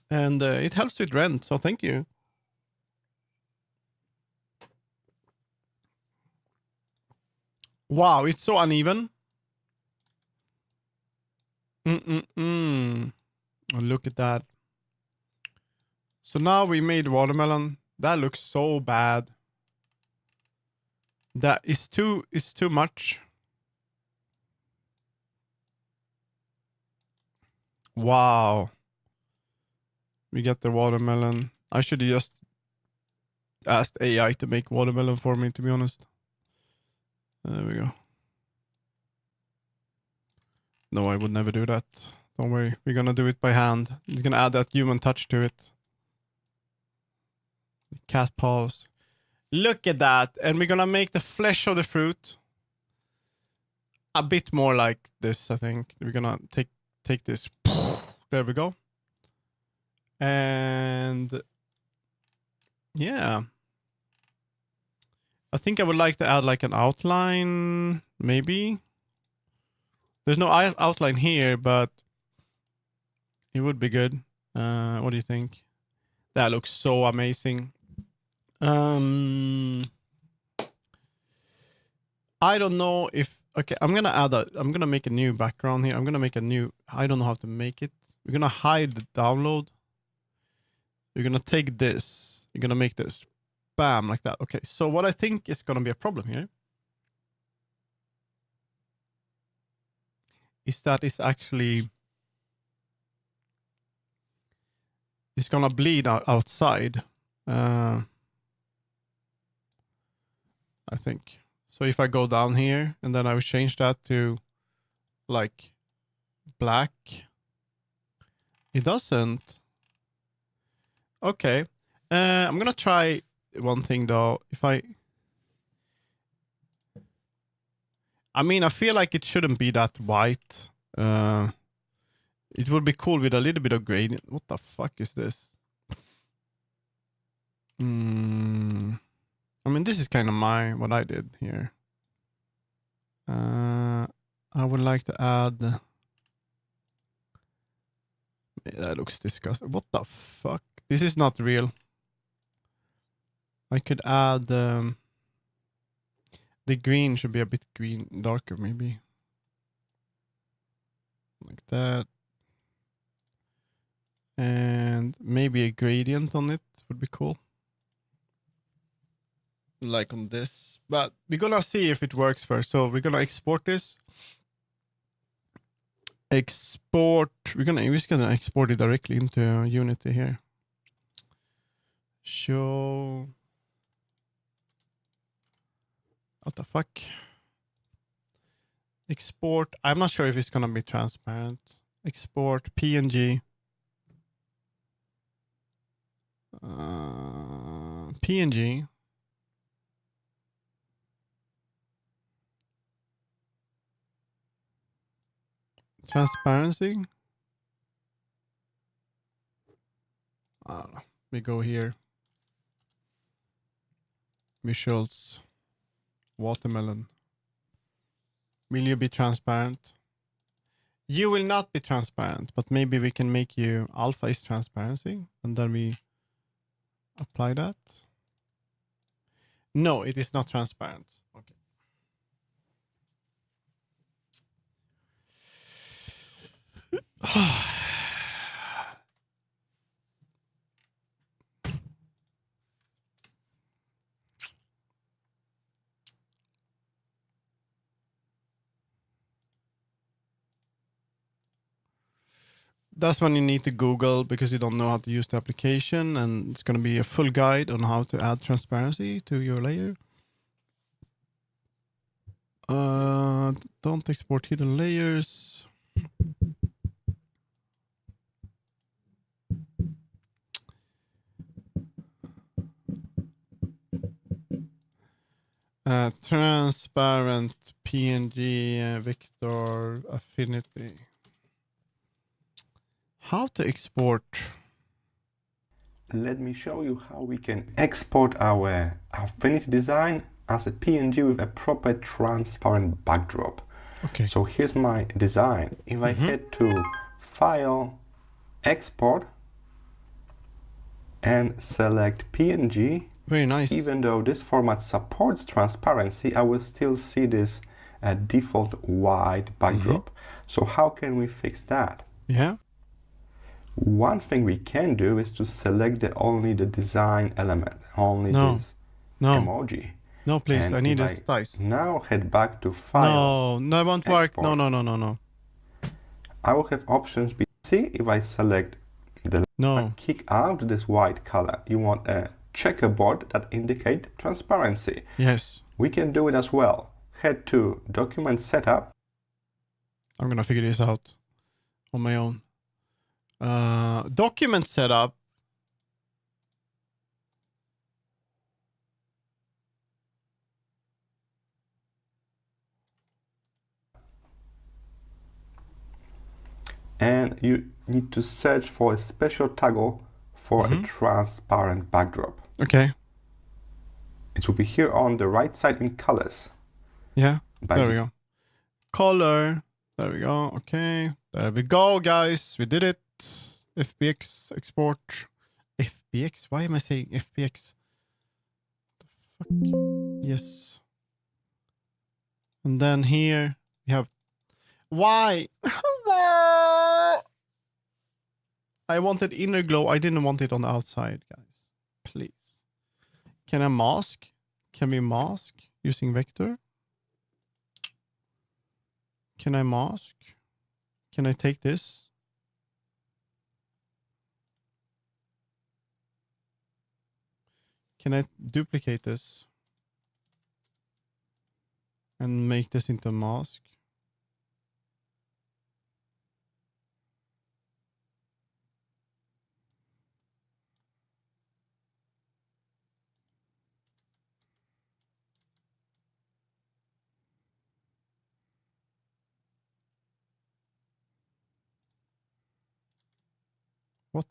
and it helps with rent, so thank you. Wow, it's so uneven. Oh, look at that. So now we made watermelon. That looks so bad. That is too much. Wow. We get the watermelon. I should have just asked AI to make watermelon for me, to be honest. There we go. No, I would never do that. Don't worry. We're gonna do it by hand. We're gonna add that human touch to it. Cat paws. Look at that. And we're gonna make the flesh of the fruit a bit more like this, I think. We're gonna take this. There we go. And yeah. I think I would like to add like an outline, maybe. There's no outline here, but it would be good. What do you think? That looks so amazing. I don't know if, okay, I'm gonna make a new background here. I'm gonna make a new, I don't know how to make it. We're gonna hide the download. You're gonna take this. You're gonna make this. Bam, like that. Okay, so what I think is gonna be a problem here is that it's actually, it's gonna bleed outside. I think. So if I go down here and then I will change that to like black. It doesn't. Okay. I'm gonna try one thing though. If I mean, I feel like it shouldn't be that white. It would be cool with a little bit of gradient. What the fuck is this? I mean, this is kind of what I did here. I would like to add That looks disgusting. What the fuck? This is not real. I could add the green should be a bit green, darker maybe. Like that. And maybe a gradient on it would be cool. Like on this. But we're gonna see if it works first. So we're gonna export this. We're just gonna export it directly into Unity here. Show. What the fuck? Export. I'm not sure if it's gonna be transparent. Export PNG. PNG. Transparency. We go here. Visuals. Watermelon. Will you be transparent? You will not be transparent, but maybe we can make you alpha is transparency, and then we apply that. No, it is not transparent. Okay. That's when you need to Google because you don't know how to use the application, and it's going to be a full guide on how to add transparency to your layer. Don't export hidden layers. Transparent PNG vector affinity. How to export? Let me show you how we can export our affinity design as a PNG with a proper transparent backdrop. Okay. So here's my design. If I head to File, Export, and select PNG, very nice. Even though this format supports transparency, I will still see this default white backdrop. So how can we fix that? Yeah. One thing we can do is to select only the design element, only this emoji. No, please, And I need if a size. Now head back to File. No, it won't work. No. I will have options. See, if I select the kick out this white color, you want a checkerboard that indicate transparency. Yes. We can do it as well. Head to Document Setup. I'm gonna figure this out on my own. Document setup. And you need to search for a special toggle for a transparent backdrop. Okay. It will be here on the right side in colors. Yeah, there we go. Color. There we go. Okay. There we go, guys. We did it. FBX export. FBX? Why am I saying FBX? The fuck? Yes. And then here we have. Why? I wanted inner glow. I didn't want it on the outside, guys. Please. Can I mask? Can we mask using vector? Can I mask? Can I take this? Can I duplicate this? And make this into a mask? What?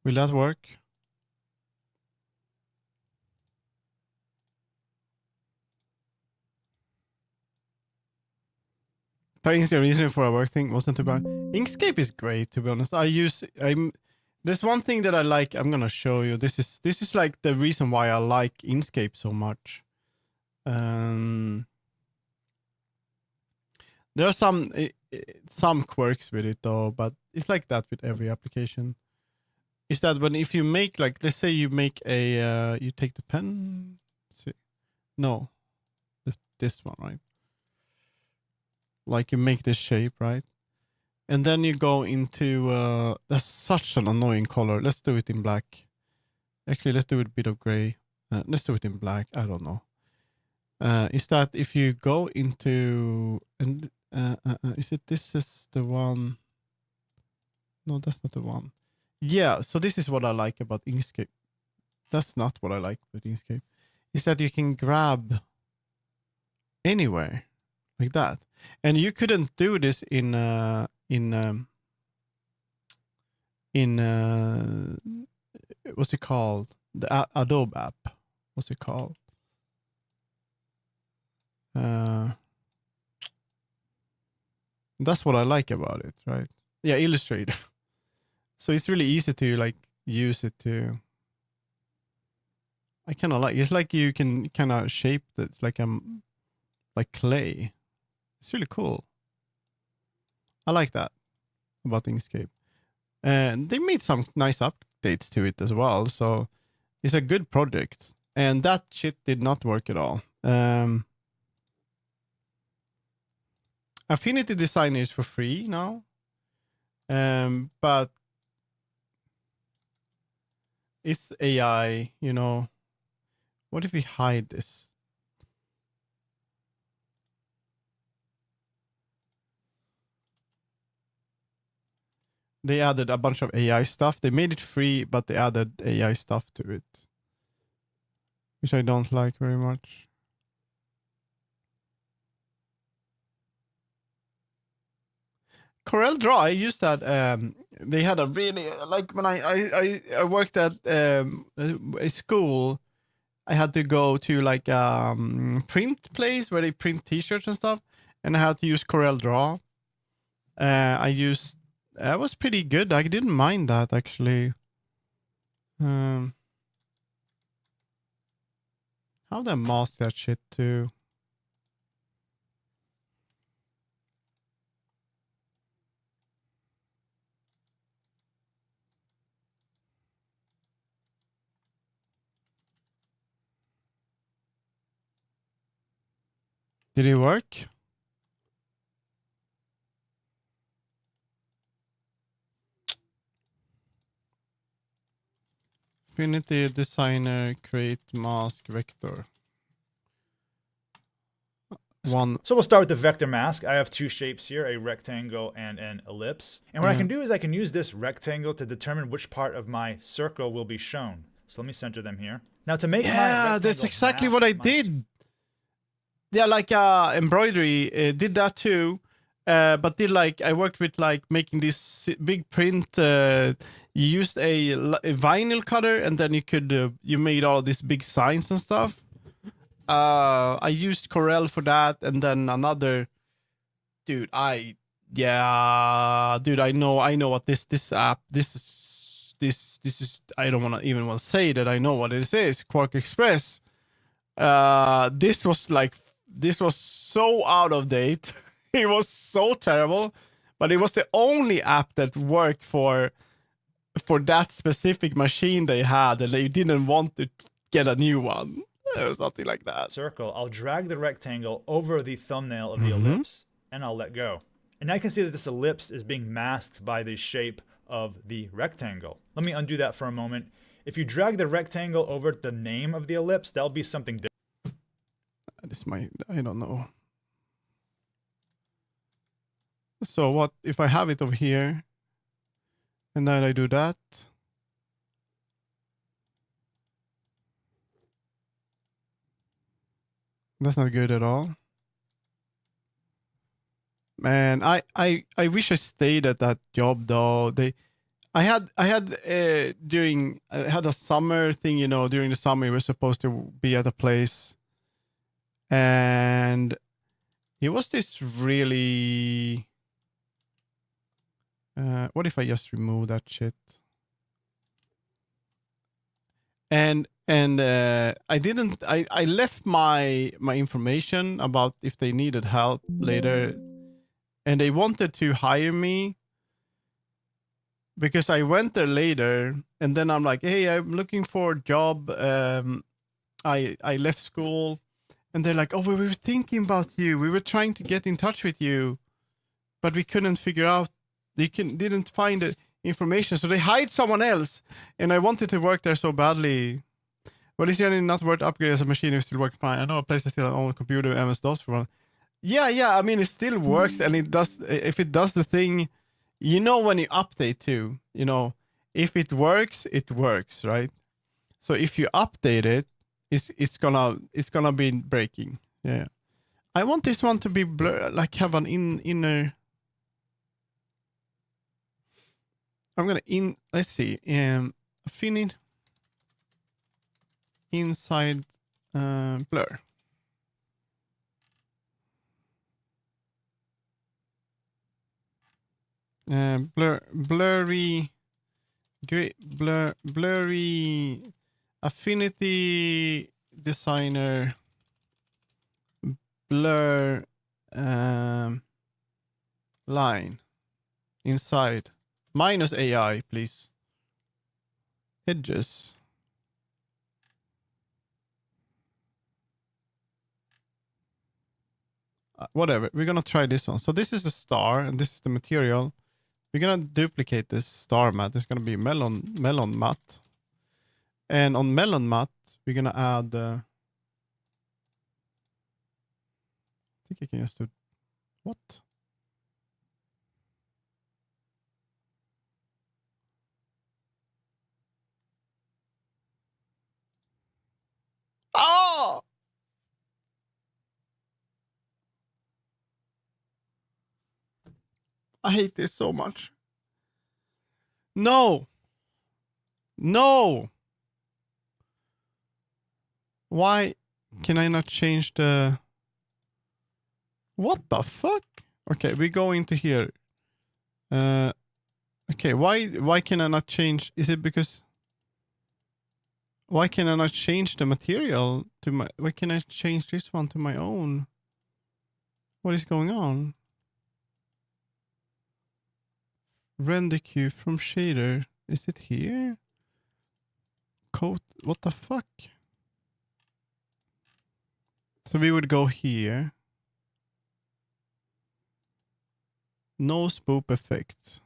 Will that work? the reason for a work thing wasn't too bad. Inkscape is great, to be honest. There's one thing that I like. I'm gonna show you. This is like the reason why I like Inkscape so much. There are some quirks with it though, but it's like that with every application. Is that if you make, like, let's say you make a you take the pen. No, this one, right? Like you make this shape, right? And then you go into that's such an annoying color. Let's do it in black. Actually, let's do it a bit of gray. Let's do it in black. I don't know. Is that if you go into and this is the one? No, that's not the one. Yeah, so this is what I like about Inkscape. That's not what I like with Inkscape. Is that you can grab anywhere like that, and you couldn't do this in what's it called? The Adobe app. What's it called? That's what I like about it, right? Yeah, Illustrator. So it's really easy to like use it to. I kind of like it's like you can kind of shape it like clay. It's really cool. I like that about Inkscape, and they made some nice updates to it as well. So it's a good project, and that shit did not work at all. Affinity Designer is for free now, but it's AI, you know. What if we hide this? They added a bunch of AI stuff. They made it free, but they added AI stuff to it, which I don't like very much. Corel Draw, I used that. They had a really, like when I worked at a school, I had to go to like print place where they print T-shirts and stuff, and I had to use Corel Draw. That was pretty good. I didn't mind that actually. How do I mask that shit too? Did it work? Affinity Designer create mask vector. One. So we'll start with the vector mask. I have two shapes here, a rectangle and an ellipse. And what I can do is I can use this rectangle to determine which part of my circle will be shown. So let me center them here. Now to make that's exactly what I did. Yeah, like embroidery did that too. But did like I worked with like making this big print. You used a vinyl cutter, and then you made all these big signs and stuff. I used Corel for that, and then another. Dude, I know what this app. This is. I don't want to even say that I know what it is. Quark Express. This was so out of date. It was so terrible, but it was the only app that worked for that specific machine they had, and they didn't want to get a new one. Or something like that. Circle. I'll drag the rectangle over the thumbnail of the ellipse, and I'll let go. And I can see that this ellipse is being masked by the shape of the rectangle. Let me undo that for a moment. If you drag the rectangle over the name of the ellipse, that'll be something different. I don't know. So what if I have it over here, and then I do that? That's not good at all. Man, I wish I stayed at that job though. I had a summer thing, you know, during the summer we were supposed to be at a place, and He was this really... what if I just remove that shit? And I left my information about if they needed help later, and they wanted to hire me because I went there later, and then I'm like, hey, I'm looking for a job. I left school, and they're like, oh, we were thinking about you. We were trying to get in touch with you, but we couldn't figure out. Didn't find the information, so they hired someone else, and I wanted to work there so badly. Well, it's generally not worth upgrade as a machine if it still works fine. I know a place that still on computer MS-DOS for one. Yeah. I mean, it still works, and it does. If it does the thing, you know, when you update too, you know, if it works, right? So if you update it, it's gonna be breaking. Yeah. I want this one to be blur, like have an inner. I'm gonna let's see, affinity inside blur. Blurry affinity designer blur line inside minus AI, please. Edges. Whatever. We're gonna try this one. So this is the star, and this is the material. We're gonna duplicate this star matte. It's gonna be melon matte, and on melon matte we're gonna add. I think I can just do what? Oh! I hate this so much. No. Why can I not change the... What the fuck? Okay, we go into here. Okay, why can I not change? Is it because... Why can I not change the material to my... Why can I change this one to my own? What is going on? Render queue from shader. Is it here? Coat. What the fuck? So we would go here. No spoop effects.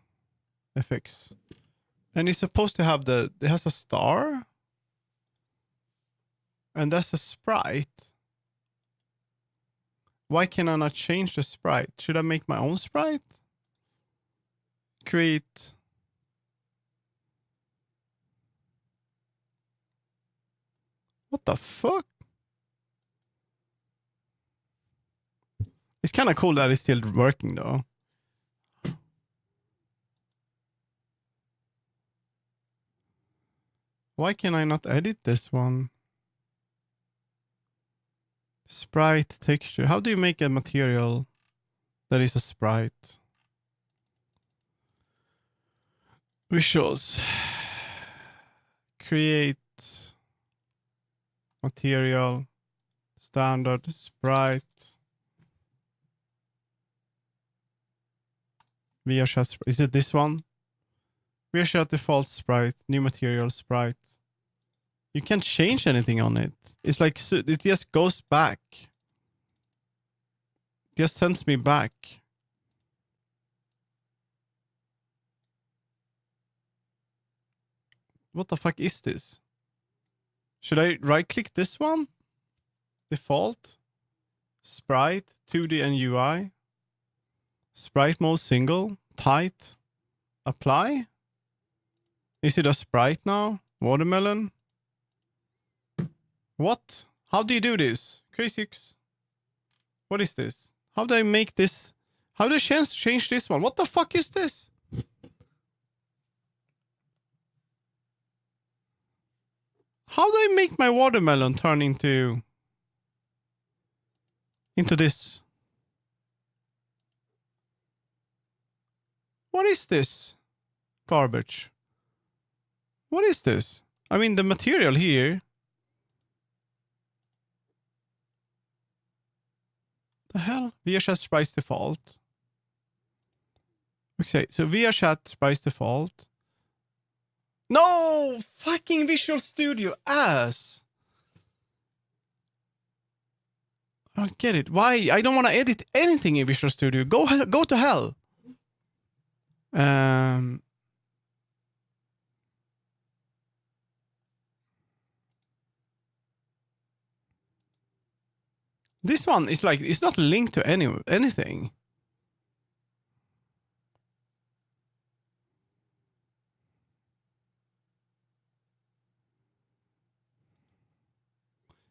And it's supposed to have it has a star. And that's a sprite. Why can I not change the sprite? Should I make my own sprite? Create. What the fuck? It's kind of cool that it's still working though. Why can I not edit this one? Sprite texture. How do you make a material that is a sprite? Visuals. Create material. Standard sprite. VRChat. Is it this one? VRChat default sprite. New material sprite. You can't change anything on it. It's like it just goes back. It just sends me back. What the fuck is this? Should I right click this one? Default. Sprite, 2D and UI. Sprite mode single. Tight. Apply. Is it a sprite now? Watermelon. What? How do you do this? Crazy6. What is this? How do I make this? How do I change this one? What the fuck is this? How do I make my watermelon turn into this? What is this? Garbage. What is this? I mean, the material here. The hell? VRChat Sprites default. Okay, so VRChat Sprites default. No! Fucking Visual Studio ass! I don't get it. Why? I don't want to edit anything in Visual Studio. Go to hell. This one is like, it's not linked to anything.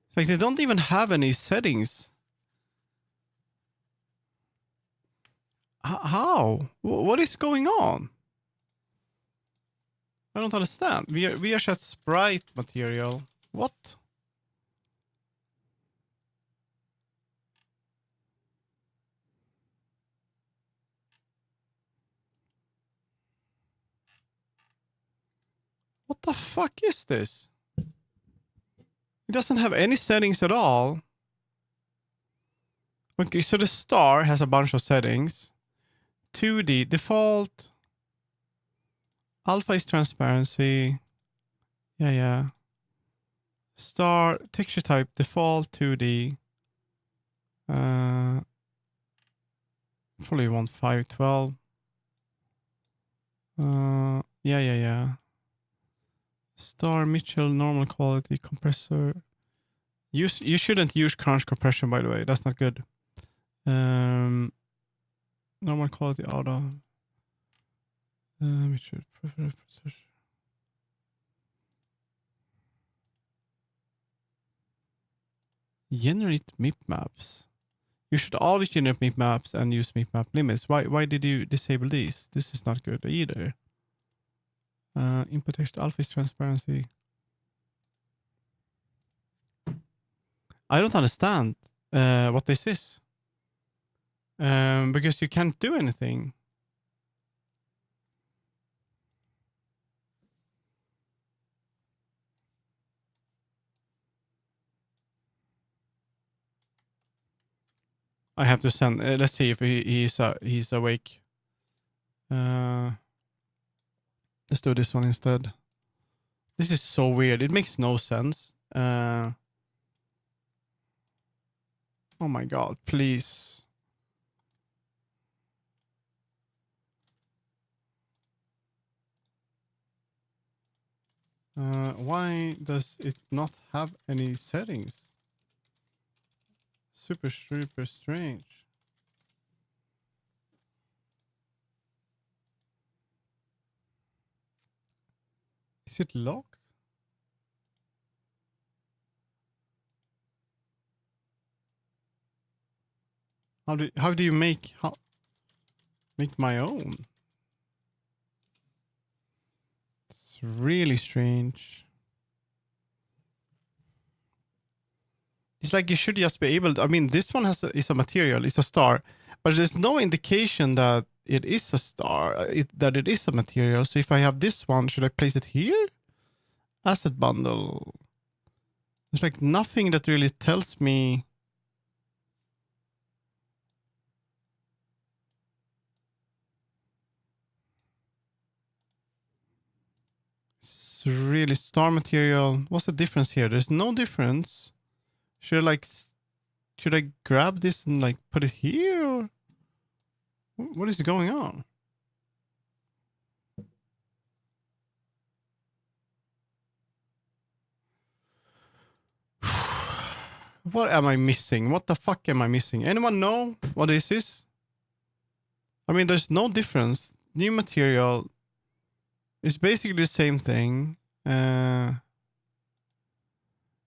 It's like they don't even have any settings. How? What is going on? I don't understand. VRChat sprite material. What? What the fuck is this? It doesn't have any settings at all. Okay, so the star has a bunch of settings. 2D default. Alpha is transparency. Yeah. Star texture type default 2D. Probably want 512. Yeah. Star Mitchell normal quality compressor. You shouldn't use crunch compression, by the way. That's not good. Normal quality auto. Mitchell prefer precision. Generate MIP maps. You should always generate MIP maps and use MIP map limits. Why did you disable these? This is not good either. Input text alpha is transparency. I don't understand what this is. Because you can't do anything. I have to send. Let's see if he's awake. Let's do this one instead. This is so weird. It makes no sense. Oh my god! Please. Why does it not have any settings? Super strange. Is it locked? How do you make my own? It's really strange. It's like you should just be able to, I mean, this one is a material, it's a star, but there's no indication that it is a star, that it is a material. So if I have this one, should I place it here? Asset bundle. There's like nothing that really tells me. It's really star material. What's the difference here? There's no difference. Should I grab this and like put it here? Or what is going on? What am I missing? What the fuck am I missing? Anyone know what this is? I mean, there's no difference. New material is basically the same thing.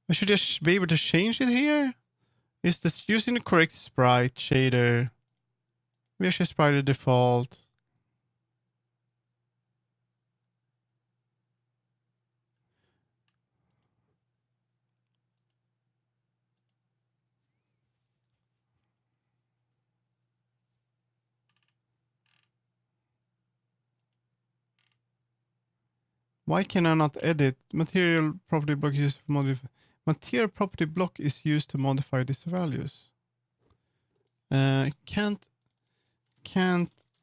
I should just be able to change it here. Is this using the correct sprite shader? We actually sprite the default. Why can I not edit? Material property block is used to modify. Material property block is used to modify these values. Can't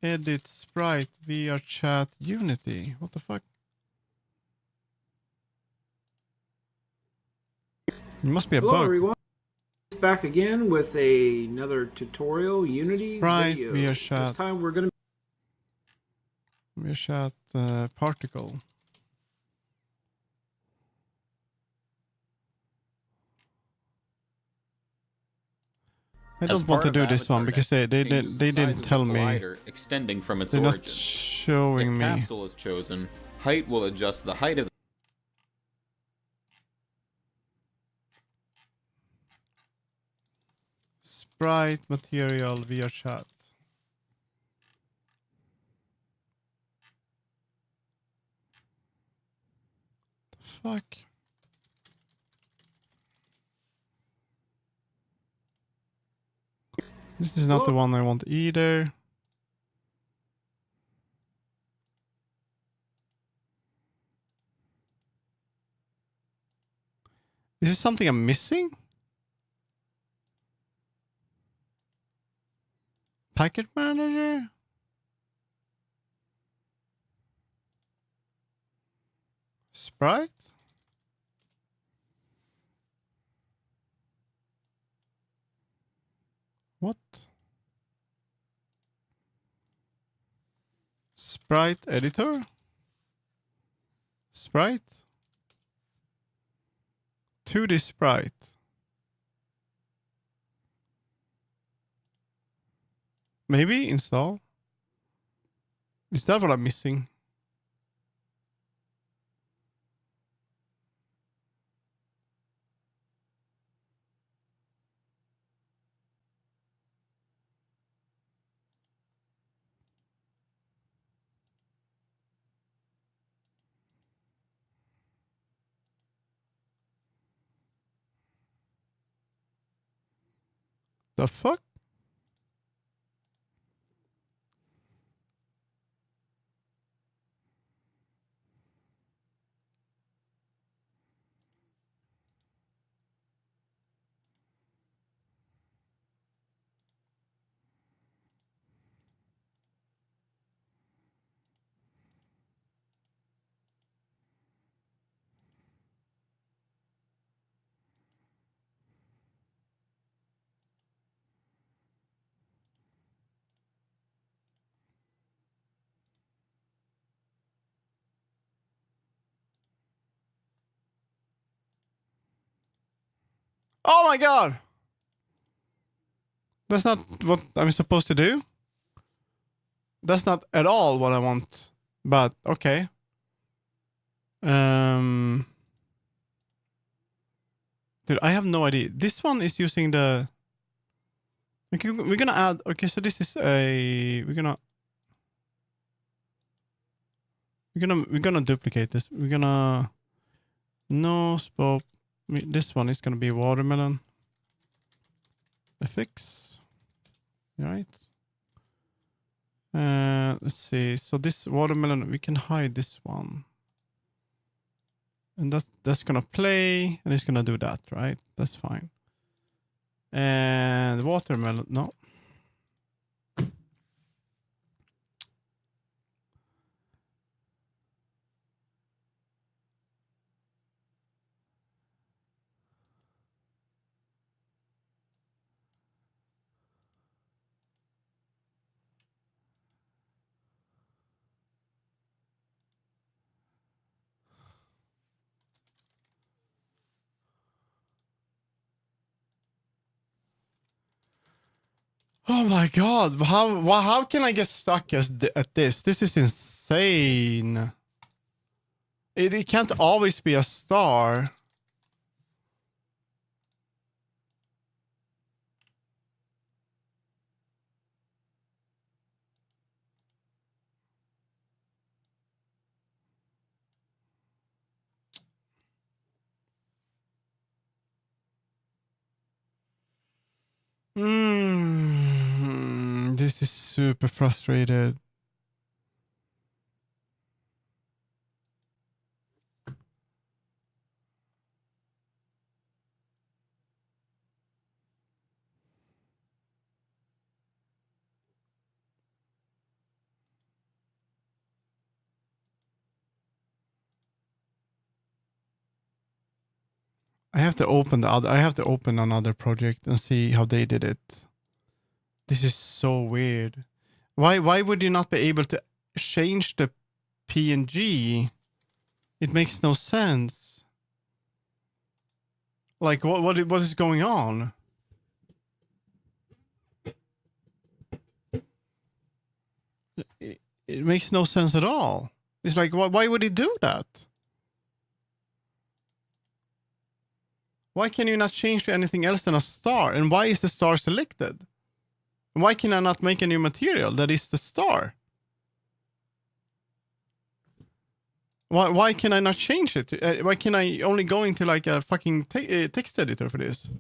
edit sprite VRChat Unity. What the fuck? It must be a Hello, bug. everyone. Back again with another tutorial Unity Sprite video. VRChat. This time we're going to VRChat particle. I don't want to do this one because they didn't tell me. Extending from its They're origin. not showing me. If capsule is chosen, height will adjust the height of the Sprite material VRChat. Fuck. This is not the one I want either. Is this something I'm missing? Packet manager? Sprite? What? Sprite editor? Sprite? 2D sprite. Maybe install. Is that what I'm missing? The fuck? Oh my god! That's not what I'm supposed to do. That's not at all what I want. But okay. Dude, I have no idea. This one is using the. Okay, we're gonna add. Okay, so this is a. We're gonna duplicate this. We're gonna. No spot. This one is gonna be watermelon. FX. Right. Let's see. So this watermelon, we can hide this one. And that's gonna play, and it's gonna do that, right? That's fine. And watermelon, no. Oh my god! How can I get stuck at this? This is insane. It can't always be a star. This is super frustrated. I have to open another project and see how they did it. This is so weird. Why would you not be able to change the PNG? It makes no sense. Like what is going on? It makes no sense at all. It's like why would he do that? Why can you not change to anything else than a star? And why is the star selected? Why can I not make a new material that is the star? Why can I not change it? Why can I only go into like a fucking text editor for this?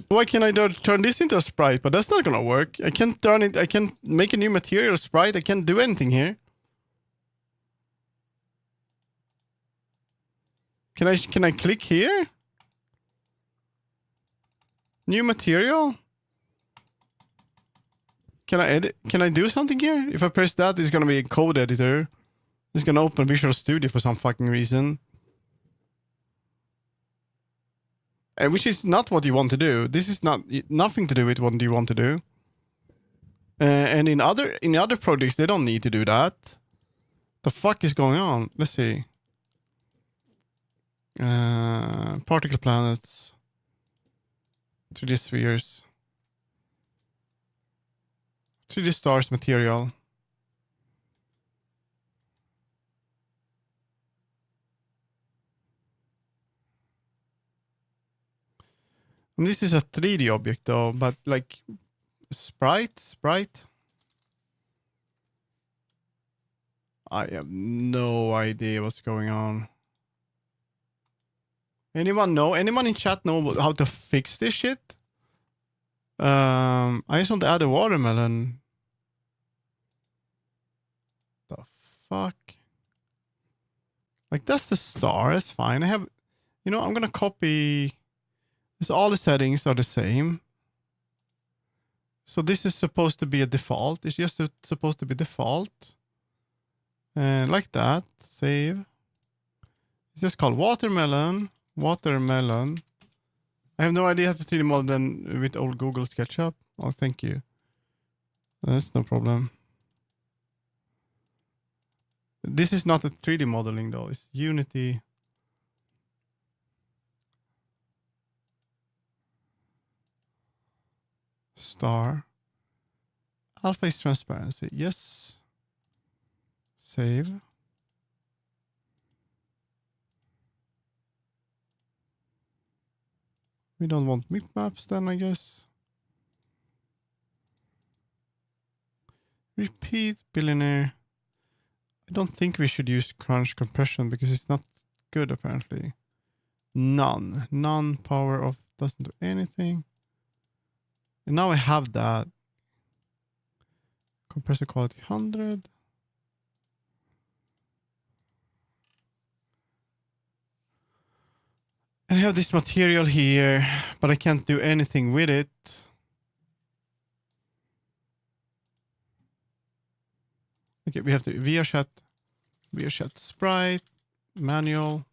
Why can I turn this into a sprite? But that's not gonna work. I can't turn it. I can't make a new material sprite. I can't do anything here. Can I click here? New material? Can I edit? Can I do something here? If I press that, it's gonna be a code editor. It's gonna open Visual Studio for some fucking reason. Which is not what you want to do. This is nothing to do with what you want to do. And in other projects, they don't need to do that. The fuck is going on? Let's see. Particle planets. 3D spheres. 3D stars material. And this is a 3D object though, but like sprite. I have no idea what's going on. Anyone know? Anyone in chat know how to fix this shit? I just want to add a watermelon. The fuck? Like that's the star. That's fine. I have, I'm gonna copy. All the settings are the same. So this is supposed to be a default. It's just supposed to be default. And like that. Save. It's just called watermelon. Watermelon. I have no idea how to 3D model then with old Google SketchUp. Oh, thank you. That's no problem. This is not a 3D modeling though. It's Unity. Star. Alpha is transparency. Yes. Save. We don't want maps then, I guess. Repeat billionaire. I don't think we should use crunch compression because it's not good apparently. None. None power off doesn't do anything. And now I have that. Compressor quality 100. And I have this material here, but I can't do anything with it. Okay, we have the VRChat sprite, manual.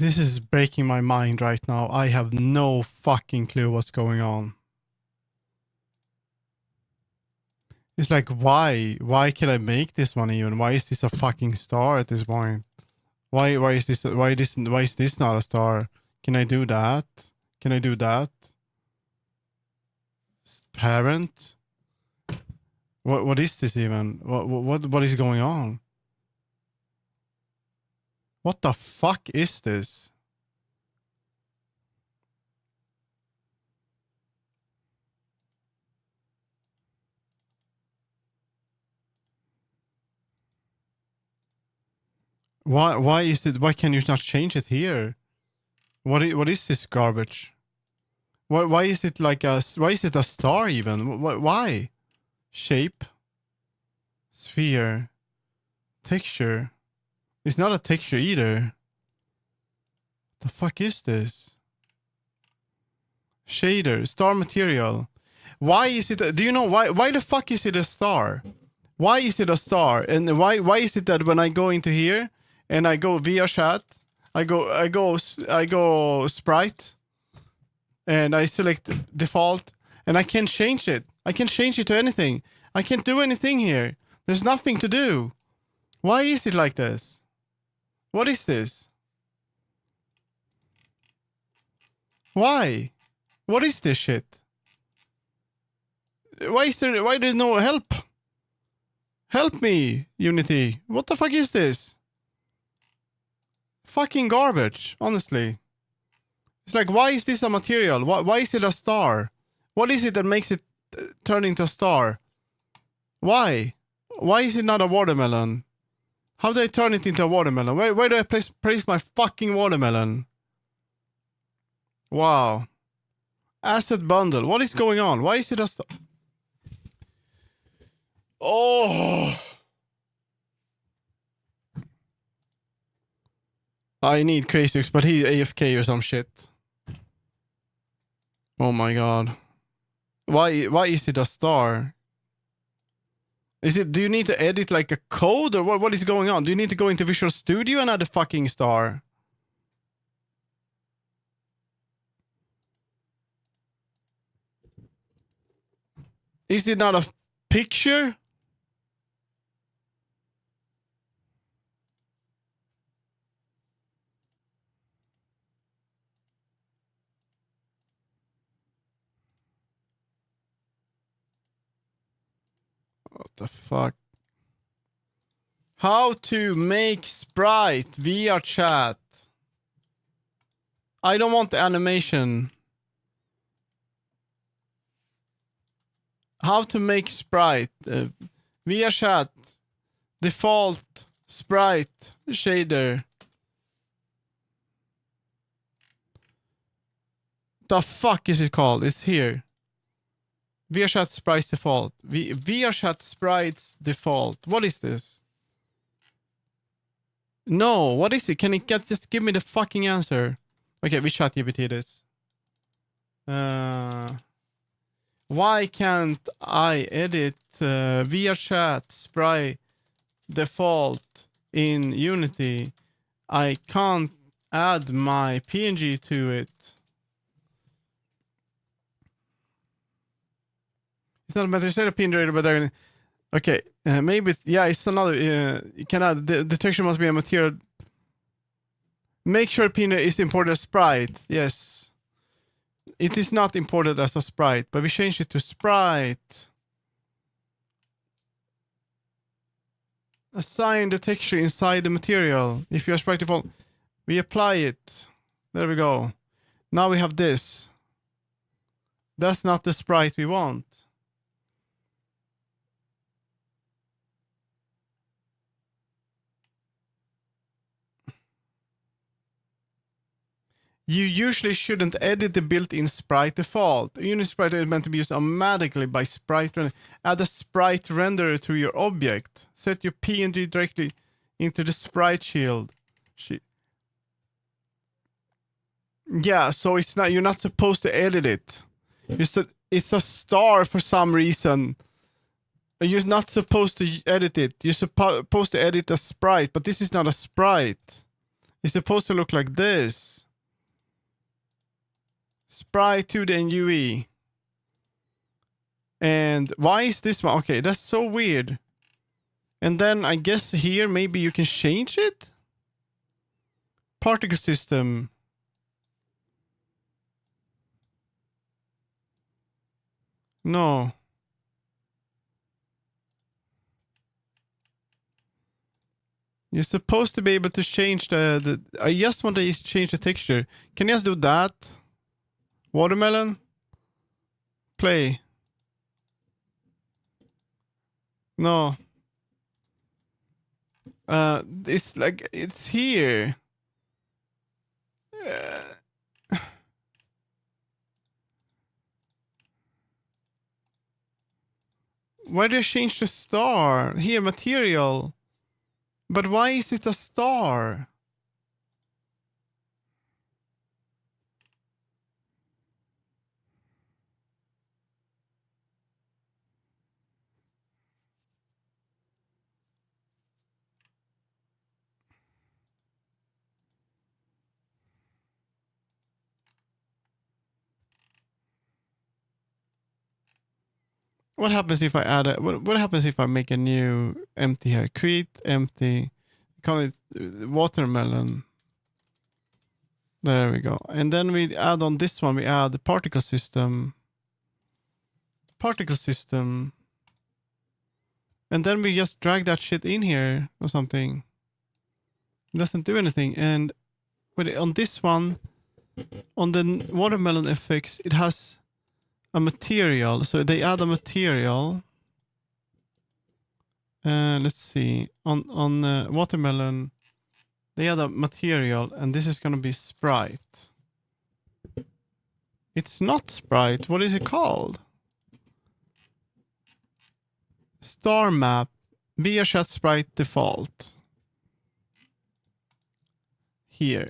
This is breaking my mind right now. I have no fucking clue what's going on. It's like, why? Why can I make this one even? Why is this a fucking star at this point? Why is this not a star? Can I do that? Can I do that? Parent? What is this even? What is going on? What the fuck is this? Why is it? Why can you not change it here? What is this garbage? Why is it like a? Why is it a star even? Why? Shape. Sphere. Texture. It's not a texture either. The fuck is this? Shader. Star material. Why is it? Do you know why? Why the fuck is it a star? Why is it a star? And why is it that when I go into here and I go VRChat, I go sprite, and I select default, and I can't change it. I can't change it to anything. I can't do anything here. There's nothing to do. Why is it like this? What is this? Why? What is this shit? Why there's no help? Help me, Unity. What the fuck is this? Fucking garbage, honestly. It's like, why is this a material? Why is it a star? What is it that makes it turn into a star? Why? Why is it not a watermelon? How do I turn it into a watermelon? Where do I place my fucking watermelon? Wow. Asset bundle. What is going on? Why is it a star? Oh. I need Crazux, but he's AFK or some shit. Oh my god. Why is it a star? Is it? Do you need to edit like a code, or what is going on? Do you need to go into Visual Studio and add a fucking star? Is it not a picture? What the fuck? How to make sprite VRChat. I don't want the animation. How to make sprite VRChat default sprite shader. The fuck is it called? It's here. VRChat sprites default. VRChat sprites default. What is this? No, what is it? Can it just give me the fucking answer? Okay, we ChatGPT this. Why can't I edit VRChat sprite default in Unity? I can't add my PNG to it. It's not a matter. It's not a pin generator, but they're okay. Maybe yeah. It's another. You can add the texture must be a material. Make sure pin is imported as sprite. Yes, it is not imported as a sprite, but we change it to sprite. Assign the texture inside the material. If you're sprite default, we apply it. There we go. Now we have this. That's not the sprite we want. You usually shouldn't edit the built-in sprite default. Unity sprite is meant to be used automatically by sprite render. Add a sprite renderer to your object. Set your PNG directly into the sprite shield. Yeah, so it's not. You're not supposed to edit it. It's a star for some reason. You're not supposed to edit it. You're supposed to edit a sprite, but this is not a sprite. It's supposed to look like this. Sprite 2D and UE. And why is this one? Okay, that's so weird. And then I guess here maybe you can change it? Particle system. No. You're supposed to be able to change the I just want to change the texture. Can you just do that? Watermelon? Play. No. It's like, it's here. Why do I change the star? Here, material. But why is it a star? What happens if I add a... What happens if I make a new empty here? Create empty. Call it watermelon. There we go. And then we add on this one, we add the particle system. Particle system. And then we just drag that shit in here or something. It doesn't do anything. And on this one, on the watermelon effects, it has a material. So they add a material. Let's see. On watermelon, they add a material, and this is going to be sprite. It's not sprite. What is it called? Star map. VRChat sprite default. Here.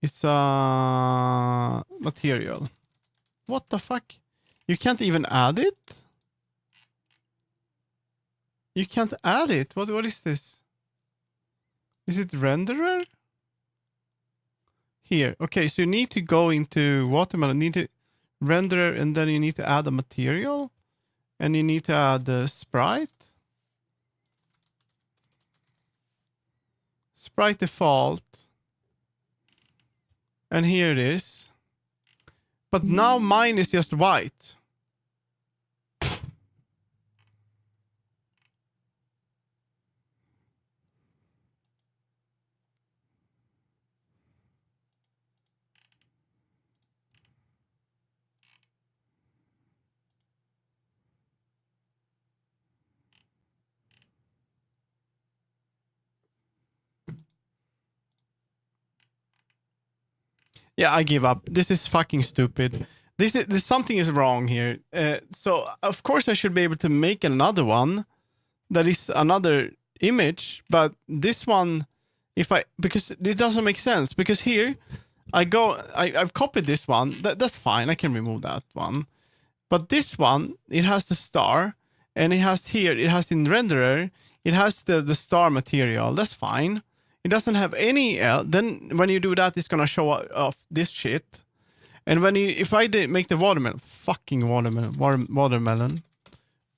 It's a material. What the fuck? You can't even add it? You can't add it. What is this? Is it renderer? Here. Okay, so you need to go into watermelon. You need to renderer, and then you need to add a material. And you need to add the sprite. Sprite default. And here it is. But now mine is just white. Yeah, I give up. This is fucking stupid. This something is wrong here. So of course I should be able to make another one that is another image, but this one, because it doesn't make sense. Because here I've copied this one. That's fine. I can remove that one. But this one, it has the star, and it has in renderer, it has the star material. That's fine. It doesn't have any then when you do that, it's gonna show off this shit. And if I make the fucking watermelon,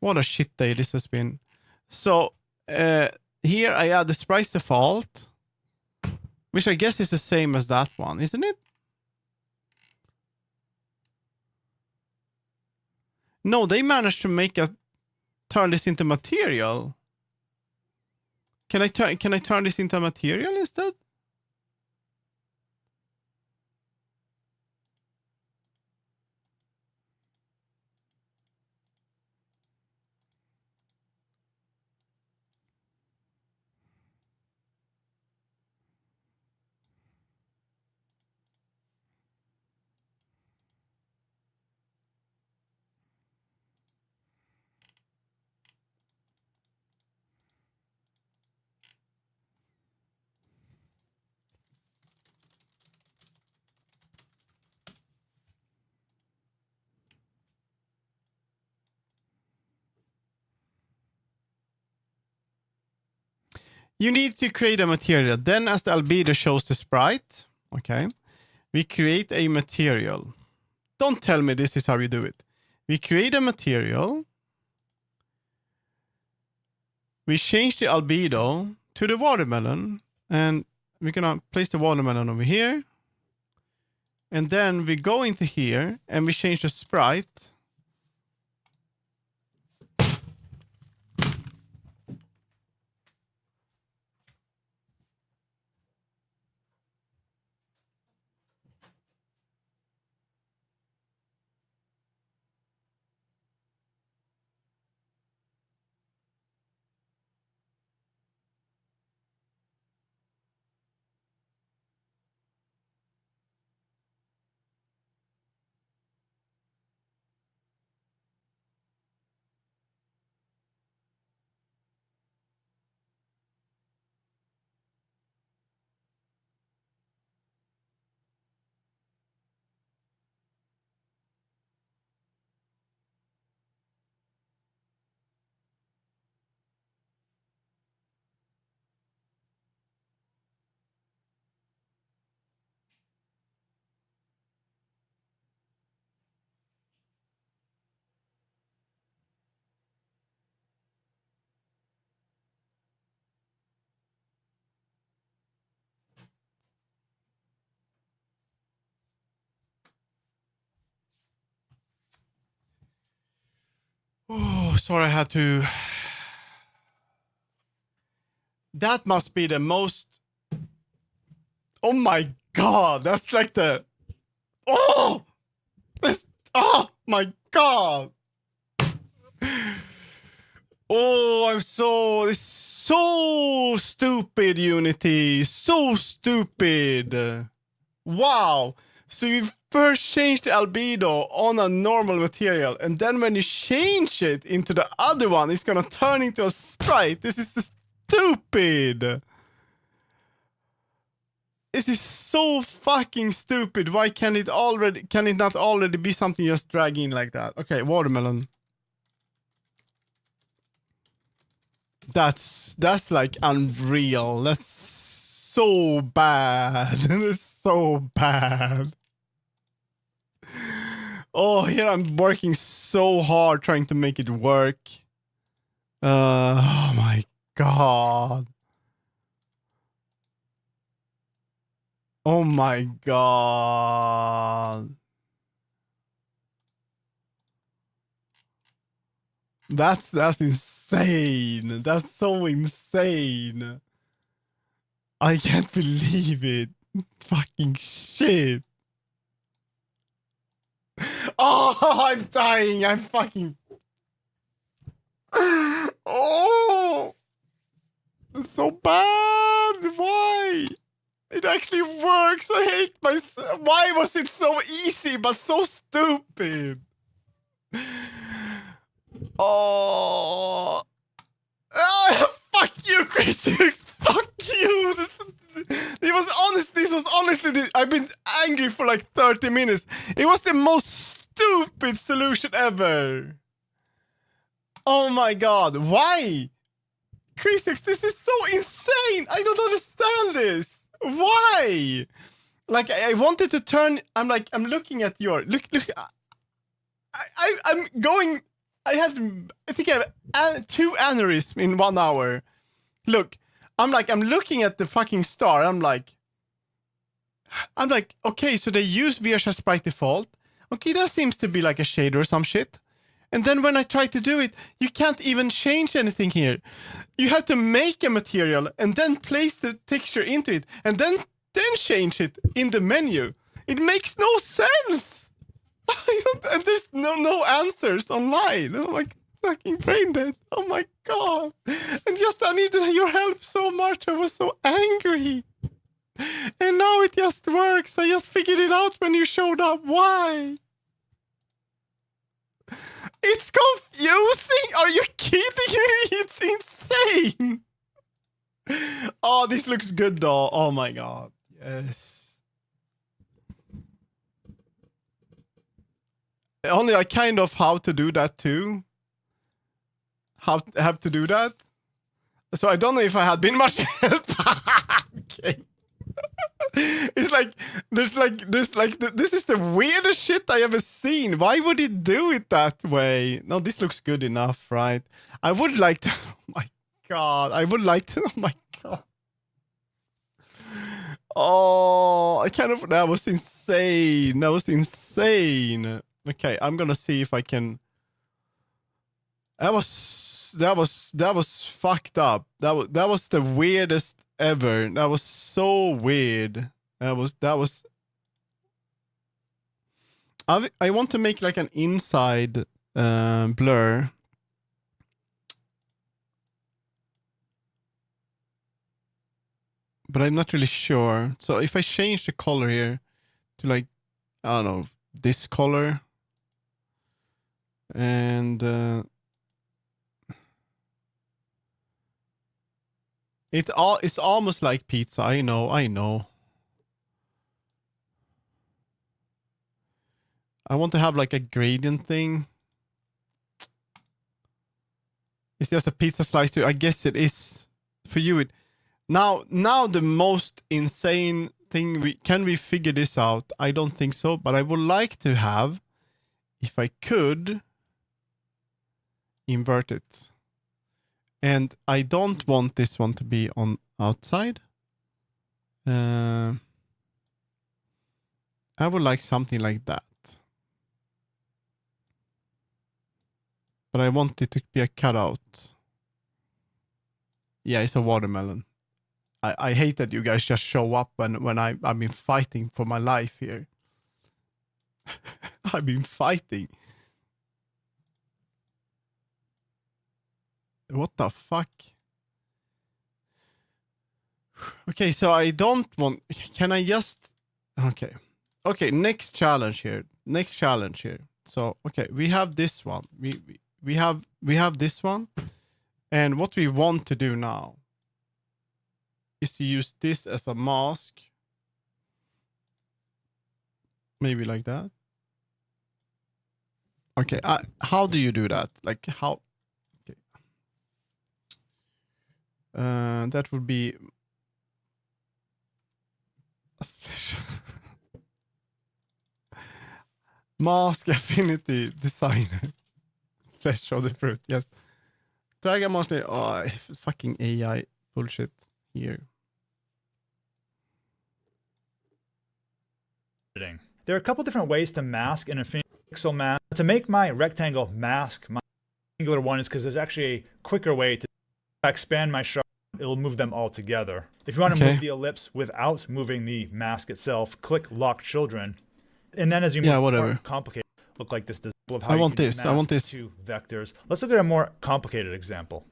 what a shit day this has been. So here I add the sprite default, which I guess is the same as that one, isn't it? No, they managed to turn this into material. Can I turn this into material instead? you need to create a material. Then as the albedo shows the sprite, okay, we create a material. Don't tell me this is how you do it. We create a material. We change the albedo to the watermelon, and we're gonna place the watermelon over here. And then we go into here and we change the sprite. Oh, sorry, I had to. That must be the most. Oh my god, that's like the. Oh! This. Oh my god! Oh, I'm so. It's so stupid, Unity. So stupid. Wow. So you first change the albedo on a normal material, and then when you change it into the other one, it's gonna turn into a sprite. This is stupid. This is so fucking stupid. Why can it not already be something just drag in like that? Okay, watermelon. That's like unreal. That's so bad. That's so bad. Oh, here I'm working so hard trying to make it work. Oh my god. Oh my god. That's insane. That's so insane. I can't believe it. Fucking shit. Oh, I'm dying. I'm fucking. Oh, it's so bad. Why? It actually works. I hate myself. Why was it so easy but so stupid? Oh. Fuck you, Crazy. Fuck you. This was honestly, I've been angry for like 30 minutes. It was the most stupid solution ever. Oh my god. Why? Crazy, this is so insane. I don't understand this. Why? Like, I wanted to turn. I'm looking at your. Look. I'm going. I think I have 2 aneurysms in 1 hour. Look, I'm looking at the fucking star. I'm like, okay, so they use VRChat Sprite default. Okay, that seems to be like a shader or some shit. And then when I try to do it, you can't even change anything here. You have to make a material and then place the texture into it and then change it in the menu. It makes no sense. And there's no answers online. I'm like fucking brain dead. Oh my god. And I needed your help so much. I was so angry. And now it just works. I just figured it out when you showed up. Why? It's confusing. Are you kidding me? It's insane. Oh, this looks good though. Oh my god. Yes. Only I kind of how to do that too. Have to do that. So I don't know if I had been much help. Okay. It's like there's like this is the weirdest shit I ever seen. Why would it do it that way? No, this looks good enough, right? I would like to. Oh my god! I would like to. Oh my god! Oh, I kind of. That was insane. That was insane. Okay, I'm gonna see if I can. That was fucked up. That was the weirdest ever. That was so weird. That was. I want to make like an inside blur. But I'm not really sure. So if I change the color here to like, I don't know, this color. And it's almost like pizza. I know. I want to have like a gradient thing. It's just a pizza slice too. I guess it is for you. Now the most insane thing can we figure this out? I don't think so, but I would like to have, if I could, invert it. And I don't want this one to be on outside. I would like something like that. But I want it to be a cutout. Yeah, it's a watermelon. I hate that you guys just show up when I've been fighting for my life here. I've been fighting. What the fuck? Okay, so I don't want... Can I just... Okay. Okay, next challenge here. So, okay, we have this one. We have this one. And what we want to do now is to use this as a mask. Maybe like that. Okay, how do you do that? Like how? Okay. That would be mask affinity designer. Flesh of the fruit. Yes. Drag a mask. Oh, fucking AI bullshit here. There are a couple different ways to mask an infinity pixel mask. To make my rectangle mask my angular one is because there's actually a quicker way to expand my sharp. It'll move them all together. If you want to move the ellipse without moving the mask itself, click Lock Children. And then as you move more complicated, look like this example of how you can mask two vectors. Let's look at a more complicated example.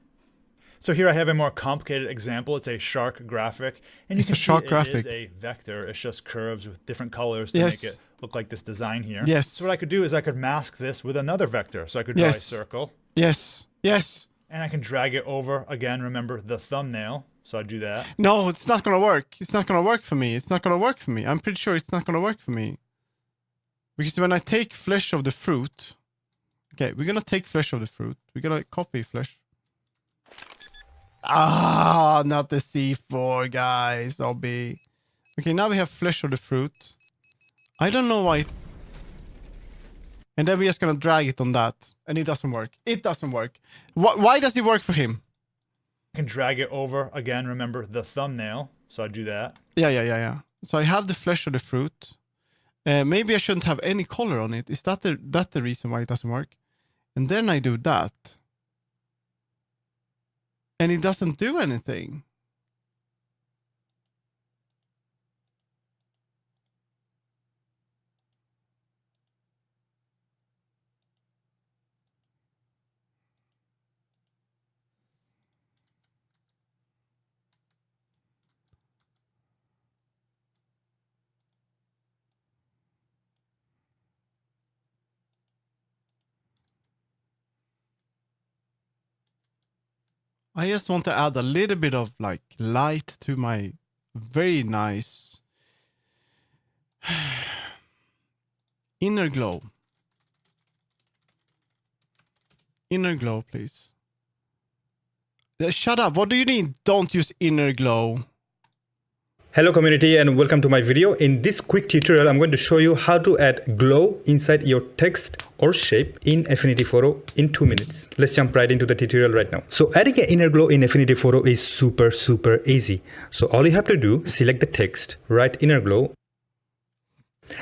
So here I have a more complicated example. It's a shark graphic. And you can see it is a vector. It's just curves with different colors to make it look like this design here. Yes. So what I could do is I could mask this with another vector. So I could draw a circle. Yes. Yes. And I can drag it over, again, remember the thumbnail. So I do that. No, it's not going to work. It's not going to work for me. It's not going to work for me. I'm pretty sure it's not going to work for me. Because when I take flesh of the fruit... Okay, we're going to take flesh of the fruit. We're going to copy flesh. Ah, not the C4, guys. Obby. Okay, now we have flesh of the fruit. I don't know why. And then we're just gonna drag it on that. And it doesn't work. It doesn't work. Why does it work for him? I can drag it over, again, remember the thumbnail. So I do that. Yeah. So I have the flesh of the fruit. Maybe I shouldn't have any color on it. Is that the reason why it doesn't work? And then I do that. And it doesn't do anything. I just want to add a little bit of like light to my very nice inner glow. Inner glow, please. Shut up. What do you mean? Don't use inner glow. Hello community and welcome to my video. In this quick tutorial, I'm going to show you how to add glow inside your text or shape in Affinity Photo in 2 minutes. Let's jump right into the tutorial right now. So adding an inner glow in Affinity Photo is super easy. So all you have to do, select the text, write inner glow.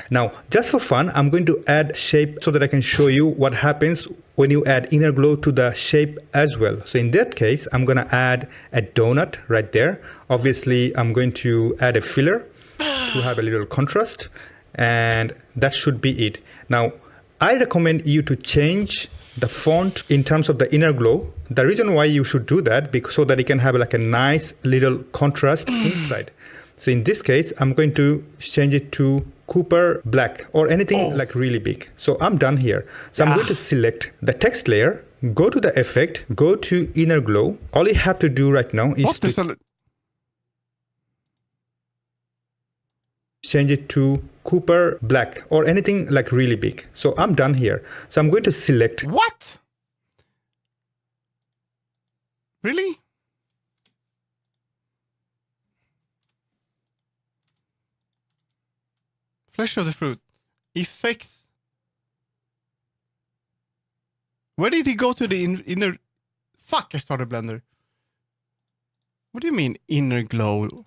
Now, just for fun, I'm going to add shape so that I can show you what happens when you add inner glow to the shape as well. So in that case, I'm going to add a donut right there. Obviously, I'm going to add a filler to have a little contrast, and that should be it. Now, I recommend you to change the font in terms of the inner glow. The reason why you should do that, because so that it can have like a nice little contrast inside. So in this case, I'm going to change it to Cooper Black or anything like really big. So I'm done here. So I'm going to select the text layer, go to the effect, go to inner glow. All you have to do right now is to change it to Cooper Black or anything like really big. So I'm done here. So I'm going to select. What? Really? Flesh of the fruit. Effects. Where did he go to the inner... Fuck, I started Blender. What do you mean inner glow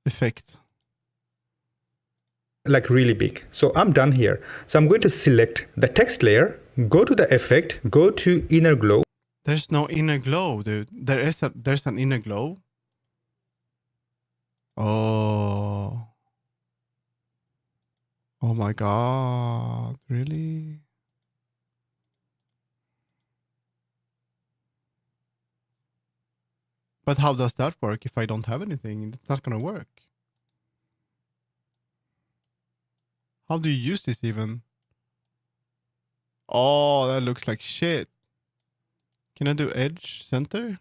effect? Like really big. So I'm done here. So I'm going to select the text layer, go to the effect, go to inner glow. There's no inner glow, dude. There's an inner glow. Oh. Oh my god, really? But how does that work if I don't have anything? It's not gonna work. How do you use this even? Oh, that looks like shit. Can I do edge center?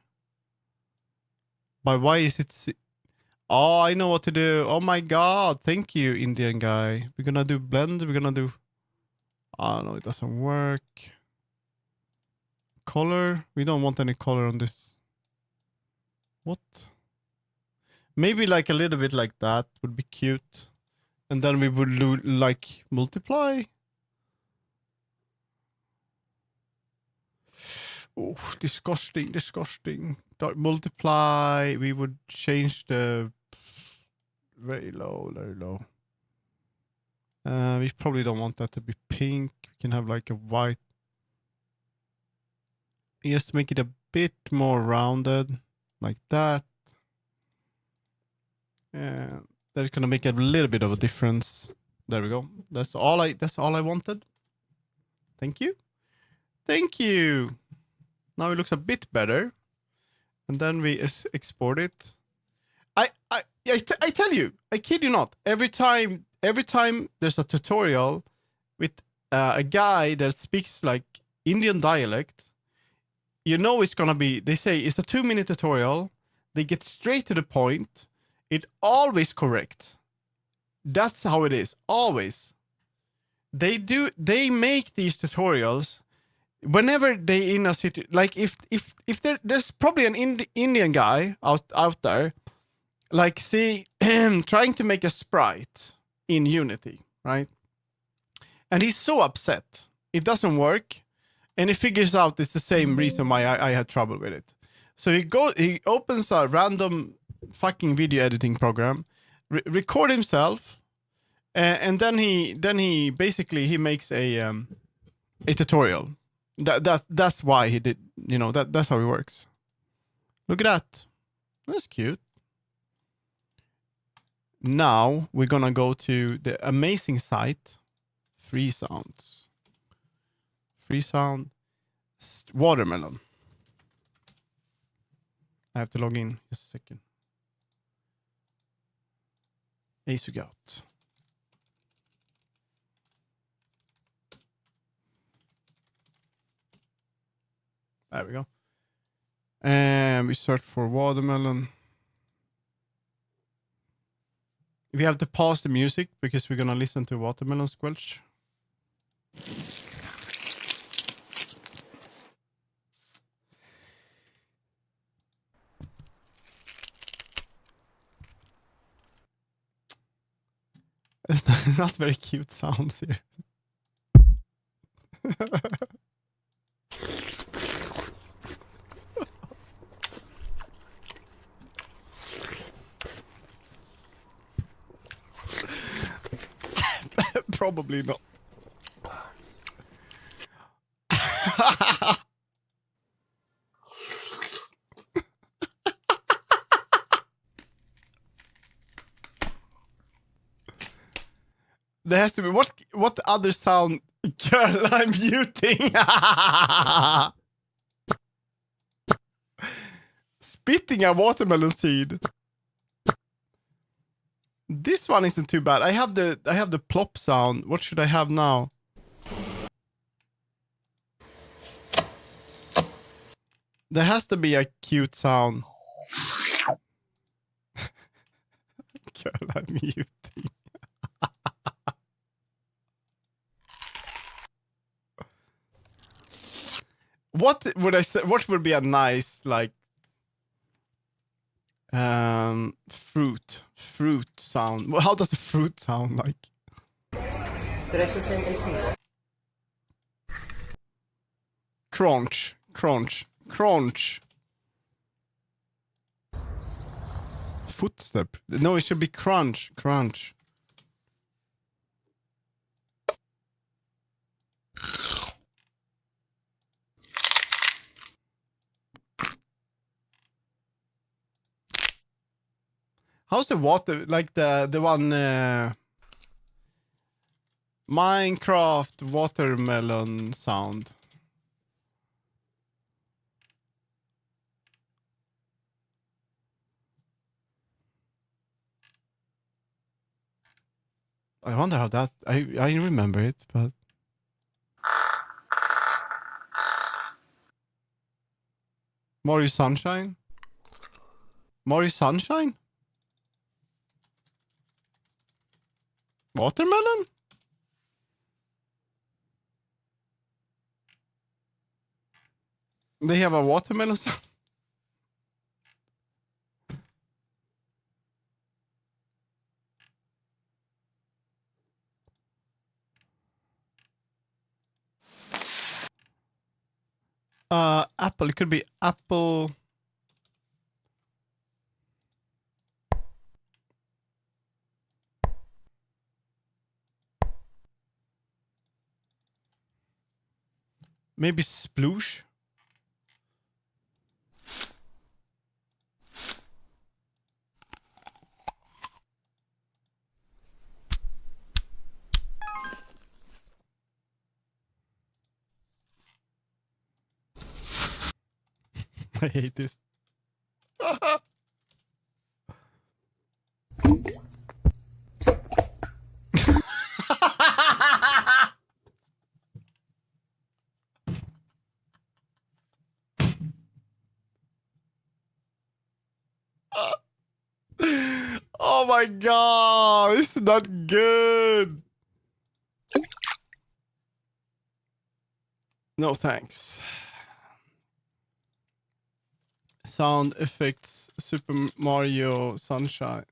But why is it... Oh, I know what to do. Oh my god. Thank you, Indian guy. We're gonna do blend. We're gonna do... Oh no, it doesn't work. Color. We don't want any color on this. What? Maybe like a little bit like that would be cute. And then we would do like multiply. Oh, disgusting, disgusting. Multiply. We would change the very low, very low. We probably don't want that to be pink. We can have like a white. Just make it a bit more rounded, like that. And that's gonna make a little bit of a difference. There we go. That's all I wanted. Thank you. Thank you. Now it looks a bit better. And then we export it. I tell you, I kid you not. Every time there's a tutorial with a guy that speaks like Indian dialect, you know it's gonna be. They say it's a 2-minute tutorial. They get straight to the point. It always correct. That's how it is. Always. They make these tutorials whenever they in a city, like if there's probably an Indian guy out there, like see trying to make a sprite in Unity, right? And he's so upset. It doesn't work, and he figures out it's the same reason why I had trouble with it. So he opens a random fucking video editing program, record himself, and then he basically he makes a tutorial. That's why he did, you know, that's how it works. Look at that. That's cute. Now we're gonna go to the amazing site, Free Sounds. Free Sound Watermelon. I have to log in just a second. Ace-out. There we go. And we search for watermelon. We have to pause the music because we're gonna listen to watermelon squelch. Not very cute sounds here. Probably not. There has to be what other sound? Girl, I'm muting. Spitting a watermelon seed. This one isn't too bad. I have the plop sound. What should I have now? There has to be a cute sound. Girl, I'm muting. What would I say? What would be a nice like fruit sound? Well, how does a fruit sound like? Crunch, crunch, crunch. Footstep. No, it should be crunch, crunch. How's the water, like the one Minecraft watermelon sound? I wonder how that, I remember it, but Mario Sunshine? Mario Sunshine? Watermelon? They have a watermelon sound? Apple. It could be apple. Maybe sploosh. I hate this. Oh my god, this is not good. No thanks. Sound effects, Super Mario Sunshine.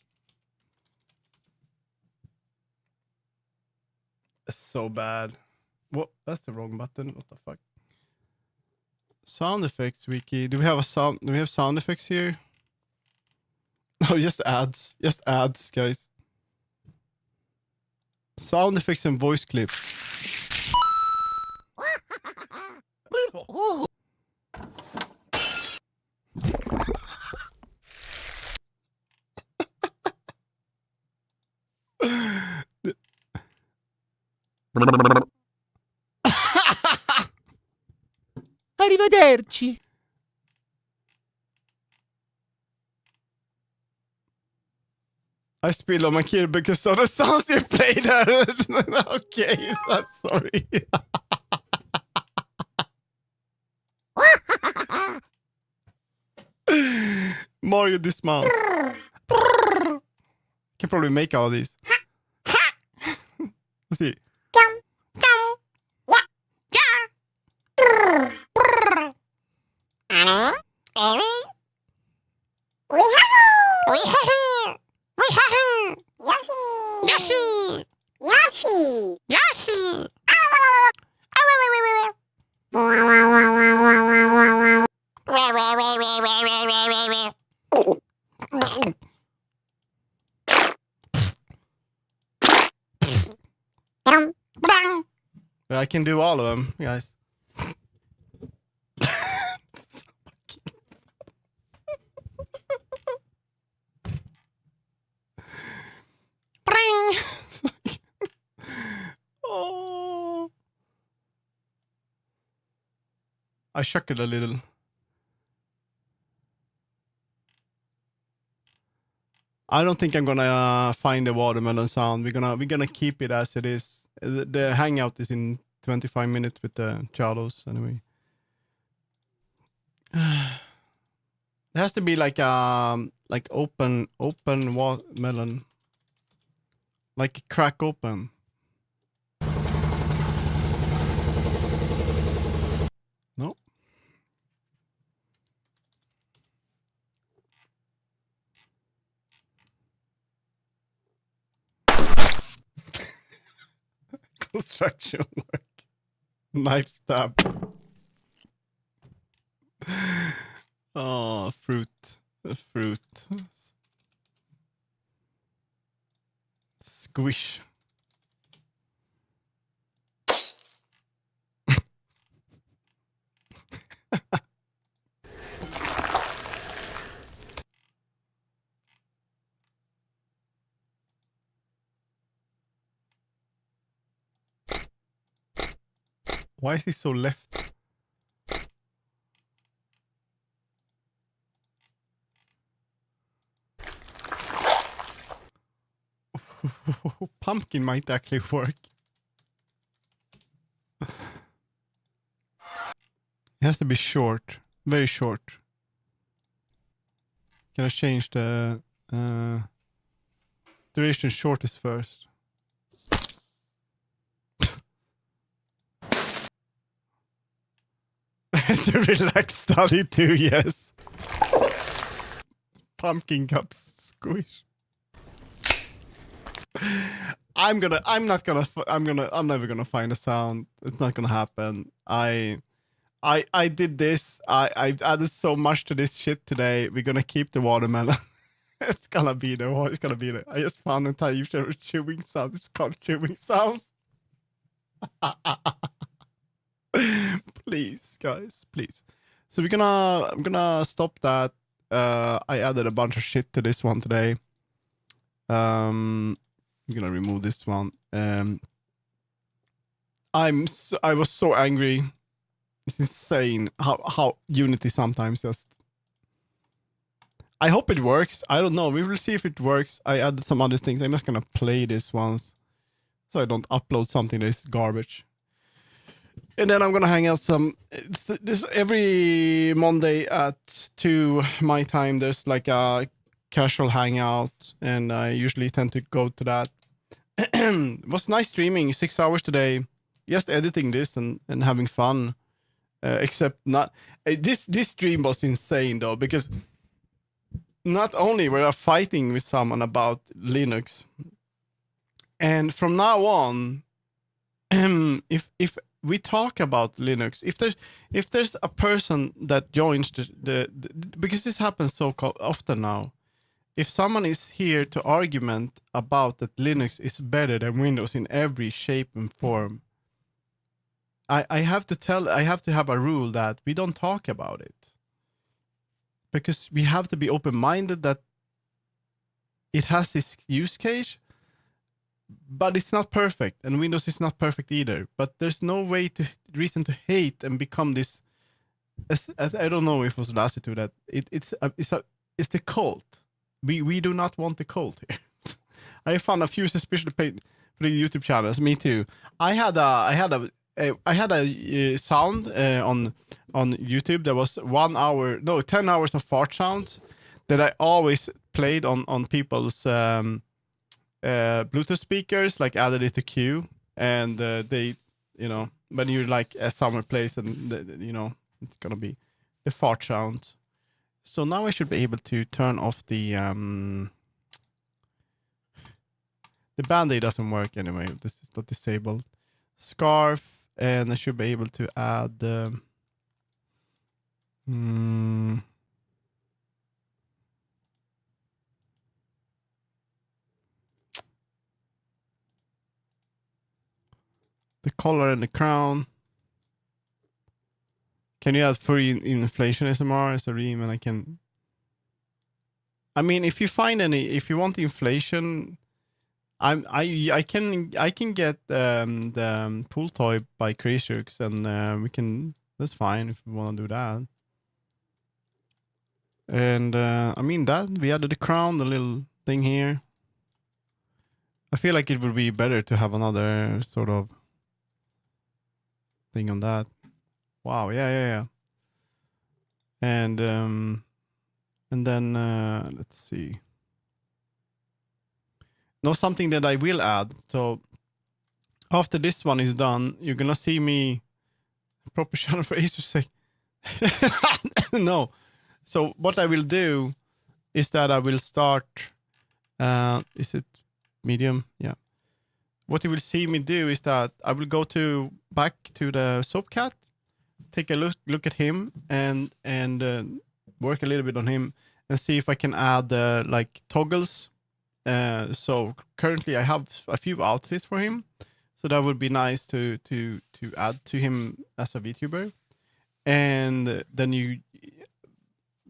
It's so bad. What? That's the wrong button. What the fuck? Sound effects wiki. Do we have a sound? Do we have sound effects here? No, just ads. Just ads, guys. Sound effects and voice clips. Arrivederci. I spill on my kid because of the songs you played there. Okay, I'm sorry. Mario dismount. Can probably make all these. Let's see. I can do all of them, guys. Oh. I shook it a little. I don't think I'm gonna find the watermelon sound. We're gonna keep it as it is. The hangout is in 25 minutes with the shadows anyway. It has to be like open watermelon, like crack open. No. Construction work. Knife stab. Oh, fruit. Fruit. Squish. Why is he so left? Pumpkin might actually work. It has to be short. Very short. Can I change the duration shortest first? To relax study too, yes. Pumpkin got squish. I'm never gonna find a sound. It's not gonna happen. I did this. I added so much to this shit today. We're gonna keep the watermelon. It's gonna be the. I just found a type of chewing sound. It's called chewing sounds. Please, guys, please. So I'm gonna stop that. I added a bunch of shit to this one today. I'm gonna remove this one. I was so angry. It's insane how Unity sometimes just. I hope it works. I don't know. We will see if it works. I added some other things. I'm just gonna play this once, so I don't upload something that is garbage. And then I'm gonna hang out this every Monday at 2 my time. There's like a casual hangout, and I usually tend to go to that. It was nice streaming 6 hours today, just editing this and having fun. Except not this stream was insane though, because not only were I fighting with someone about Linux, and from now on, if we talk about Linux, if there's a person that joins the because this happens so often now, if someone is here to argument about that Linux is better than Windows in every shape and form, I have to have a rule that we don't talk about it, because we have to be open-minded that it has this use case, but it's not perfect, and Windows is not perfect either. But there's no reason to hate and become this. As I don't know if it was last to that. It's the cult. We do not want the cult here. I found a few suspicious for the YouTube channels. Me too. I had a sound on YouTube that was 10 hours of fart sounds that I always played on people's Bluetooth speakers, like added it to queue, and they, when you're like at summer place, and it's gonna be the fart sounds. So now I should be able to turn off the Band-Aid doesn't work anyway. This is not disabled. Scarf, and I should be able to add the collar and the crown. Can you add free inflation SMR as a ream? And I mean, if you find if you want inflation, I can get the pool toy by Crazyrux, and we can. That's fine if we want to do that. And I mean that we added the crown, the little thing here. I feel like it would be better to have another sort of thing on that. Wow, yeah. And then let's see. Now something that I will add. So after this one is done, you're gonna see me proper channel for Ace to say. No. So what I will do is that I will start. Is it medium? Yeah. What you will see me do is that I will go back to the soap cat, take a look at him, and work a little bit on him, and see if I can add like toggles. So currently I have a few outfits for him, so that would be nice to add to him as a VTuber, and then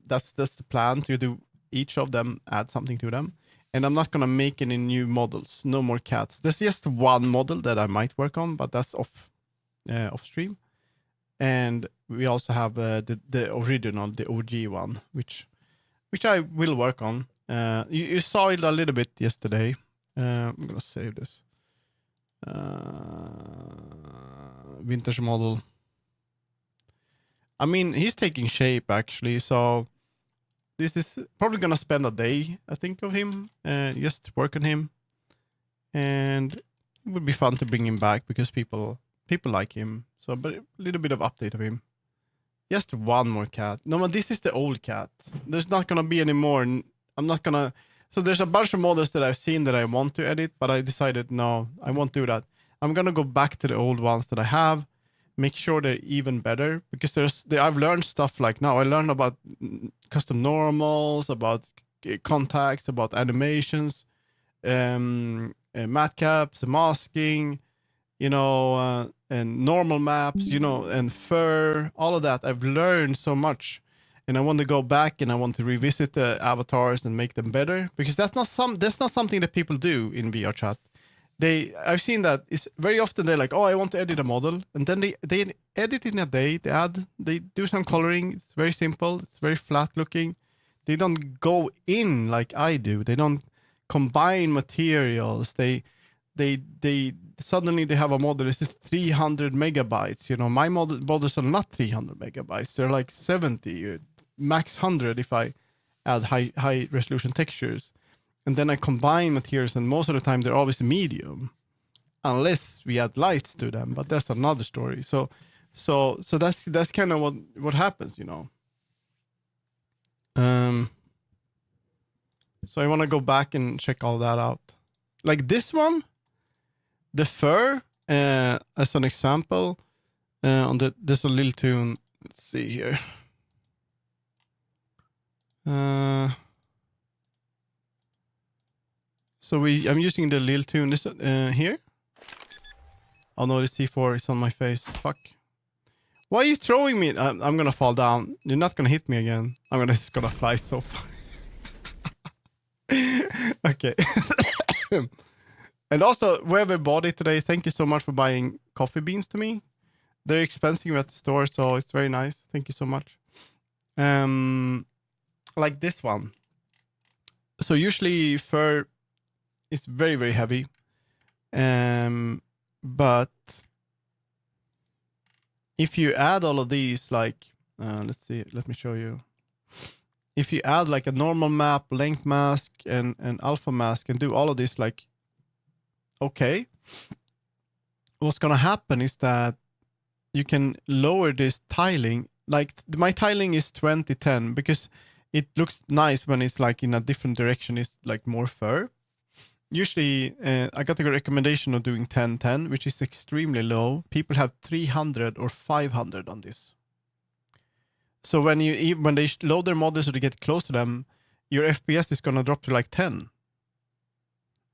that's the plan, to do each of them, add something to them. And I'm not gonna make any new models, no more cats. There's just one model that I might work on, but that's off stream. And we also have the original, the OG one, which I will work on. You saw it a little bit yesterday. I'm gonna save this. Vintage model. I mean, he's taking shape actually, so this is probably gonna spend a day, I think, of him, just work on him, and it would be fun to bring him back because people like him. So, but a little bit of update of him. Just one more cat. No, but this is the old cat. There's not gonna be any more. I'm not gonna. So there's a bunch of models that I've seen that I want to edit, but I decided no, I won't do that. I'm gonna go back to the old ones that I have, make sure they're even better, because I've learned stuff like now. I learned about custom normals, about contacts, about animations, matte caps, masking, and normal maps, and fur, all of that. I've learned so much, and I want to go back and I want to revisit the avatars and make them better, because that's not something that people do in VRChat. I've seen that it's very often they're like, oh, I want to edit a model, and then they edit in a day. They do some coloring. It's very simple. It's very flat looking. They don't go in like I do. They don't combine materials. They suddenly they have a model. It's 300 megabytes. My models are not 300 megabytes. They're like 70, max 100 if I add high resolution textures. And then I combine materials, and most of the time they're always medium, unless we add lights to them. But that's another story. So that's kind of what happens, So I want to go back and check all that out. Like this one, the fur, as an example, there's a little tune. Let's see here. So I'm using the Lil tune this here. Oh no, the C4 is on my face. Fuck. Why are you throwing me? I'm gonna fall down. You're not gonna hit me again. Just gonna fly so far. Okay. And also, whoever bought it today, thank you so much for buying coffee beans to me. They're expensive at the store, so it's very nice. Thank you so much. Like this one. So usually fur is very, very heavy. But if you add all of these, like, let's see, let me show you. If you add like a normal map, length mask, and alpha mask, and do all of this, like, okay, what's gonna happen is that you can lower this tiling. Like my tiling is 2010 because it looks nice when it's like in a different direction. It's like more fur. Usually, I got a recommendation of doing 1010, which is extremely low. People have 300 or 500 on this. So when they load their models or they get close to them, your FPS is gonna drop to like 10.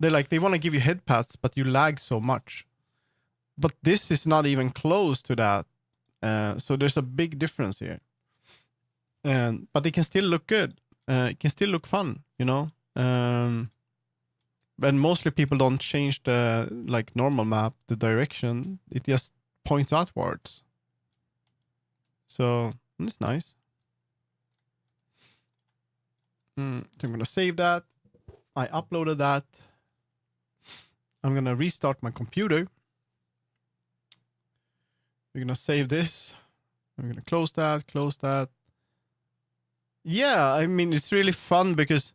They want to give you head pats, but you lag so much but this is not even close to that. So there's a big difference here. But it can still look good. It can still look fun, you know. But mostly people don't change the like normal map, the direction. It just points outwards. So it's nice. So I'm gonna save that. I uploaded that. I'm gonna restart my computer. We're gonna save this. I'm gonna close that, close that. Yeah, I mean it's really fun because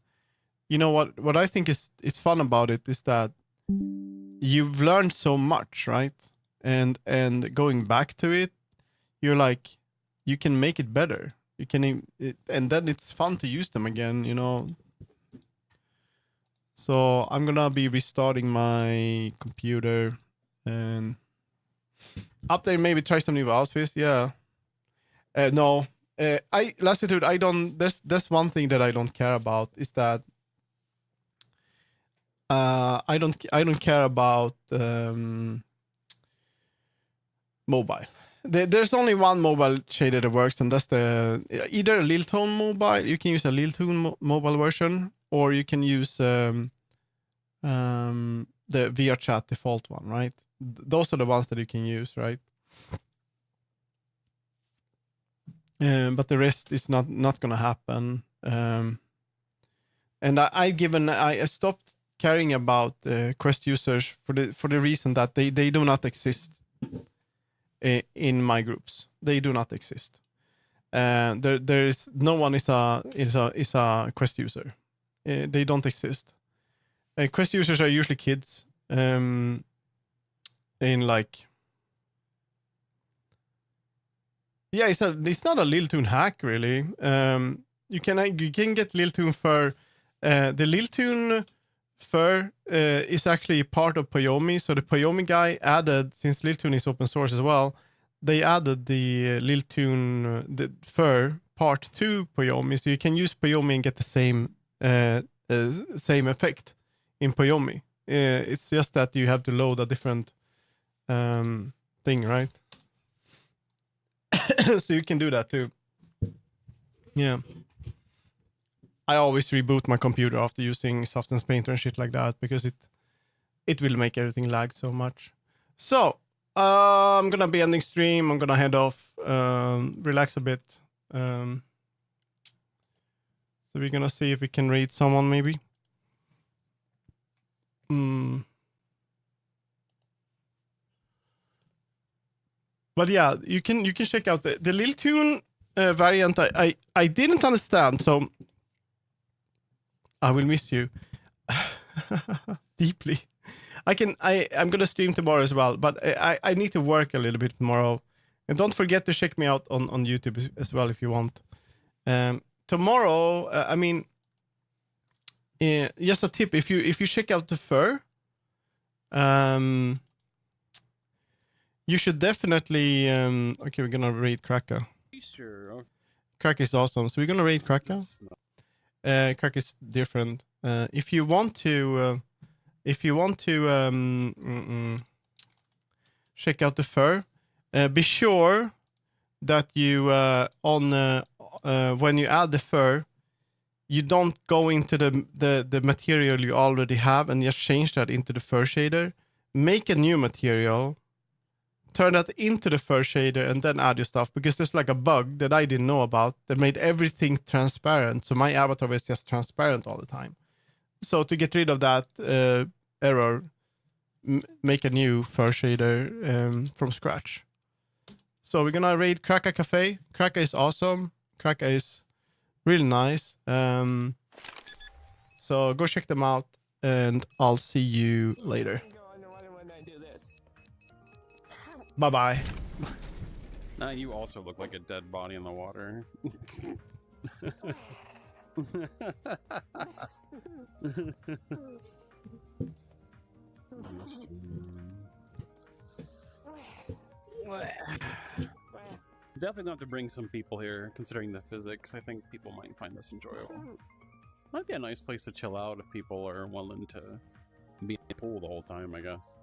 you know what I think is fun about it is that you've learned so much, right? And going back to it, you're like you can make it better. You can and then it's fun to use them again, you know. So I'm gonna be restarting my computer and up there maybe try some new outfits. Yeah. No. Lassitude, I don't. That's one thing that I don't care about is that I don't care about mobile. There's only one mobile shader that works, and that's the either a Liltone mobile. You can use a Liltone mobile version, or you can use the VRChat default one, right? Those are the ones that you can use, right? But the rest is not gonna happen. And I stopped caring about Quest users for the reason that they do not exist in my groups. They do not exist. There is no one is a Quest user. They don't exist. Quest users are usually kids. In like. Yeah, it's not a Liltone hack really. You can get Liltone fur. The Liltone fur is actually part of Poyomi. So the Poyomi guy added, since Liltone is open source as well, they added the Liltone the fur part to Poyomi. So you can use Poyomi and get the same effect in Poyomi. It's just that you have to load a different thing, right? So you can do that too. Yeah. I always reboot my computer after using Substance Painter and shit like that because it will make everything lag so much. So I'm gonna be ending stream. I'm gonna head off, relax a bit. So we're gonna see if we can read someone maybe. But yeah, you can check out the Liltone variant. I didn't understand, so I will miss you deeply. I'm gonna stream tomorrow as well, but I need to work a little bit tomorrow. And don't forget to check me out on YouTube as well if you want. Tomorrow, I mean, just a tip: if you check out the fur, you should definitely. Okay, we're gonna raid Kraka. Sure. Kraka is awesome, so we're gonna raid Kraka. Kraka is different. If you want to check out the fur, be sure that you when you add the fur, you don't go into the material you already have and just change that into the fur shader. Make a new material, turn that into the fur shader, and then add your stuff, because there's like a bug that I didn't know about that made everything transparent. So my avatar was just transparent all the time. So to get rid of that error, make a new fur shader from scratch. So we're gonna raid Kraka Cafe. Kraka is awesome. Kraka is really nice. So go check them out, and I'll see you later. Bye bye. Nah, you also look like a dead body in the water. Definitely have to bring some people here, considering the physics. I think people might find this enjoyable. Might be a nice place to chill out if people are willing to be in the pool the whole time, I guess.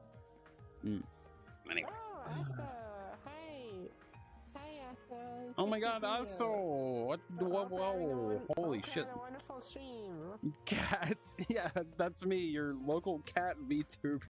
Anyway. Oh, Asa. Hi. Hi, Asa. Oh my god, Asa! What? Whoa, holy shit. A wonderful stream. Cat. Yeah, that's me, your local cat VTuber.